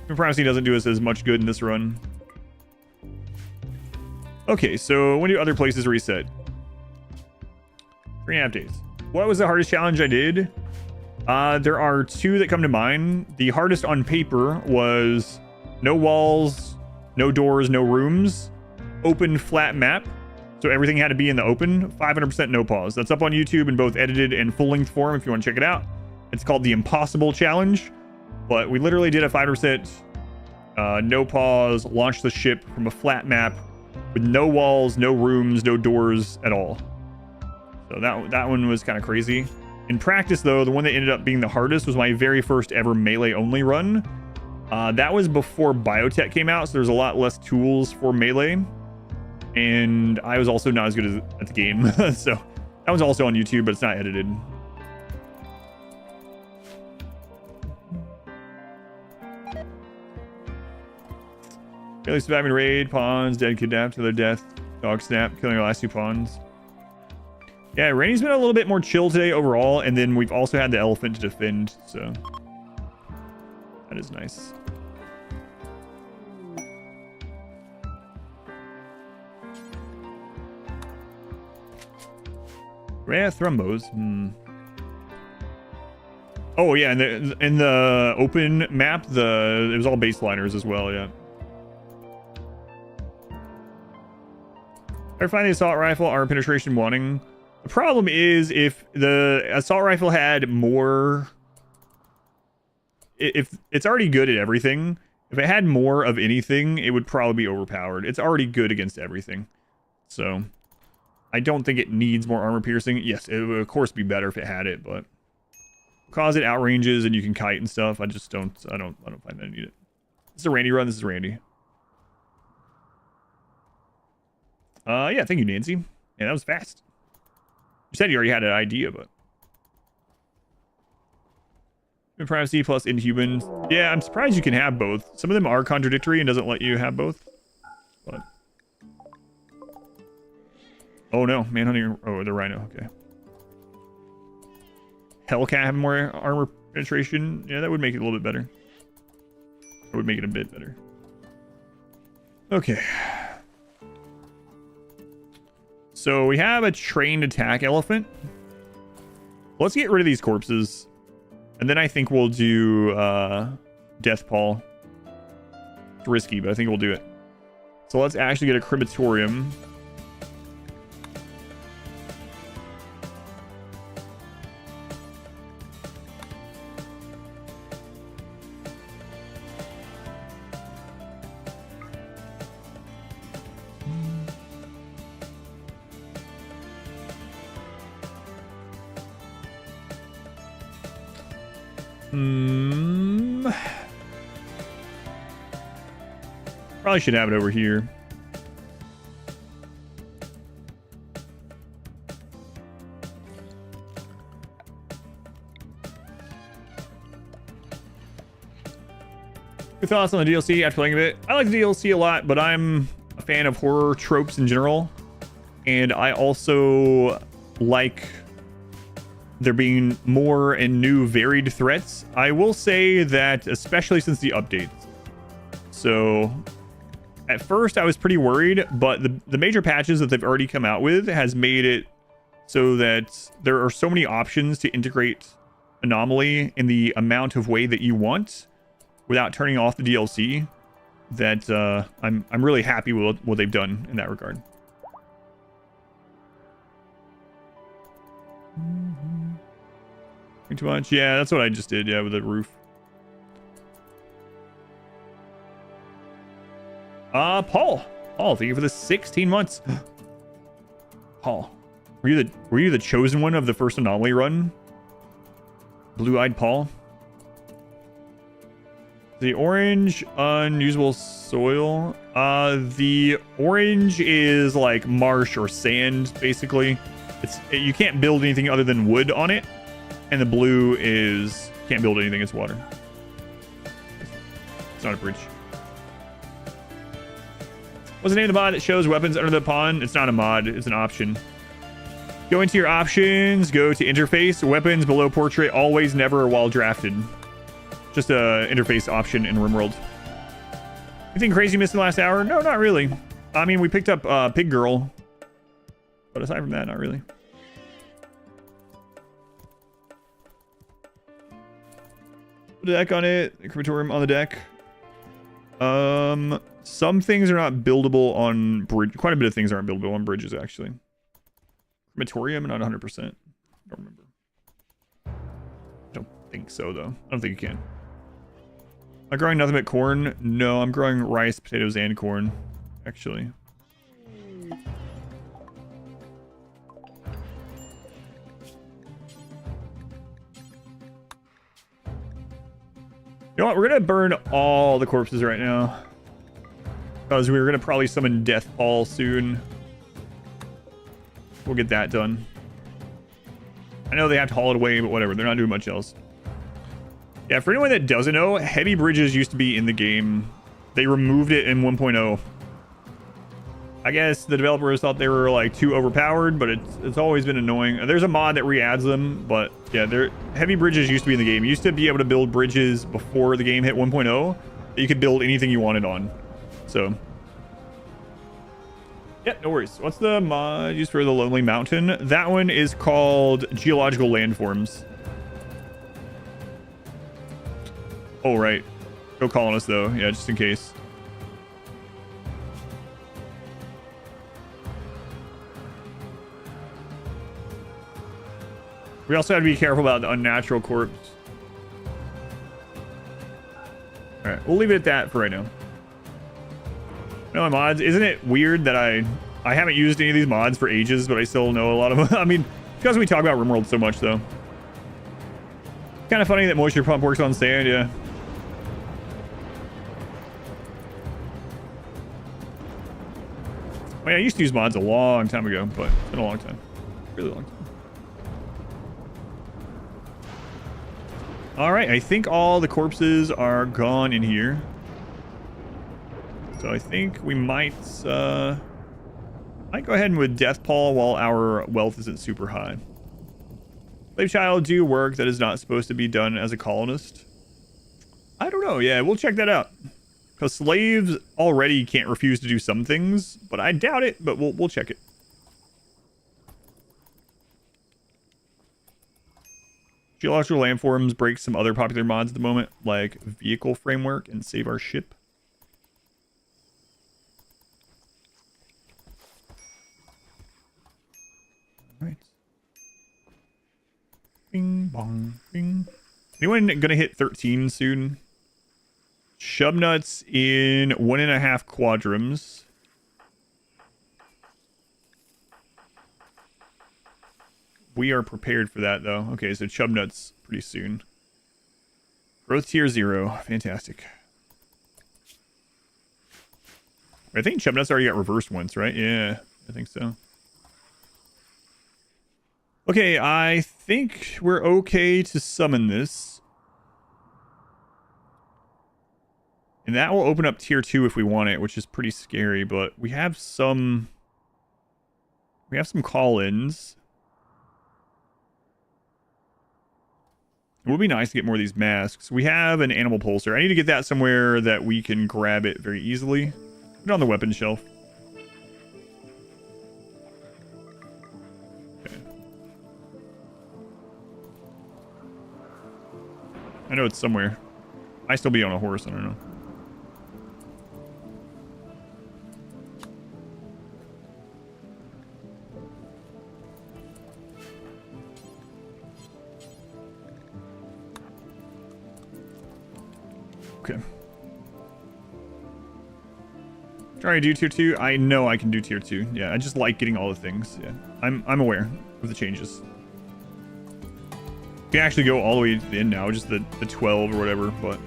Human primacy doesn't do us as much good in this run. Okay, so when do other places reset? 3.5 days. What was the hardest challenge I did? There are 2 that come to mind. The hardest on paper was no walls, no doors, no rooms, open flat map. So everything had to be in the open. 500% no pause. That's up on YouTube in both edited and full length form if you want to check it out. It's called the Impossible Challenge. But we literally did a 5% no pause, launch the ship from a flat map with no walls, no rooms, no doors at all. So that one was kind of crazy. In practice, though, the one that ended up being the hardest was my very first ever melee only run. That was before biotech came out, so there's a lot less tools for melee. And I was also not as good at the game. So that was also on YouTube, but it's not edited. Barely surviving raid, pawns, dead, kidnapped to their death, dog snap, killing our last 2 pawns. Yeah, Rainey's been a little bit more chill today overall, and then we've also had the elephant to defend, so that is nice. Rare thrombos. Oh yeah, and in the open map, it was all baseliners as well. Yeah. I find the assault rifle armor penetration wanting. The problem is if the assault rifle had more, if it's already good at everything, if it had more of anything, it would probably be overpowered. It's already good against everything. So I don't think it needs more armor piercing. Yes, it would of course be better if it had it, but because it outranges and you can kite and stuff, I don't find that I need it. This is a Randy run. This is Randy. Yeah, thank you, Nancy. Yeah, that was fast. You said you already had an idea, but privacy plus Inhumans. Yeah, I'm surprised you can have both. Some of them are contradictory and doesn't let you have both. But oh no, manhunting. Oh, the rhino. Okay. Hellcat have more armor penetration. Yeah, that would make it a little bit better. That would make it a bit better. Okay. So we have a trained attack elephant. Let's get rid of these corpses. And then I think we'll do Death Paw. It's risky, but I think we'll do it. So let's actually get a crematorium. Probably should have it over here. Your thoughts on the DLC after playing a bit? I like the DLC a lot, but I'm a a fan of horror tropes in general, and I also like there being more and new varied threats. I will say that, especially since the updates. So at first I was pretty worried, but the major patches that they've already come out with has made it so that there are so many options to integrate Anomaly in the amount of way that you want without turning off the DLC that I'm really happy with what they've done in that regard. Too much? Yeah, that's what I just did. Yeah, with the roof. Paul, thank you for the 16 months. Paul, were you the chosen one of the first Anomaly run? Blue-eyed Paul. The orange unusable soil. The orange is like marsh or sand, basically. You can't build anything other than wood on it. And the blue is can't build anything, it's water. It's not a bridge. What's the name of the mod that shows weapons under the pond? It's not a mod, it's an option. Go into your options, go to interface, weapons below portrait, always, never, while drafted. Just a interface option in RimWorld. Anything crazy missed in the last hour? No, not really. I mean, we picked up Pig Girl. But aside from that, not really. Deck on it, crematorium on the deck. Some things are not buildable on bridge. Quite a bit of things aren't buildable on bridges, actually. Crematorium, not 100%. Don't remember. I don't think so, though. I don't think you can. I'm growing nothing but corn. No, I'm growing rice, potatoes, and corn, actually. You know what? We're going to burn all the corpses right now. Because we're going to probably summon Death Paul soon. We'll get that done. I know they have to haul it away, but whatever. They're not doing much else. Yeah, for anyone that doesn't know, heavy bridges used to be in the game. They removed it in 1.0. I guess the developers thought they were like too overpowered, but it's always been annoying. There's a mod that re-adds them, but yeah, heavy bridges used to be in the game. You used to be able to build bridges before the game hit 1.0. You could build anything you wanted on. So yeah, no worries. What's the mod used for the Lonely Mountain? That one is called Geological Landforms. Oh, right. Go colonists, though. Yeah, just in case. We also have to be careful about the unnatural corpse. Alright, we'll leave it at that for right now. No mods. Isn't it weird that I haven't used any of these mods for ages, but I still know a lot of them? I mean, because we talk about RimWorld so much, though. Kind of funny that Moisture Pump works on sand, yeah. I mean, I used to use mods a long time ago, but it's been a long time. Really long time. Alright, I think all the corpses are gone in here. So I think we might go ahead with Death Paul while our wealth isn't super high. Slave child, do work that is not supposed to be done as a colonist. I don't know. Yeah, we'll check that out. Because slaves already can't refuse to do some things, but I doubt it, but we'll check it. Geological landforms break some other popular mods at the moment, like vehicle framework and save our ship. All right. Bing, bong, bing. Anyone gonna hit 13 soon? Shubnuts in 1.5 quadrums. We are prepared for that, though. Okay, so Chubnuts pretty soon. Growth tier 0. Fantastic. I think Chubnuts already got reversed once, right? Yeah, I think so. Okay, I think we're okay to summon this. And that will open up tier 2 if we want it, which is pretty scary, but we have some call-ins. It would be nice to get more of these masks. We have an animal pulsar. I need to get that somewhere that we can grab it very easily. Put it on the weapon shelf. Okay. I know it's somewhere. I still be on a horse, I don't know. Okay. Trying to do tier 2. I know I can do tier 2. Yeah, I just like getting all the things. Yeah, I'm aware of the changes. You can actually go all the way to the end now, just the 12 or whatever, but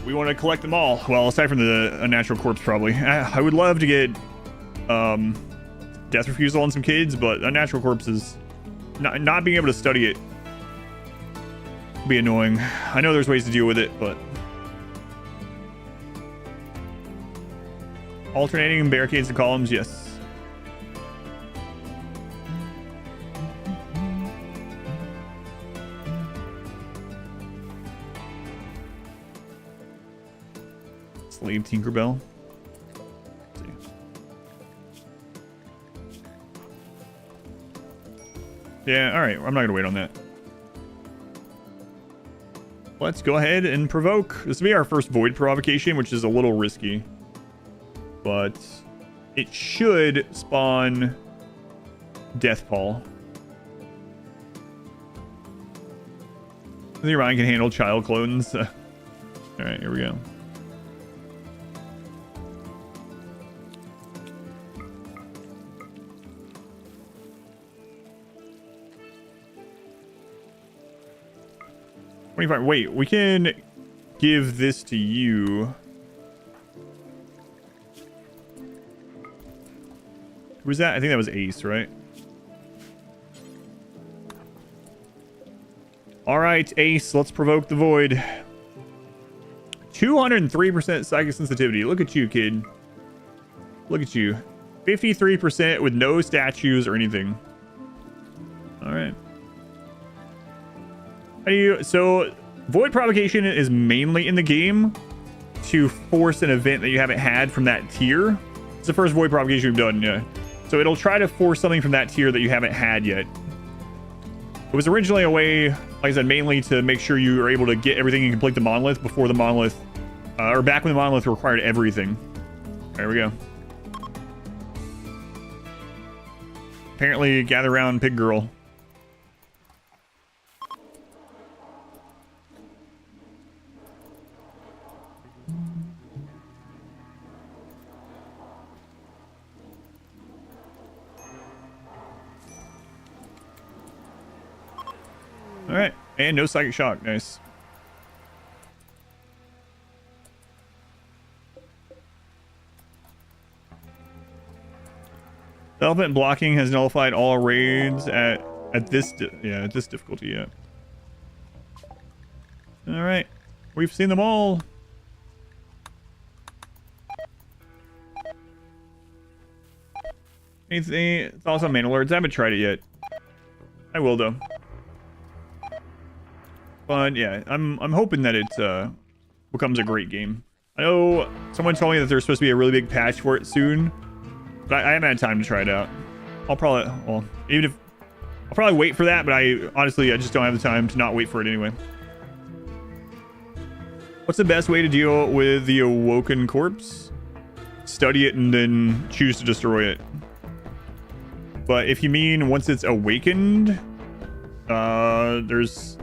we want to collect them all. Well, aside from the unnatural corpse, probably. I would love to get death refusal on some kids, but unnatural corpse is not being able to study it would be annoying. I know there's ways to deal with it, but alternating barricades and columns, yes. Slave Tinkerbell. Let's see. Yeah, alright. I'm not going to wait on that. Let's go ahead and provoke. This will be our first void provocation, which is a little risky. But it should spawn Death Paul. I think Ryan can handle child clones. Alright, here we go. Wait, we can give this to you. Who was that? I think that was Ace, right? All right, Ace, let's provoke the void. 203% psychic sensitivity. Look at you, kid. Look at you. 53% with no statues or anything. All right. So void provocation is mainly in the game to force an event that you haven't had from that tier. It's the first void provocation we've done, yeah. So it'll try to force something from that tier that you haven't had yet. It was originally a way, like I said, mainly to make sure you are able to get everything and complete the monolith before the monolith, or back when the monolith required everything. There we go. Apparently, gather around, pig girl. All right, and no psychic shock. Nice. Elephant blocking has nullified all raids at this difficulty. Yeah. All right, we've seen them all. Anything thoughts on mana lords? I haven't tried it yet. I will though. But yeah, I'm hoping that it becomes a great game. I know someone told me that there's supposed to be a really big patch for it soon, but I haven't had time to try it out. I'll probably wait for that, but honestly I just don't have the time to not wait for it anyway. What's the best way to deal with the awoken corpse? Study it and then choose to destroy it. But if you mean once it's awakened, here's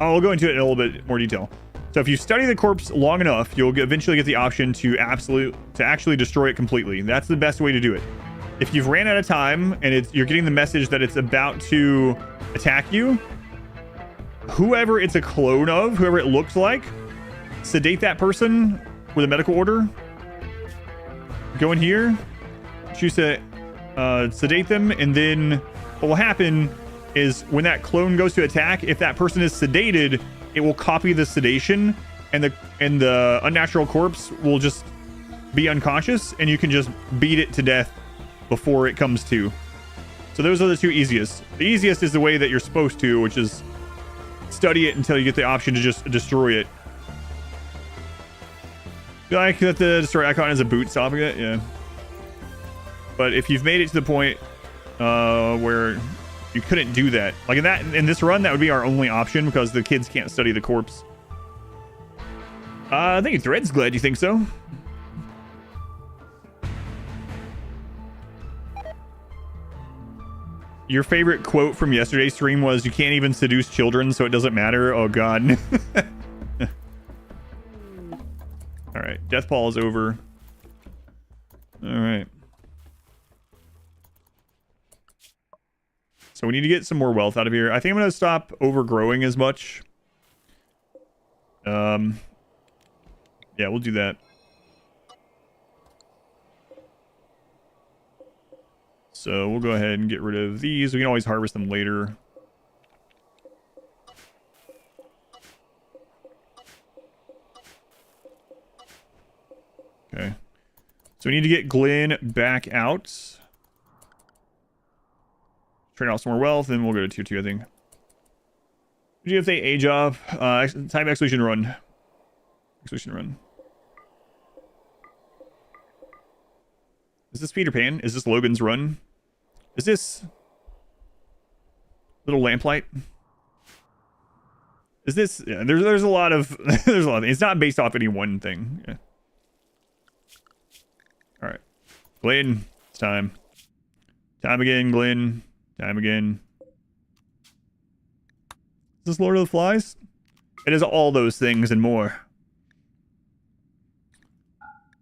I'll go into it in a little bit more detail. So if you study the corpse long enough, you'll eventually get the option to actually destroy it completely. That's the best way to do it. If you've ran out of time and you're getting the message that it's about to attack you, whoever it's a clone of, whoever it looks like, sedate that person with a medical order. Go in here, choose to sedate them, and then what will happen is when that clone goes to attack, if that person is sedated, it will copy the sedation, and the unnatural corpse will just be unconscious, and you can just beat it to death before it comes to. So those are the two easiest. The easiest is the way that you're supposed to, which is study it until you get the option to just destroy it. You like that the destroy icon is a boot stopping it? Yeah. But if you've made it to the point where you couldn't do that, like in this run, that would be our only option because the kids can't study the corpse. I think Thread's glad you think so. Your favorite quote from yesterday's stream was, "You can't even seduce children, so it doesn't matter." Oh, God. All right. Death Ball is over. All right. So we need to get some more wealth out of here. I think I'm going to stop overgrowing as much. Yeah, we'll do that. So we'll go ahead and get rid of these. We can always harvest them later. Okay. So we need to get Glenn back out. Train off some more wealth, and we'll go to tier 2, I think. Did you have the age of time execution run? Execution run. Is this Peter Pan? Is this Logan's run? Is this Little Lamplight? Is this? Yeah, there's a lot of there's a lot of things. It's not based off any one thing. Yeah. All right, Glenn, it's time. Time again, Glenn. Time again. Is this Lord of the Flies? It is all those things and more.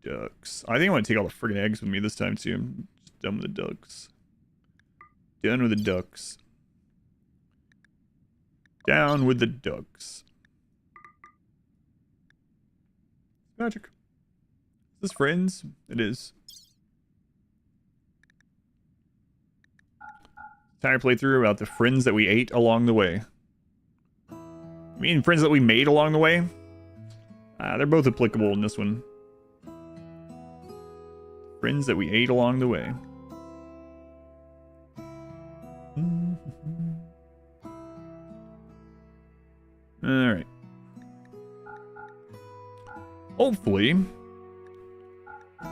Ducks. I think I want to take all the friggin' eggs with me this time too. I'm just done with the ducks. Done with the ducks. Down with the ducks. Magic. Is this friends? It is. Entire playthrough about the friends that we ate along the way. I mean, friends that we made along the way. They're both applicable in this one. Friends that we ate along the way. All right. Hopefully,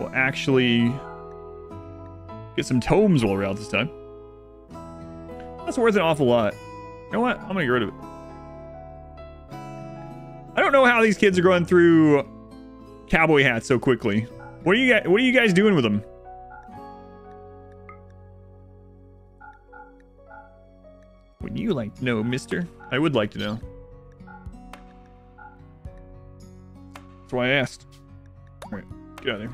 we'll actually get some tomes while we're out this time. That's worth an awful lot. You know what? I'm gonna get rid of it. I don't know how these kids are going through cowboy hats so quickly. What are you guys doing with them? Would you like to know, mister? I would like to know. That's why I asked. All right, get out of there.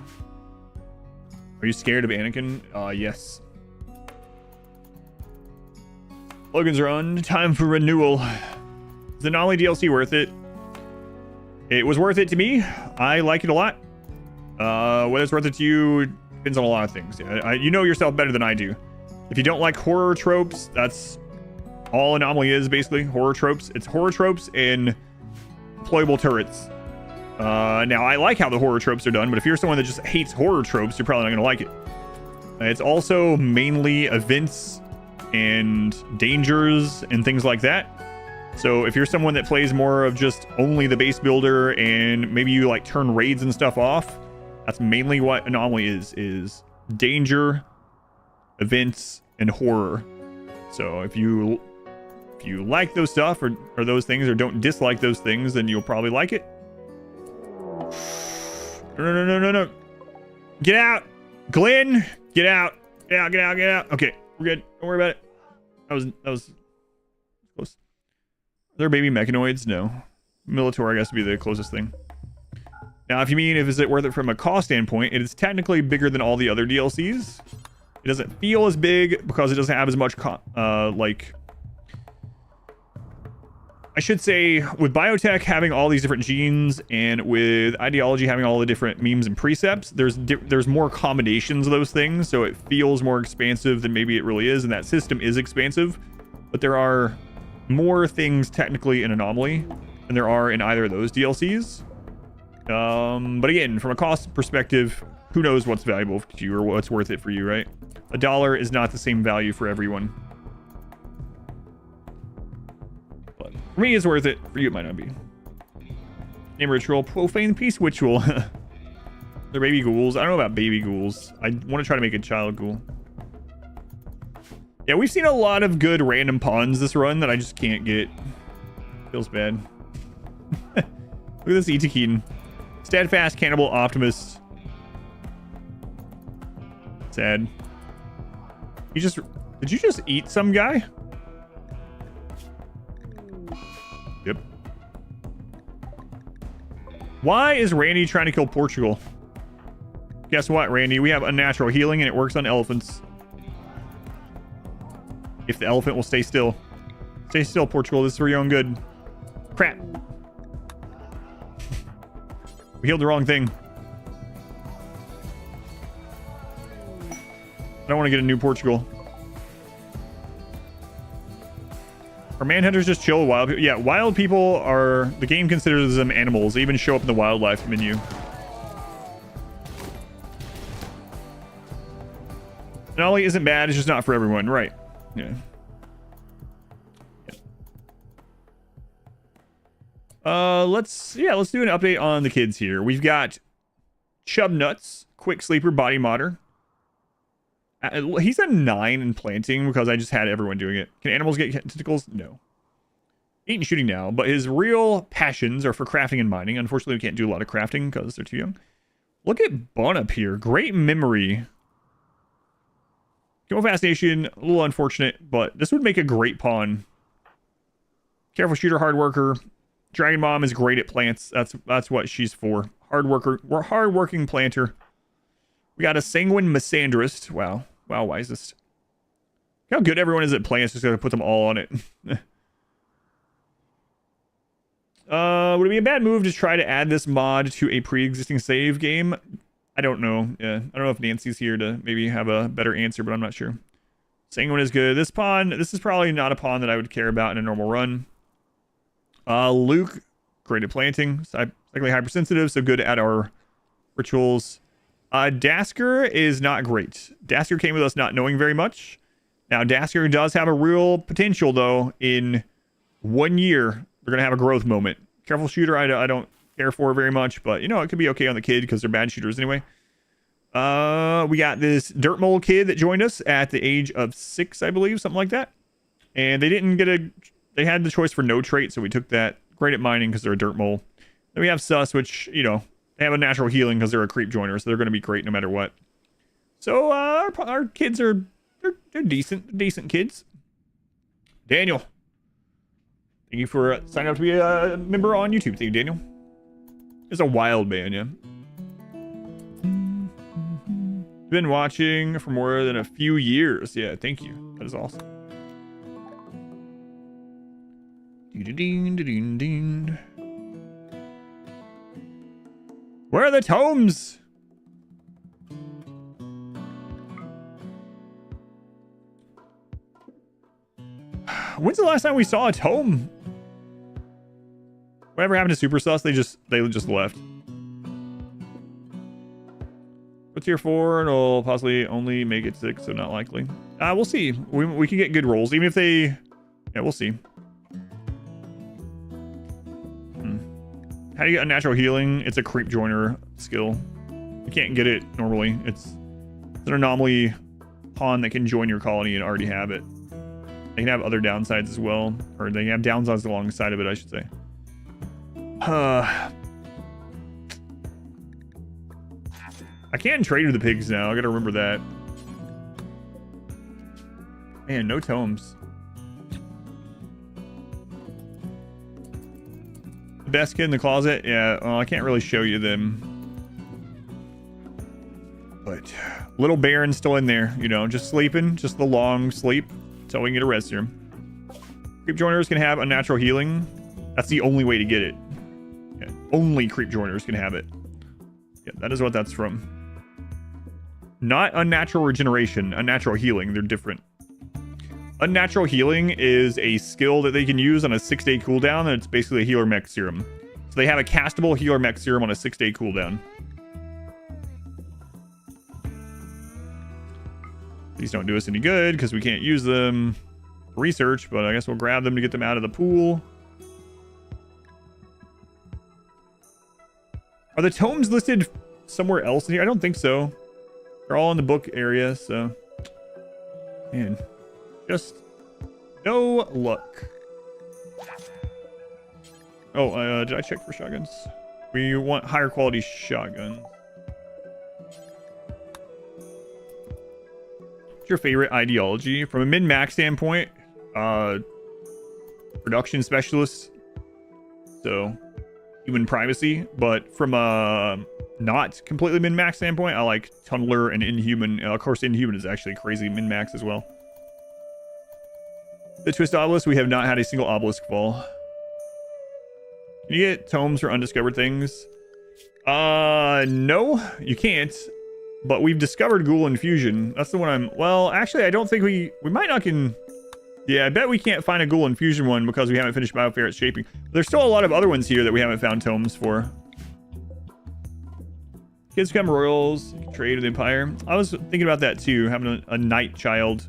Are you scared of Anakin? Yes. Logan's Run, time for renewal. Is the Anomaly DLC worth it? It was worth it to me. I like it a lot. Whether it's worth it to you depends on a lot of things. You know yourself better than I do. If you don't like horror tropes, that's all Anomaly is, basically. Horror tropes. It's horror tropes and deployable turrets. Now, I like how the horror tropes are done, but if you're someone that just hates horror tropes, you're probably not going to like it. It's also mainly events and dangers and things like that. So if you're someone that plays more of just only the base builder and maybe you like turn raids and stuff off, that's mainly what Anomaly is danger, events, and horror. So if you like those stuff or those things or don't dislike those things, then you'll probably like it. No. Get out. Glenn, get out. Get out. Okay, we're good. Don't worry about it. That was close. Are there baby mechanoids? No. Militor, I guess, would be the closest thing. Now, if you mean is it worth it from a cost standpoint, it is technically bigger than all the other DLCs. It doesn't feel as big because it doesn't have as much, I I should say, with biotech having all these different genes and with ideology having all the different memes and precepts, there's more combinations of those things, so it feels more expansive than maybe it really is, and that system is expansive, but there are more things technically in Anomaly than there are in either of those DLCs. But again, from a cost perspective, who knows what's valuable to you or what's worth it for you, right? $1 is not the same value for everyone. But for me, it's worth it. For you, it might not be. Name ritual, profane peace ritual. They're baby ghouls. I don't know about baby ghouls. I want to try to make a child ghoul. Yeah, we've seen a lot of good random pawns this run that I just can't get. Feels bad. Look at this Itakeen. Steadfast Cannibal Optimist. Sad. Did you just eat some guy? Yep. Why is Randy trying to kill Portugal? Guess what, Randy? We have unnatural healing and it works on elephants. If the elephant will stay still. Stay still, Portugal. This is for your own good. Crap. We healed the wrong thing. I don't want to get a new Portugal. Are manhunters just chill wild people? Yeah, wild people are... The game considers them animals. They even show up in the wildlife menu. Anomaly isn't bad. It's just not for everyone. Right. Yeah. Let's do an update on the kids here. We've got Chub Nuts, Quick Sleeper, Body Modder. He's a 9 in planting because I just had everyone doing it. Can animals get tentacles? No. 8 in shooting now, but his real passions are for crafting and mining. Unfortunately, we can't do a lot of crafting because they're too young. Look at Bun up here. Great memory. Chemical Fascination, a little unfortunate, but this would make a great pawn. Careful shooter, hard worker. Dragon Mom is great at plants. That's what she's for. Hard worker. We're hard-working planter. We got a Sanguine Misandrist. Wow. Wow, wisest. Look how good everyone is at plants. Just gotta put them all on it. Would it be a bad move to try to add this mod to a pre-existing save game? I don't know. Yeah, I don't know if Nancy's here to maybe have a better answer, but I'm not sure. Sanguine is good. This pawn, this is probably not a pawn that I would care about in a normal run. Luke, great at planting. Slightly hypersensitive, so good at our rituals. Dasker is not great. Dasker came with us not knowing very much. Now, Dasker does have a real potential, though. In 1 year, they're going to have a growth moment. Careful shooter, I don't care for very much, but, you know, it could be okay on the kid because they're bad shooters anyway. We got this Dirt Mole kid that joined us at the age of 6, I believe, something like that. And they didn't get they had the choice for no trait, so we took that. Great at mining because they're a Dirt Mole. Then we have Sus, which, you know, they have a natural healing because they're a creep joiner, so they're going to be great no matter what. So our kids are they're decent kids. Daniel, thank you for signing up to be a member on YouTube. Thank you, Daniel. It's a wild man, yeah. Been watching for more than a few years. Yeah, thank you. That is awesome. Where are the tomes? When's the last time we saw a tome? Whatever happened to Super Sus? They just left. What's tier 4? And it'll possibly only make it 6, so not likely. We'll see. We can get good rolls, even if they... Yeah, we'll see. How do you get unnatural healing? It's a creep joiner skill. You can't get it normally. It's an anomaly pawn that can join your colony and already have it. They can have other downsides as well. Or they can have downsides alongside of it, I should say. I can't trade with the pigs now. I gotta remember that. Man, no tomes. The best kid in the closet? Yeah, well, I can't really show you them. But little Baron's still in there, you know, just sleeping. Just the long sleep until we can get a rest here. Creep joiners can have unnatural healing. That's the only way to get it. Yeah, only creep joiners can have it. Yeah, that is what that's from. Not unnatural regeneration, unnatural healing. They're different. Unnatural healing is a skill that they can use on a 6-day cooldown, and it's basically a healer mech serum. So they have a castable healer mech serum on a 6-day cooldown. These don't do us any good because we can't use them for research, but I guess we'll grab them to get them out of the pool. Are the tomes listed somewhere else in here? I don't think so. They're all in the book area, so... Man. Just no luck. Oh, did I check for shotguns? We want higher quality shotguns. What's your favorite ideology? From a min-max standpoint, production specialists. So, human privacy. But from a not completely min-max standpoint, I like tunneler and inhuman. Of course, inhuman is actually crazy min-max as well. The twist obelisk, we have not had a single obelisk fall. Can you get tomes for undiscovered things? No, you can't. But we've discovered ghoul infusion. That's the one I'm... Well, actually, I don't think we might not can... Yeah, I bet we can't find a ghoul infusion one because we haven't finished Bioferret's shaping. There's still a lot of other ones here that we haven't found tomes for. Kids become royals, trade with the Empire. I was thinking about that too, having a knight child.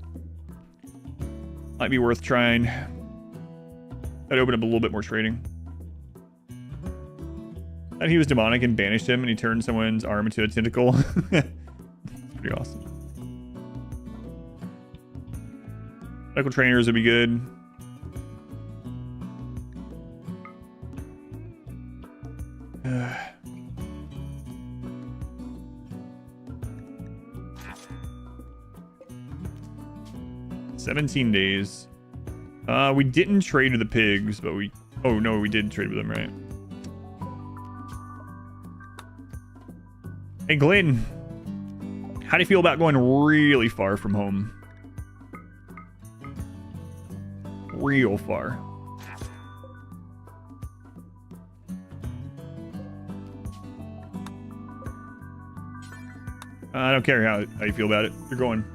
Might be worth trying. That'd open up a little bit more trading. And he was demonic and banished him, and he turned someone's arm into a tentacle. Pretty awesome. Medical trainers would be good. Uh, 17 days. We didn't trade with the pigs, but we... Oh, no, we did trade with them, right? Hey, Glenn. How do you feel about going really far from home? Real far. I don't care how you feel about it. You're going.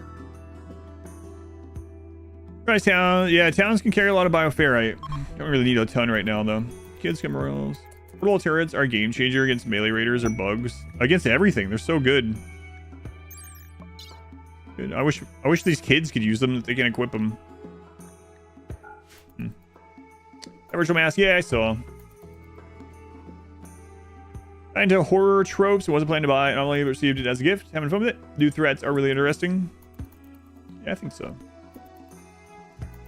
Nice town. Yeah, towns can carry a lot of bioferrite. Don't really need a ton right now, though. Kids come rolls. Portable turrets are a game changer against melee raiders or bugs. Against everything. They're so good. Good. I wish these kids could use them. That they can equip them. Virtual mask. Yeah, I saw. Into horror tropes. It wasn't planned to buy it. I only received it as a gift. Having fun with it. New threats are really interesting. Yeah, I think so.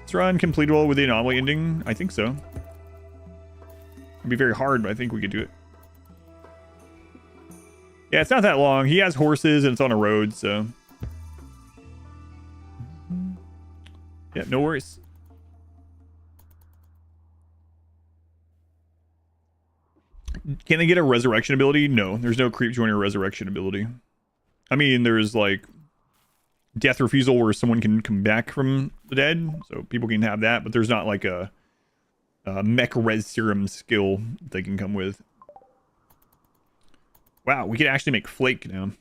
This run completable with the anomaly ending. I think so. It'd be very hard, but I think we could do it. Yeah, it's not that long. He has horses and it's on a road, so. Yeah, no worries. Can they get a resurrection ability? No, there's no creep joiner resurrection ability. I mean, there's like death refusal where someone can come back from the dead, so people can have that, but there's not like a mech res serum skill they can come with. Wow, we can actually make flake now.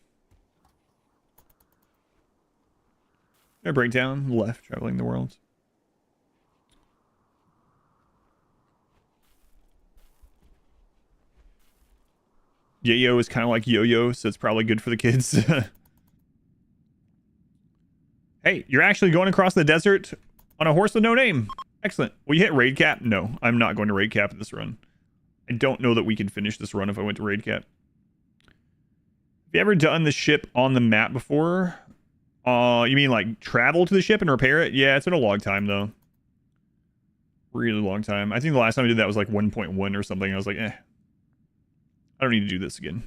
Breakdown, left, traveling the world. Yayo is kind of like yo-yo, so it's probably good for the kids. Hey, you're actually going across the desert on a horse with no name. Excellent. Will you hit raid cap? No, I'm not going to raid cap this run. I don't know that we can finish this run if I went to raid cap. Have you ever done the ship on the map before? You mean like travel to the ship and repair it? Yeah, it's been a long time though. Really long time. I think the last time I did that was like 1.1 or something. I was like, I don't need to do this again.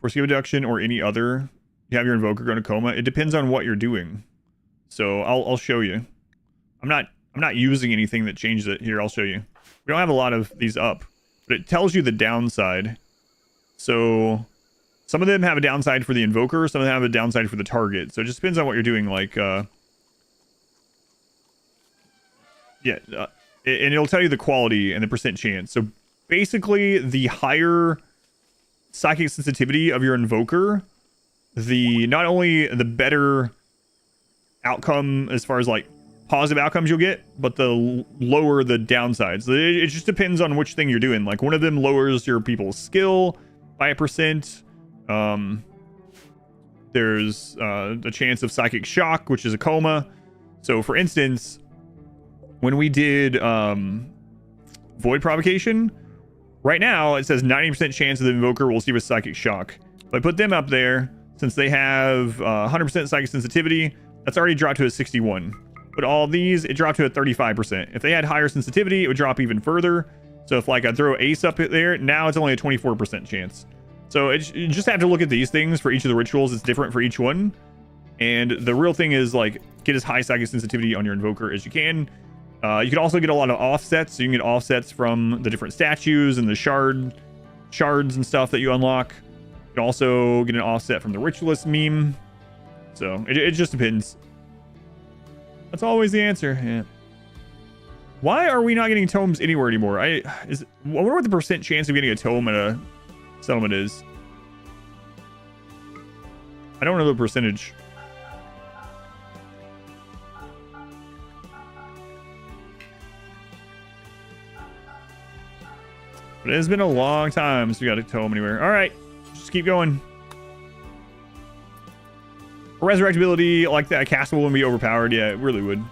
For skill reduction or any other, you have your invoker go into coma. It depends on what you're doing. So I'll show you. I'm not using anything that changes it. Here, I'll show you. We don't have a lot of these up, but it tells you the downside. So Some of them have a downside for the invoker, some of them have a downside for the target. So it just depends on what you're doing. Like, yeah, and it'll tell you the quality and the percent chance. So basically, the higher psychic sensitivity of your invoker, the not only the better outcome as far as like positive outcomes you'll get, but the lower the downsides. It just depends on which thing you're doing. Like one of them lowers your people's skill by 1%. There's a chance of psychic shock, which is a coma. So for instance, when we did void provocation, right now it says 90% chance of the invoker will receive a psychic shock. If I put them up there, since they have 100% psychic sensitivity, that's already dropped to a 61. But all these, it dropped to a 35%. If they had higher sensitivity, it would drop even further. So if like I throw ace up there, now it's only a 24% chance. So you just have to look at these things for each of the rituals. It's different for each one. And the real thing is like get as high psychic sensitivity on your invoker as you can. You can also get a lot of offsets. So you can get offsets from the different statues and the shards and stuff that you unlock. You can also get an offset from the ritualist meme. So it just depends. That's always the answer. Yeah. Why are we not getting tomes anywhere anymore? I wonder what the percent chance of getting a tome at a settlement is. I don't know the percentage. But it has been a long time since we got a tome anywhere. All right, just keep going. Resurrectability, like that, castable wouldn't be overpowered. Yeah, it really would.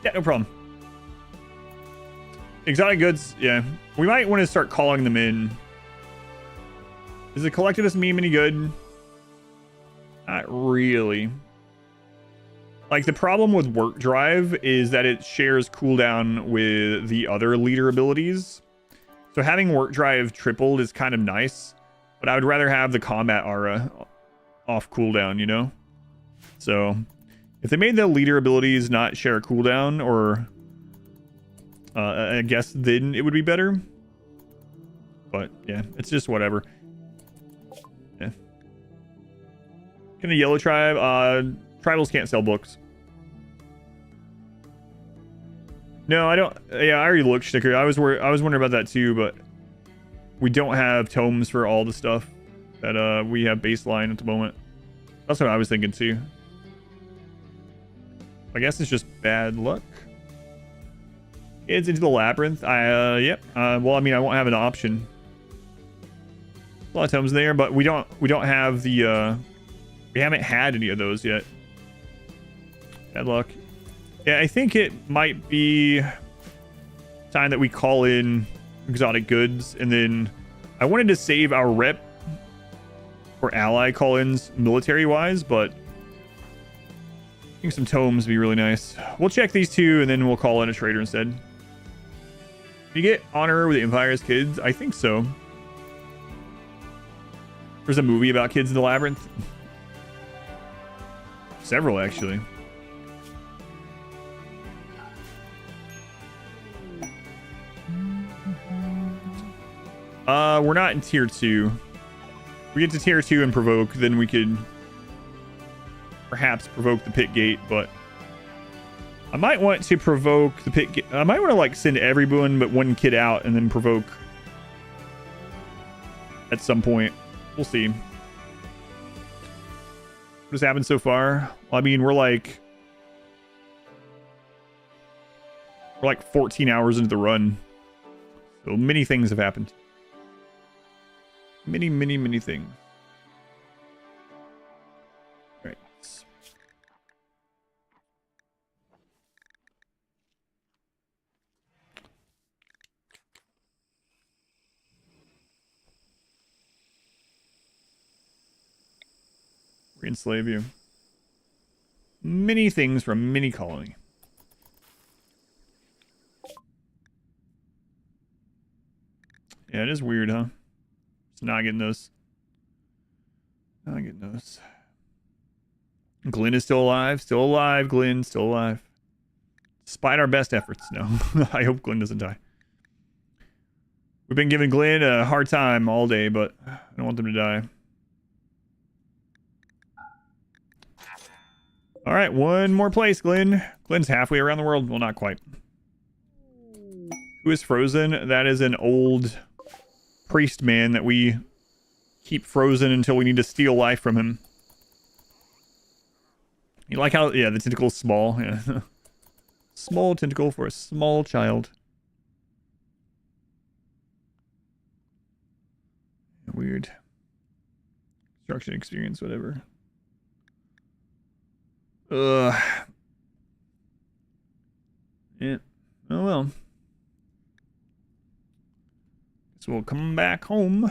Yeah, no problem. Exotic goods, yeah. We might want to start calling them in. Is the collectivist meme any good? Not really. Like, the problem with work drive is that it shares cooldown with the other leader abilities. So having work drive tripled is kind of nice, but I would rather have the combat aura off cooldown, you know? So if they made the leader abilities not share a cooldown, or I guess then it would be better. But yeah, it's just whatever. Yeah. Can the yellow tribe? Tribals can't sell books. No, I don't. Yeah, I already looked, Sticker. I was wondering about that too, but we don't have tomes for all the stuff that we have baseline at the moment. That's what I was thinking too. I guess it's just bad luck. It's into the labyrinth. Yep. Well, I mean, I won't have an option. A lot of tomes there, but we don't have the we haven't had any of those yet. Bad luck. Yeah, I think it might be time that we call in exotic goods, and then I wanted to save our rep for ally call-ins military-wise, but I think some tomes would be really nice. We'll check these two, and then we'll call in a trader instead. You get honor with the Empire's kids? I think so. There's a movie about kids in the labyrinth. Several, actually. We're not in tier 2. If we get to tier 2 and provoke, then we could perhaps provoke the pit gate, but I might want to provoke the pit gate. I might want to like send everyone but one kid out and then provoke at some point. We'll see. What has happened so far? Well, I mean, we're like 14 hours into the run. So many things have happened. Many things. Right. Re-enslave you. Many things from mini colony. Yeah, it is weird, huh? Just not getting those. Not getting those. Glenn is still alive. Still alive, Glenn. Still alive. Despite our best efforts. No. I hope Glenn doesn't die. We've been giving Glenn a hard time all day, but I don't want them to die. All right, one more place, Glenn. Glenn's halfway around the world. Well, not quite. Who is frozen? That is an old priest man that we keep frozen until we need to steal life from him. You like how, yeah, the tentacle is small. Yeah. Small tentacle for a small child. Weird. Construction experience, whatever. Yeah. Oh well. So we'll come back home.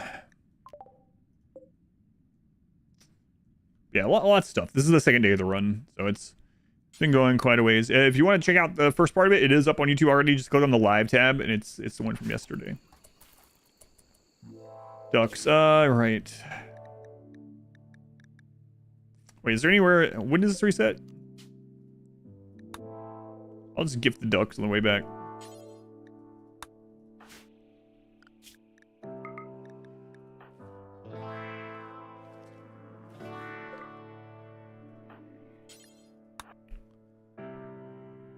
Yeah, lots of stuff. This is the second day of the run, so it's been going quite a ways. If you want to check out the first part of it, it is up on YouTube already. Just click on the live tab, and it's the one from yesterday. Ducks. Right. Wait, is there anywhere? When does this reset? I'll just gift the ducks on the way back.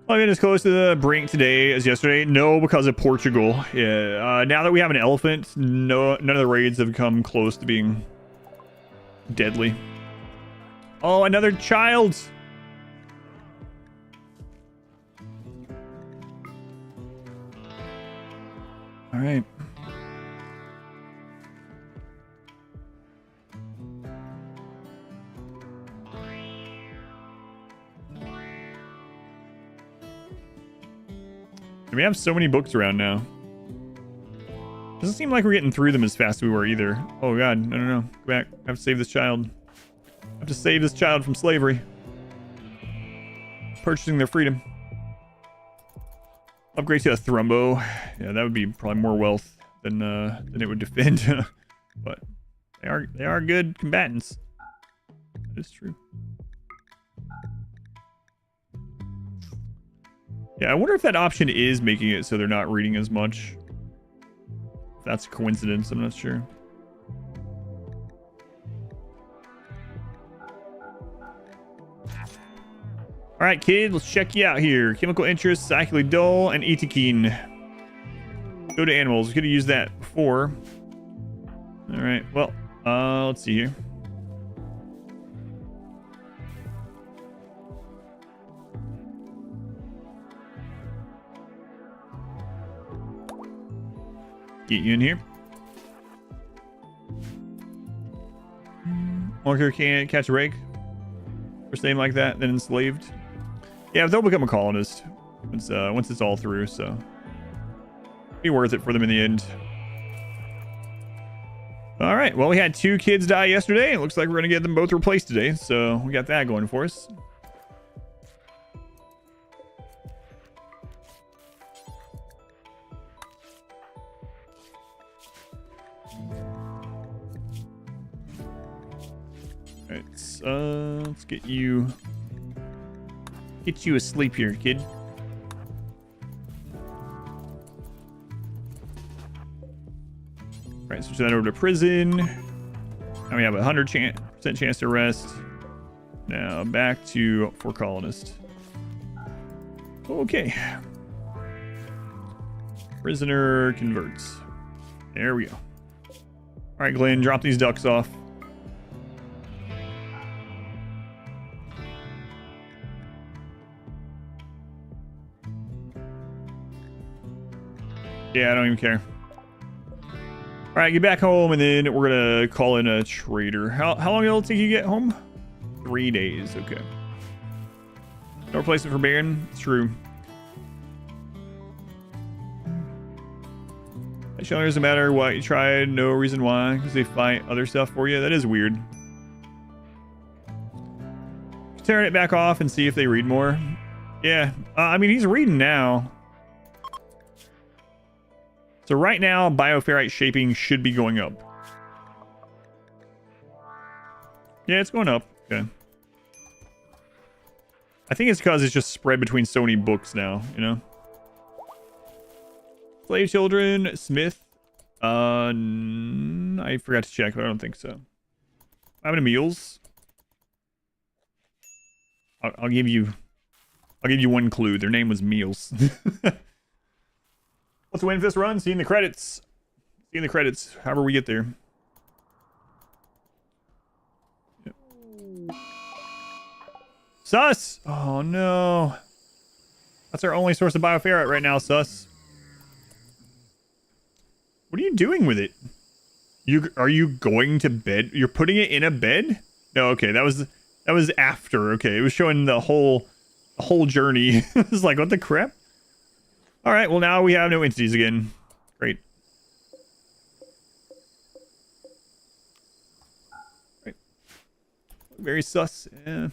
I've been as close to the brink today as yesterday. No, because of Portugal. Yeah. Now that we have an elephant, none of the raids have come close to being deadly. Oh, another child. All right. We have so many books around now. Doesn't seem like we're getting through them as fast as we were either. Oh god, no. Go back. I have to save this child. I have to save this child from slavery. Purchasing their freedom. Upgrade to a Thrumbo. Yeah, that would be probably more wealth than it would defend. But they are good combatants. That is true. Yeah, I wonder if that option is making it so they're not reading as much. If that's a coincidence, I'm not sure. Alright, kid, let's check you out here. Chemical interest, psychically dull, and Itikine. Go to animals. We could have used that before. Alright, well, let's see here. Get you in here. Walker can't catch a rake. Or something like that, then enslaved. Yeah, they'll become a colonist once it's all through, so be worth it for them in the end. All right, well, we had 2 kids die yesterday. It looks like we're gonna get them both replaced today, so we got that going for us. Let's get you asleep here, kid. Alright, switch that over to prison. Now we have a 100% chance to rest. Now back to for colonist. Okay. Prisoner converts. There we go. Alright, Glenn, drop these ducks off. Yeah, I don't even care. All right, get back home, and then we're gonna call in a trader. How long it'll take you to get home? 3 days. Okay. No replacement for Baron. It's true. Actually, it doesn't matter what you tried. No reason why, because they fight other stuff for you. That is weird. Tearing it back off and see if they read more. Yeah, I mean, he's reading now. So right now, bioferrite shaping should be going up. Yeah, it's going up. Okay. I think it's because it's just spread between so many books now, you know? Slave children, Smith. I forgot to check, but I don't think so. How many meals? I'll give you one clue. Their name was Meals. Let's win this run. See you in the credits. See you in the credits. However we get there. Yep. Sus! Oh no. That's our only source of bioferrite right now, Sus. What are you doing with it? Are you going to bed? You're putting it in a bed? No, okay, that was after. Okay, it was showing the whole journey. It was like, what the crap? All right, well now we have no entities again. Great. Right. Very sus. Yeah.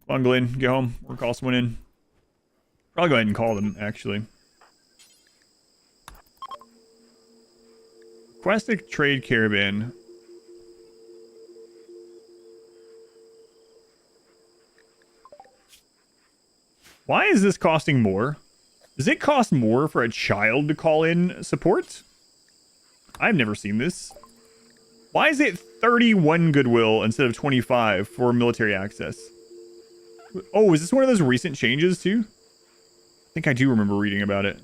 Come on, Glenn, get home. We'll call someone in. I'll go ahead and call them, actually. Request a trade caravan. Why is this costing more? Does it cost more for a child to call in support? I've never seen this. Why is it 31 goodwill instead of 25 for military access? Oh, is this one of those recent changes too? I think I do remember reading about it.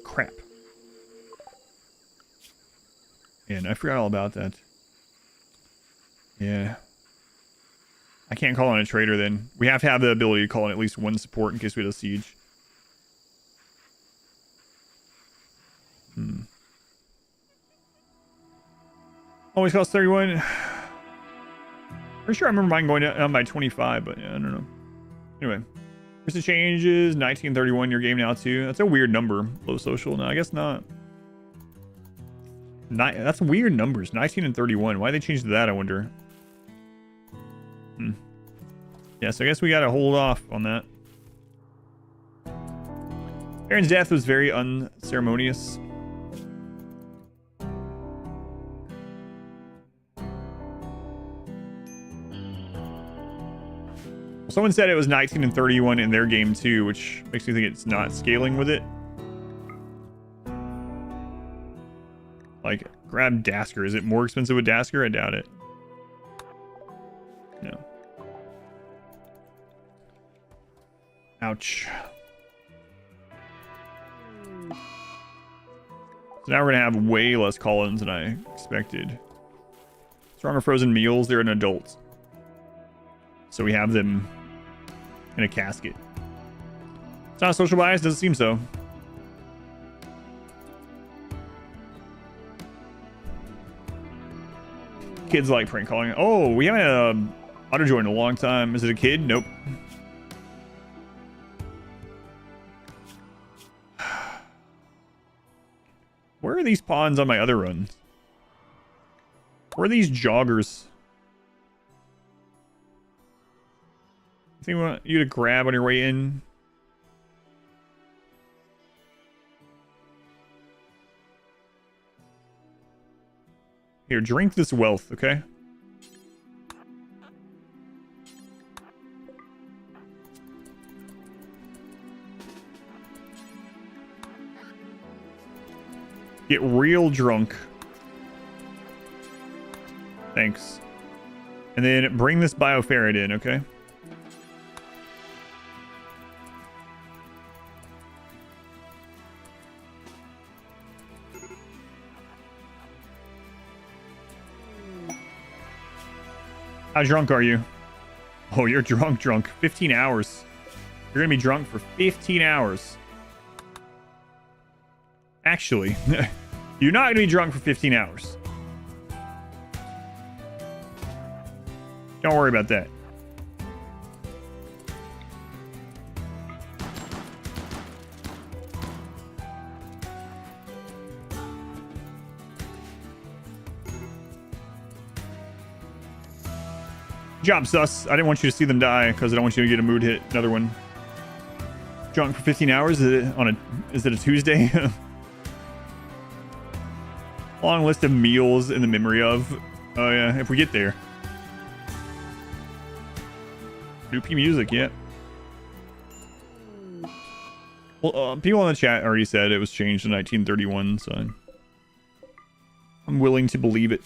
Crap. Man, I forgot all about that. Yeah. I can't call on a trader then. We have to have the ability to call on at least one support in case we have a siege. Always costs 31. Pretty sure I remember mine going down by 25, but yeah, I don't know. Anyway. Recent changes, 1931 your game now too. That's a weird number. Low social. No, I guess not. That's weird numbers. 19 and 31. Why they changed that, I wonder. Yeah, so I guess we gotta hold off on that. Aaron's death was very unceremonious. Someone said it was 19 and 31 in their game too, which makes me think it's not scaling with it. Like, grab Dasker. Is it more expensive with Dasker? I doubt it. No. Ouch. So now we're gonna have way less call-ins than I expected. Stronger frozen meals, they're an adult. So we have them in a casket. It's not a social bias, doesn't seem so. Kids like prank calling. Oh, we haven't had a auto join in a long time. Is it a kid? Nope. Where are these pawns on my other runs? Where are these joggers? I think we want you to grab on your way in. Here, drink this wealth, okay? Get real drunk. Thanks. And then bring this bioferrite in, okay? How drunk are you? Oh, you're drunk. 15 hours. You're gonna be drunk for 15 hours. Actually, you're not gonna be drunk for 15 hours. Don't worry about that. Good job, Sus. I didn't want you to see them die because I don't want you to get a mood hit. Another one. Drunk for 15 hours? Is it a Tuesday? Long list of meals in the memory of. Oh yeah, if we get there. Loopy music, yeah. Well, people in the chat already said it was changed in 1931, so. I'm willing to believe it.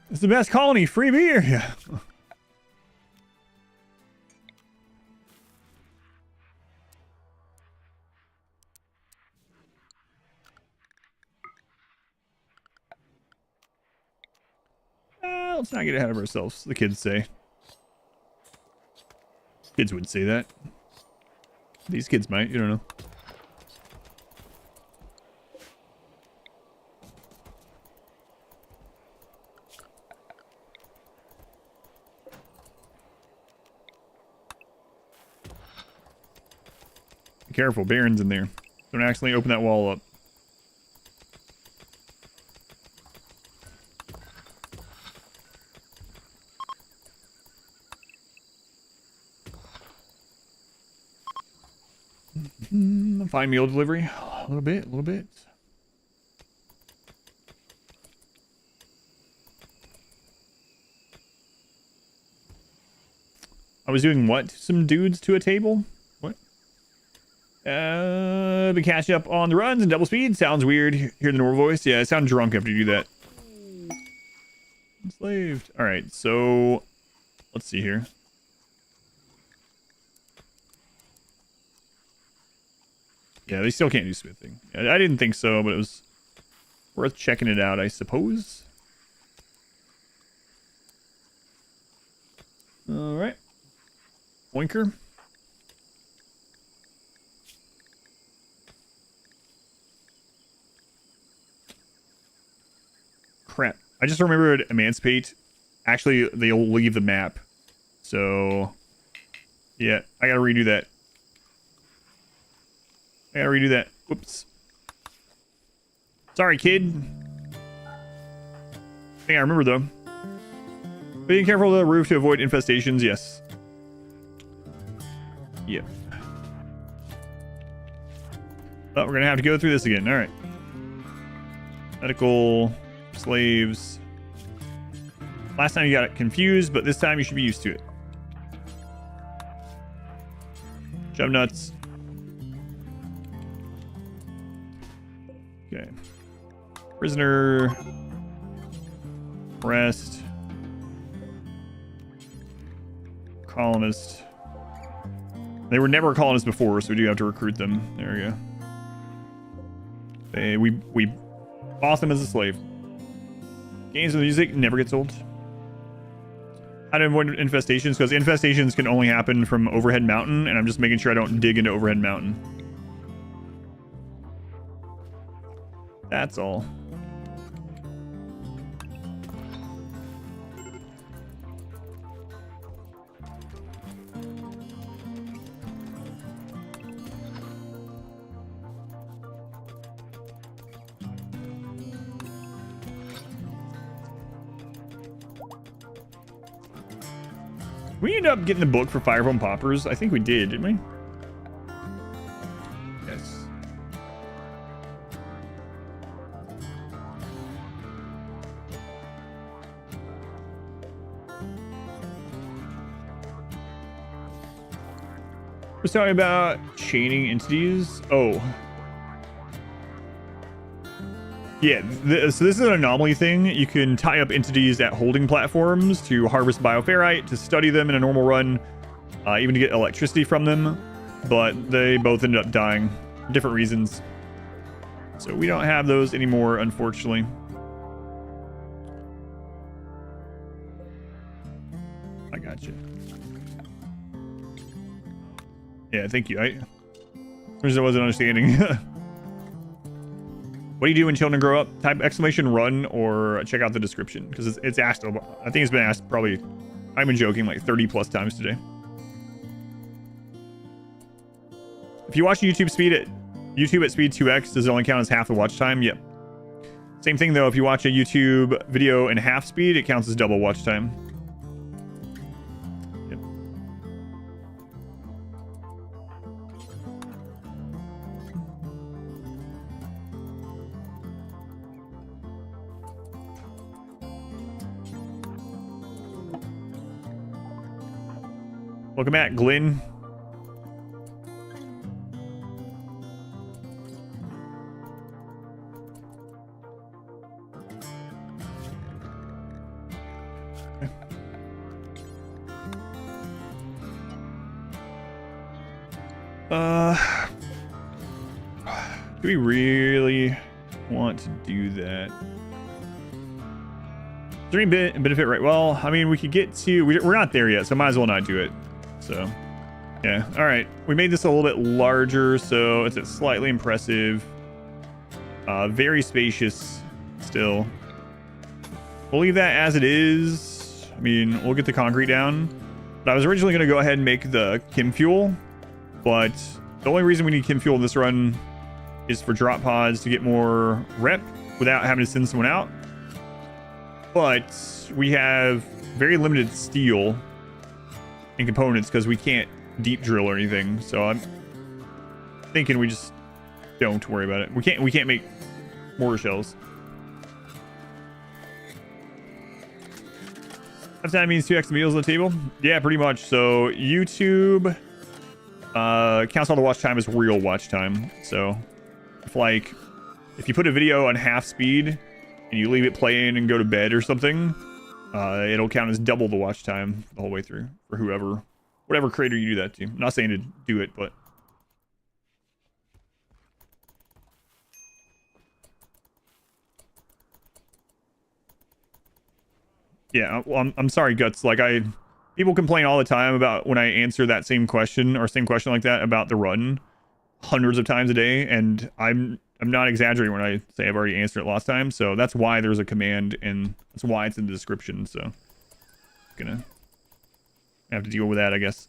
It's the best colony. Free beer. Yeah. Let's not get ahead of ourselves, the kids say. Kids would say that. These kids might, you don't know. Be careful, Baron's in there. Don't accidentally open that wall up. Fine meal delivery. A little bit, a little bit. I was doing what? Some dudes to a table? What? Been catching up on the runs and double speed. Sounds weird. Hear the normal voice. Yeah, I sound drunk after you do that. Enslaved. Alright, so let's see here. Yeah, they still can't do smithing. I didn't think so, but it was worth checking it out, I suppose. Alright. Oinker. Crap. I just remembered Emancipate. Actually, they'll leave the map. So, yeah, I gotta redo that. I gotta redo that. Whoops. Sorry, kid. I think I remember, though. Being careful of the roof to avoid infestations, yes. Yep. Oh, we're gonna have to go through this again. Alright. Medical. Slaves. Last time you got it confused, but this time you should be used to it. Jump nuts. Okay. Prisoner. Rest. Colonist. They were never colonists before, so we do have to recruit them. There we go. We bought them as a slave. Games of music never gets old. How to avoid infestations? Because infestations can only happen from Overhead Mountain, and I'm just making sure I don't dig into Overhead Mountain. That's all. We ended up getting the book for Firefoam Poppers. I think we did, didn't we? Yes. We're talking about chaining entities. Oh. Yeah, so this is an anomaly thing. You can tie up entities at holding platforms to harvest bioferrite, to study them in a normal run, even to get electricity from them. But they both ended up dying for different reasons. So we don't have those anymore, unfortunately. I got you. Yeah, thank you. I wasn't understanding. What do you do when children grow up? Type !run or check out the description, because it's asked. I think it's been asked probably. I've been joking like 30 plus times today. If you watch YouTube at speed 2x, does it only count as half the watch time? Yep. Same thing though. If you watch a YouTube video in half speed, it counts as double watch time. Yep. Welcome back, Glenn. Do we really want to do that? Is there any benefit, right? Well, I mean, we could get to... We're not there yet, so might as well not do it. So, yeah. All right. We made this a little bit larger, so it's slightly impressive. Very spacious still. We'll leave that as it is. I mean, we'll get the concrete down. But I was originally going to go ahead and make the chem fuel, but the only reason we need chem fuel in this run is for drop pods to get more rep without having to send someone out. But we have very limited steel and components because we can't deep drill or anything. So I'm thinking we just don't worry about it. We can't make mortar shells. That means 2 extra meals on the table. Yeah, pretty much. So YouTube counts all the watch time as real watch time. So if you put a video on half speed and you leave it playing and go to bed or something, it'll count as double the watch time the whole way through for whatever creator you do that to. I'm not saying to do it, but yeah. Well, I'm sorry, Guts. Like people complain all the time about when I answer that same question or same question like that about the run hundreds of times a day, and I'm not exaggerating when I say I've already answered it last time. So that's why there's a command, and that's why it's in the description. So gonna have to deal with that, I guess.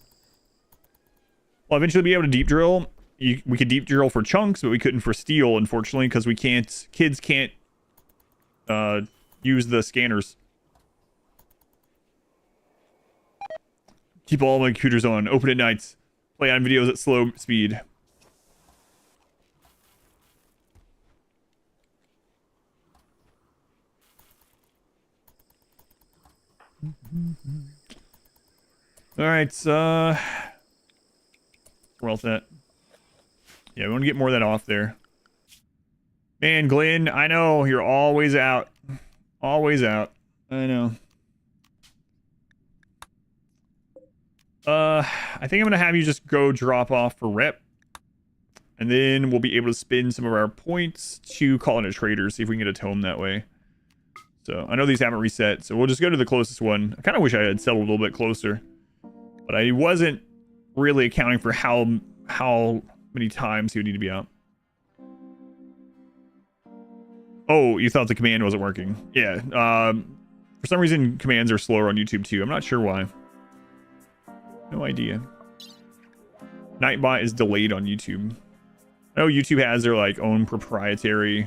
Well, eventually be able to deep drill. We could deep drill for chunks, but we couldn't for steel, unfortunately, because kids can't use the scanners. Keep all my computers on. Open at nights. Play on videos at slow speed. Alright, where else at? Yeah, we want to get more of that off there. Man, Glenn, I know you're always out. Always out. I know. I think I'm gonna have you just go drop off for rep, and then we'll be able to spend some of our points to call in a trader, see if we can get a tome that way. So I know these haven't reset, so we'll just go to the closest one. I kind of wish I had settled a little bit closer, but I wasn't really accounting for how many times he would need to be out. Oh, you thought the command wasn't working? Yeah. For some reason, commands are slower on YouTube too. I'm not sure why. No idea. Nightbot is delayed on YouTube. I know YouTube has their like own proprietary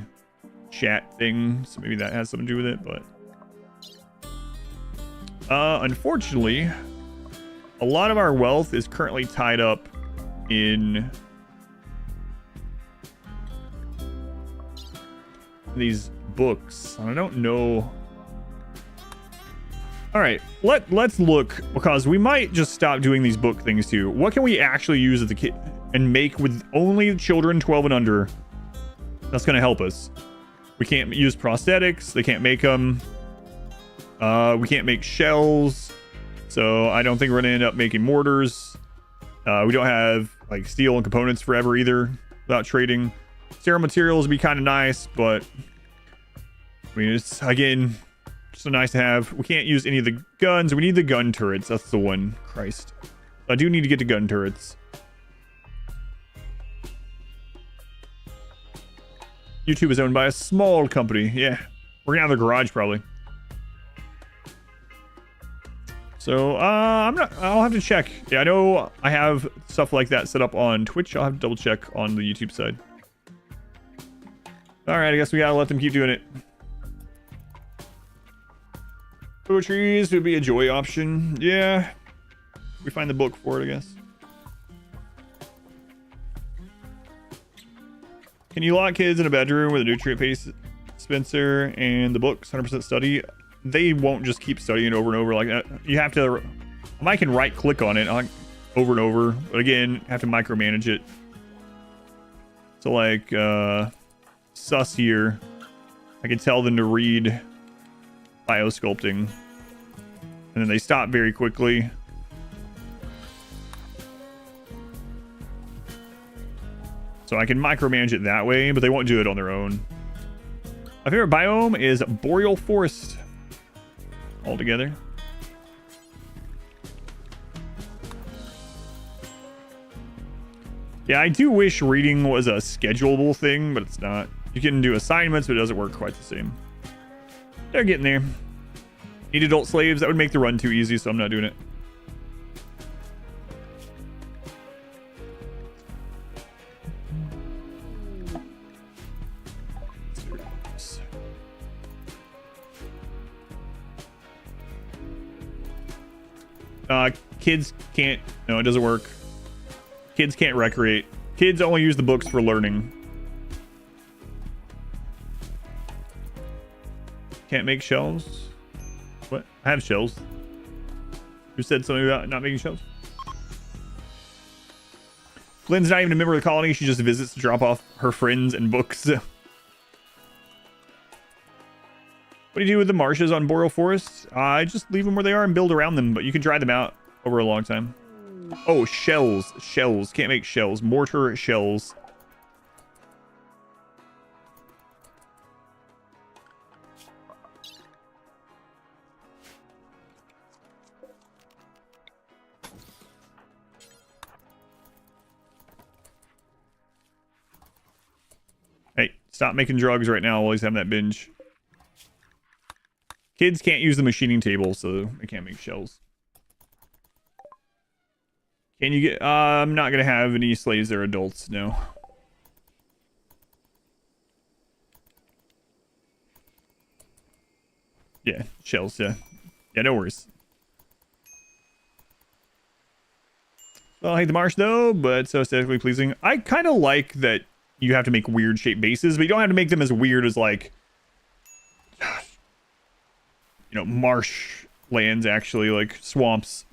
chat thing, so maybe that has something to do with it, but unfortunately, a lot of our wealth is currently tied up in these books. I don't know. All right, let's look, because we might just stop doing these book things too. What can we actually use as the kid and make with only children 12 and under? That's going to help us. We can't use prosthetics. They can't make them. We can't make shells. So I don't think we're going to end up making mortars. We don't have like steel and components forever either without trading. Sterile materials would be kind of nice, but I mean, it's again, so nice to have. We can't use any of the guns. We need the gun turrets. That's the one. Christ. I do need to get the gun turrets. YouTube is owned by a small company. Yeah. We're gonna have a garage probably. So I'll have to check. Yeah, I know I have stuff like that set up on Twitch. I'll have to double check on the YouTube side. Alright, I guess we gotta let them keep doing it. Trees would be a joy option. Yeah. We find the book for it, I guess. Can you lock kids in a bedroom with a nutrient paste dispenser and the books 100% study? They won't just keep studying over and over like that. You have to... I can right click on it over and over, but again, have to micromanage it. So like sus here, I can tell them to read biosculpting, and then they stop very quickly. So I can micromanage it that way, but they won't do it on their own. My favorite biome is boreal forest. Altogether. Yeah, I do wish reading was a schedulable thing, but it's not. You can do assignments, but it doesn't work quite the same. They're getting there. Need adult slaves. That would make the run too easy, so I'm not doing it. Kids can't. No, it doesn't work. Kids can't recreate. Kids only use the books for learning. Can't make shells? What? I have shells. Who said something about not making shells? Glenn's not even a member of the colony. She just visits to drop off her friends and books. What do you do with the marshes on boreal forests? I just leave them where they are and build around them, but you can dry them out over a long time. Oh, shells. Shells. Can't make shells. Mortar shells. Hey, stop making drugs right now while he's having that binge. Kids can't use the machining table, so they can't make shells. Can you get... I'm not going to have any slaves that are adults, no. Yeah, shells, yeah. Yeah, no worries. Well, I hate the marsh, though, but so aesthetically pleasing. I kind of like that you have to make weird shaped bases, but you don't have to make them as weird as, like... You know, marsh lands, actually, like swamps.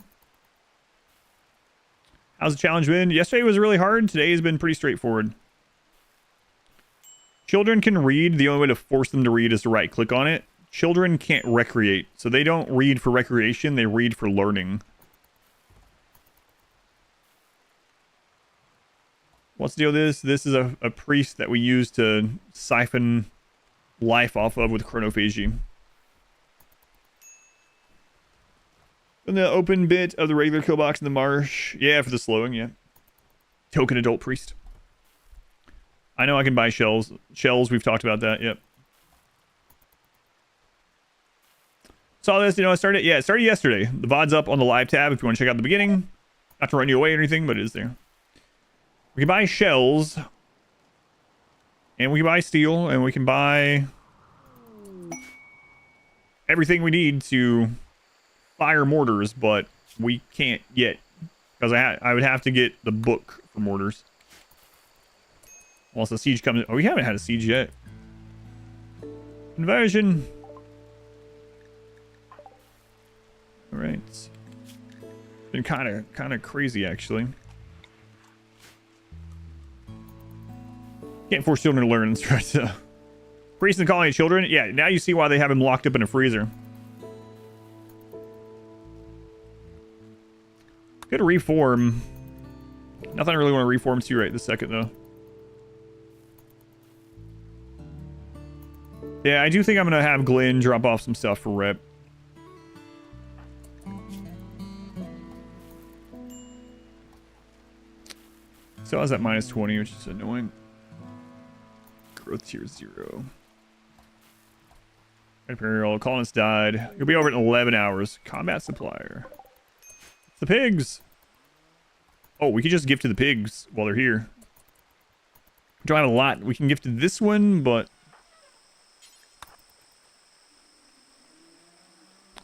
How's the challenge been? Yesterday was really hard. Today has been pretty straightforward. Children can read. The only way to force them to read is to right click on it. Children can't recreate. So they don't read for recreation. They read for learning. What's the deal with this? This is a priest that we use to siphon life off of with chronophagy. And the open bit of the regular kill box in the marsh. Yeah, for the slowing, yeah. Token adult priest. I know I can buy shells. Shells, we've talked about that, yep. Saw this, you know, it started yesterday. The VOD's up on the live tab if you want to check out the beginning. Not to run you away or anything, but it is there. We can buy shells. And we can buy steel, and we can buy everything we need to fire mortars, but we can't yet because I would have to get the book for mortars. Once the siege comes in. Oh, we haven't had a siege yet. Invasion. All right. It's been kind of crazy actually. Can't force children to learn. That's right. Priest in the colony of children. Yeah, now you see why they have him locked up in a freezer. Good reform. Nothing I really want to reform to right this second, though. Yeah, I do think I'm going to have Glenn drop off some stuff for rep. So I was at minus 20, which is annoying. Growth tier 0. Imperial colonists died. You'll be over in 11 hours. Combat supplier. The pigs. Oh, we could just gift to the pigs while they're here. We don't have a lot. We can gift to this one, but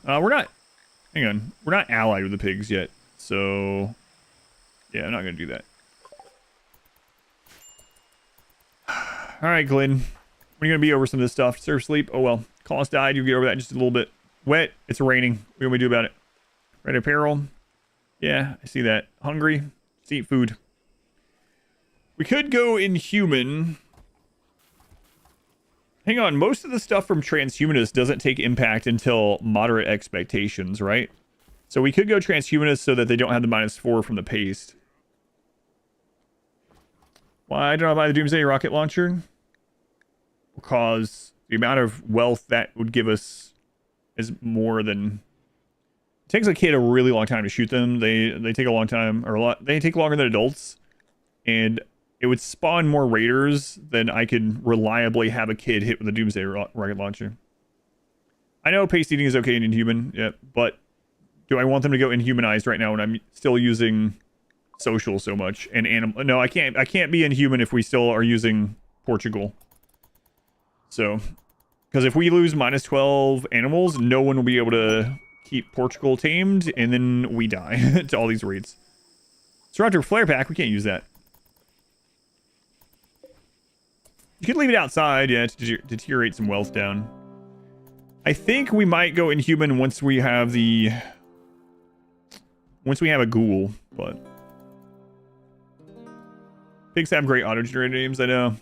we're not. Hang on, we're not allied with the pigs yet, so yeah, I'm not gonna do that. All right, Glenn, when are you gonna be over some of this stuff? Surf sleep. Oh well, colonists died. You get over that in just a little bit. Wet. It's raining. What can we do about it? Red apparel. Yeah, I see that. Hungry. Let's eat food. We could go inhuman. Hang on, most of the stuff from transhumanist doesn't take impact until moderate expectations, right? So we could go transhumanist so that they don't have the -4 from the paste. Why don't I buy the Doomsday rocket launcher? Because the amount of wealth that would give us is more than... It takes a kid a really long time to shoot them. They take a long time, or a lot. They take longer than adults. And it would spawn more raiders than I could reliably have a kid hit with a Doomsday rocket launcher. I know pace eating is okay in Inhuman, yeah, but do I want them to go Inhumanized right now when I'm still using social so much and animal? No, I can't be Inhuman if we still are using Portugal. So, because if we lose minus 12 animals, no one will be able to keep Portugal tamed, and then we die to all these raids. Surrounded flare pack, we can't use that. You could leave it outside, yeah, to deteriorate some wealth down. I think we might go Inhuman once we have the... Once we have a ghoul, but... Pigs have great auto-generated names, I know.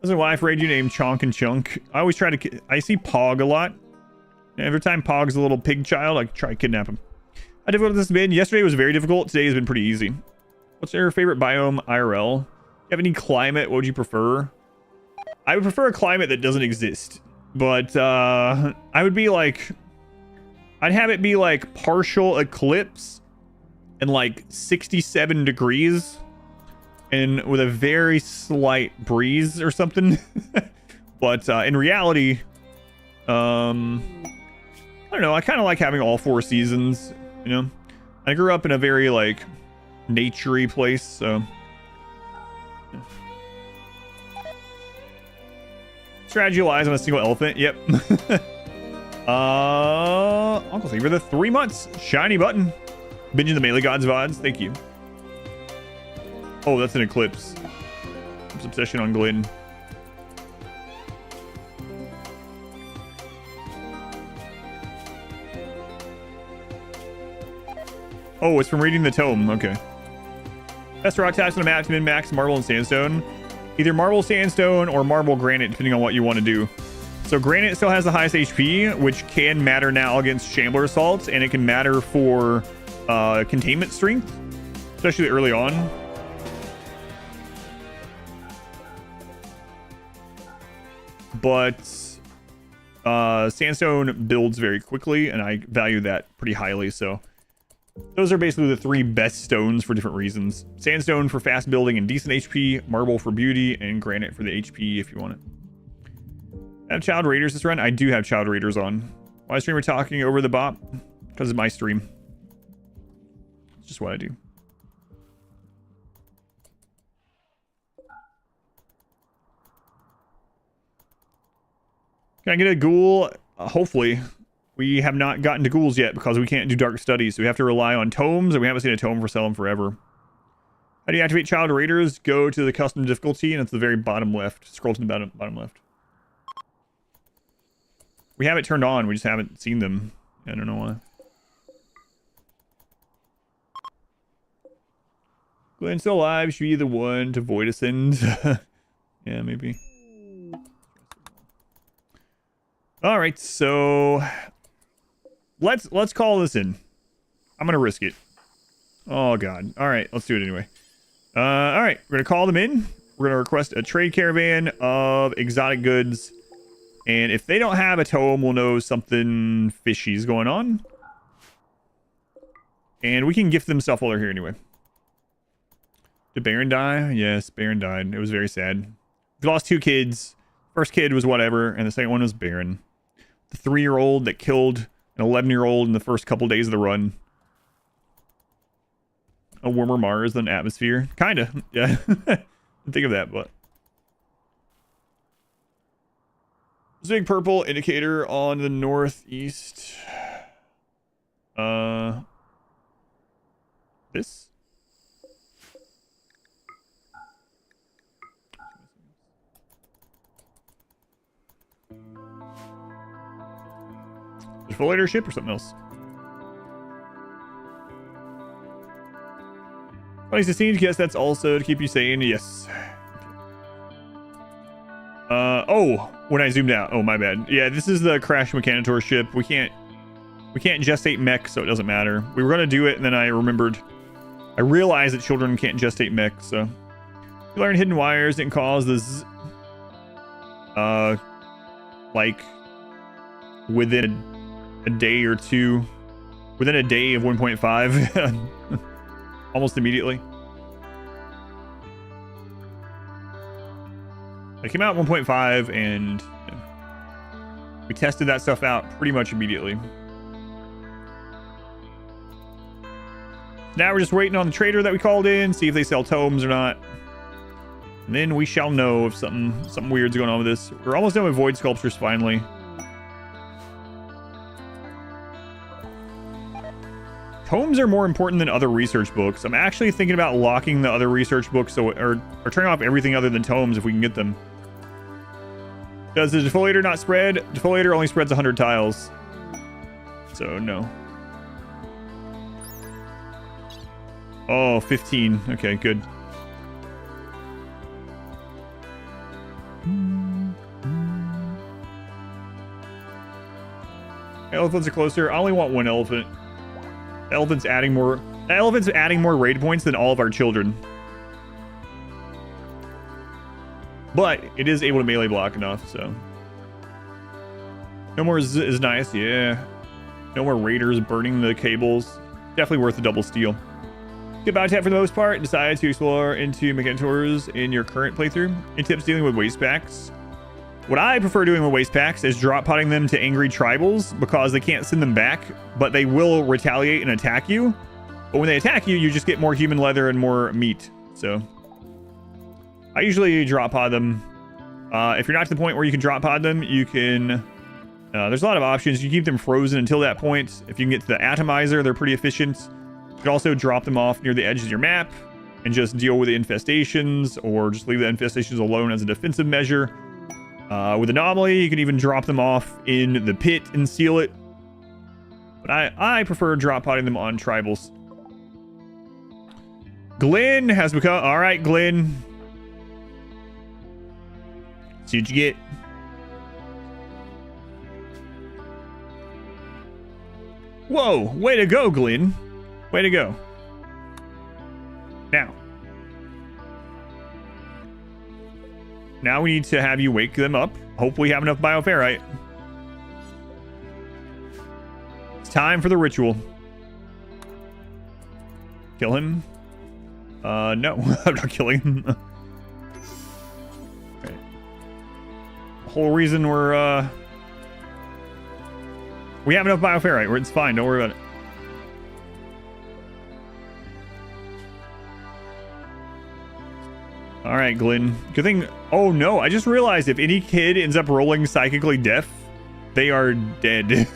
Doesn't wife raid you named Chonk and Chunk. I always try to... I see Pog a lot. Every time Pog's a little pig child, I try to kidnap him. How difficult has this been? Yesterday was very difficult. Today has been pretty easy. What's your favorite biome IRL? You have any climate? What would you prefer? I would prefer a climate that doesn't exist. But, I would be like... I'd have it be like partial eclipse and like 67 degrees. And with a very slight breeze or something. But in reality, I don't know. I kind of like having all 4 seasons, you know. I grew up in a very like naturey place, so. Yeah. Strategy lies on a single elephant. Yep. Uncle Saver, the 3 months. Shiny button. Binging the Melee Gods VODs. Thank you. Oh, that's an eclipse. Obsession on Glenn. Oh, it's from reading the tome. Okay. Best rock types on the map to min-max marble and sandstone. Either marble sandstone or marble granite, depending on what you want to do. So granite still has the highest HP, which can matter now against Shambler Assaults, and it can matter for containment strength, especially early on. But sandstone builds very quickly, and I value that pretty highly, so those are basically the 3 best stones for different reasons. Sandstone for fast building and decent HP, marble for beauty, and granite for the HP if you want it. I have Child Raiders this run? I do have Child Raiders on. Why streamer talking over the bot? Because of my stream. It's just what I do. Can I get a ghoul? Hopefully. We have not gotten to ghouls yet because we can't do dark studies. So we have to rely on tomes, and we haven't seen a tome for sale in forever. How do you activate Child Raiders? Go to the custom difficulty, and it's the very bottom left. Scroll to the bottom left. We have it turned on. We just haven't seen them. I don't know why. Glenn's still alive. Should be the one to void ascend. Yeah, maybe. All right, so let's call this in. I'm gonna risk it. Oh god. All right, let's do it anyway. All right, we're gonna call them in. We're gonna request a trade caravan of exotic goods, and if they don't have a tome, we'll know something fishy is going on. And we can gift them stuff while they're here anyway. Did Baron die? Yes, Baron died. It was very sad. We lost 2 kids. First kid was whatever, and the second one was Baron. The 3-year-old that killed an 11-year-old in the first couple days of the run. A warmer Mars than atmosphere. Kinda, yeah. Didn't think of that, but. There's a big purple indicator on the northeast. This? Full leadership or something else? Funny 16, yes, that's also to keep you sane. Yes. Oh, when I zoomed out. Oh, my bad. Yeah, this is the Crash Mechanitor ship. We can't gestate mech, so it doesn't matter. We were gonna do it, and then I realized that children can't gestate mech, so You learn hidden wires didn't cause this. Like within a day or two, within a day of 1.5, almost immediately. They came out at 1.5 and we tested that stuff out pretty much immediately. Now we're just waiting on the trader that we called in, see if they sell tomes or not. And then we shall know if something weird's going on with this. We're almost done with void sculptures finally. Tomes are more important than other research books. I'm actually thinking about locking the other research books or turning off everything other than tomes if we can get them. Does the defoliator not spread? Defoliator only spreads 100 tiles. So no. Oh, 15. Okay, good. Elephants are closer. I only want one elephant. The elephant's adding more raid points than all of our children. But it is able to melee block enough, so. No more is nice, yeah. No more raiders burning the cables. Definitely worth the double steal. Good biotech for the most part. Decide to explore into mechanitors in your current playthrough. Any tips dealing with waste packs? What I prefer doing with waste packs is drop potting them to angry tribals because they can't send them back, but they will retaliate and attack you. But when they attack you, you just get more human leather and more meat. So I usually drop pod them. If you're not to the point where you can drop pod them, you can... there's a lot of options. You keep them frozen until that point. If you can get to the atomizer, they're pretty efficient. You can also drop them off near the edges of your map and just deal with the infestations, or just leave the infestations alone as a defensive measure. With Anomaly, you can even drop them off in the pit and seal it. But I prefer drop potting them on tribals. Glenn has become... Alright, Glenn. See what you get. Whoa, way to go, Glenn. Way to go. Now we need to have you wake them up. Hopefully have enough bioferrite. It's time for the ritual. Kill him? No, I'm not killing him. Okay. The whole reason we have enough bioferrite. It's fine, don't worry about it. All right, Glenn. Good thing. Oh no, I just realized if any kid ends up rolling psychically deaf, they are dead.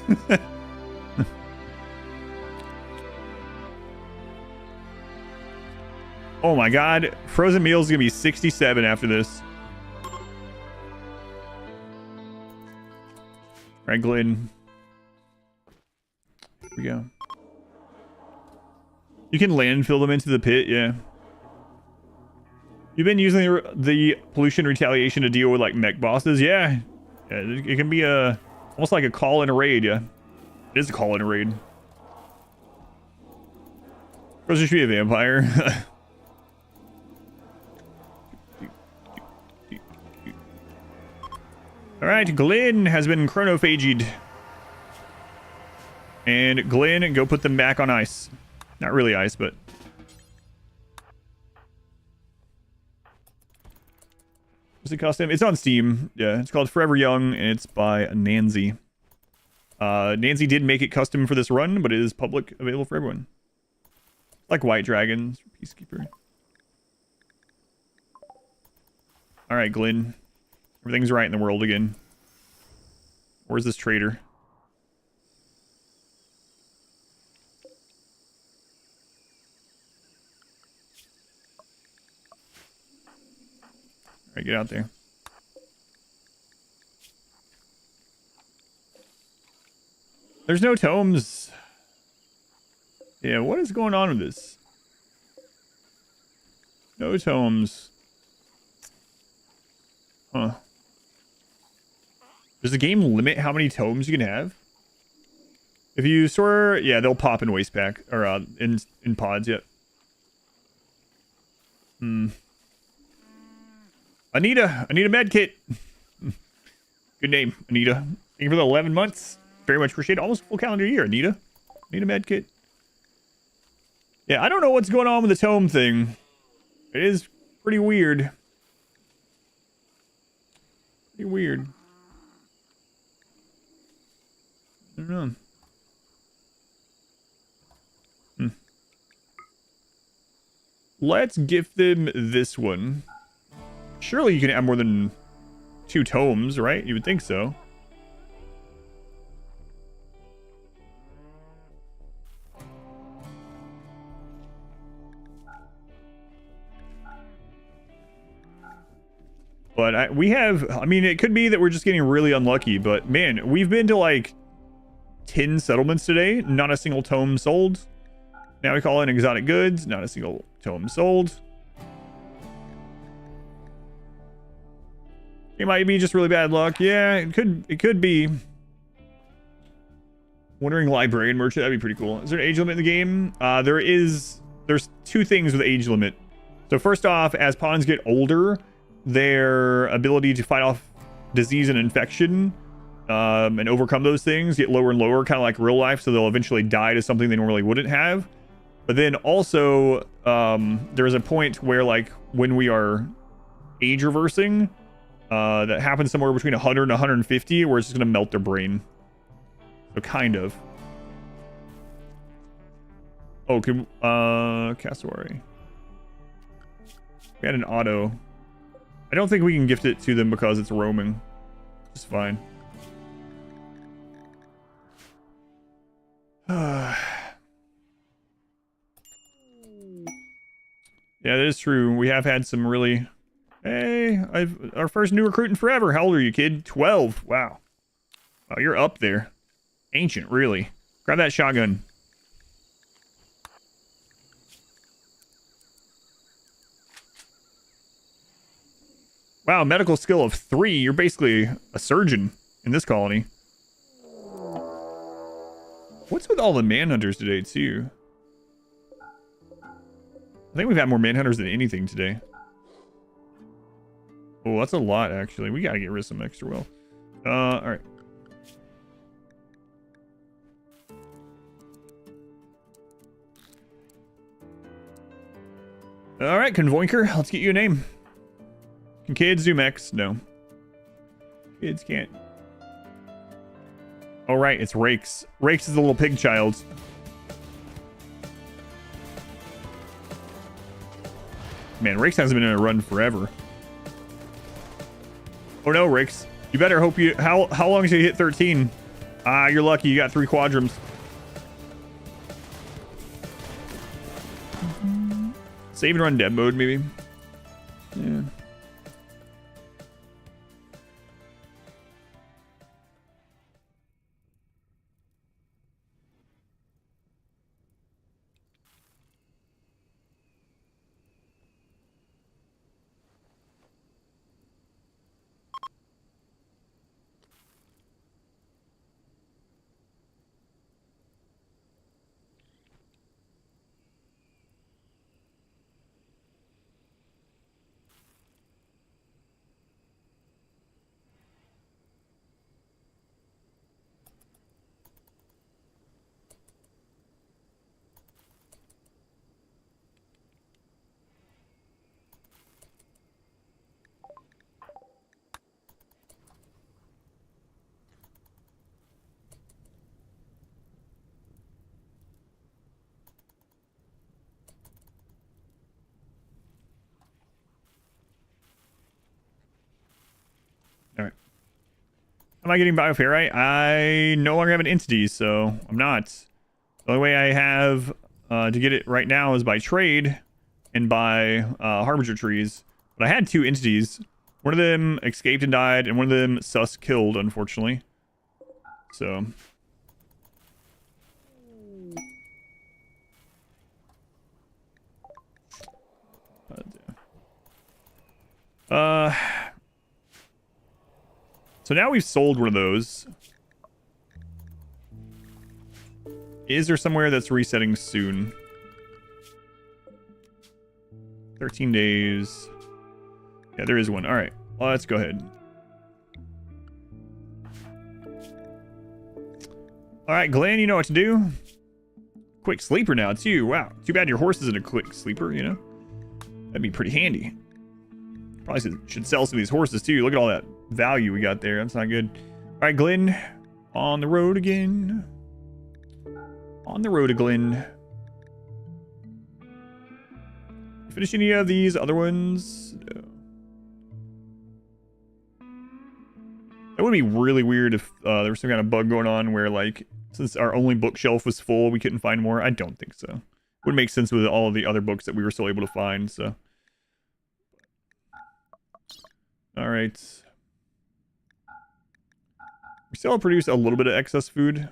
Oh my god, frozen meals is gonna be 67 after this. All right, Glenn. Here we go. You can landfill them into the pit, yeah. You've been using the pollution retaliation to deal with like mech bosses, yeah. It can be almost like a call in a raid, yeah. It is a call in a raid. Frozen should be a vampire. All right, Glenn has been chronophagied. And Glenn, go put them back on ice. Not really ice, but... What's it custom? It's on Steam. Yeah, it's called Forever Young, and it's by Nancy. Nancy did make it custom for this run, but it is public, available for everyone. Like White Dragons, Peacekeeper. All right, Glenn. Everything's right in the world again. Where's this traitor? All right, get out there. There's no tomes. Yeah, what is going on with this? No tomes. Huh. Does the game limit how many tomes you can have? If you store... Yeah, they'll pop in waste pack. Or in pods, yet. Hmm. Anita med kit. Good name, Anita. Thank you for the 11 months. Very much appreciate it. Almost a full calendar year, Anita. Anita med kit. Yeah, I don't know what's going on with the tome thing. It is pretty weird. Pretty weird. I don't know. Let's gift them this one. Surely you can have more than 2 tomes, right? You would think so. But I mean, it could be that we're just getting really unlucky, but man, we've been to like 10 settlements today. Not a single tome sold. Now we call in exotic goods. Not a single tome sold. It might be just really bad luck. Yeah, it could be. Wandering librarian merchant, that'd be pretty cool. Is there an age limit in the game? There's 2 things with age limit. So first off, as pawns get older, their ability to fight off disease and infection and overcome those things get lower and lower, kind of like real life, so they'll eventually die to something they normally wouldn't have. But then also, there's a point where, like, when we are age reversing, that happens somewhere between 100 and 150, where it's just going to melt their brain. So, kind of. Oh, cassowary. We had an auto. I don't think we can gift it to them because it's roaming. It's fine. Yeah, that is true. We have had some really... Hey, our first new recruit in forever. How old are you, kid? 12. Wow. Wow, you're up there. Ancient, really. Grab that shotgun. Wow, medical skill of 3. You're basically a surgeon in this colony. What's with all the manhunters today, too? I think we've had more manhunters than anything today. Oh, that's a lot, actually. We gotta get rid of some extra well. Alright. Alright, Convoinker, let's get you a name. Can kids do mechs? No. Kids can't. Oh, right, it's Rakes. Rakes is the little pig child. Man, Rakes hasn't been in a run forever. Oh no, Rakes. You better hope you... How long until you hit 13? Ah, you're lucky. You got 3 quadrums. Save and run dead mode, maybe. Yeah. Alright. Am I getting bioferrite? I no longer have an entity, so I'm not. The only way I have to get it right now is by trade and by harbinger trees. But I had 2 entities. One of them escaped and died, and one of them sus killed, unfortunately. So... So now we've sold one of those. Is there somewhere that's resetting soon? 13 days. Yeah, there is one. All right, well, let's go ahead. All right, Glenn, you know what to do. Quick sleeper now, too. Wow, too bad your horse isn't a quick sleeper, you know? That'd be pretty handy. Probably should sell some of these horses, too. Look at all that value we got there. That's not good. All right, Glenn, on the road again. On the road to Glenn. Finish any of these other ones? No. It would be really weird if there was some kind of bug going on where, like, since our only bookshelf was full, we couldn't find more. I don't think so. It would make sense with all of the other books that we were still able to find, so. All right. We still produce a little bit of excess food.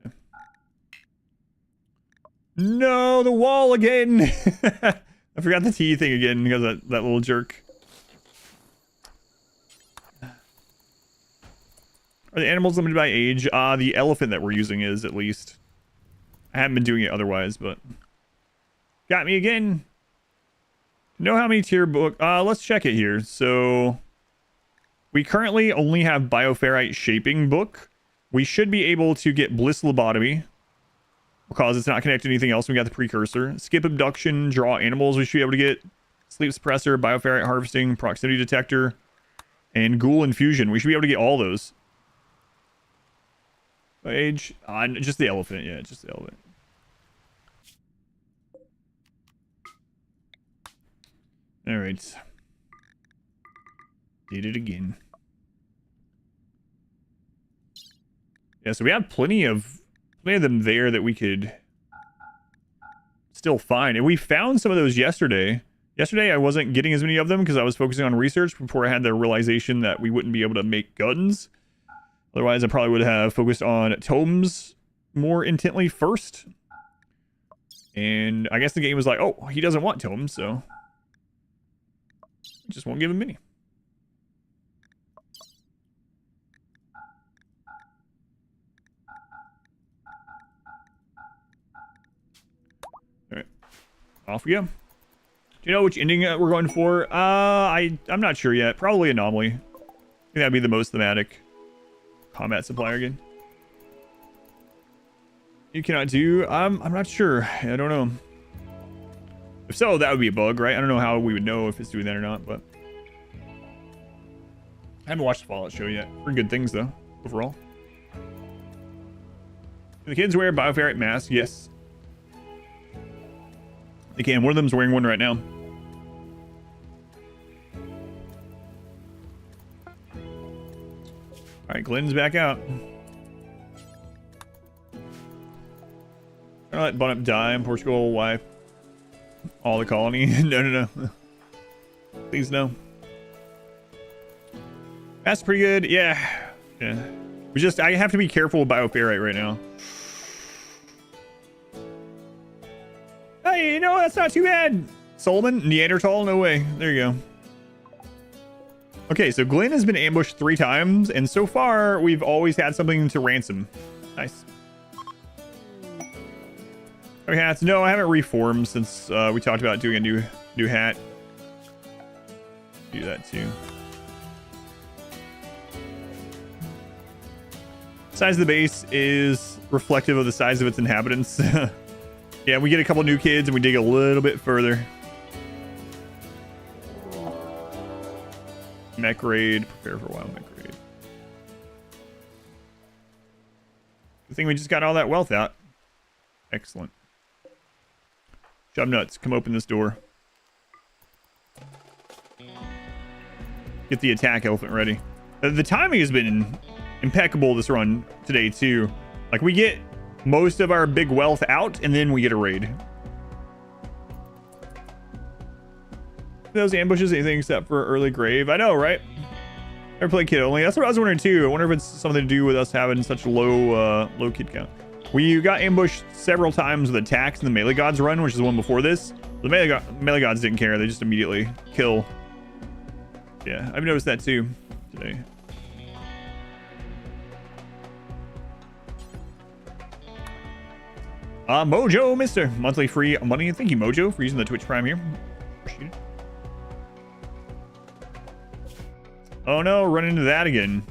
Yeah. No, the wall again! I forgot the T thing again because of that little jerk. Are the animals limited by age? The elephant that we're using is, at least. I haven't been doing it otherwise, but... Got me again! Know how many tier book... let's check it here. So... We currently only have Bioferrite Shaping book. We should be able to get Bliss Lobotomy. Because it's not connected to anything else. We got the Precursor. Skip Abduction, Draw Animals we should be able to get. Sleep Suppressor, Bioferrite Harvesting, Proximity Detector, and Ghoul Infusion. We should be able to get all those. Age, just the elephant, yeah, just the elephant. All right. Did it again. Yeah, so we have plenty of them there that we could still find. And we found some of those yesterday. Yesterday, I wasn't getting as many of them because I was focusing on research before I had the realization that we wouldn't be able to make guns. Otherwise, I probably would have focused on tomes more intently first. And I guess the game was like, oh, he doesn't want tomes, so... just won't give him any. Alright. Off we go. Do you know which ending we're going for? I'm not sure yet. Probably Anomaly. I think that'd be the most thematic. Combat supplier again. You cannot do... I'm not sure. I don't know. If so, that would be a bug, right? I don't know how we would know if it's doing that or not, but... I haven't watched the Fallout show yet. Pretty good things, though, overall. Do the kids wear Bioferrite masks? Yes. They can. One of them's wearing one right now. Alright, Glenn's back out. I'll let Bonnet die in Portugal, wife. All the colony. No. Please no. That's pretty good. Yeah. I have to be careful with Bioferrite right now. Hey, you know, that's not too bad. Solomon, Neanderthal, no way. There you go. Okay, so Glenn has been ambushed 3 times, and so far, we've always had something to ransom. Nice. Okay, hats. No, I haven't reformed since we talked about doing a new hat. Do that too. Size of the base is reflective of the size of its inhabitants. Yeah, we get a couple new kids and we dig a little bit further. Mech raid. Prepare for a while. Mech raid. Good thing we just got all that wealth out. Excellent. Job nuts. Come open this door. Get the attack elephant ready. The timing has been impeccable this run today too. Like we get most of our big wealth out and then we get a raid. Those ambushes, anything except for early grave. I know, right? Never played kid only. That's what I was wondering too. I wonder if it's something to do with us having such low kid count. We got ambushed several times with attacks in the Melee Gods run, which is the one before this. The Melee Gods didn't care. They just immediately kill. Yeah, I've noticed that too today. Mojo, Mr. Monthly free money. Thank you, Mojo, for using the Twitch Prime here. Appreciate it. Oh no, run into that again.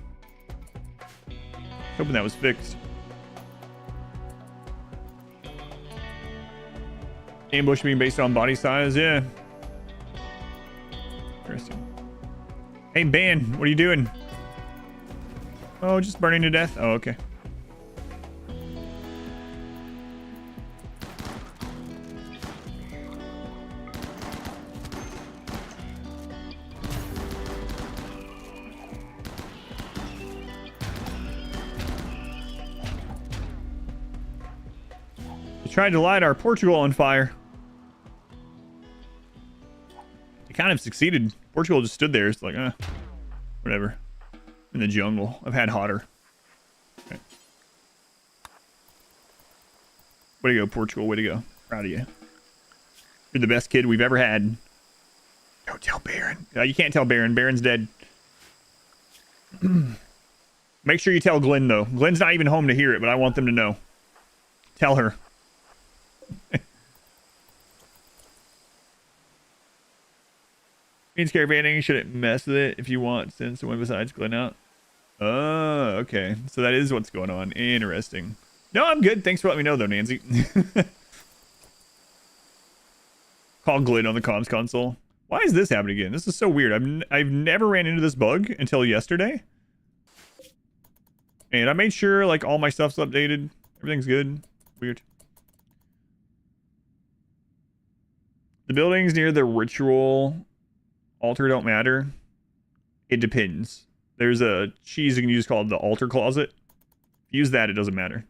Hoping that was fixed. Ambush being based on body size, yeah. Interesting. Hey, Ban, what are you doing? Oh, just burning to death? Oh, okay. They tried to light our Portugal on fire. They kind of succeeded. Portugal just stood there. It's like, whatever. In the jungle. I've had hotter. Okay. Way to go, Portugal. Way to go. Proud of you. You're the best kid we've ever had. Don't tell Baron. You can't tell Baron. Baron's dead. Make sure you tell Glenn, though. Glenn's not even home to hear it, but I want them to know. Tell her. Means caravanning, shouldn't mess with it if you want, since someone besides Glenn out. Oh, okay. So that is what's going on. Interesting. No, I'm good. Thanks for letting me know, though, Nancy. Call Glenn on the comms console. Why is this happening again? This is so weird. I've never ran into this bug until yesterday. And I made sure, like, all my stuff's updated. Everything's good. Weird. The buildings near the ritual altar don't matter. It depends. There's a cheese you can use called the altar closet. Use that, it doesn't matter.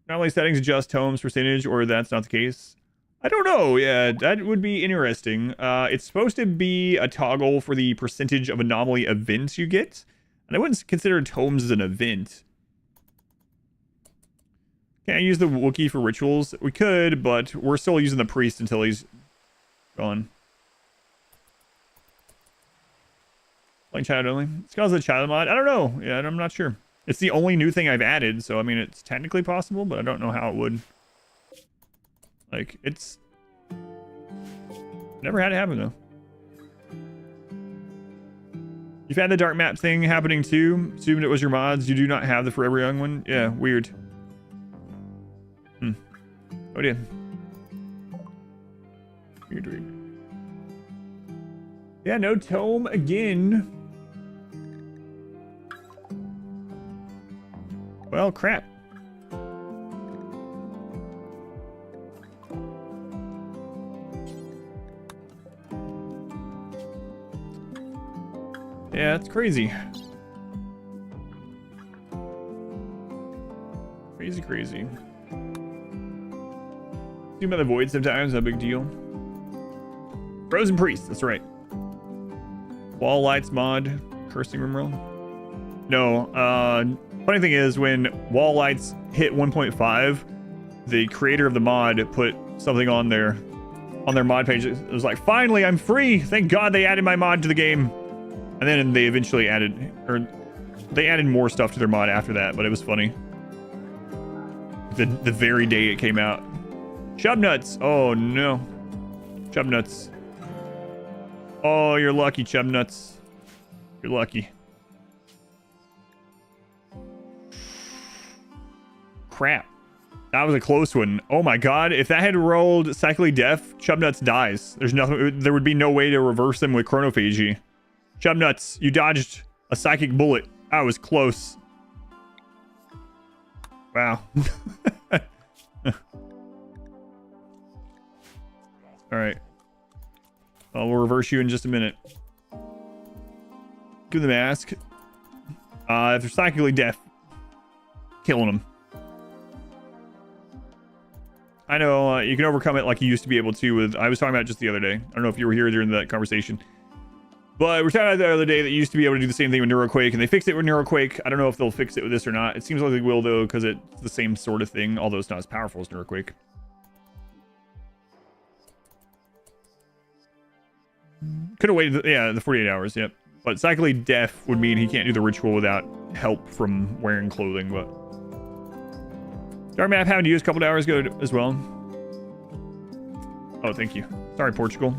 Normally settings adjust tomes percentage, or that's not the case. I don't know. Yeah, that would be interesting. It's supposed to be a toggle for the percentage of anomaly events you get. And I wouldn't consider tomes as an event. Can't I use the Wookiee for rituals? We could, but we're still using the priest until he's gone. Playing child only. It's because of the child mod. I don't know. Yeah, I'm not sure. It's the only new thing I've added, so I mean, it's technically possible, but I don't know how it would. Like, it's... Never had it happen, though. You've had the dark map thing happening, too. Assumed it was your mods. You do not have the Forever Young one. Yeah, weird. Oh, dear. Weird. Yeah, no tome again. Well, crap. Yeah, it's crazy. Crazy. See about the void sometimes, no big deal. Frozen Priest, that's right. Wall lights mod, cursing RimWorld. No, funny thing is when wall lights hit 1.5, the creator of the mod put something on their mod page. It was like, finally, I'm free. Thank God they added my mod to the game. And then they eventually added more stuff to their mod after that, but it was funny. The very day it came out. Chub nuts. Oh no. Chub nuts. Oh, you're lucky, chub nuts. You're lucky. Crap. That was a close one. Oh my god. If that had rolled Cyclically Deaf, chub nuts dies. There's nothing. There would be no way to reverse them with Chronophagy. Chub nuts, you dodged a psychic bullet. That was close. Wow. Alright. Well, we'll reverse you in just a minute. Give the mask. If they're psychically deaf, killing them. I know you can overcome it like you used to be able to with... I was talking about it just the other day. I don't know if you were here during that conversation. But we're talking about the other day that you used to be able to do the same thing with Neuroquake, and they fixed it with Neuroquake. I don't know if they'll fix it with this or not. It seems like they will, though, because it's the same sort of thing, although it's not as powerful as Neuroquake. Could have waited, yeah, the 48 hours, yep. But psychically deaf would mean he can't do the ritual without help from wearing clothing, but... Dark map having to use a couple of hours ago as well. Oh, thank you. Sorry, Portugal.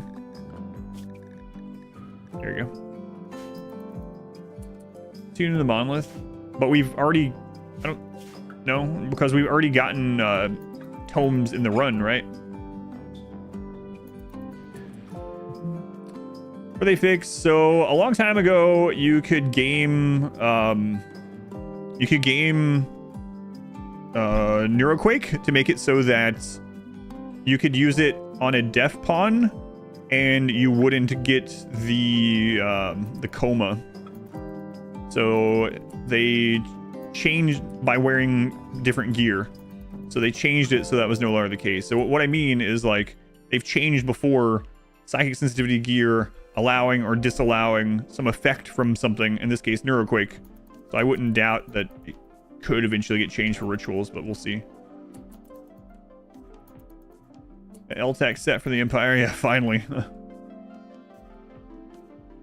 There you go. Tune the monolith. But we've already... I don't know, because we've already gotten tomes in the run, right? What they fixed? So a long time ago, you could game Neuroquake to make it so that you could use it on a deaf pawn, and you wouldn't get the coma. So they changed by wearing different gear. So they changed it so that was no longer the case. So what I mean is, like, they've changed before psychic sensitivity gear allowing or disallowing some effect from something, in this case Neuroquake. So I wouldn't doubt that it could eventually get changed for rituals, but we'll see. LTAC set for the Empire, yeah, finally.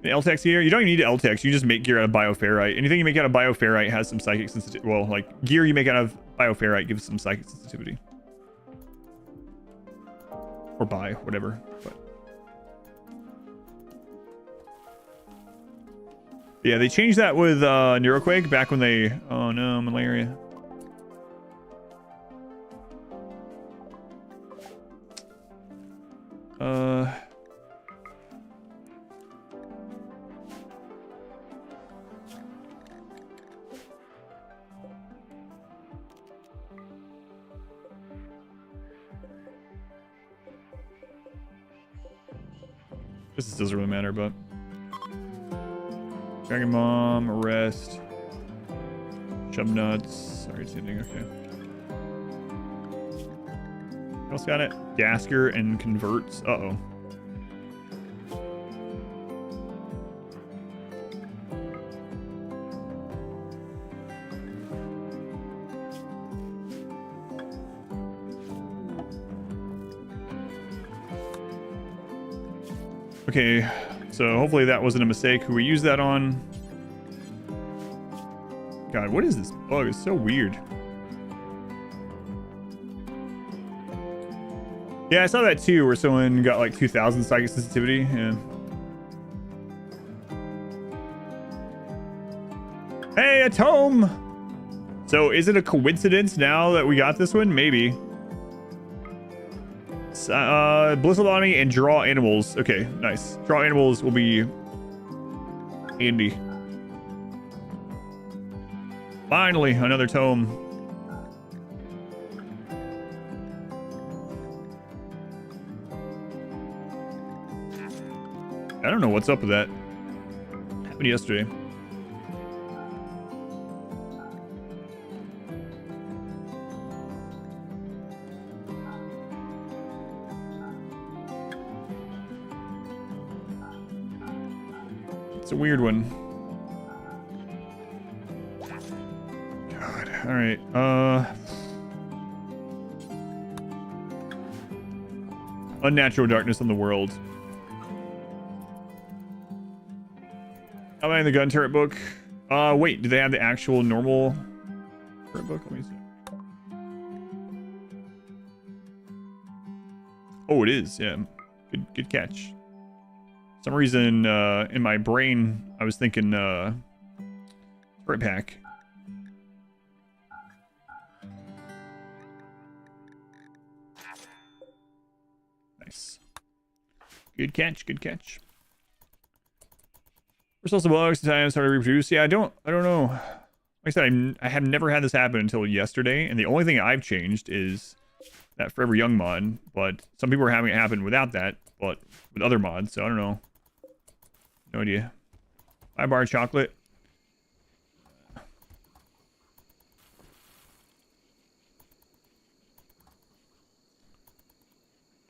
LTAC's here. You don't even need LTACs, you just make gear out of bioferrite. Anything you make out of bioferrite has some psychic sensitivity. Well, like, gear you make out of bioferrite gives some psychic sensitivity. Or whatever. But yeah, they changed that with Neuroquake back when they... Oh no, malaria. This doesn't really matter, but... Dragon Mom, Arrest, Chub Nuts. Sorry, it's ending. Okay. What else got it? Gasker and Converts. Uh-oh. Okay. So hopefully that wasn't a mistake. Who we use that on? God, what is this bug? It's so weird. Yeah, I saw that too, where someone got like 2,000 psychic sensitivity. Yeah. Hey, a tome! So is it a coincidence now that we got this one? Maybe. Blissful Anomaly and draw animals. Okay, nice. Draw animals will be handy. Finally, another tome. I don't know what's up with that. Happened yesterday. It's a weird one. God. All right. Unnatural darkness on the world. Am I in the gun turret book? Wait. Do they have the actual normal turret book? Let me see. Oh, it is. Yeah. Good catch. For some reason, in my brain, I was thinking, turret pack. Nice. Good catch, good catch. We're still some bugs since I started to reproduce. Yeah, I don't know. Like I said, I have never had this happen until yesterday, and the only thing I've changed is that Forever Young mod, but some people are having it happen without that, but with other mods, so I don't know. No idea. 5-bar chocolate.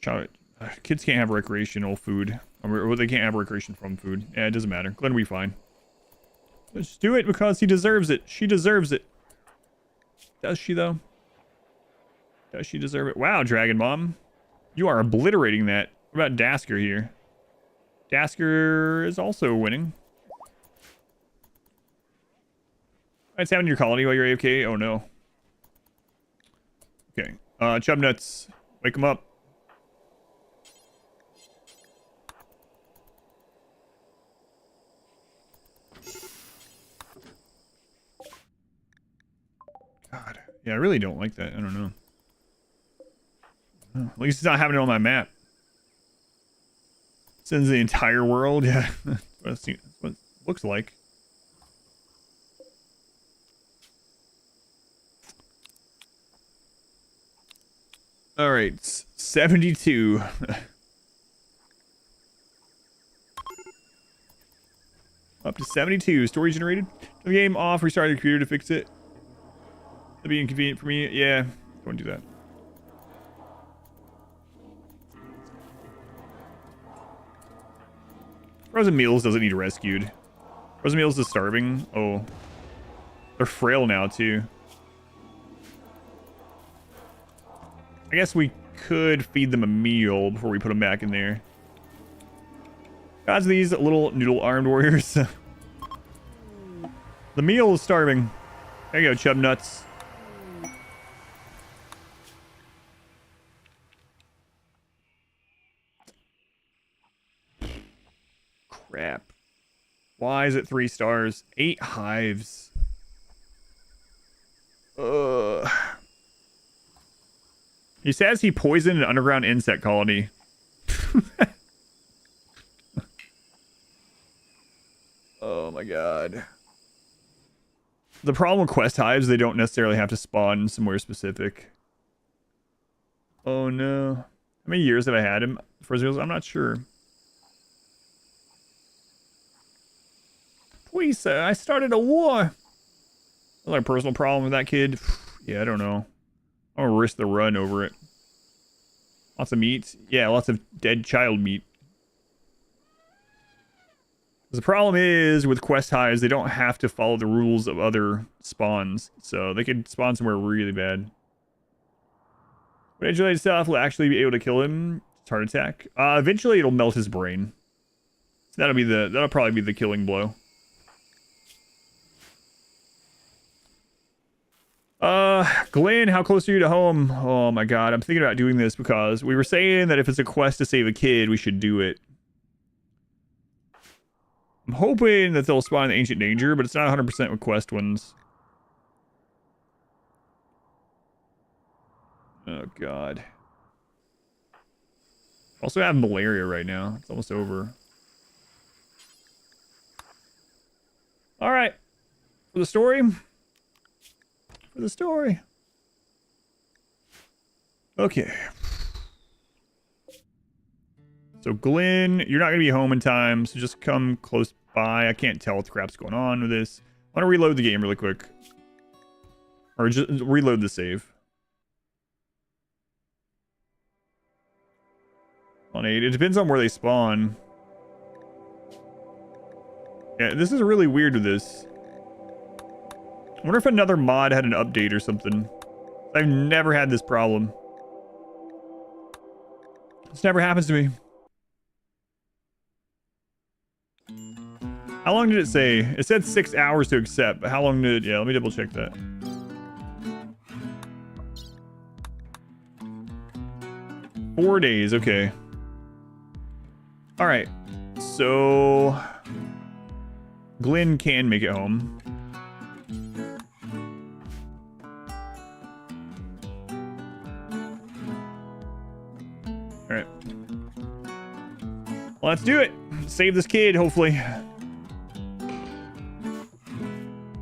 Chocolate. Kids can't have recreational food. Or they can't have recreation from food. Yeah, it doesn't matter. Glenn will be fine. Let's do it because he deserves it. She deserves it. Does she, though? Does she deserve it? Wow, Dragon Mom. You are obliterating that. What about Dasker here? Dasker is also winning. What's happening in your colony while you're AFK? Oh, no. Okay. Chub Nuts. Wake him up. Yeah, I really don't like that. I don't know. At least it's not having it on my map. Sends the entire world. Yeah, that's what it looks like. All right, 72. Up to 72. Story generated. The game off. Restart your computer to fix it. That'd be inconvenient for me. Yeah, don't want to do that. Frozen Meals doesn't need rescued. Frozen Meals is starving. Oh. They're frail now, too. I guess we could feed them a meal before we put them back in there. Gods, these little noodle-armed warriors. The meal is starving. There you go, chub nuts. Crap. Why is it 3 stars? 8 hives. Ugh. He says he poisoned an underground insect colony. Oh my god. The problem with quest hives, they don't necessarily have to spawn somewhere specific. Oh no. How many years have I had him? I'm not sure. Please, sir, I started a war. Another personal problem with that kid. Yeah, I don't know. I'm gonna risk the run over it. Lots of meat. Yeah, lots of dead child meat. The problem is with quest hives, they don't have to follow the rules of other spawns, so they could spawn somewhere really bad. But edge-related stuff will actually be able to kill him. It's heart attack. Eventually, it'll melt his brain. So that'll probably be the killing blow. Glenn, how close are you to home? Oh my god, I'm thinking about doing this because we were saying that if it's a quest to save a kid, we should do it. I'm hoping that they'll spawn in the Ancient Danger, but it's not 100% with quest ones. Oh god. Also have malaria right now. It's almost over. Alright. For the story. For the story. Okay. So Glenn, you're not going to be home in time, so just come close by. I can't tell what the crap's going on with this. I want to reload the game really quick. Or just reload the save. On 8. It depends on where they spawn. Yeah, this is really weird with this. I wonder if another mod had an update or something. I've never had this problem. This never happens to me. How long did it say? It said 6 hours to accept, but how long did it... Yeah, let me double check that. Four days, okay. Alright. So... Glenn can make it home. Alright. Well, let's do it. Save this kid, hopefully.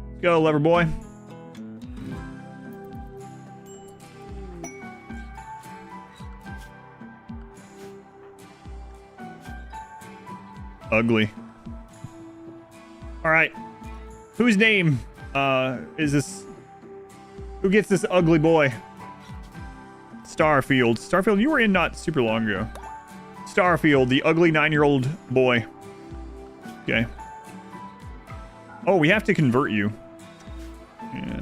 Let's go, lever boy. Ugly. Alright. Whose name is this? Who gets this ugly boy? Starfield. Starfield, you were in not super long ago. Starfield, the ugly 9-year-old boy. Okay. Oh, we have to convert you. Yeah.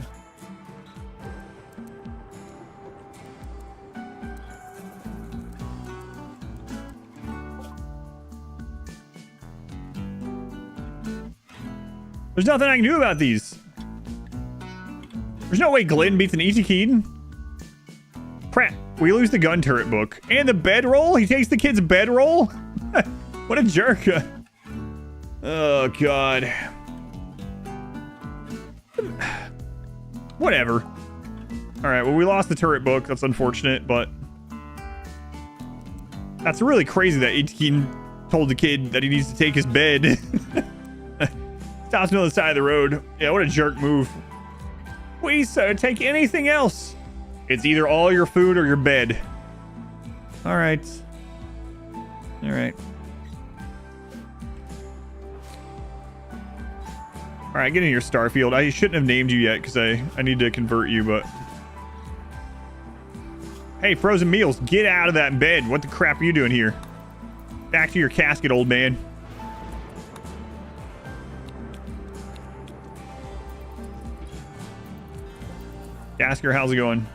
There's nothing I can do about these. There's no way Glenn beats an easy Keaton. Crap. We lose the gun turret book. And the bedroll? He takes the kid's bedroll? What a jerk. Oh, God. Whatever. All right, well, we lost the turret book. That's unfortunate, but that's really crazy that 18 told the kid that he needs to take his bed. Stops him on the side of the road. Yeah, what a jerk move. Please, sir, take anything else. It's either all your food or your bed. All right. All right. All right, get in your Starfield. I shouldn't have named you yet because I need to convert you, but... Hey, Frozen Meals, get out of that bed. What the crap are you doing here? Back to your casket, old man. Gasker, how's it going?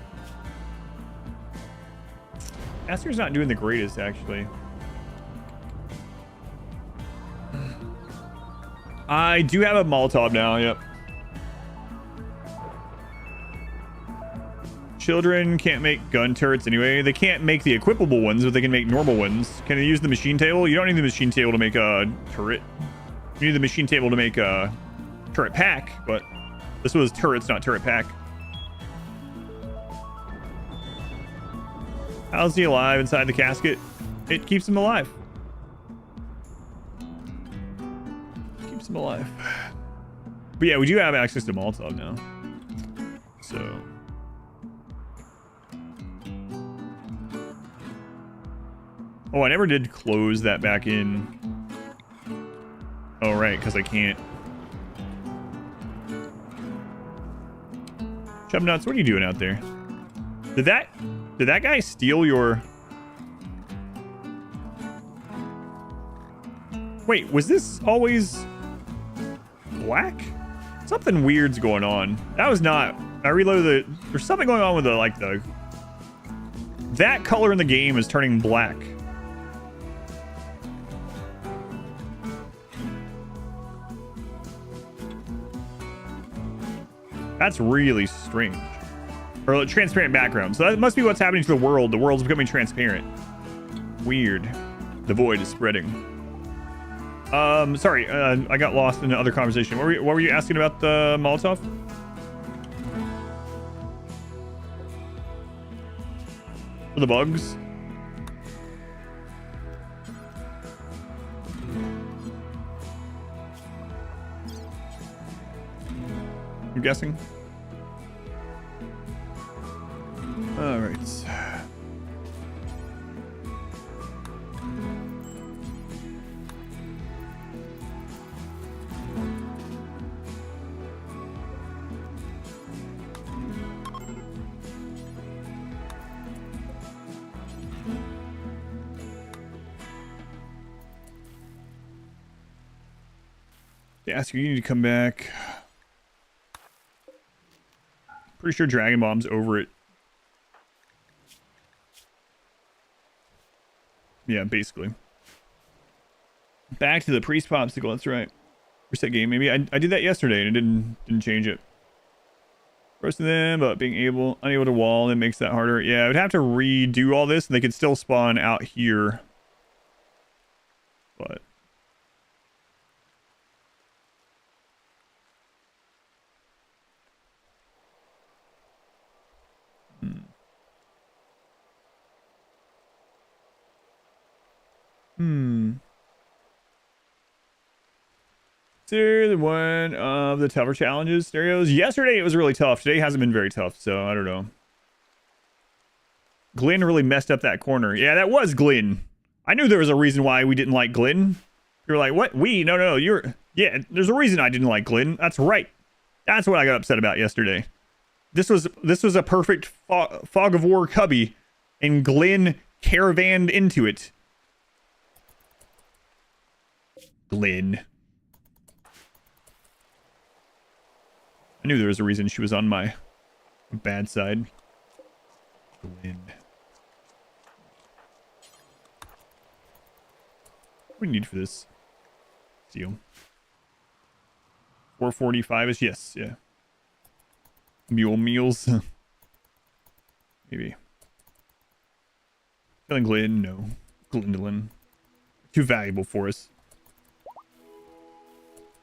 Gasker's not doing the greatest, actually. I do have a Molotov now, yep. Children can't make gun turrets anyway. They can't make the equipable ones, but they can make normal ones. Can they use the machine table? You don't need the machine table to make a turret. You need the machine table to make a turret pack, but this was turrets, not turret pack. How's he alive inside the casket? It keeps him alive. Keeps him alive. But yeah, we do have access to Molotov now. So... Oh, I never did close that back in. Oh, right, because I can't. Chub Nuts, what are you doing out there? Did that guy steal your... Wait, was this always black? Something weird's going on. That was not... I reloaded the... There's something going on with the, like, the... That color in the game is turning black. That's really strange. Or a transparent background. So that must be what's happening to the world. The world's becoming transparent. Weird. The void is spreading. Sorry, I got lost in another conversation. What were you asking about the Molotov? For the bugs? I'm guessing. All right. They ask you, you need to come back. Pretty sure Dragon Bomb's over it. Yeah, basically. Back to the priest popsicle. That's right. Reset game. Maybe I did that yesterday and it didn't change it. Roasting them, but being unable to wall, it makes that harder. Yeah, I would have to redo all this, and they could still spawn out here. But So one of the tougher challenges, Stereos. Yesterday it was really tough. Today hasn't been very tough, so I don't know. Glenn really messed up that corner. Yeah, that was Glenn. I knew there was a reason why we didn't like Glenn. You were like, what? No, you're... Yeah, there's a reason I didn't like Glenn. That's right. That's what I got upset about yesterday. This was a perfect fog of war cubby, and Glenn caravanned into it. Glenn. I knew there was a reason she was on my bad side. Glenn. What do we need for this? Steel. 445 is yes, yeah. Mule meals. Maybe. Killing Glenn, no. Glendoline. Too valuable for us.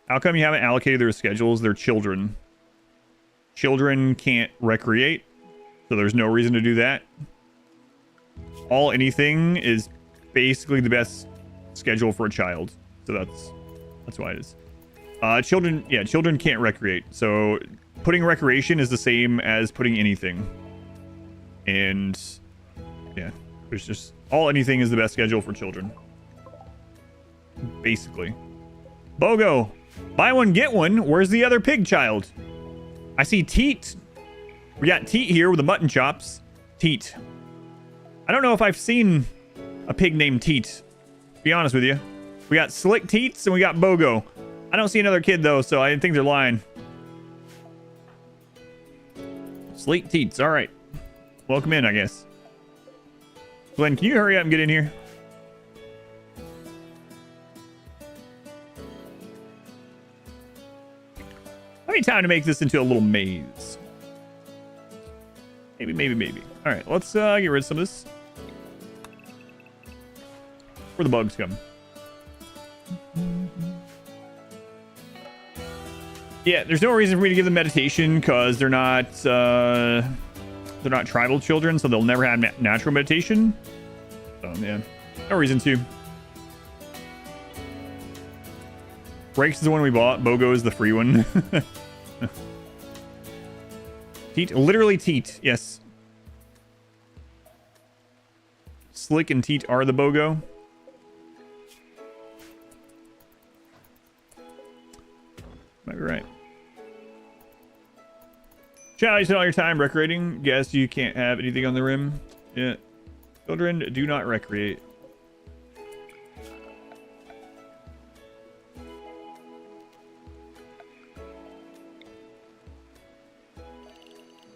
How come you haven't allocated their schedules? They're children. Children can't recreate. So there's no reason to do that. All anything is basically the best schedule for a child. So that's why it is. Children can't recreate. So putting recreation is the same as putting anything. And yeah, there's just all anything is the best schedule for children. Basically. Bogo, buy one, get one. Where's the other pig child? I see Teat. We got Teat here with the mutton chops. Teat. I don't know if I've seen a pig named Teat, to be honest with you. We got Slick Teats and we got Bogo. I don't see another kid though, so I think they're lying. Slick Teats, all right. Welcome in, I guess. Glenn, can you hurry up and get in here? I need time to make this into a little maze. Maybe. All right, let's get rid of some of this. Where the bugs come. Yeah, there's no reason for me to give them meditation because they're not tribal children, so they'll never have natural meditation. So yeah, no reason to. Breaks is the one we bought. Bogo is the free one. Teat, literally Teat, yes. Slick and Teat are the Bogo. Might be right. Chad, you spend all your time recreating. Guess you can't have anything on the rim. Yeah. Children do not recreate.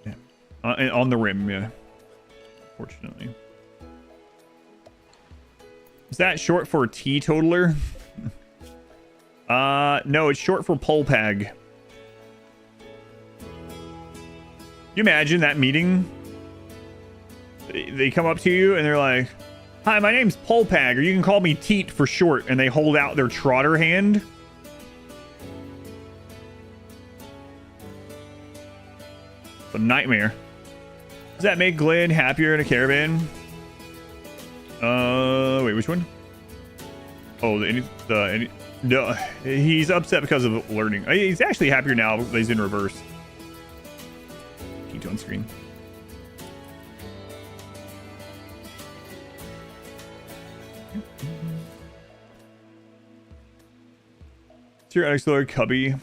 Yeah. On the rim, yeah. Fortunately. Is that short for teetotaler? No, it's short for polpag. You imagine that meeting? They come up to you and they're like, "Hi, my name's Polpag, or you can call me Teat for short," and they hold out their trotter hand. It's a nightmare. Does that make Glenn happier in a caravan? Wait, which one? Oh, no, he's upset because of learning. He's actually happier now that he's in reverse. Keep on screen. It's your Explorer Cubby.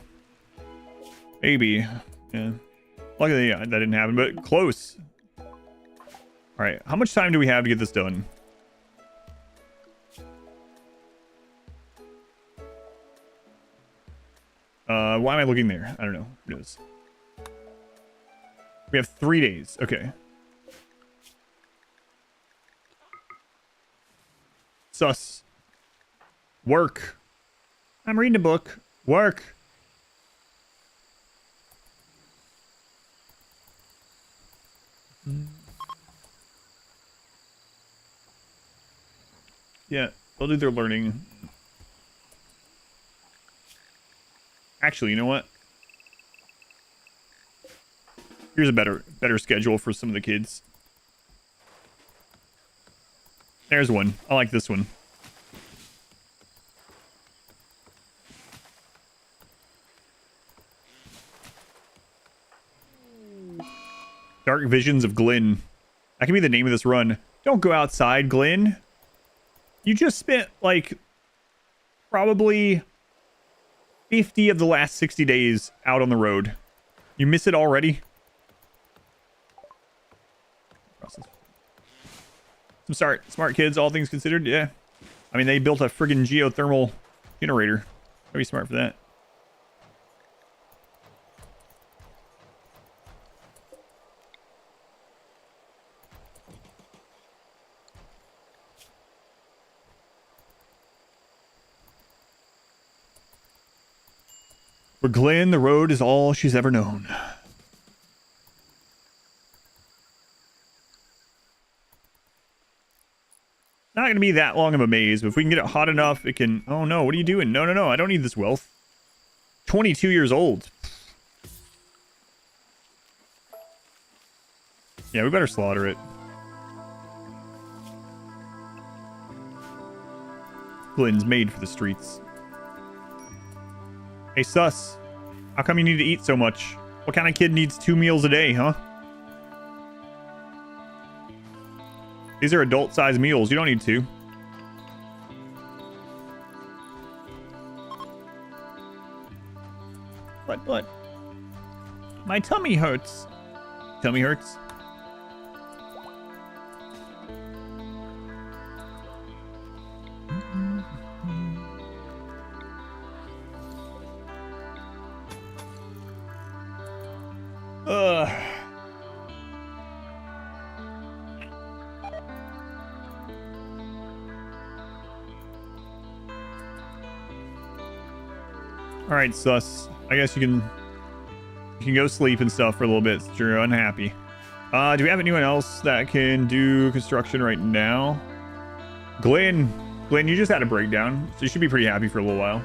Maybe. Yeah. Luckily, yeah, that didn't happen, but close. All right, how much time do we have to get this done? Why am I looking there? I don't know. Who knows? We have 3 days. Okay. Sus. Work. I'm reading a book. Work. Yeah, they'll do their learning. Actually, you know what? Here's a better schedule for some of the kids. There's one. I like this one. Dark Visions of Glenn. That can be the name of this run. Don't go outside, Glenn. You just spent, like, probably 50 of the last 60 days out on the road. You miss it already? Some smart kids, all things considered, yeah. I mean, they built a friggin' geothermal generator. Gotta be smart for that. For Glenn, the road is all she's ever known. Not going to be that long of a maze, but if we can get it hot enough, it can... Oh no, what are you doing? No, I don't need this wealth. 22 years old. Yeah, we better slaughter it. Glynn's made for the streets. Hey, Sus. How come you need to eat so much? What kind of kid needs 2 meals a day, huh? These are adult-sized meals. You don't need 2. But. My tummy hurts. Tummy hurts? Ugh. All right, Sus. I guess you can go sleep and stuff for a little bit since you're unhappy. Do we have anyone else that can do construction right now? Glynn, you just had a breakdown, so you should be pretty happy for a little while.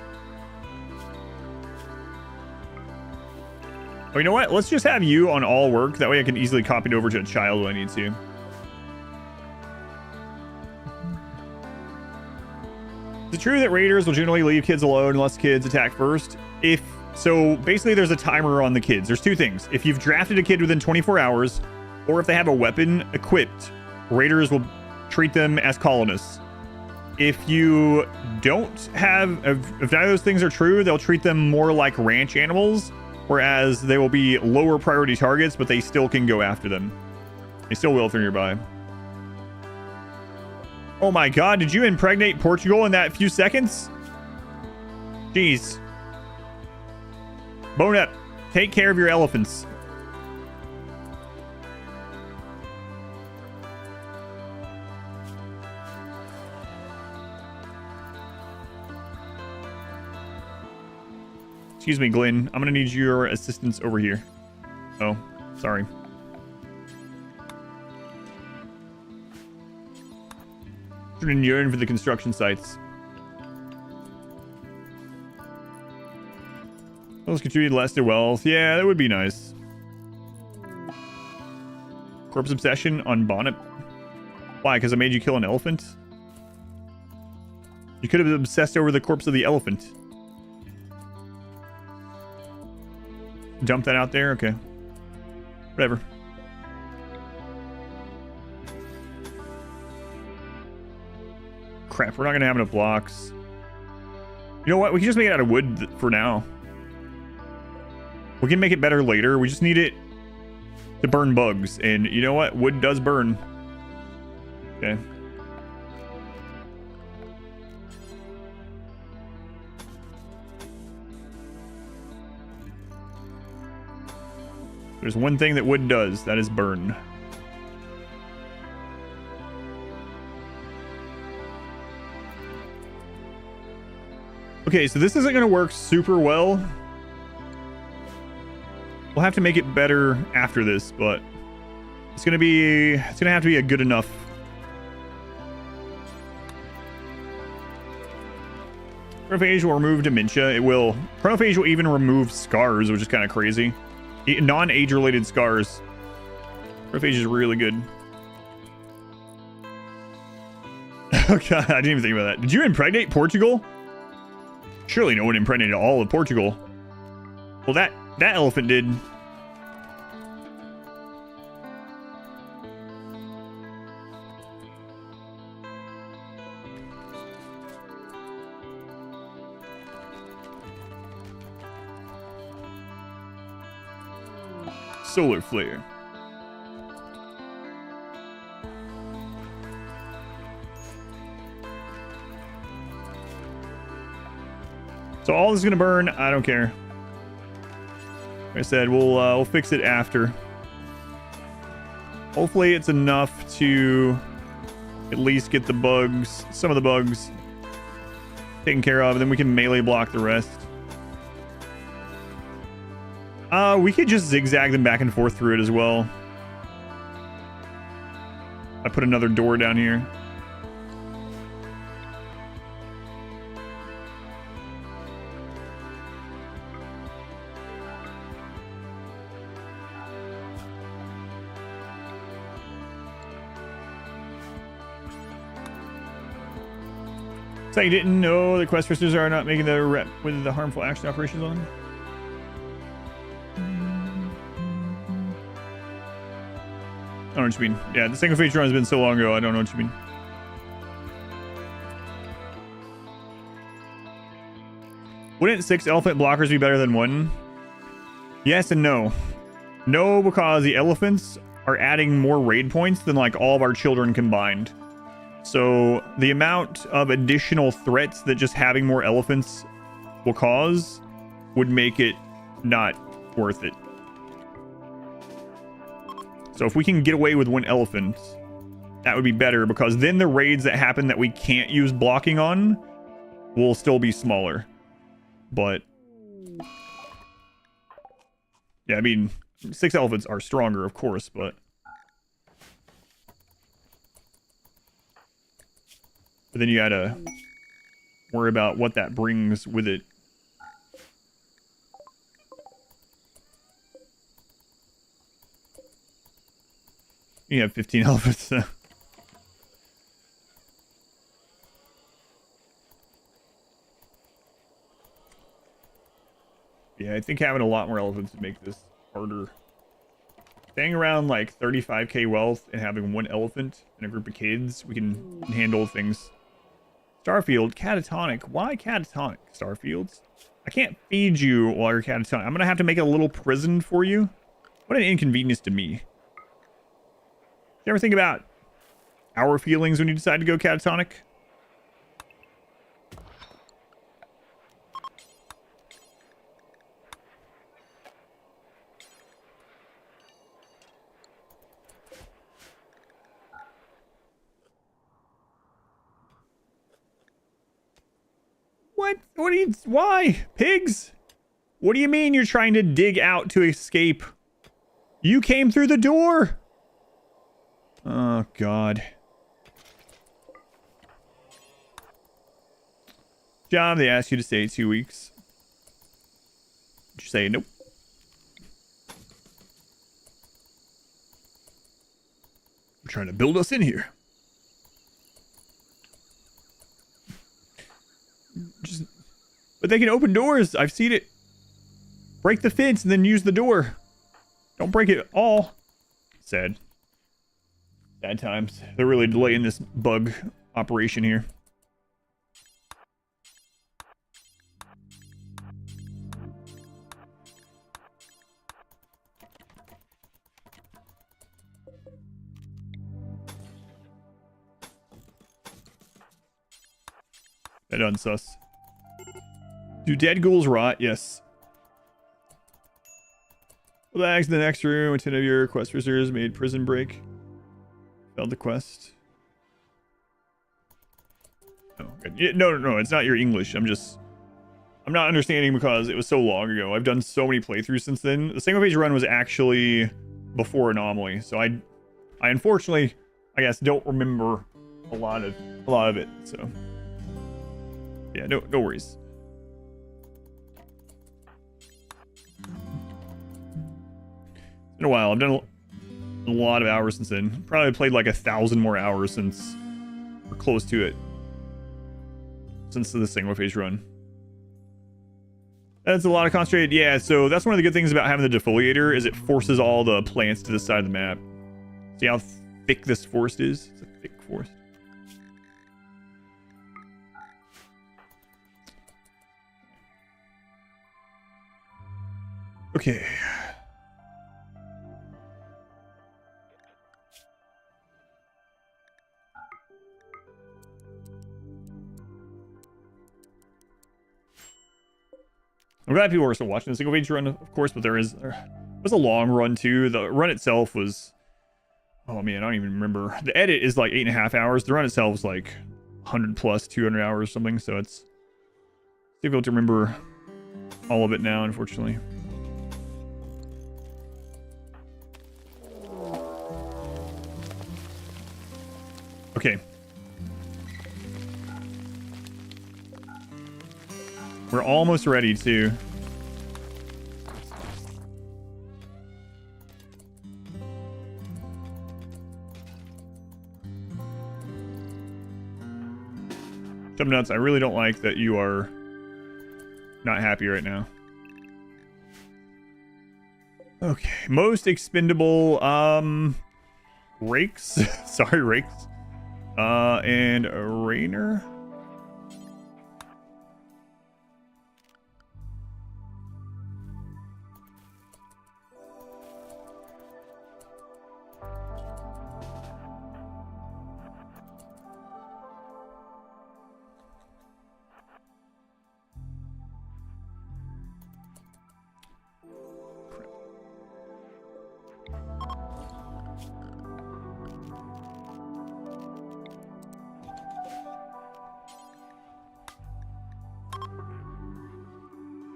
Oh, you know what? Let's just have you on all work. That way I can easily copy it over to a child when I need to. Is it true that raiders will generally leave kids alone unless kids attack first? So basically there's a timer on the kids. There's 2 things. If you've drafted a kid within 24 hours, or if they have a weapon equipped, raiders will treat them as colonists. If you don't have, if none of those things are true, they'll treat them more like ranch animals, whereas they will be lower priority targets, but they still can go after them. They still will if they're nearby. Oh my god, did you impregnate Portugal in that few seconds? Jeez. Bone up. Take care of your elephants. Excuse me, Glynn. I'm gonna need your assistance over here. Oh, sorry. Shouldn't yearn for the construction sites. Those contribute less to wealth. Yeah, that would be nice. Corpse obsession on Bonnet. Why? Because I made you kill an elephant? You could have obsessed over the corpse of the elephant. Dump that out there? Okay. Whatever. Crap, we're not gonna have enough blocks. You know what? We can just make it out of wood for now. We can make it better later. We just need it to burn bugs. And you know what? Wood does burn. Okay. There's one thing that wood does. That is burn. Okay, so this isn't going to work super well. We'll have to make it better after this, but it's going to have to be a good enough. Chronophagy will remove dementia. It will. Chronophagy will even remove scars, which is kind of crazy. Non-age related scars. Chronophagy is really good. Oh god, I didn't even think about that. Did you impregnate Portugal? Surely no one impregnated all of Portugal. Well, that elephant did. Solar flare. So all this is gonna burn. I don't care. Like I said, we'll fix it after. Hopefully it's enough to at least get the bugs, some of the bugs taken care of, and then we can melee block the rest. We could just zigzag them back and forth through it as well. I put another door down here. So you didn't know the quest receivers are not making the rep with the harmful action operations on? I don't know what you mean. Yeah, the single phase run has been so long ago, I don't know what you mean. Wouldn't 6 elephant blockers be better than 1? Yes and no. No, because the elephants are adding more raid points than like all of our children combined. So the amount of additional threats that just having more elephants will cause would make it not worth it. So if we can get away with 1 elephant, that would be better, because then the raids that happen that we can't use blocking on will still be smaller. But yeah, I mean, 6 elephants are stronger, of course, but then you gotta worry about what that brings with it. You have 15 elephants. Yeah, I think having a lot more elephants would make this harder. Staying around like 35k wealth and having 1 elephant and a group of kids, we can handle things. Starfield, catatonic. Why catatonic, Starfields? I can't feed you while you're catatonic. I'm gonna have to make a little prison for you. What an inconvenience to me. You ever think about our feelings when you decide to go catatonic? What? What do you... Why? Pigs? What do you mean you're trying to dig out to escape? You came through the door! Oh, God. Job, they asked you to stay 2 weeks. Did you say nope? We're trying to build us in here. But they can open doors. I've seen it. Break the fence and then use the door. Don't break it all. Sad. Sad times. They're really delaying this bug operation here. That unsus. Do dead ghouls rot? Yes. Relax in the next room. 10 of your quest reserves made prison break. Failed the quest. Oh, good. Yeah, no. It's not your English. I'm not understanding because it was so long ago. I've done so many playthroughs since then. The single page run was actually before Anomaly, so I unfortunately, I guess, don't remember a lot of it. So yeah, no worries. It's been a while. I've done a lot of hours since then. Probably played like 1,000 more hours since, or close to it, since the single phase run. That's a lot of concentrated. Yeah, so that's one of the good things about having the defoliator is it forces all the plants to the side of the map. See how thick this forest is? It's a thick forest. Okay. I'm glad people are still watching the single page run, of course, but there was a long run too. The run itself was, oh man, I don't even remember. The edit is like 8.5 hours. The run itself is like 100 plus 200 hours or something. So it's difficult to remember all of it now, unfortunately. Okay. We're almost ready to... Nuts, I really don't like that you are not happy right now. Okay, most expendable, rakes. Sorry, rakes. And a Rainer.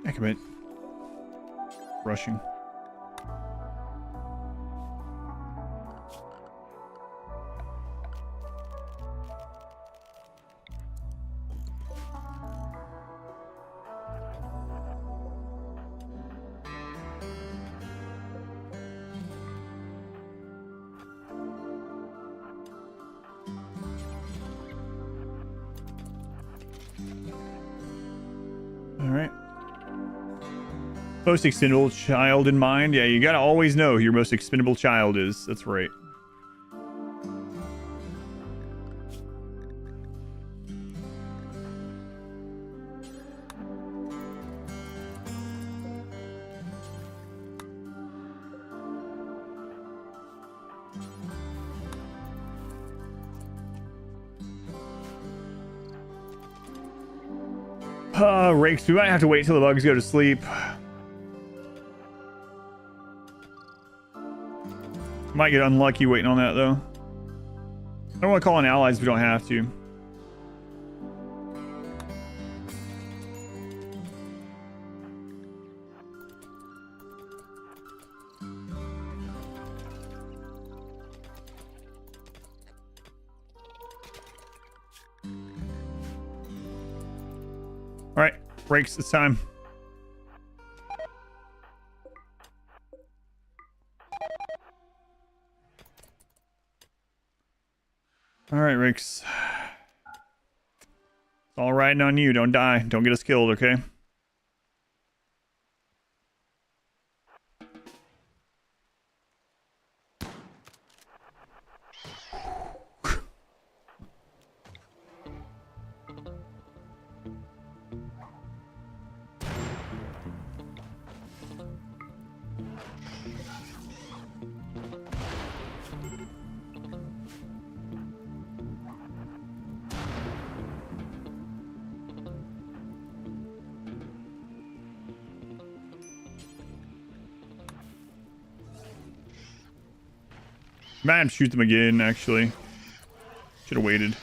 I commit. Rushing. All right. Most expendable child in mind. Yeah, you gotta always know who your most expendable child is. That's right. Rakes, we might have to wait till the bugs go to sleep. Might get unlucky waiting on that, though. I don't want to call in allies if we don't have to. All right, breaks, it's time. All right, Rix. It's all riding on you. Don't die. Don't get us killed, okay? Might have to shoot them again, actually. Should have waited.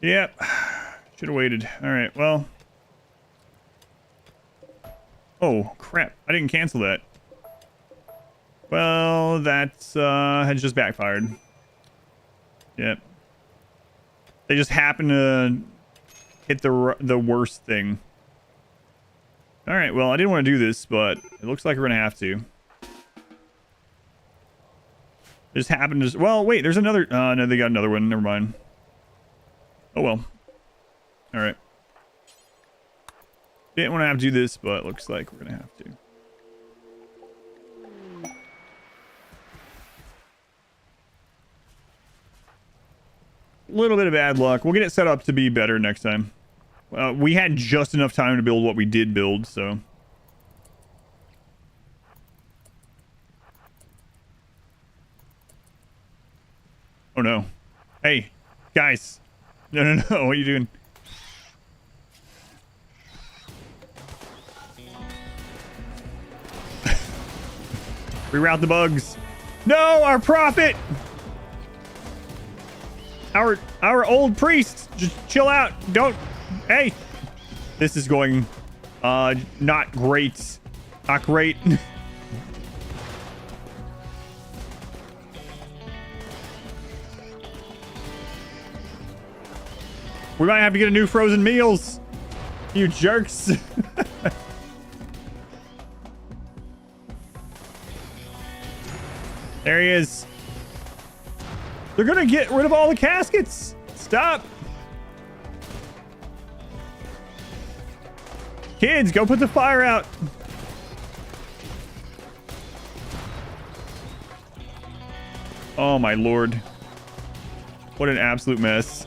Yep. Should have waited. Alright, well. Oh, crap. I didn't cancel that. Well, that's, has just backfired. Yep. They just happened to hit the worst thing. Alright, well, I didn't want to do this, but it looks like we're going to have to. Just happened to... Well, wait, there's another... no, they got another one. Never mind. Oh, well. Alright. Didn't want to have to do this, but it looks like we're going to have to. A little bit of bad luck. We'll get it set up to be better next time. We had just enough time to build what we did build, so... Oh, no. Hey, guys. No, no, no. What are you doing? Reroute the bugs. No, our prophet! Our old priest. Just chill out. Don't... Hey! This is going... not great. Not great. We might have to get a new frozen meals. You jerks. There he is. They're gonna get rid of all the caskets. Stop. Kids, go put the fire out. Oh my lord. What an absolute mess.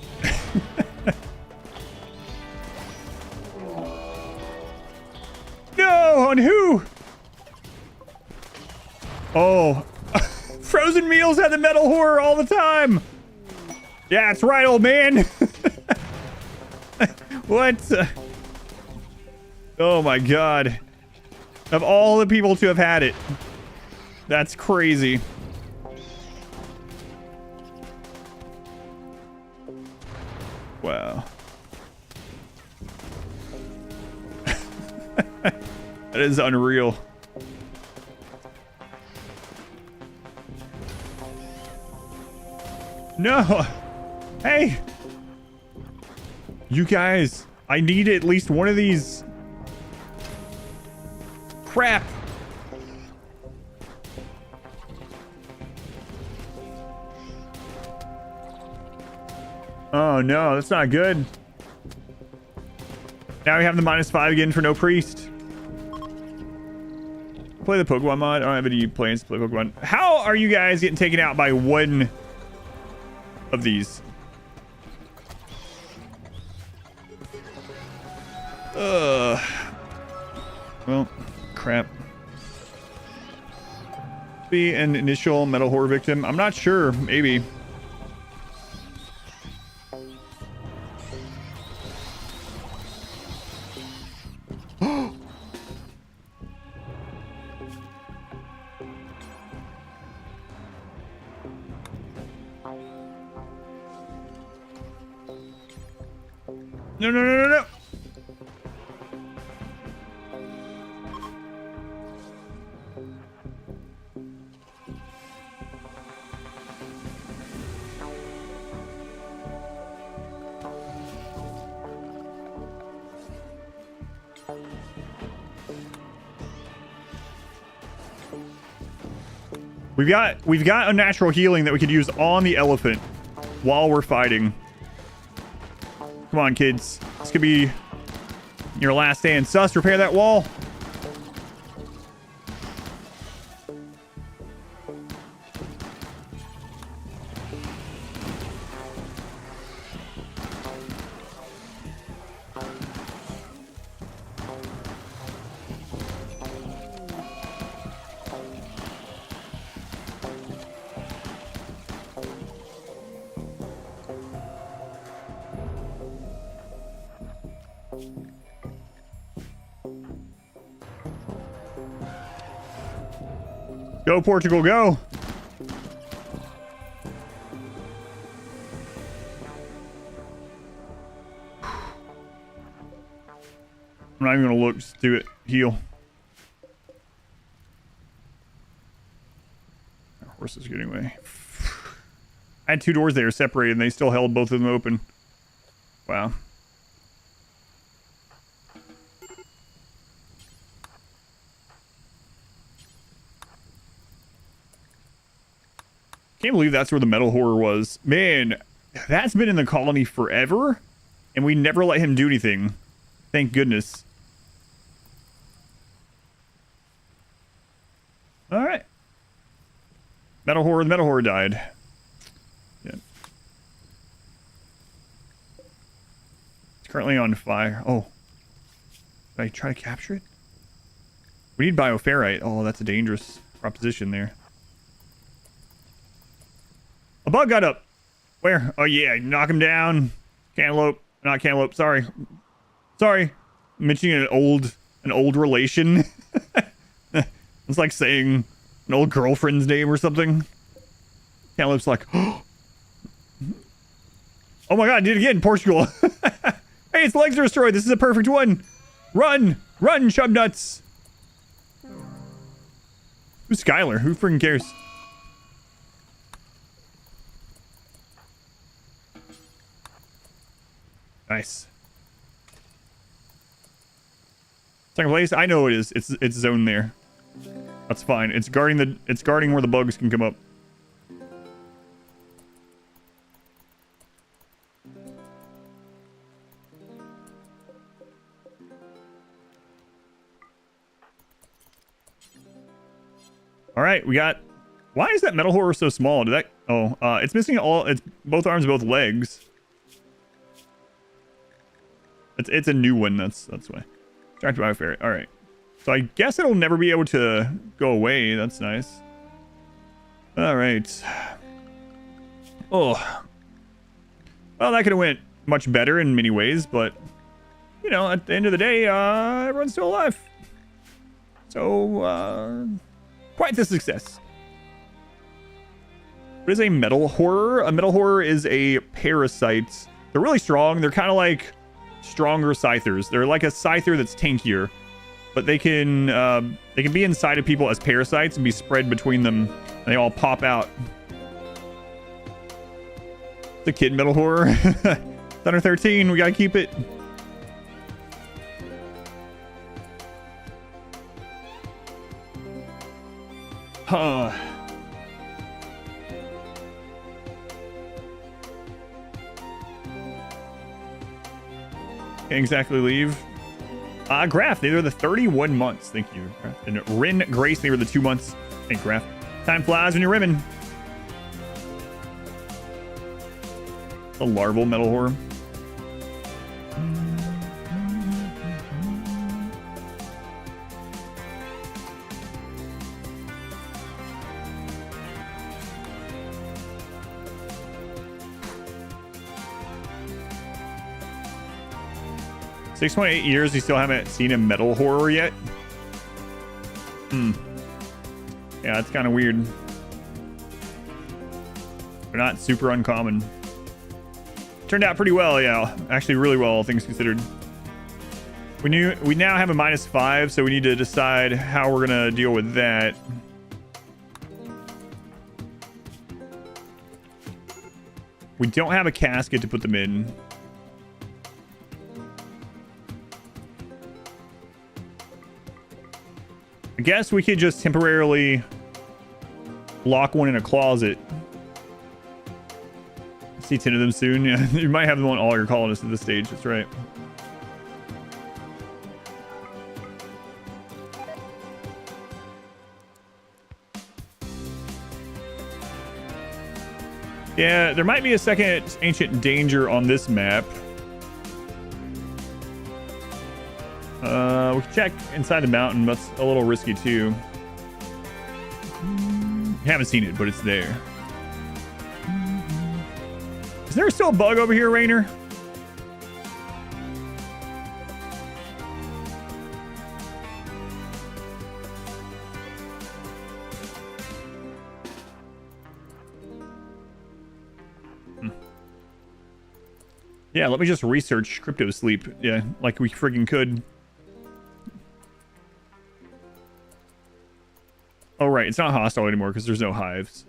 No, on who? Oh, frozen meals had the metal horror all the time. Yeah, that's right, old man. What? Oh my god. Of all the people to have had it. That's crazy. Wow. That is unreal. No. Hey. You guys, I need at least one of these. Crap. Oh no, that's not good. Now we have the -5 again for no priest. Play the Pokemon mod. I don't have any plans to play Pokemon. How are you guys getting taken out by one of these? Well, crap. Be an initial metal horror victim. I'm not sure. Maybe. No, no, no, no, no. We've got a natural healing that we could use on the elephant while we're fighting. Come on, kids. This could be your last stand. Sus, repair that wall. Go, Portugal, go. I'm not even gonna look, just do it. Heal. Horse is getting away. I had 2 doors there separated and they still held both of them open. Wow. Can't believe that's where the metal horror was. Man, that's been in the colony forever, and we never let him do anything. Thank goodness. All right. The metal horror died. Yeah. It's currently on fire. Oh. Did I try to capture it? We need bioferrite. Oh, that's a dangerous proposition there. A bug got up. Where? Oh yeah, knock him down. Cantaloupe. Not cantaloupe. Sorry. Sorry. I'm mentioning an old relation. It's like saying an old girlfriend's name or something. Cantaloupe's like, oh my god, I did it again. Portugal. Hey, its legs are destroyed. This is a perfect one. Run. Run, chub nuts. Who's Skylar? Who freaking cares? Nice. Second place? I know it is. It's zoned there. That's fine. It's guarding where the bugs can come up. All right, we got... Why is that metal horror so small? Did that... Oh, it's missing all... It's both arms, both legs. It's a new one. That's why. Distracted by a ferret. All right. So I guess it'll never be able to go away. That's nice. All right. Oh. Well, that could have went much better in many ways, but you know, at the end of the day, everyone's still alive. So, quite the success. What is a metal horror? A metal horror is a parasite. They're really strong. They're kind of like stronger scythers. They're like a scyther that's tankier, but they can be inside of people as parasites and be spread between them, and they all pop out. The kid metal horror. It's under 13. We gotta keep it. Huh. Can't exactly leave. Graph, they were the 31 months. Thank you. And Rin Grace, they were the 2 months. Thank you, Graph. Time flies when you're rimming. The larval metal horror. Six 6.8 years, you still haven't seen a metal horror yet? Yeah, it's kind of weird. They're not super uncommon. Turned out pretty well, yeah. Actually, really well, all things considered. We now have a -5, so we need to decide how we're gonna deal with that. We don't have a casket to put them in. I guess we could just temporarily lock one in a closet. See 10 of them soon. Yeah, you might have them on all your colonists at this stage. That's right. Yeah, there might be a second ancient danger on this map. We can check inside the mountain. That's a little risky too. Haven't seen it, but it's there. Is there still a bug over here, Rainer? Yeah, let me just research crypto sleep. Yeah, like we friggin' could. Oh, right. It's not hostile anymore because there's no hives.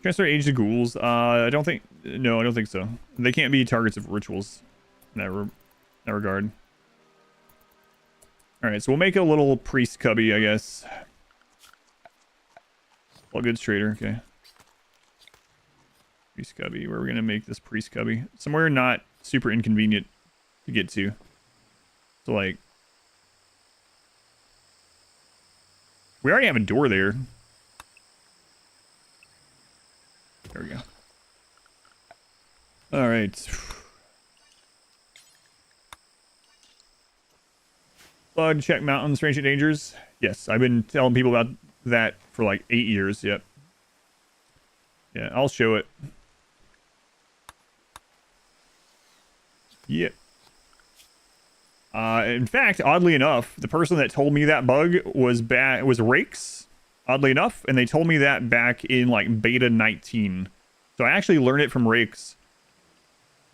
Transfer age to ghouls. I don't think... No, I don't think so. They can't be targets of rituals in that regard. Alright, so we'll make a little priest cubby, I guess. All goods trader, okay. Priest cubby. Where are we going to make this priest cubby? Somewhere not super inconvenient to get to. So, like... We already have a door there. There we go. All right. Bug check mountains, range of dangers. Yes, I've been telling people about that for like 8 years. Yep. Yeah, I'll show it. Yep. In fact, oddly enough, the person that told me that bug was Rakes, oddly enough, and they told me that back in like beta 19. So I actually learned it from Rakes.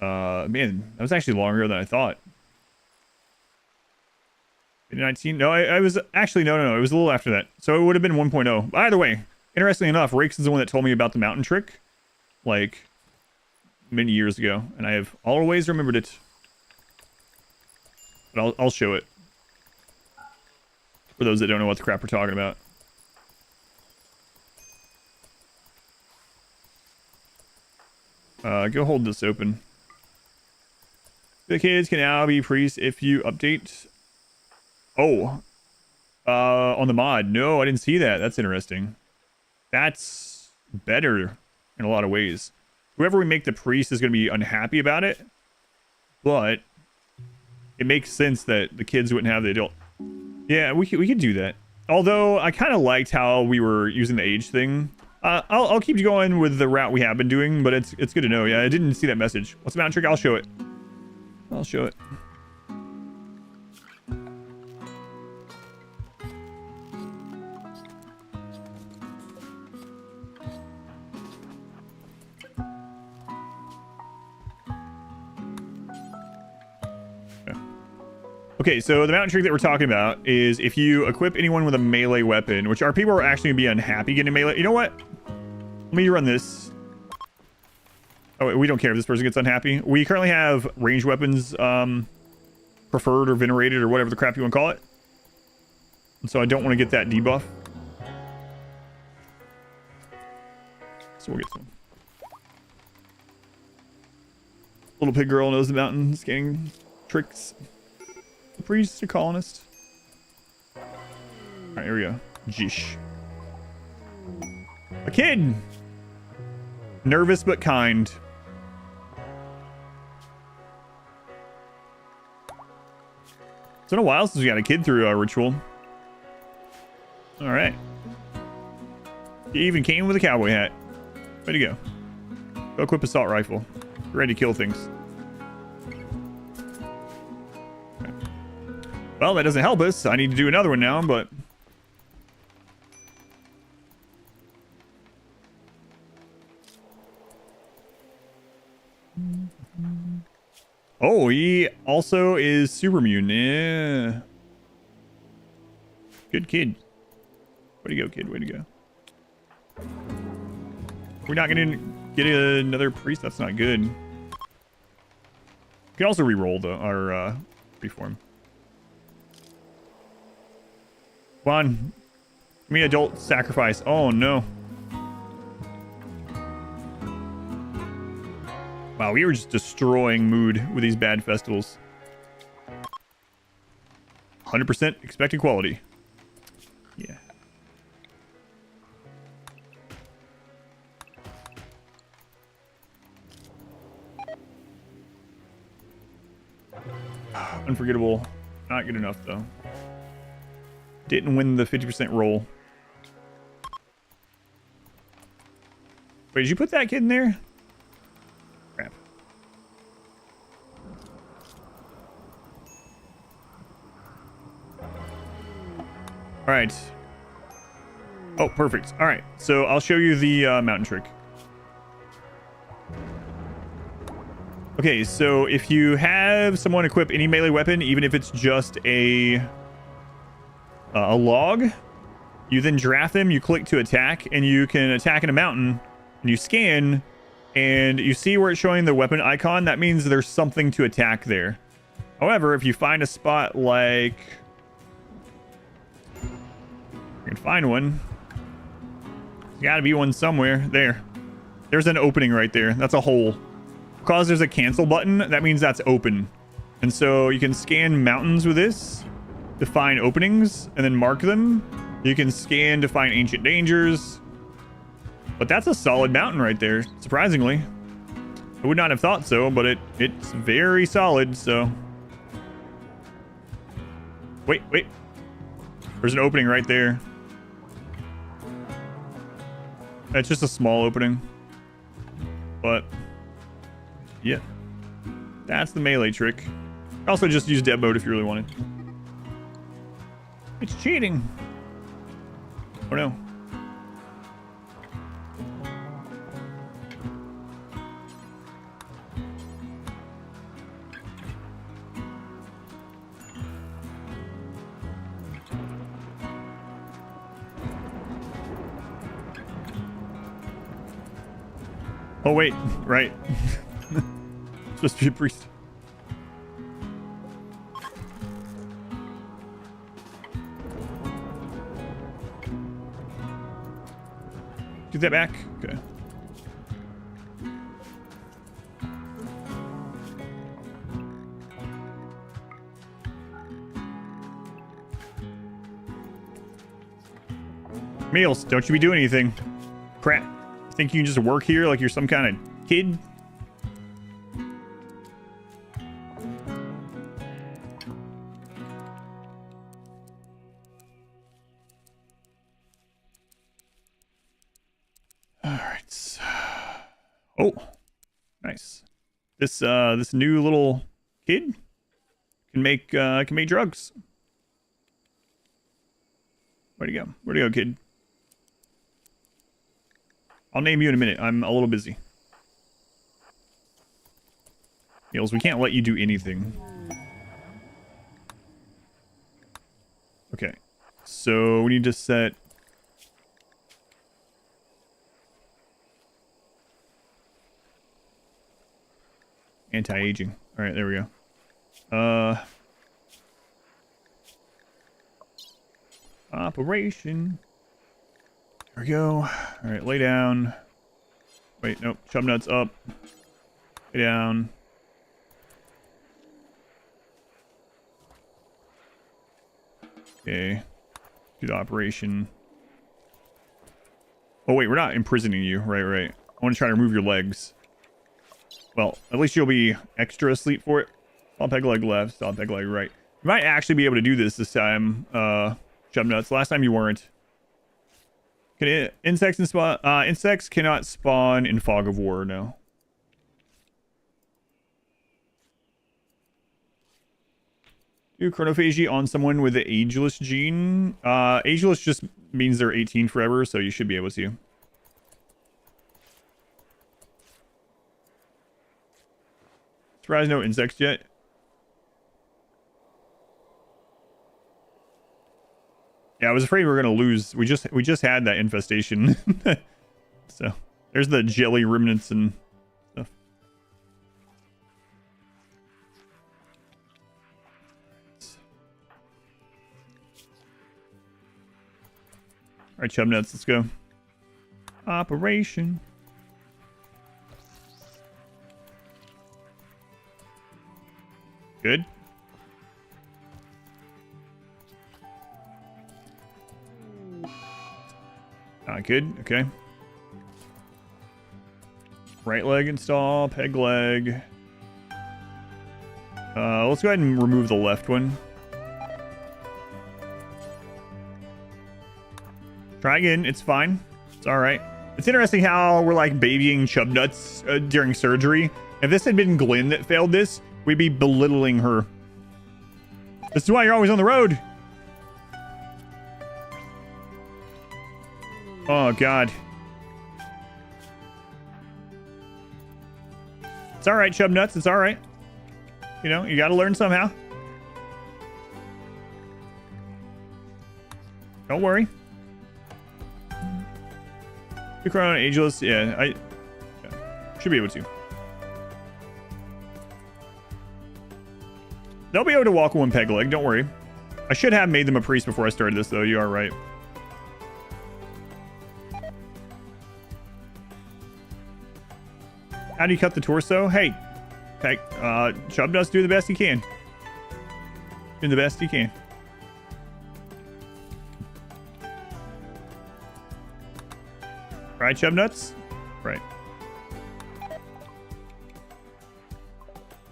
Man, that was actually longer than I thought. Beta 19? No, I was actually no, it was a little after that. So it would have been 1.0. Either way, interestingly enough, Rakes is the one that told me about the mountain trick, like many years ago, and I have always remembered it. But I'll show it for those that don't know what the crap we're talking about. Go hold this open. The kids can now be priests if you update. Oh, On the mod. No, I didn't see that. That's interesting. That's better in a lot of ways. Whoever we make the priest is going to be unhappy about it, but it makes sense that the kids wouldn't have the adult. Yeah, we could do that. Although I kind of liked how we were using the age thing. I'll keep going with the route we have been doing, but it's good to know. Yeah, I didn't see that message. What's the mountain trick? I'll show it. I'll show it. Okay, so the mountain trick that we're talking about is if you equip anyone with a melee weapon, which our people are actually going to be unhappy getting melee. You know what? Let me run this. Oh, we don't care if this person gets unhappy. We currently have ranged weapons preferred or venerated or whatever the crap you want to call it. And so I don't want to get that debuff. So we'll get some. Little pig girl knows the mountain scanning tricks. The priest, a colonist. Alright, here we go. Jish. A kid! Nervous but kind. It's been a while since we got a kid through our ritual. Alright. He even came with a cowboy hat. Way to go. Go equip assault rifle. Get ready to kill things. Well, that doesn't help us. I need to do another one now, but... Oh, he also is super mutant. Yeah. Good kid. Way to go, kid. Way to go. We're not going to get another priest. That's not good. We can also re-roll our reform. Come on. Give me adult sacrifice. Oh, no. Wow, we were just destroying mood with these bad festivals. 100% expected quality. Yeah. Unforgettable. Not good enough, though. Didn't win the 50% roll. Wait, did you put that kid in there? Crap. All right. Oh, perfect. All right. So I'll show you the mountain trick. Okay, so if you have someone equip any melee weapon, even if it's just a log, you then draft them, you click to attack, and you can attack in a mountain, and you scan, and you see where it's showing the weapon icon. That means there's something to attack there. However, if you find a spot like... You can find one. There's gotta be one somewhere. There. There's an opening right there. That's a hole. Because there's a cancel button, that means that's open. And so you can scan mountains with this to find openings and then mark them. You can scan to find ancient dangers. But that's a solid mountain right there, surprisingly. I would not have thought so, but it's very solid, so... Wait. There's an opening right there. That's just a small opening. But... yeah. That's the melee trick. Also, just use dev mode if you really wanted. It's cheating. Oh no. Oh wait, right. Supposed to be a priest. Get that back? Okay. Meals, don't you be doing anything. Crap. Think you can just work here like you're some kind of kid? Alright. Oh. Nice. This new little kid can make drugs. Where'd he go? Where'd he go, kid? I'll name you in a minute. I'm a little busy. Niels, we can't let you do anything. Okay. So we need to set... anti-aging. Alright, there we go. Operation. There we go. Alright, lay down. Wait, nope. Chub nuts up. Lay down. Okay. Do the operation. Oh, wait, we're not imprisoning you. Right. I want to try to remove your legs. Well, at least you'll be extra asleep for it. Stop peg leg left, stop peg leg right. You might actually be able to do this time, Chub nuts. Last time you weren't. Can insects cannot spawn in Fog of War, no. Do chronophagy on someone with the ageless gene. Ageless just means they're 18 forever, so you should be able to. Surprised no insects yet. Yeah, I was afraid we were gonna lose. We just had that infestation. So there's the jelly remnants and stuff. Alright, chub nuts, let's go. Operation. Good. Good. Okay. Right leg install. Peg leg. Let's go ahead and remove the left one. Try again. It's fine. It's all right. It's interesting how we're like babying chub nuts during surgery. If this had been Glenn that failed this, we'd be belittling her. This is why you're always on the road. Oh, God. It's all right, chub nuts. It's all right. You know, you got to learn somehow. Don't worry. You cry on ageless. Yeah, should be able to. They'll be able to walk one peg leg. Don't worry. I should have made them a priest before I started this, though. You are right. How do you cut the torso? Hey, Chub does do the best he can. Do the best he can. Right, Chub nuts? Right.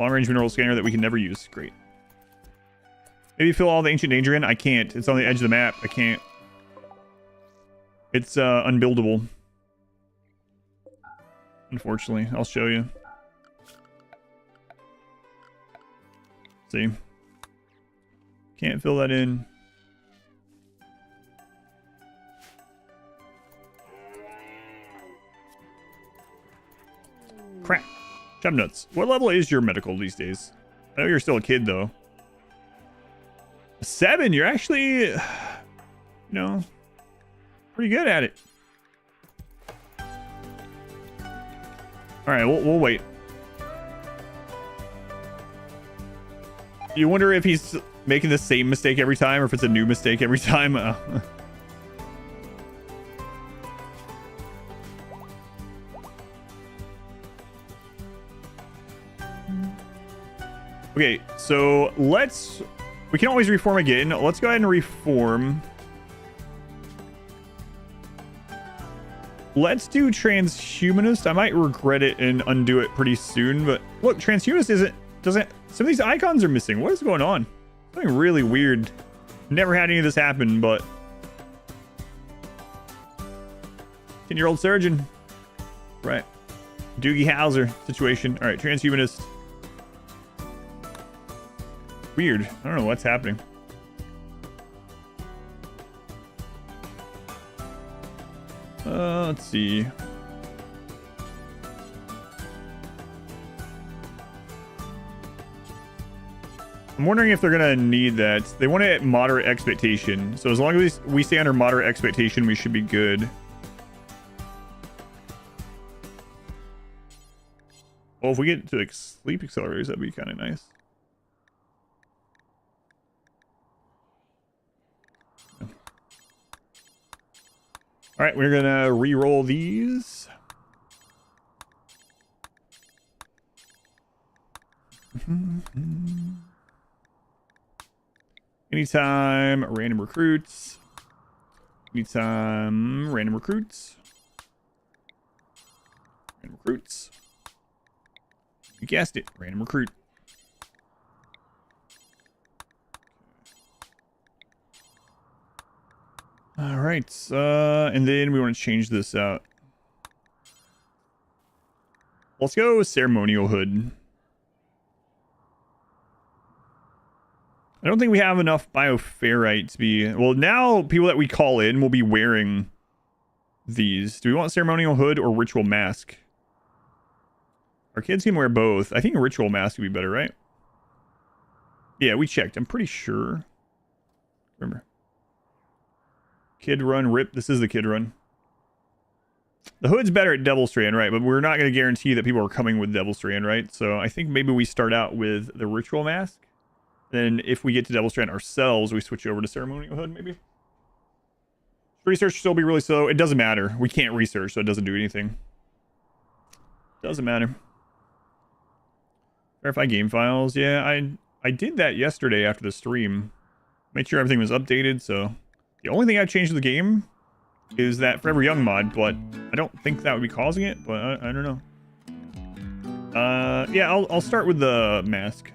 Long-range mineral scanner that we can never use. Great. Maybe fill all the ancient danger in? I can't. It's on the edge of the map. I can't. It's unbuildable. Unfortunately, I'll show you. See? Can't fill that in. Crap. Chub nuts. What level is your medical these days? I know you're still a kid, though. 7? You're actually, you know, pretty good at it. All right, we'll wait. You wonder if he's making the same mistake every time or if it's a new mistake every time. Okay, so we can always reform again. Let's go ahead and reform. Let's do transhumanist. I might regret it and undo it pretty soon, but look, transhumanist doesn't, some of these icons are missing. What is going on? Something really weird. Never had any of this happen, but 10-year-old surgeon. Right. Doogie Howser situation. All right, transhumanist. Weird. I don't know what's happening. Let's see. I'm wondering if they're gonna need that. They want it at moderate expectation. So as long as we stay under moderate expectation, we should be good. Well, if we get to like sleep accelerators, that'd be kind of nice. All right, we're gonna re-roll these. Anytime random recruits. Anytime random recruits. Random recruits. You guessed it, random recruit. All right, and then we want to change this out. Let's go with ceremonial hood. I don't think we have enough bioferrite to be... Well, now people that we call in will be wearing these. Do we want ceremonial hood or ritual mask? Our kids can wear both. I think a ritual mask would be better, right? Yeah, we checked. I'm pretty sure. Remember. Kid run, rip. This is the kid run. The hood's better at Devil Strand, right? But we're not going to guarantee that people are coming with Devil Strand, right? So I think maybe we start out with the ritual mask. Then if we get to Devil Strand ourselves, we switch over to ceremonial hood, maybe. Research still be really slow. It doesn't matter. We can't research, so it doesn't do anything. Doesn't matter. Verify game files. Yeah, I did that yesterday after the stream. Made sure everything was updated, so... The only thing I've changed in the game is that Forever Young mod, but I don't think that would be causing it, but I don't know. Yeah, I'll start with the mask.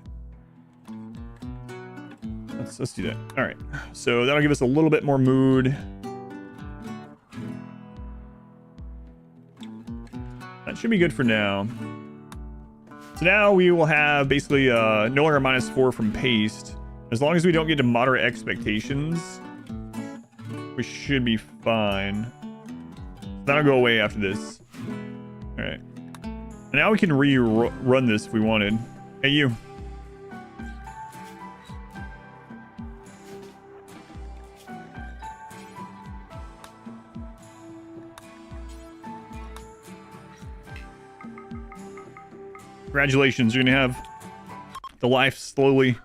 Let's do that. All right, so that'll give us a little bit more mood. That should be good for now. So now we will have basically no longer -4 from paste. As long as we don't get to moderate expectations, we should be fine. That'll go away after this. All right. And now we can rerun this if we wanted. Hey, you. Congratulations, you're gonna have the life slowly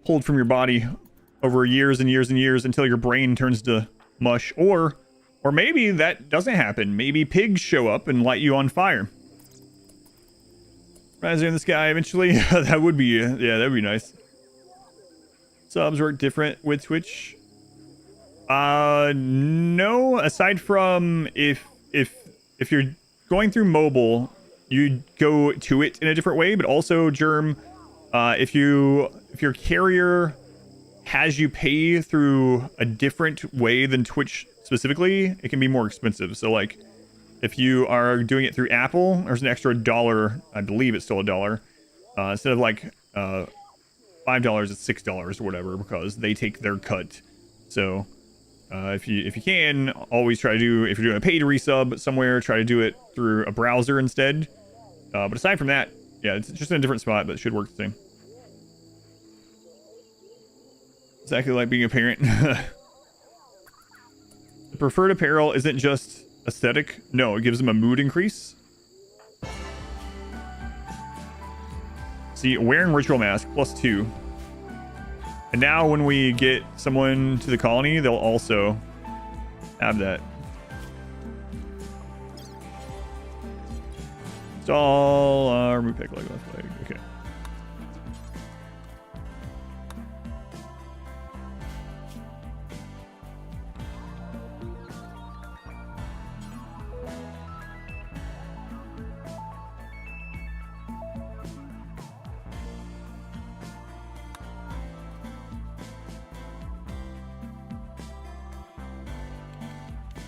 pulled from your body over years and years and years until your brain turns to mush. Or maybe that doesn't happen. Maybe pigs show up and light you on fire. Riser in the sky eventually. That would be, yeah, that'd be nice. Subs work different with Twitch. No, aside from if you're going through mobile, you go to it in a different way, but also Germ, if your carrier has you pay through a different way than Twitch specifically, it can be more expensive. So like if you are doing it through Apple, there's an extra $1. I believe it's still $1. Instead of like $5, it's $6 or whatever, because they take their cut. So if you can, always try to do, if you're doing a paid resub somewhere, try to do it through a browser instead. But aside from that, yeah, it's just in a different spot, but it should work the same. Exactly like being a parent. The preferred apparel isn't just aesthetic. No, it gives them a mood increase. See, wearing ritual mask +2. And now when we get someone to the colony, they'll also have that. Install, remove pick leg, left leg. Okay.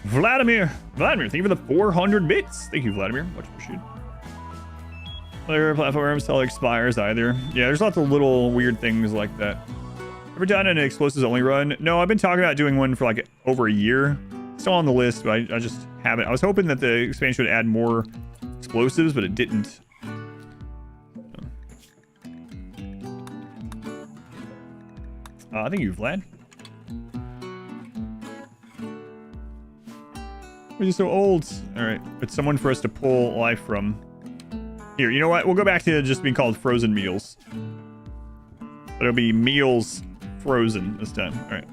Vladimir, thank you for the 400 bits. Thank you, Vladimir. Much appreciated. Player platforms till expires either. Yeah, there's lots of little weird things like that. Ever done an explosives only run? No, I've been talking about doing one for like over a year. Still on the list, but I just haven't. I was hoping that the expansion would add more explosives, but it didn't. Thank you, Vlad. Why are you so old? All right, it's someone for us to pull life from. Here, you know what? We'll go back to just being called frozen meals. It'll be meals frozen this time. All right.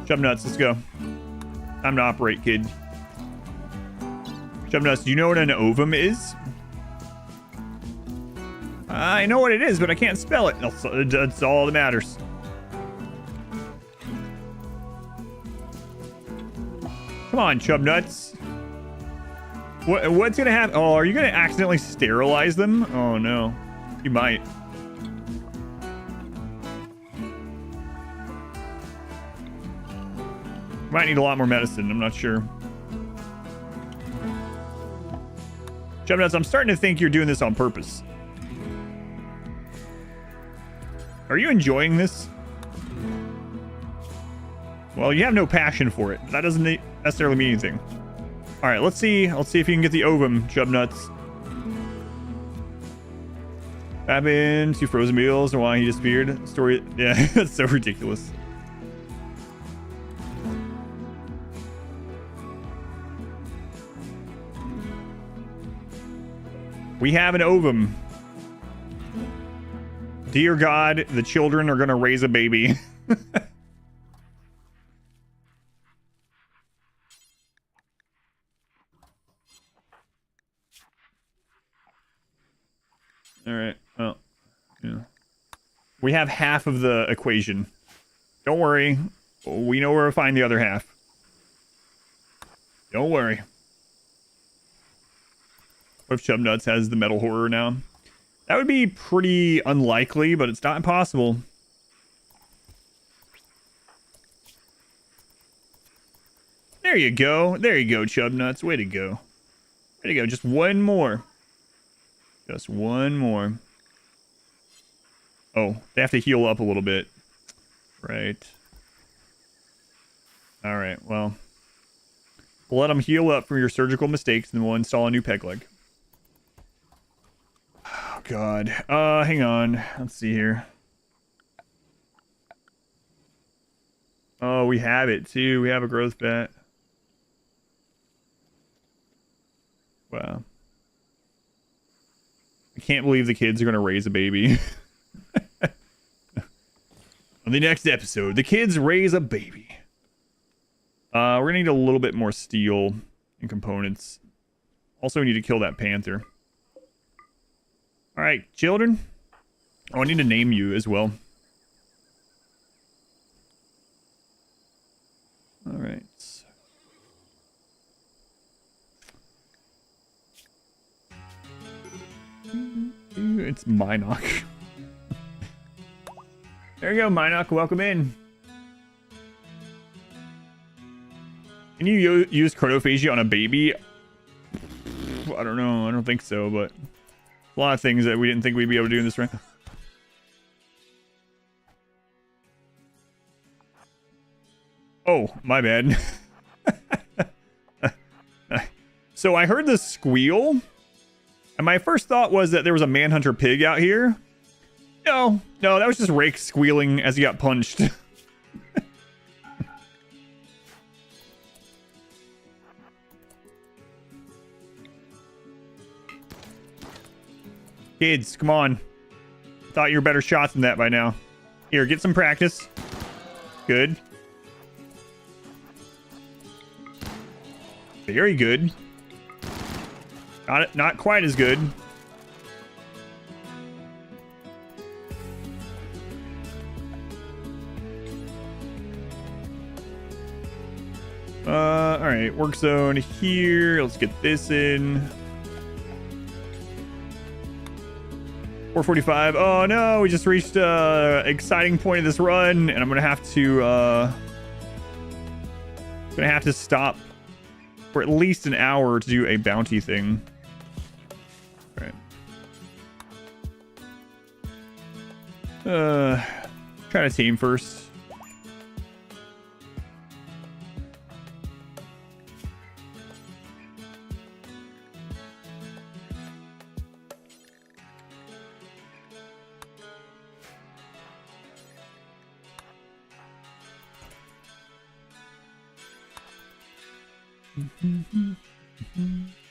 Chub nuts, let's go. Time to operate, kid. Chub nuts, do you know what an ovum is? I know what it is, but I can't spell it. That's all that matters. Come on, chub nuts. What's gonna happen? Oh, are you gonna accidentally sterilize them? Oh no, you might. Might need a lot more medicine. I'm not sure. Chub nuts, I'm starting to think you're doing this on purpose. Are you enjoying this? Well, you have no passion for it. That doesn't necessarily mean anything. All right, let's see. Let's see if you can get the ovum, chub nuts. Happened to frozen meals and why he disappeared. Story. Yeah, that's so ridiculous. We have an ovum. Dear God, the children are gonna raise a baby. All right. Well, yeah. We have half of the equation. Don't worry. We know where to find the other half. Don't worry. What if Chub Nuts has the metal horror now? That would be pretty unlikely, but it's not impossible. There you go. There you go, Chub Nuts. Way to go. Way to go. Just one more. Just one more. Oh, they have to heal up a little bit. Right. All right, well. We'll let them heal up from your surgical mistakes, and then we'll install a new peg leg. Oh, God. Hang on. Let's see here. Oh, we have it, too. We have a growth bet. Wow. I can't believe the kids are going to raise a baby. On the next episode, the kids raise a baby. We're going to need a little bit more steel and components. Also, we need to kill that panther. All right, children. Oh, I need to name you as well. All right. It's Minoc. There you go, Minoc. Welcome in. Can you use chronophagy on a baby? I don't know. I don't think so, but a lot of things that we didn't think we'd be able to do in this round. Oh, my bad. So I heard the squeal, and my first thought was that there was a manhunter pig out here. No, that was just Rake squealing as he got punched. Kids, come on. Thought you were better shots than that by now. Here, get some practice. Good. Very good. Not quite as good. All right, work zone here. Let's get this in. 445. Oh no, we just reached exciting point of this run, and I'm gonna have to Gonna have to stop for at least an hour to do a bounty thing. All right. Try to tame first.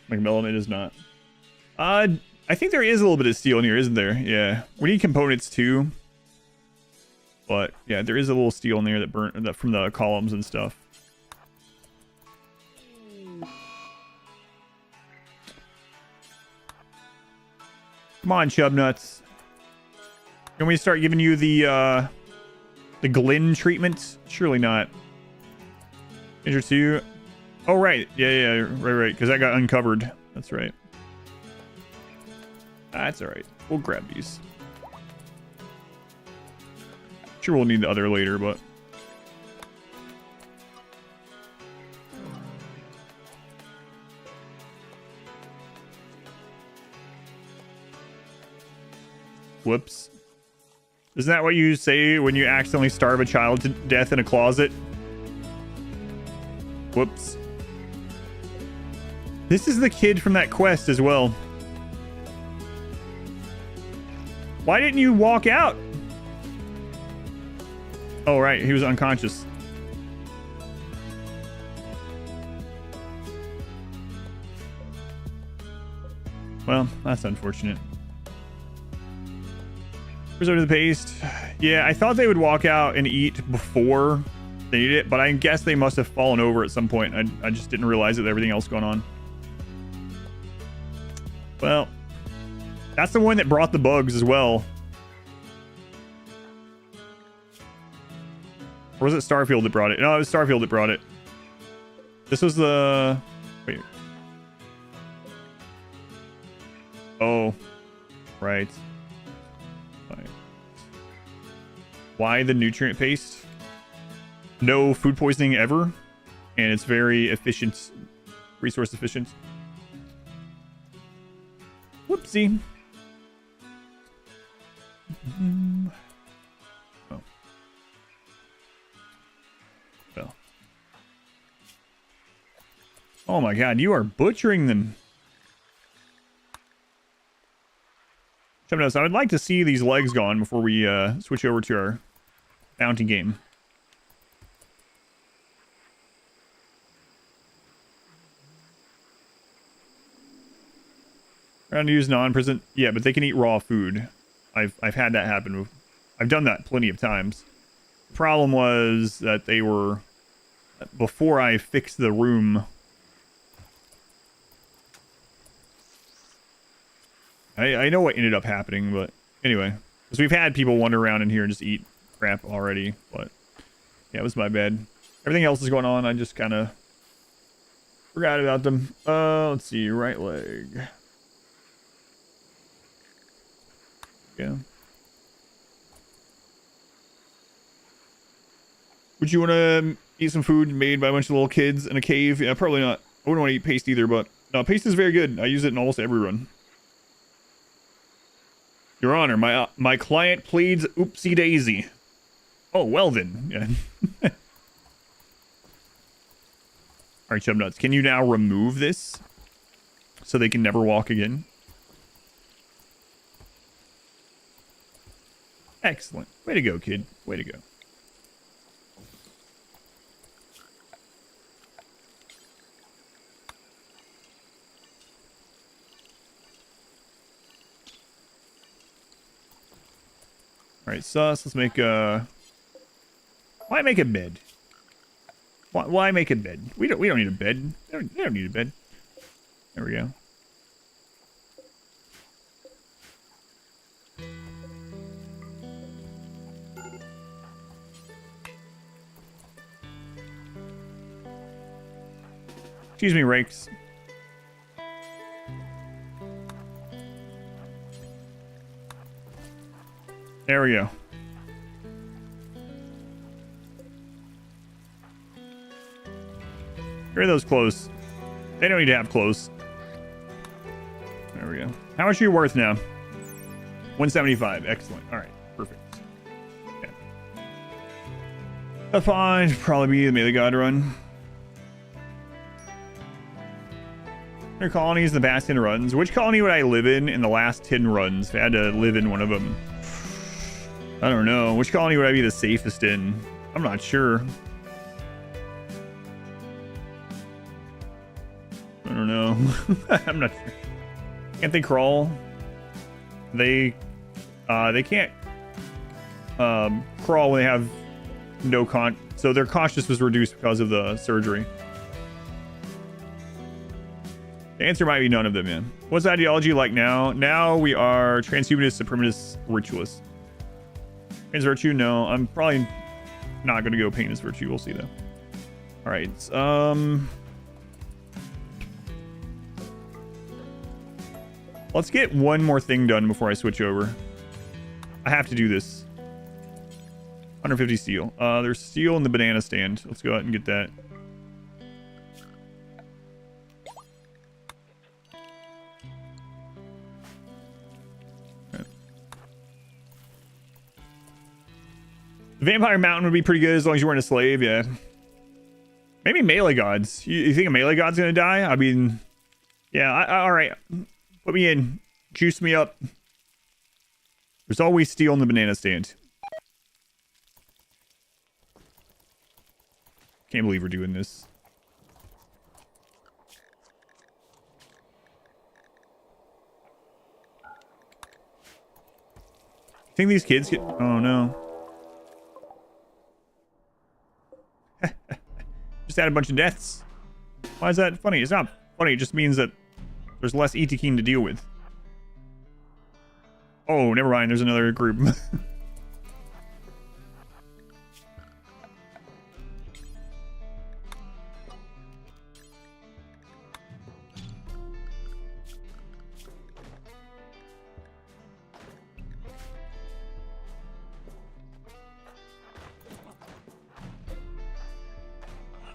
McMillan, it is not. I think there is a little bit of steel in here, isn't there? Yeah. We need components too. But yeah, there is a little steel in there that burnt that from the columns and stuff. Come on, chub nuts. Can we start giving you the Glyn treatment? Surely not. Danger 2. Oh, right. Yeah, right. Because that got uncovered. That's right. That's all right. We'll grab these. Sure, we'll need the other later, but... Whoops. Isn't that what you say when you accidentally starve a child to death in a closet? Whoops. This is the kid from that quest as well. Why didn't you walk out? Oh, right. He was unconscious. Well, that's unfortunate. Preserve the paste. Yeah, I thought they would walk out and eat before they eat it, but I guess they must have fallen over at some point. I just didn't realize it with everything else going on. Well, that's the one that brought the bugs as well. Or was it Starfield that brought it? No, it was Starfield that brought it. This was the... Wait. Oh. Right. Why the nutrient paste? No food poisoning ever. And it's very efficient. Resource efficient. Whoopsie. Oh. Well. Oh my god, you are butchering them. I would like to see these legs gone before we switch over to our bounty game. We're going to use non-prison. Yeah, but they can eat raw food. I've had that happen. I've done that plenty of times. The problem was that they were... Before I fixed the room... I know what ended up happening, but anyway. Because we've had people wander around in here and just eat crap already, but... Yeah, it was my bad. Everything else is going on, I just kind of... Forgot about them. Let's see, right leg... Yeah. Would you want to eat some food made by a bunch of little kids in a cave? Yeah, probably not. I wouldn't want to eat paste either, but... No, paste is very good. I use it in almost every run. Your Honor, my client pleads oopsie daisy. Oh, well then. Yeah. Alright, chub nuts. Can you now remove this? So they can never walk again? Excellent. Way to go, kid. Way to go. Alright, sus. Let's make a... Why make a bed? Why make a bed? We don't need a bed. They don't need a bed. There we go. Excuse me, rakes. There we go. rid of those close. They don't need to have close. There we go. How much are you worth now? 175. Excellent. All right. Perfect. Okay. That's fine. Probably be the Melee God run. Their colonies, the Bastion runs. Which colony would I live in the last 10 runs? If I had to live in one of them. I don't know. Which colony would I be the safest in? I'm not sure. I don't know. I'm not sure. Can't they crawl? They can't crawl when they have no so their cautious was reduced because of the surgery. The answer might be none of them, man. What's the ideology like now? Now we are transhumanists, suprematists, ritualists. Pain's virtue? No, I'm probably not going to go pain as virtue. We'll see though. All right. Let's get one more thing done before I switch over. I have to do this. 150 steel. There's steel in the banana stand. Let's go ahead and get that. The Vampire Mountain would be pretty good as long as you weren't a slave, yeah. Maybe melee gods. You think a melee god's gonna die? I mean, yeah, all right. Put me in. Juice me up. There's always steel in the banana stand. Can't believe we're doing this. Think these kids get... Oh, no. Just had a bunch of deaths. Why is that funny? It's not funny. It just means that there's less Etikin to deal with. Oh, never mind. There's another group.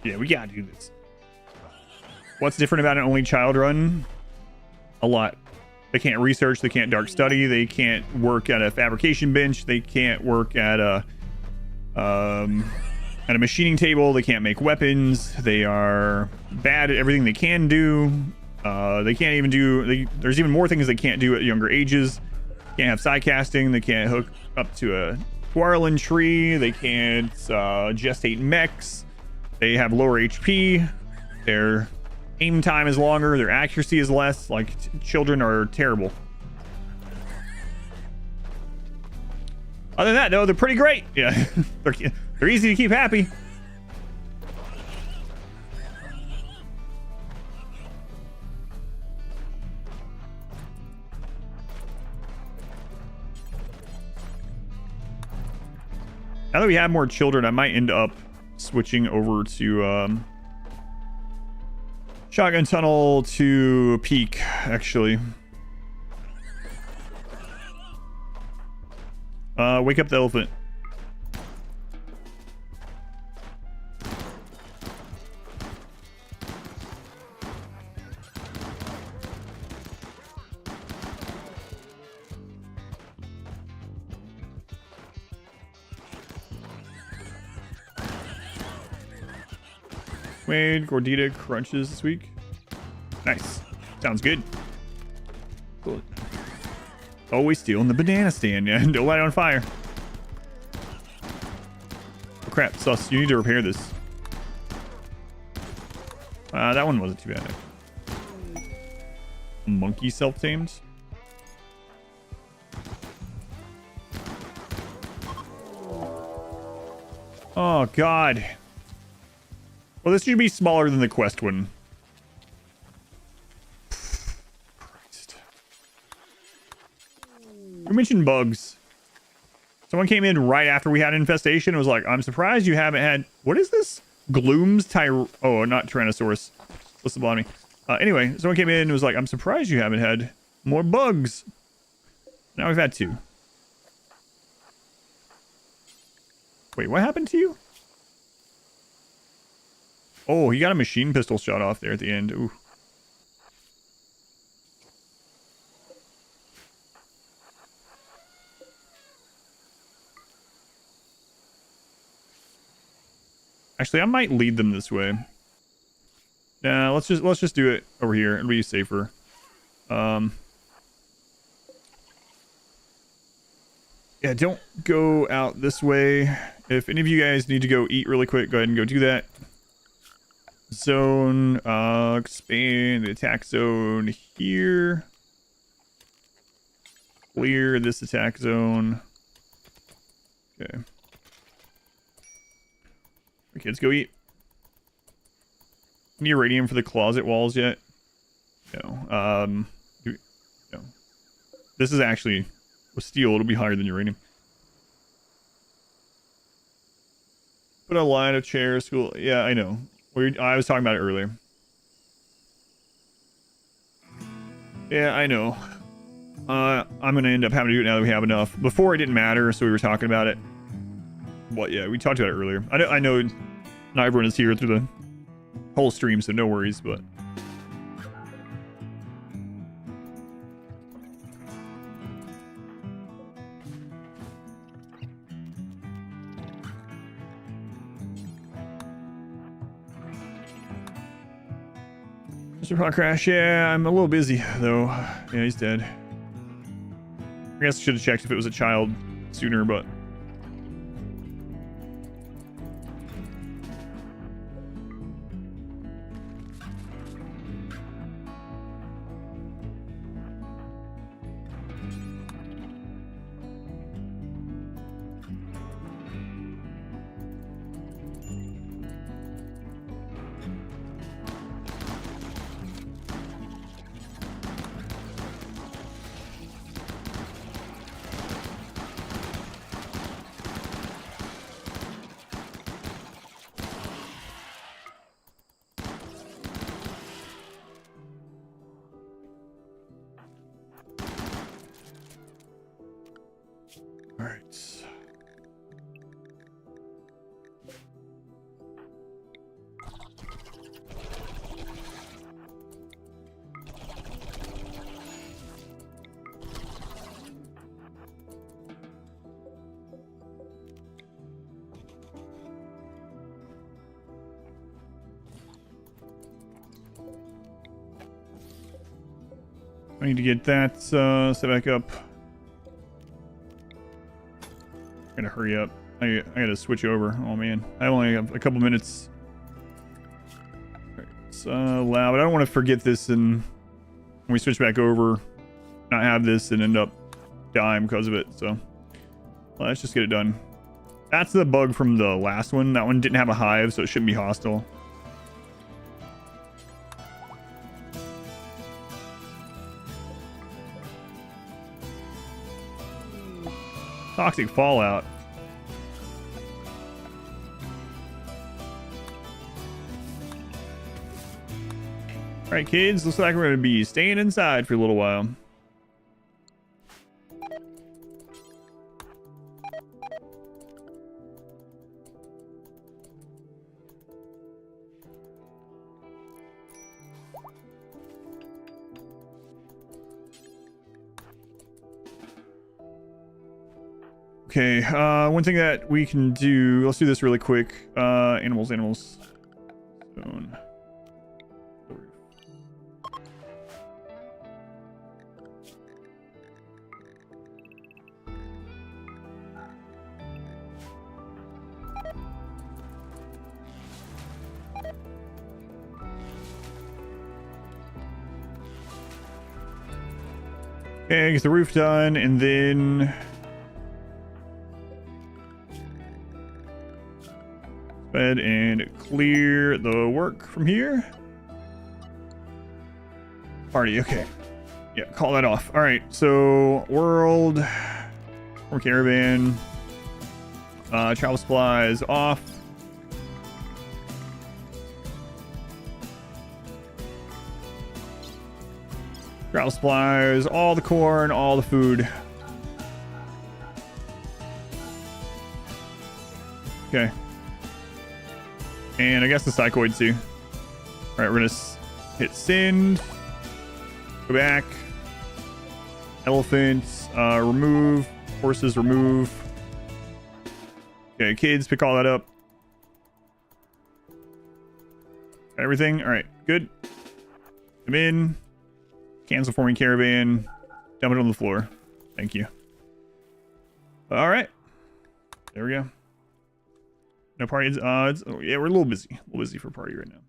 Yeah, we gotta do this. What's different about an only child run? A lot. They can't research, they can't dark study, they can't work at a fabrication bench, they can't work at a machining table, they can't make weapons, they are bad at everything they can do. They can't even do... there's even more things they can't do at younger ages. Can't have side casting, they can't hook up to a Quarreling tree, they can't gestate mechs. They have lower HP. Their aim time is longer. Their accuracy is less. Like, children are terrible. Other than that, though, they're pretty great. Yeah, they're easy to keep happy. Now that we have more children, I might end up switching over to shotgun tunnel to peak, actually. Wake up the elephant. Made gordita crunches this week. Nice. Sounds good. Cool. Always stealing the banana stand. Yeah, don't light it on fire. Oh, crap, Sus, you need to repair this. That one wasn't too bad. Monkey self-tamed. Oh, God. Well, this should be smaller than the quest one. Christ. We mentioned bugs. Someone came in right after we had infestation and was like, I'm surprised you haven't had... What is this? Gloom's Oh, not Tyrannosaurus. What's the bottom? Anyway, someone came in and was like, I'm surprised you haven't had more bugs. Now we've had 2. Wait, what happened to you? Oh, he got a machine pistol shot off there at the end. Ooh. Actually, I might lead them this way. Nah, let's just do it over here and be safer. Yeah, don't go out this way. If any of you guys need to go eat really quick, go ahead and go do that. Zone, expand the attack zone here. Clear this attack zone. Okay. Okay, kids, go eat. Any uranium for the closet walls yet? No. No. This is actually with steel. It'll be higher than uranium. Put a line of chairs. School. Yeah, I know. I was talking about it earlier. Yeah, I know. I'm gonna end up having to do it now that we have enough. Before it didn't matter, so we were talking about it. But yeah, we talked about it earlier. I know not everyone is here through the whole stream, so no worries, but Mr. Pot Crash, yeah, I'm a little busy though. Yeah, he's dead. I guess I should have checked if it was a child sooner, but all right. I need to get that set back up. Gotta hurry up. I gotta switch over. Oh man, I only have a couple minutes. Right, it's loud, but I don't want to forget this, and when we switch back over, not have this and end up dying because of it. So let's just get it done. That's the bug from the last one. That one didn't have a hive, so it shouldn't be hostile. Toxic fallout. Alright, kids, looks like we're going to be staying inside for a little while. Okay, one thing that we can do, let's do this really quick. Animals. Zone. Okay, get the roof done, and then go ahead and clear the work from here. Party, okay. Yeah, call that off. All right, so world or caravan, travel supplies off. Travel supplies, all the corn, all the food. Okay. And I guess the psychoid too. All right, we're gonna hit send. Go back. Elephants, remove. Horses, remove. Okay, kids, pick all that up. Everything? All right, good. Come in. Cancel forming caravan. Dump it on the floor. Thank you. All right. There we go. No party. Yeah, we're a little busy. A little busy for a party right now.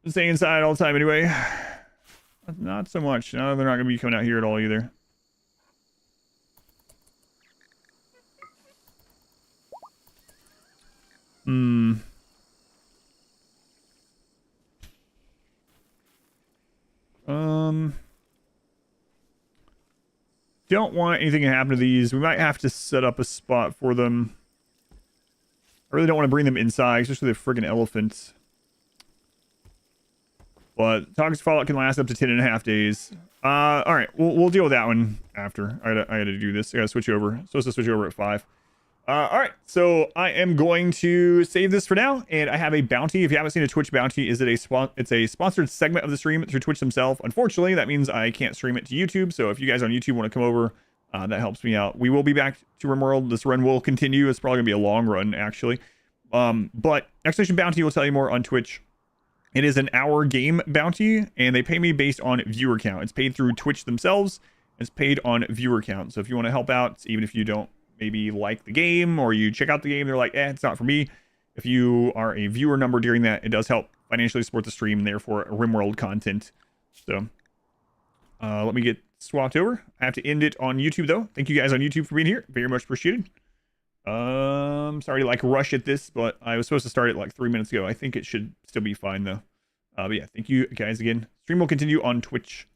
Stay inside all the time anyway. Not so much. No, they're not going to be coming out here at all either. Don't want anything to happen to these. We might have to set up a spot for them. I really don't want to bring them inside, especially the friggin' elephants. But toxic fallout can last up to 10.5 days. All right, we'll deal with that one after. I gotta do this. I gotta switch over. Supposed to switch over at 5. All right, so I am going to save this for now, and I have a bounty. If you haven't seen a Twitch bounty, it's a sponsored segment of the stream through Twitch themselves. Unfortunately, that means I can't stream it to YouTube. So if you guys on YouTube want to come over, that helps me out. We will be back to RimWorld. This run will continue. It's probably gonna be a long run, actually. But Expedition Bounty will tell you more on Twitch. It is an hour game bounty, and they pay me based on viewer count. It's paid through Twitch themselves. It's paid on viewer count. So if you want to help out, even if you don't maybe like the game or you check out the game, they're like, it's not for me. If you are a viewer number during that, it does help financially support the stream and therefore RimWorld content. So let me get swapped over. I have to end it on YouTube though. Thank you guys on YouTube for being here. Very much appreciated. Sorry to like rush at this, but I was supposed to start it like 3 minutes ago. I think it should still be fine though. But yeah, thank you guys again. Stream will continue on Twitch.